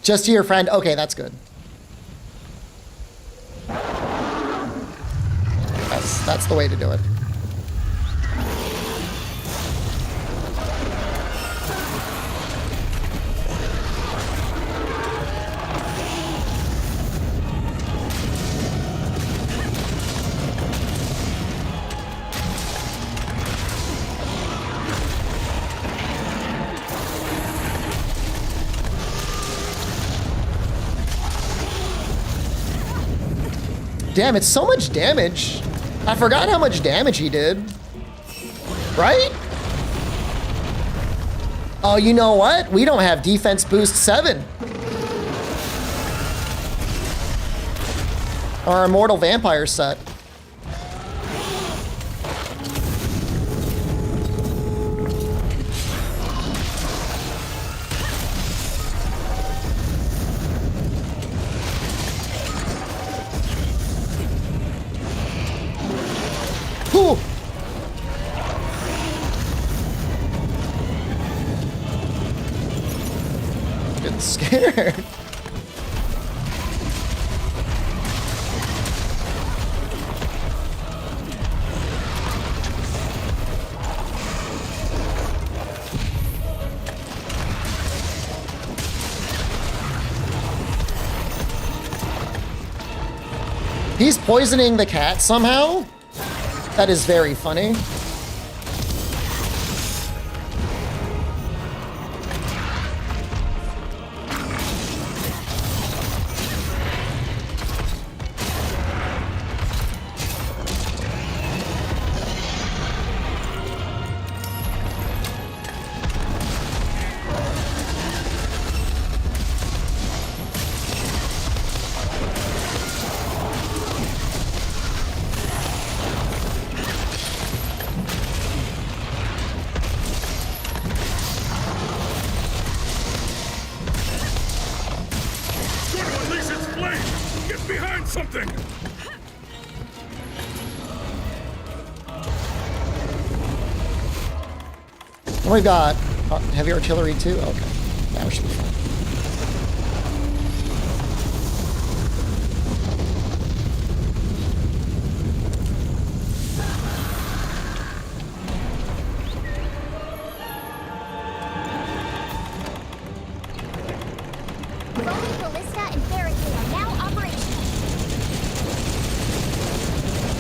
Just to your friend. Okay, that's good. That's the way to do it. Damn, it's so much damage. I forgot how much damage he did. Right? Oh, you know what? We don't have defense boost 7. Our immortal vampire set. Ooh. Getting scared. He's poisoning the cat somehow? That is very funny. we've got heavy artillery too? Okay. Yeah, we should be fine. Rolling ballista and barricade are now operational.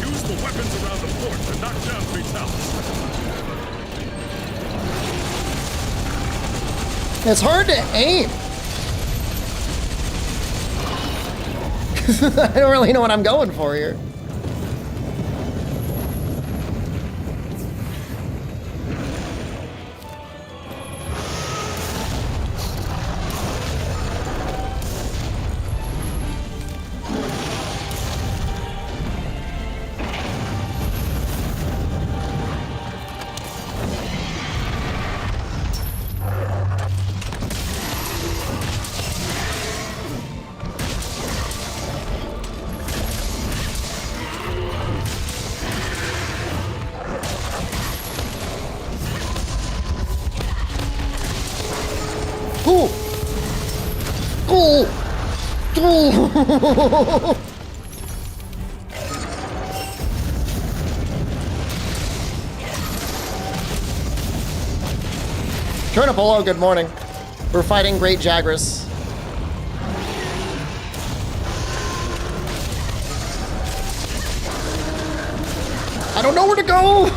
Use the weapons around the fort to knock down Fatalis. It's hard to aim. I don't really know what I'm going for here. Ooh. Ooh. Ooh. Turnipolo, good morning. We're fighting Great Jagras. I don't know where to go.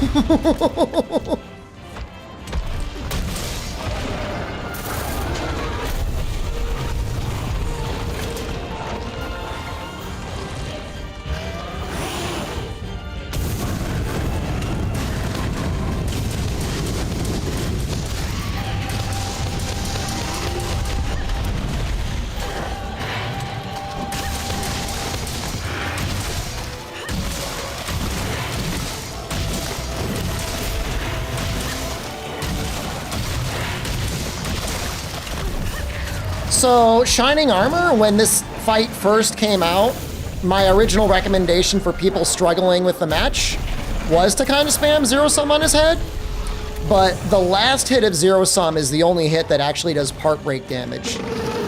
So, Shining Armor, when this fight first came out, my original recommendation for people struggling with the match was to kind of spam Zero Sum on his head. But the last hit of Zero Sum is the only hit that actually does part break damage.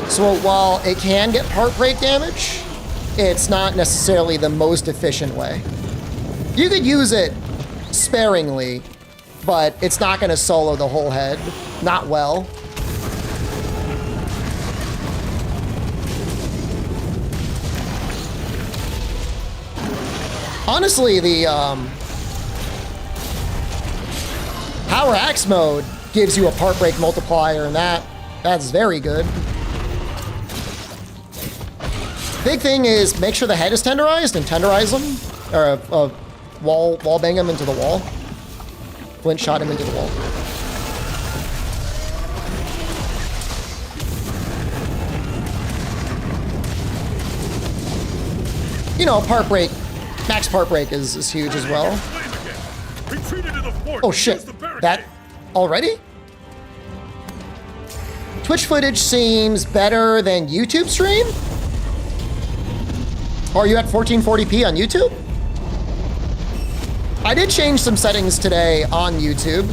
So while it can get part break damage, it's not necessarily the most efficient way. You could use it sparingly, but it's not going to solo the whole head. Not well. Honestly, the Power Axe mode gives you a part break multiplier, and that's very good. Big thing is make sure the head is tenderized and tenderize them, or wall bang him into the wall. Flint shot him into the wall. You know, part break. Max part break is huge as well. Oh shit, that already? Twitch footage seems better than YouTube stream? Or are you at 1440p on YouTube? I did change some settings today on YouTube.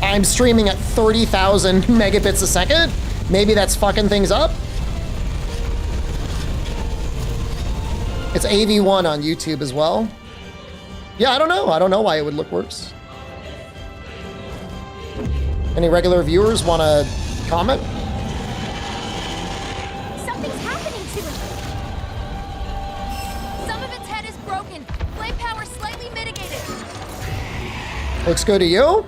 I'm streaming at 30,000 megabits a second. Maybe that's fucking things up. It's AV1 on YouTube as well. Yeah, I don't know. I don't know why it would look worse. Any regular viewers want to comment? Something's happening to it. Some of its head is broken. Flame power slightly mitigated. Looks good to you?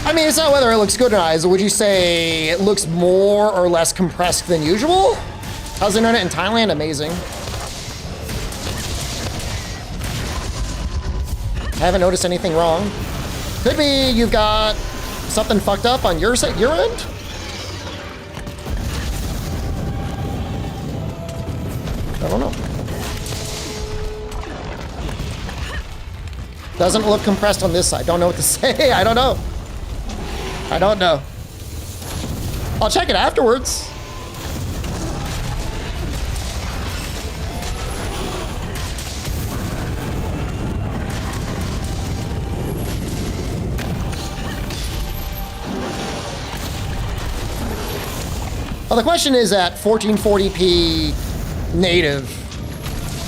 I mean, it's not whether it looks good or not. Would you say it looks more or less compressed than usual? How's the internet in Thailand? Amazing. Haven't noticed anything wrong. Could be you've got something fucked up on your end? I don't know. Doesn't look compressed on this side. Don't know what to say. I don't know. I don't know. I'll check it afterwards. Well, the question is at 1440p native,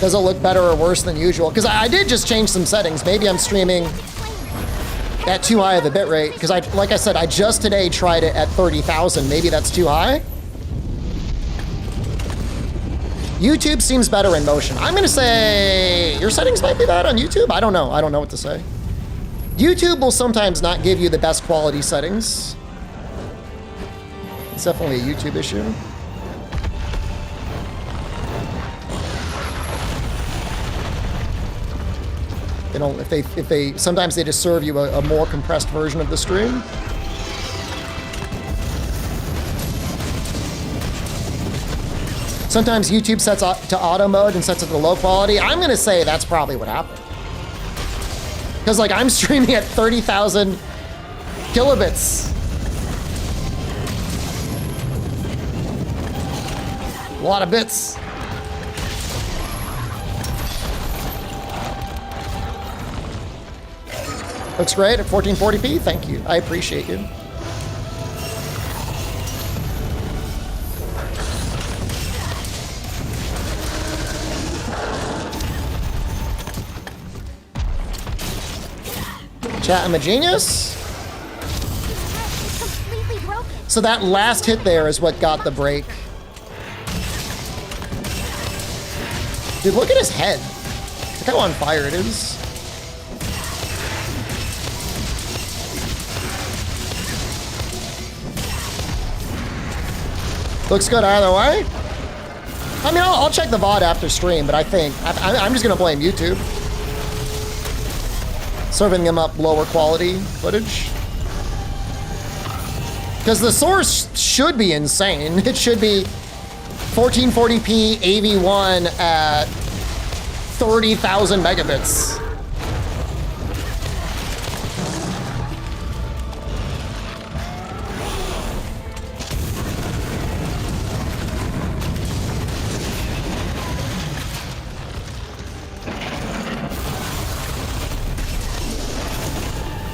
does it look better or worse than usual? Because I did just change some settings. Maybe I'm streaming at too high of a bitrate. Because like I said, I just today tried it at 30,000. Maybe that's too high. YouTube seems better in motion. I'm gonna say your settings might be bad on YouTube. I don't know. I don't know what to say. YouTube will sometimes not give you the best quality settings. It's definitely a YouTube issue. They don't, if they, sometimes they just serve you a more compressed version of the stream. Sometimes YouTube sets to auto mode and sets it to low quality. I'm gonna say that's probably what happened. Because like I'm streaming at 30,000 kilobits. A lot of bits. Looks great at 1440p. Thank you. I appreciate you. Chat, I'm a genius. So that last hit there is what got the break. Dude, look at his head. Look how on fire it is. Looks good either way. I mean, I'll check the VOD after stream, but I think I'm just gonna blame YouTube. Serving them up lower quality footage. Because the source should be insane. It should be 1440p AV1 at 30,000 megabits.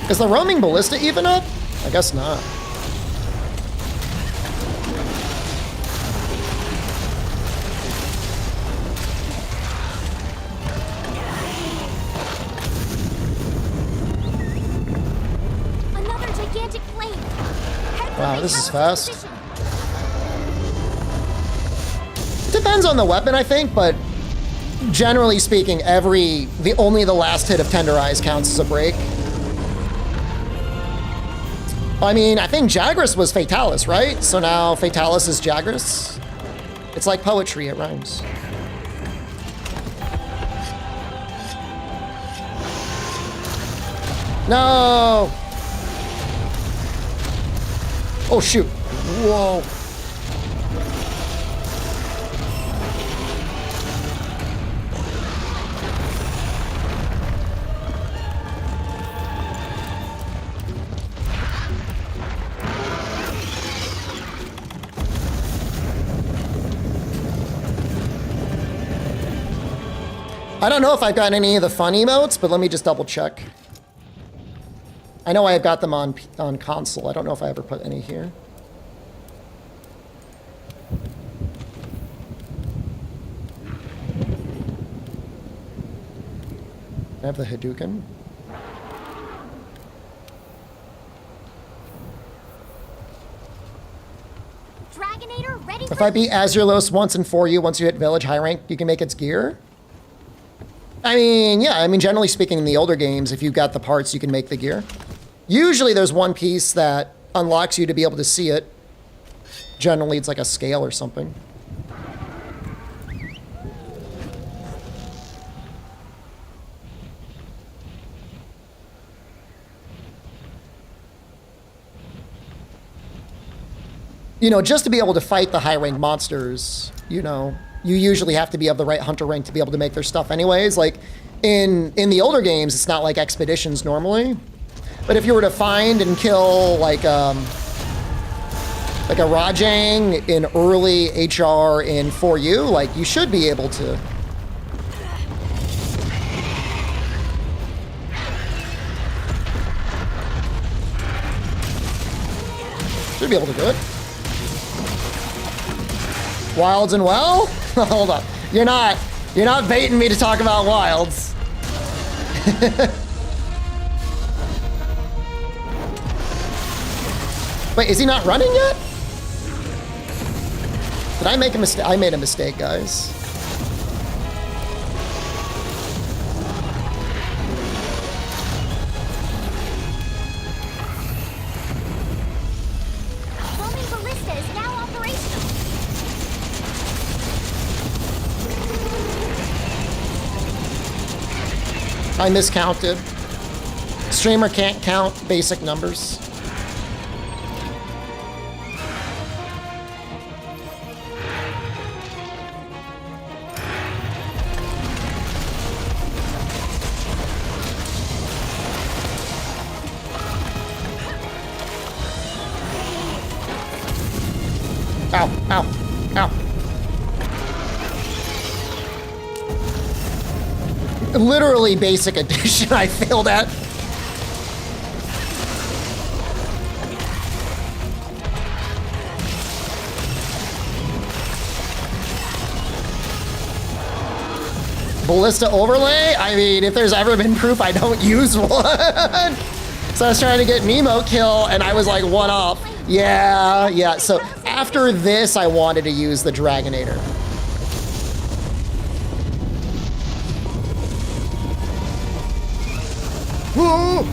Is the roaming ballista even up? I guess not. Another gigantic flame. Wow, this is fast. It depends on the weapon, I think, but generally speaking, only the last hit of Tenderize counts as a break. I mean, I think Jagras was Fatalis, right? So now Fatalis is Jagras. It's like poetry, it rhymes. No! Oh, shoot. Whoa. I don't know if I've got any of the fun emotes, but let me just double check. I know I've got them on console. I don't know if I ever put any here. I have the Hadouken. Dragonator ready If I beat Azurlos once and for you, once you hit village high rank, you can make its gear? I mean, yeah, I mean, generally speaking, in the older games, if you've got the parts, you can make the gear. Usually there's one piece that unlocks you to be able to see it. Generally, it's like a scale or something. You know, just to be able to fight the high-rank monsters, you know, you usually have to be of the right hunter rank to be able to make their stuff anyways. Like, in the older games, it's not like expeditions normally. But if you were to find and kill, like a Rajang in early HR in 4U, like, you should be able to. Should be able to do it. Wilds and well? Hold on. You're not baiting me to talk about wilds. Wait, is he not running yet? Did I make a mistake? I made a mistake, guys. Roaming ballista is now operational. I miscounted. Streamer can't count basic numbers. Ow, ow, ow. Literally basic addition I failed at. Ballista overlay? I mean, if there's ever been proof I don't use one. So I was trying to get Nemo kill and I was like one off. Yeah. So after this, I wanted to use the Dragonator. Woo!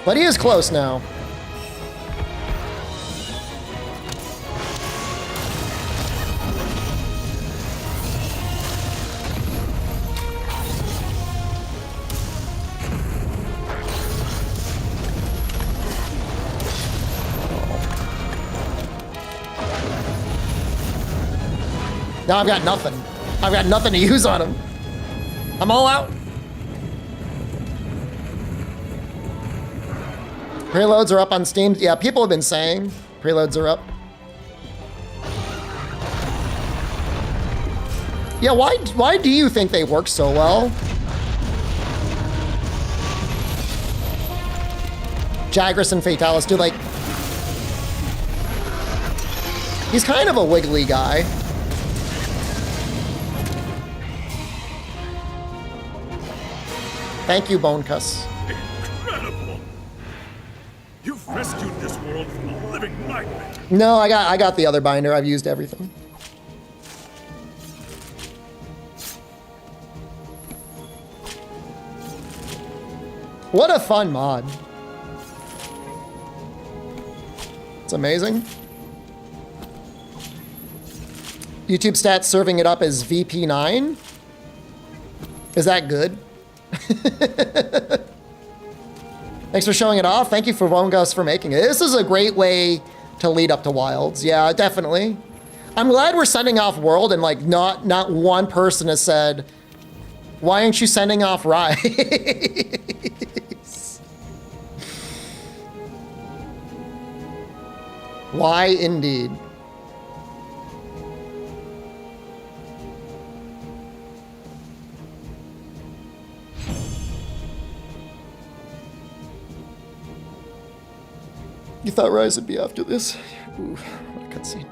But he is close now. Now I've got nothing. I've got nothing to use on him. I'm all out. Preloads are up on Steam. Yeah, people have been saying preloads are up. Yeah, why do you think they work so well? Jagras and Fatalis do like... He's kind of a wiggly guy. Thank you, bonecuss. Incredible! You've rescued this world from a living nightmare. No, I got the other binder. I've used everything. What a fun mod. It's amazing. YouTube stats serving it up as VP9. Is that good? Thanks for showing it off. Thank you for Vongus for making it. This is a great way to lead up to Wilds. Yeah, definitely. I'm glad we're sending off World and like not one person has said, why aren't you sending off Rise? Why indeed? You thought Rise would be after this? Ooh, what a cutscene.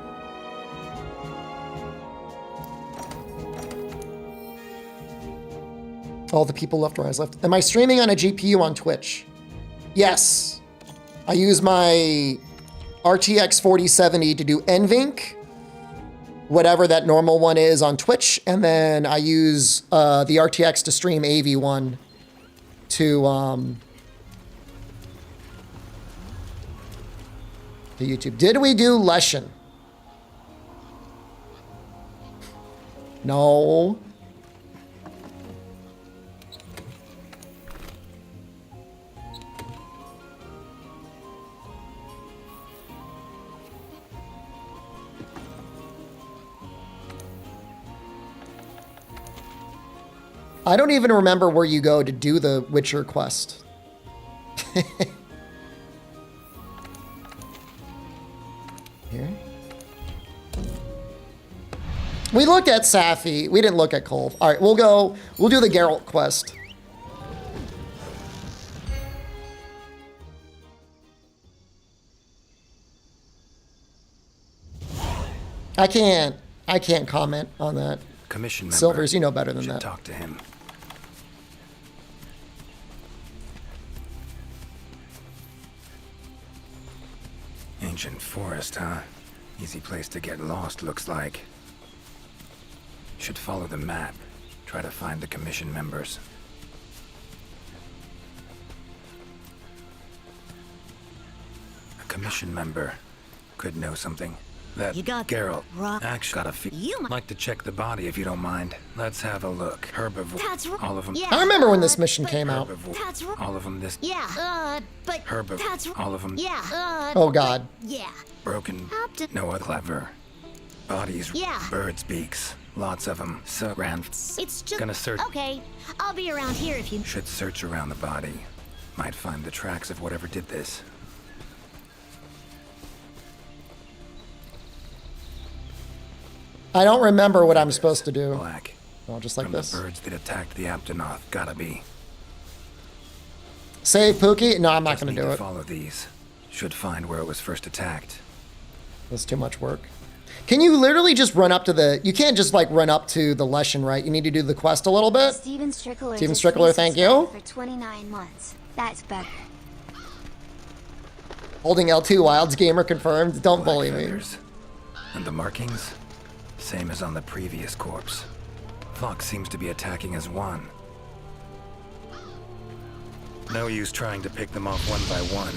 All the people left Rise left. Am I streaming on a GPU on Twitch? Yes. I use my RTX 4070 to do NVINC, whatever that normal one is on Twitch, and then I use the RTX to stream AV1 to YouTube. Did we do Leshen? No. I don't even remember where you go to do the Witcher quest. Here. We looked at Safi. We didn't look at Kolv. All right, we'll do the Geralt quest. I can't comment on that. Commission member. Silvers, you know better than Should that. talk to him. Ancient forest, huh? Easy place to get lost, looks like. Should follow the map. Try to find the commission members. A commission member could know something. That You got Geralt rock. actually got a few. Like to check the body if you don't mind. Let's have a look. Herbivore. That's right. All of them. Yeah. I remember when this mission came out. Herbivore. That's right. All of them. This. Yeah. But Herbivore. that's All of them. Yeah. Oh God. Yeah. Broken. Captain. No other clever. Bodies. Yeah. Birds' beaks. Lots of them. So grand. It's just Gonna search. Okay. I'll be around here if you. Should search around the body. Might find the tracks of whatever did this. I don't remember what I'm supposed to do. Black. Oh, just like From this. the birds that attacked the Aptonoth. Gotta be. Save Pookie? No, I'm not Just going to need do to it. follow these. Should find where it was first attacked. That's too much work. Can you literally just run up to the... You can't just, like, run up to the Leshen, right? You need to do the quest a little bit? Steven Strickler. Steven just Strickler, thank you. For 29 months. That's better. Holding L2 Wilds gamer confirmed. Don't bully me. Feathers. And the markings? Same as on the previous corpse. Fox seems to be attacking as one. No use trying to pick them off one by one.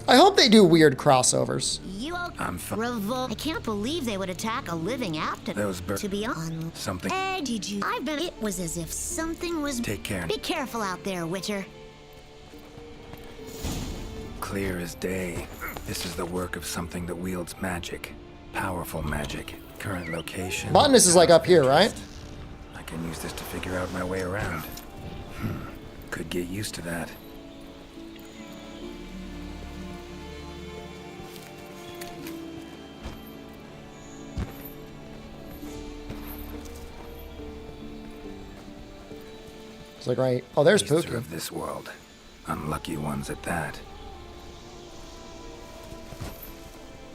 I hope they do weird crossovers. You I'm Revolt. I can't believe they would attack a living Apton. Those birds. To be on. Something. Hey, did you? I've been. It was as if something was. Take care. Be careful out there, Witcher. Clear as day. This is the work of something that wields magic. Powerful magic. Current location. Botanist is like up here, right? I can use this to figure out my way around. Could get used to that. It's like, right. Oh, there's Beasts are Pookie. of this world. Unlucky ones at that.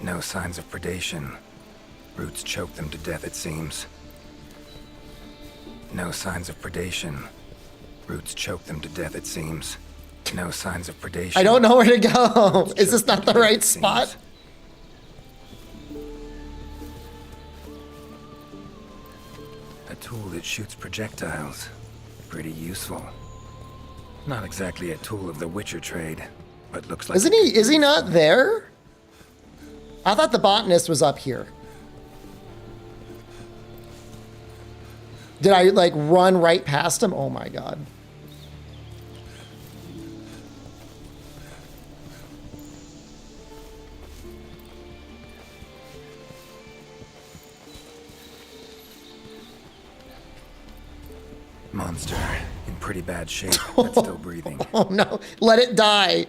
No signs of predation. Roots choke them to death, it seems. No signs of predation. Roots choke them to death, it seems. No signs of predation. I don't know where to go. Is this not the right spot? A tool that shoots projectiles. Pretty useful. Not exactly a tool of the Witcher trade, but looks like... Isn't he? Is he not there? I thought the botanist was up here. Did I, like, run right past him? Oh my god. Monster in pretty bad shape, but still breathing. Oh no, let it die.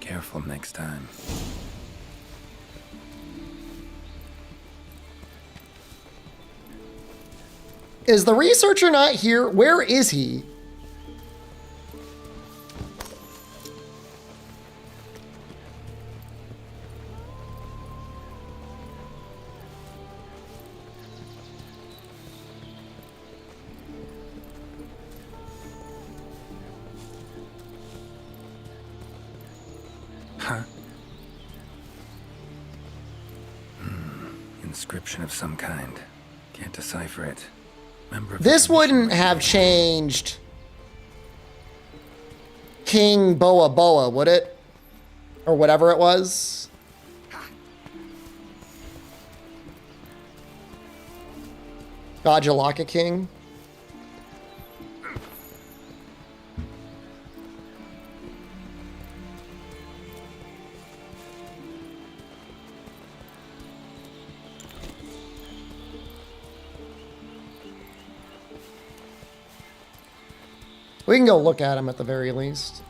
Careful next time. Is the researcher not here? Where is he? Huh? Inscription of some kind. Can't decipher it. Member of the This commission wouldn't have changed King Boa Boa, would it? Or whatever it was. Gajalaka King. We can go look at him at the very least.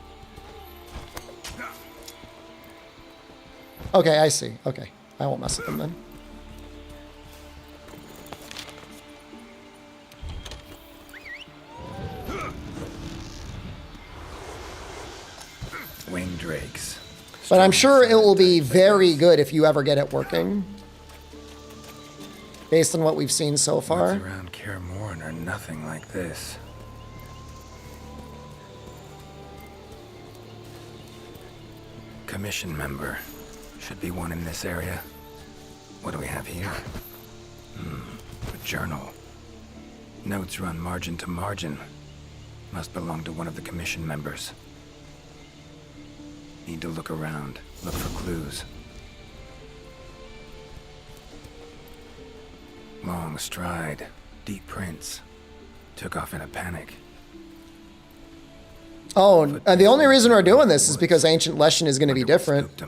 Okay, I see. Okay. I won't mess with him then. Winged drakes. But I'm sure it will be very good if you ever get it working. Based on what we've seen so far. Woods around Kaer Morhen are nothing like this. Commission member. Should be one in this area. What do we have here? A journal. Notes run margin to margin. Must belong to one of the commission members. Need to look around, look for clues. Long stride, deep prints. Took off in a panic. Oh, and the only reason we're doing this is because Ancient Leshen is going to be different.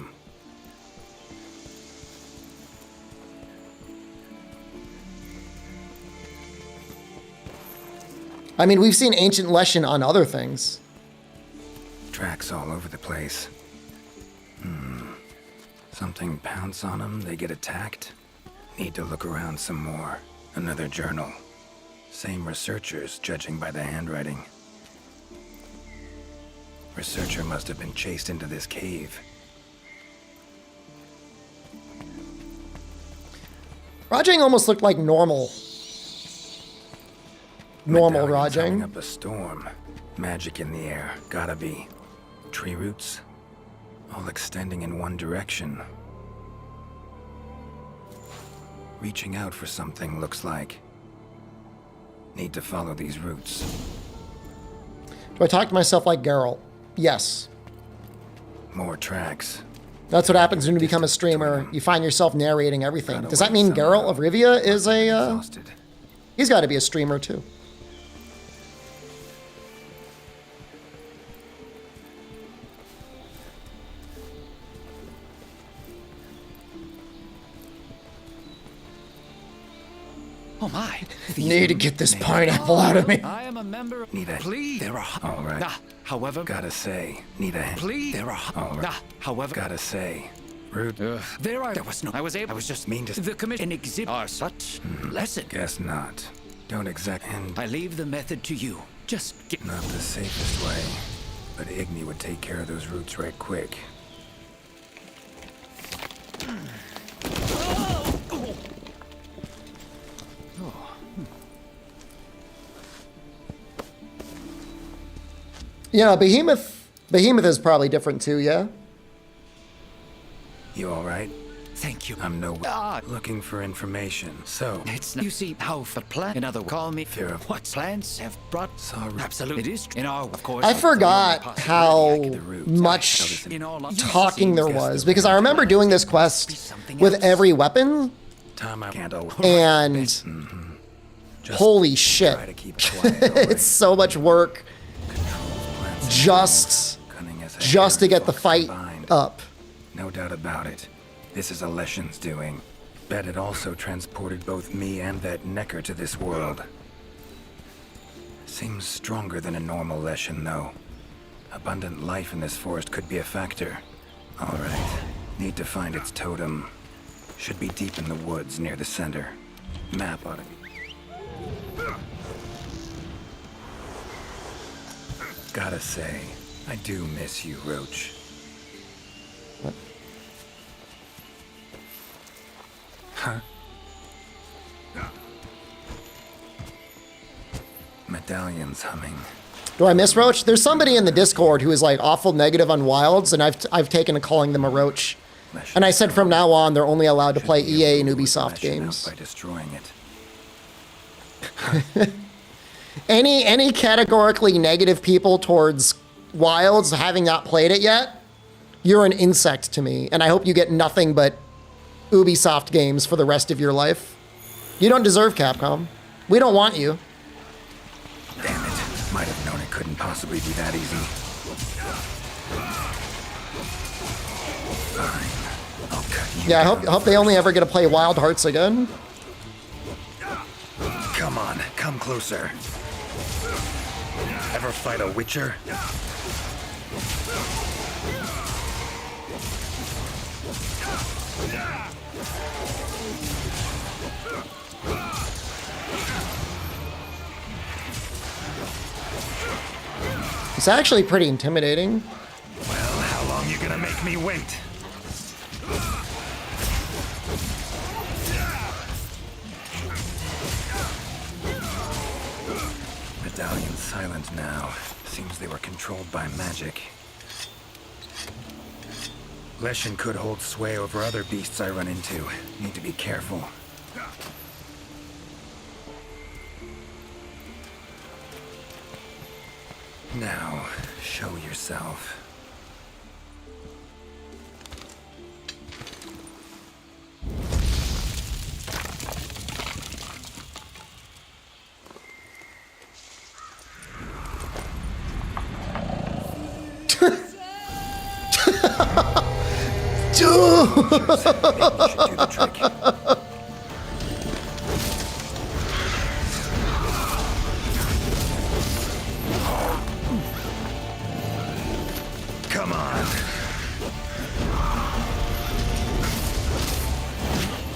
I mean, we've seen Ancient Leshen on other things. Tracks all over the place. Something pounce on them, they get attacked. Need to look around some more. Another journal. Same researchers, judging by the handwriting. Researcher must have been chased into this cave. Rajang almost looked like normal. Normal Medallion's Rajang. Up a storm. Magic in the air. Gotta be. Tree roots. All extending in one direction. Reaching out for something, looks like. Need to follow these roots. Do I talk to myself like Geralt? Yes. More tracks. That's what happens when you become a streamer. You find yourself narrating everything. Does that mean Geralt of Rivia is a... He's got to be a streamer too. Oh my. Need to get this pineapple out of me. I am a member of... Need a... Please. There are... All right. However... Gotta say. Need a... Please. There are... All right. However... Gotta say. Rude. There was no... I was just... Mean to... The commission exhibit are such... lesson. Guess not. Don't exact... And... I leave the method to you. Just get... Not the safest way. But Igni would take care of those roots right quick. Yeah, Behemoth is probably different too, yeah? You alright? Thank you. I'm looking for information. So... It's you see how the plan... In other words, call me fear of what plans have brought... Sorry. Absolutely. It is... In our... Of course... I forgot how much talking there was, because I remember doing this quest with every weapon, and holy shit, it's so much work just to get the fight up. No doubt about it. This is a Leshen's doing. Bet it also transported both me and that Necker to this world. Seems stronger than a normal Leshen, though. Abundant life in this forest could be a factor. Alright. Need to find its totem. Should be deep in the woods near the center. Map ought to be. Gotta say, I do miss you, Roach. What? Huh? Medallion's humming. Do I miss Roach? There's somebody in the Discord who is like awful negative on Wilds, and I've taken to calling them a Roach. And I said from now on they're only allowed to play EA and Ubisoft games. By destroying it. Any categorically negative people towards Wilds, having not played it yet, you're an insect to me, and I hope you get nothing but Ubisoft games for the rest of your life. You don't deserve Capcom. We don't want you. Damn it. Might have known it couldn't possibly be that easy. Fine. I'll cut you Yeah, I down hope they only ever get to play Wild Hearts again. Come on, come closer. Ever fight a witcher? It's actually pretty intimidating. Well, how long you gonna make me wait? Medallion's silent now. Seems they were controlled by magic. Leshen could hold sway over other beasts I run into. Need to be careful. Now, show yourself. Come on.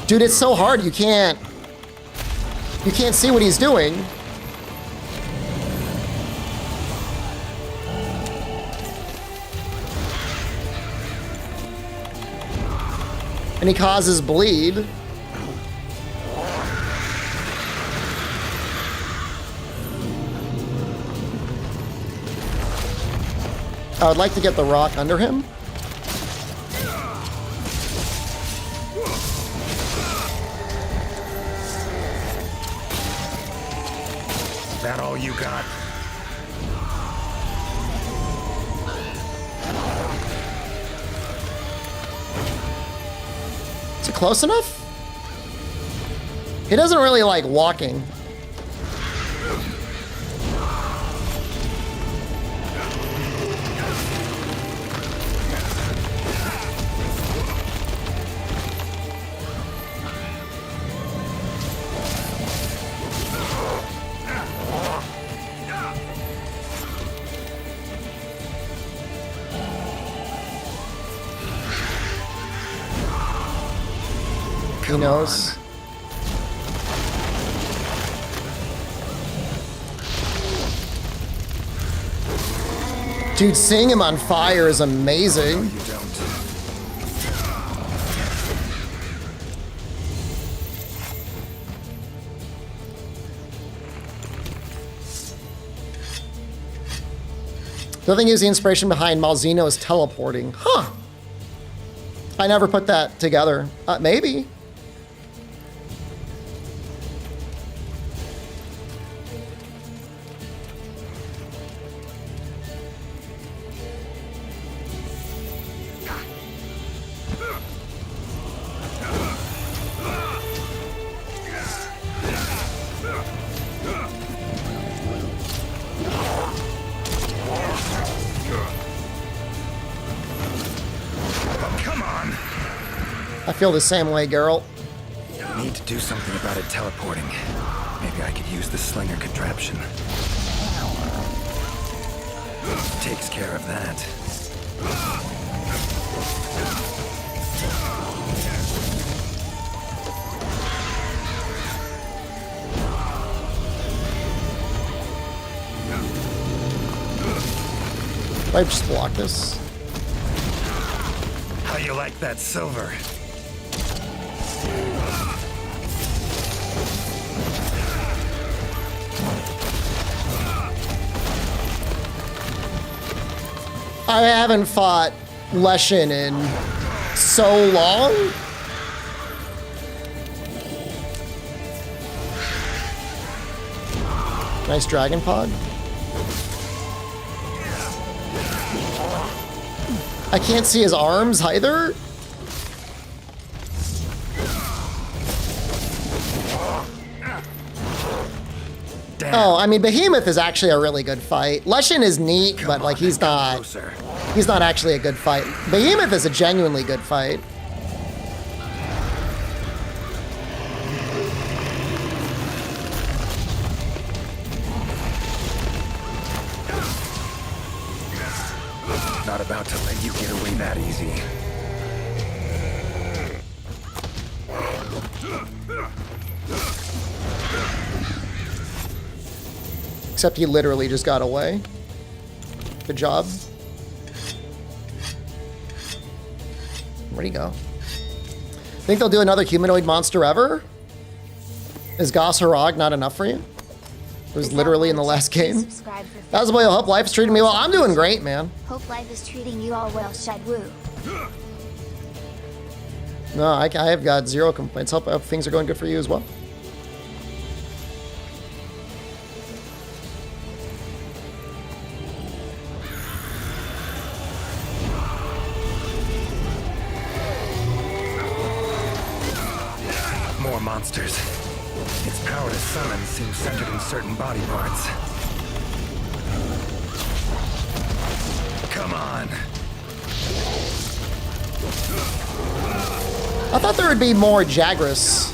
Dude, it's so hard. You can't see what he's doing. And he causes bleed. I would like to get the rock under him. That all you got? Is it close enough? He doesn't really like walking. He knows. Dude, seeing him on fire is amazing. No, you don't. The other thing is the inspiration behind Malzeno's teleporting. Huh. I never put that together. Maybe. I feel the same way, Geralt. Need to do something about it teleporting. Maybe I could use the slinger contraption. Takes care of that. I just block this. How you like that silver? I haven't fought Leshen in so long. Nice dragon pod. I can't see his arms either. Damn. Oh, I mean, Behemoth is actually a really good fight. Leshen is neat, but like he's not actually a good fight. Behemoth is a genuinely good fight. that easy. Except he literally just got away. Good job. Where'd he go? Think they'll do another humanoid monster ever? Is Goss Harag not enough for you? It was literally in the last game. How's the boy? Hope life's treating me well. I'm doing great, man. Hope life is treating you all well, Shad Wu. No, I have got zero complaints. Hope things are going good for you as well. More monsters. Its power to summon seems centered in certain body parts. Come on. I thought there would be more Jagras.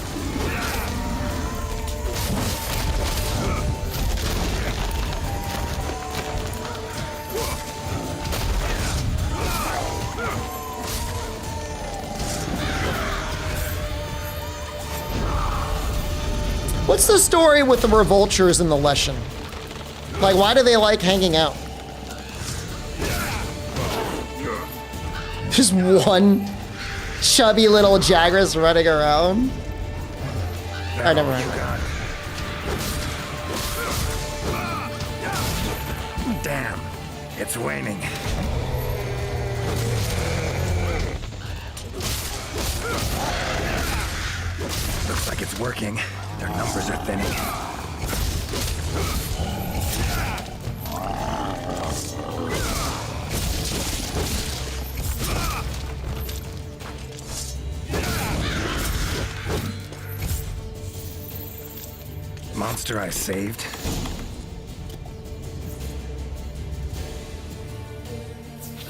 What's the story with the Revoltures and the Leshen? Like, why do they like hanging out? Just one chubby little Jagras running around. Alright, never mind. Damn, it's waning. Looks like it's working. Their numbers are thinning. Monster I saved.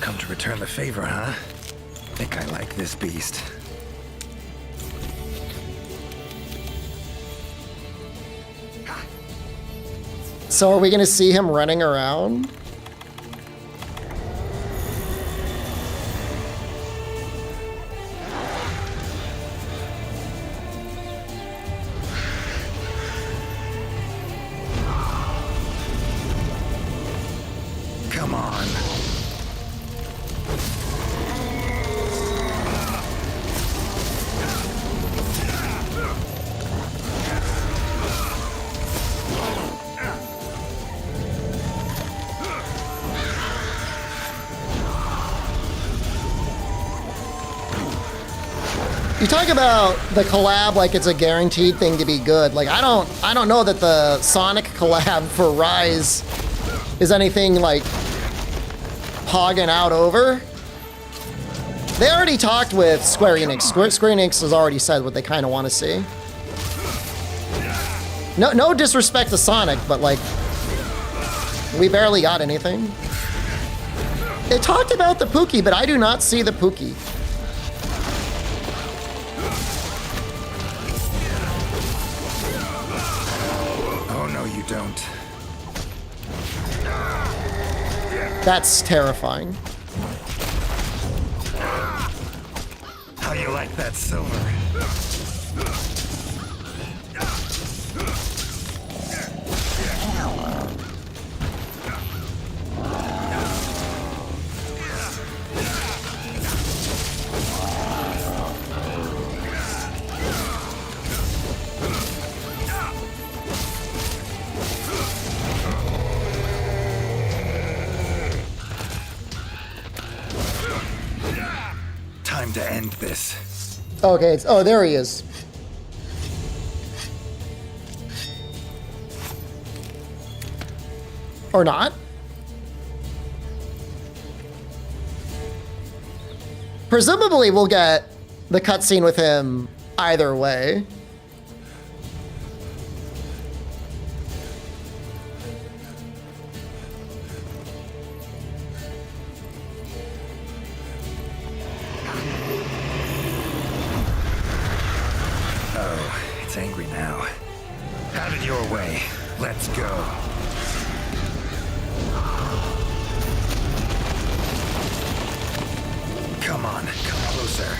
Come to return the favor, huh? Think I like this beast. So are we gonna see him running around? Come on. You talk about the collab like it's a guaranteed thing to be good. Like I don't know that the Sonic collab for Rise is anything like hogging out over. They already talked with Square Enix. Square Enix has already said what they kind of want to see. No disrespect to Sonic, but like we barely got anything. They talked about the Pookie, but I do not see the Pookie. Don't. That's terrifying. How you like that silver? Time to end this. Okay, oh, there he is. Or not? Presumably we'll get the cutscene with him either way. Angry now. Have it your way. Let's go. Come on, come closer.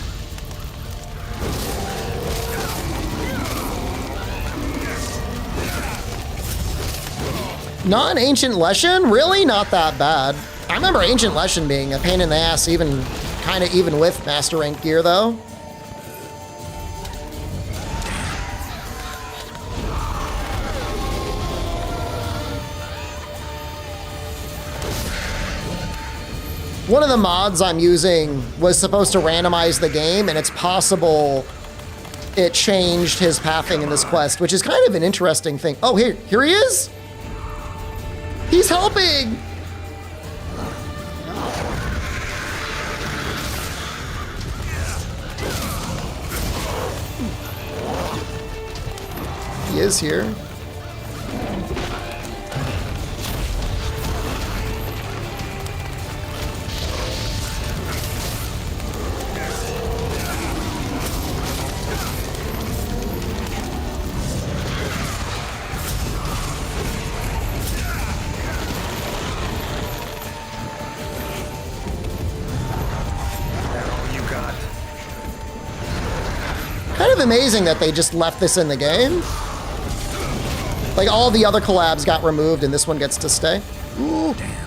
Non-ancient Leshen? Really? Not that bad. I remember ancient Leshen being a pain in the ass, even kind of even with master rank gear though. One of the mods I'm using was supposed to randomize the game, and it's possible it changed his pathing in this quest, which is kind of an interesting thing. Oh, here he is. He's helping. He is here. Kind of amazing that they just left this in the game. Like, all the other collabs got removed and this one gets to stay. Ooh. Damn.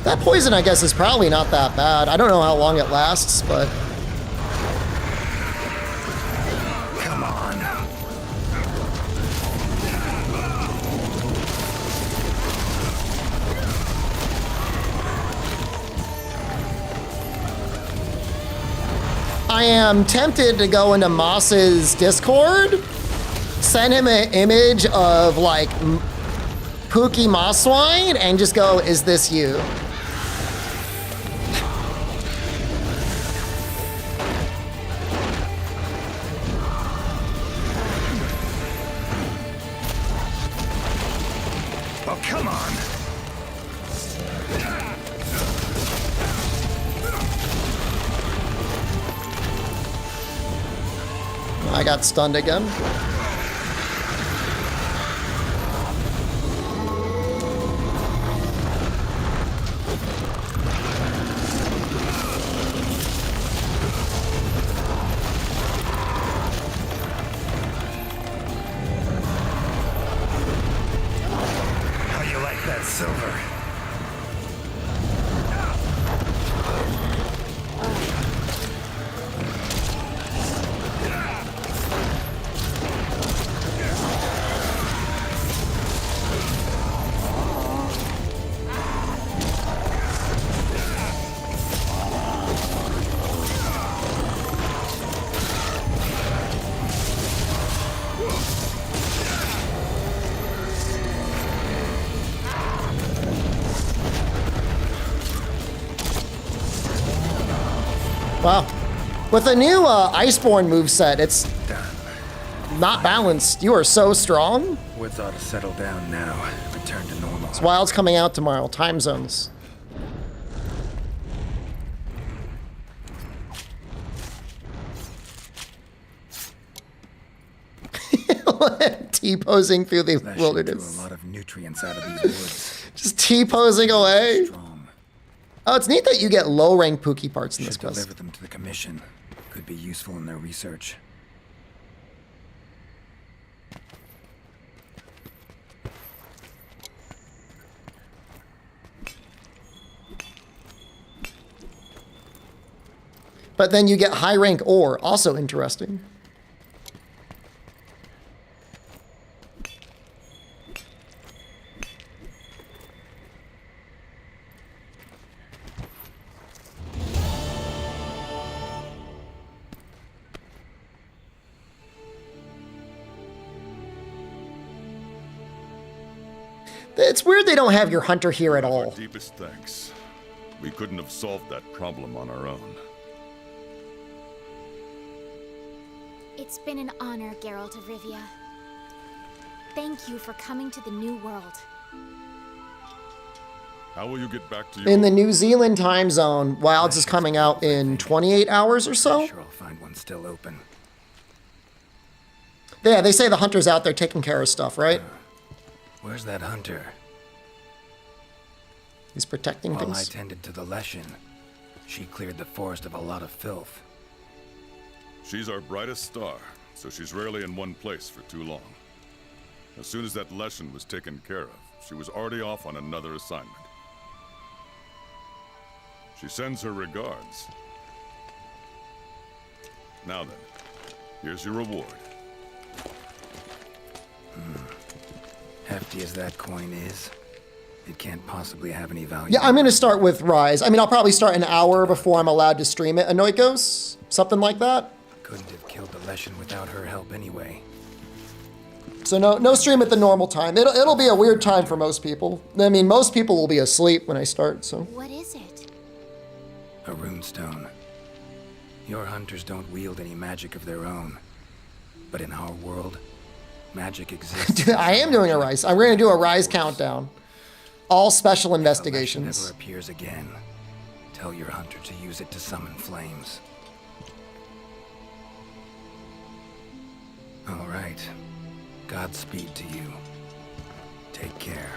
That poison, I guess, is probably not that bad. I don't know how long it lasts, but... Come on. I am tempted to go into Moss's Discord, send him an image of, like, Pookie Mosswine, and just go, is this you? Oh, come on. I got stunned again. How you like that silver? Wow. With the new Iceborne moveset, it's not balanced. You are so strong. Woods ought to settle down now. Return to normal. It's Wild's coming out tomorrow. Time zones. T-posing through the That should wilderness. do a lot of nutrients out of these woods. Just T-posing away. Oh, it's neat that you get low-rank Pookie parts in this Should quest. deliver them to the commission. Could be useful in their research. But then you get high-rank ore. Also interesting. It's weird they don't have your hunter here at all. Our deepest thanks. We couldn't have solved that problem on our own. It's been an honor, Geralt of Rivia. Thank you for coming to the New World. How will you get back to In the New Zealand time zone, Wilds is coming out in 28 hours or so. Sure, I'll find one still open. Yeah, they say the hunter's out there taking care of stuff, right? Where's that hunter? He's protecting While things. I tended to the Leshen, she cleared the forest of a lot of filth. She's our brightest star, so she's rarely in one place for too long. As soon as that Leshen was taken care of, she was already off on another assignment. She sends her regards. Now then, here's your reward. Hefty as that coin is, it can't possibly have any value. Yeah, I'm going to start with Rise. I mean, I'll probably start an hour before I'm allowed to stream it. Anoikos? Something like that? Couldn't have killed the Leshen without her help anyway. So no stream at the normal time. It'll be a weird time for most people. I mean, most people will be asleep when I start, so. What is it? A runestone. Your hunters don't wield any magic of their own. But in our world, magic exists. I am doing a Rise. I'm going to do a Rise countdown. All special If the Leshen investigations. never appears again, tell your hunter to use it to summon flames. All right. Godspeed to you. Take care.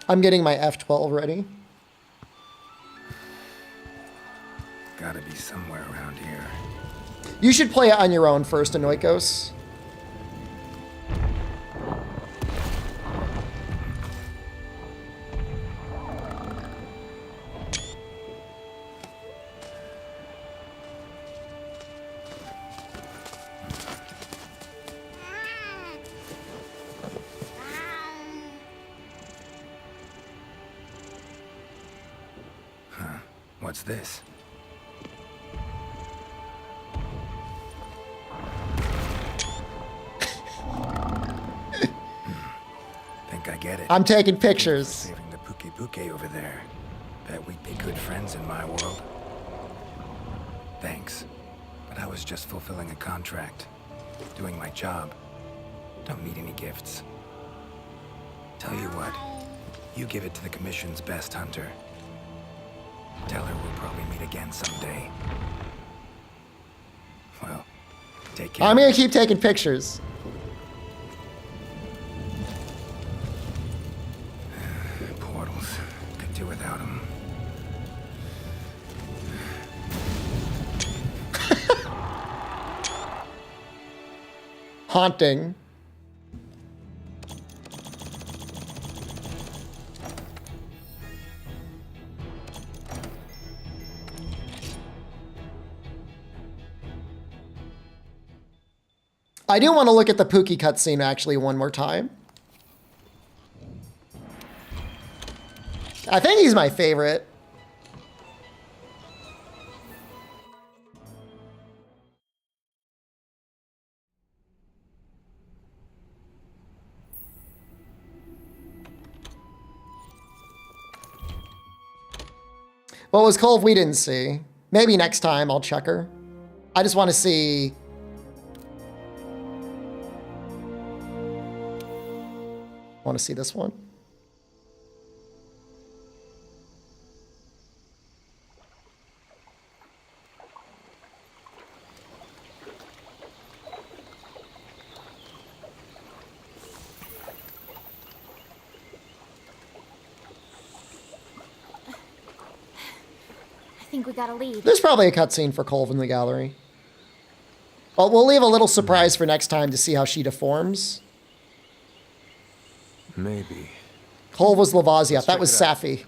I'm getting my F12 ready. Gotta be somewhere around here. You should play it on your own first, Anoikos. What's this? Think I get it. I'm taking pictures. Saving the Puke over there. Bet we'd be good friends in my world. Thanks. But I was just fulfilling a contract. Doing my job. Don't need any gifts. Tell you what. You give it to the Commission's best hunter. Tell her we'll probably meet again someday. Well, take care. I'm going to keep taking pictures. Portals. Could do without them. Haunting. I do want to look at the Pookie cutscene actually one more time. I think he's my favorite. What was Colv we didn't see? Maybe next time I'll check her. I just want to see... Want to see this one? I think we gotta leave. There's probably a cutscene for Colv in the gallery. Well, we'll leave a little surprise for next time to see how she deforms. Maybe. Colv was Lavaziath. That check was it out. Safi.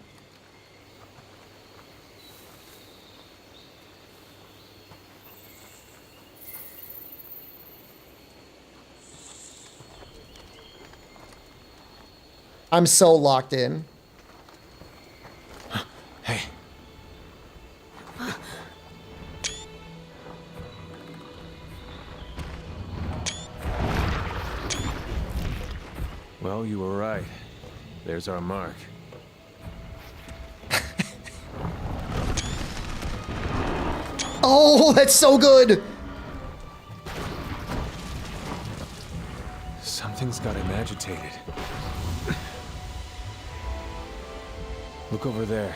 I'm so locked in. Hey. Well, you were right. There's our mark. Oh, that's so good. Something's got him agitated. Look over there.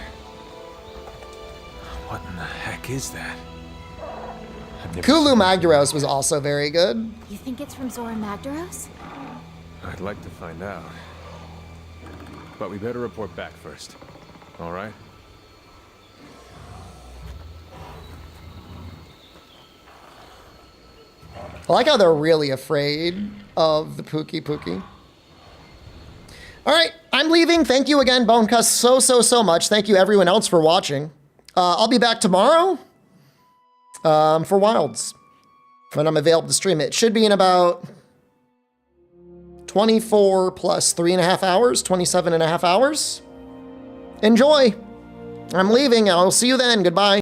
What in the heck is that? Kulu Magdaros was also very good. You think it's from Zora Magdaros? I'd like to find out. But we better report back first. All right? I like how they're really afraid of the Pookie. All right, I'm leaving. Thank you again, bonecuss, so much. Thank you everyone else for watching. I'll be back tomorrow for Wilds when I'm available to stream it. It should be in about 24 plus 3.5 hours, 27.5 hours. Enjoy. I'm leaving. I'll see you then. Goodbye.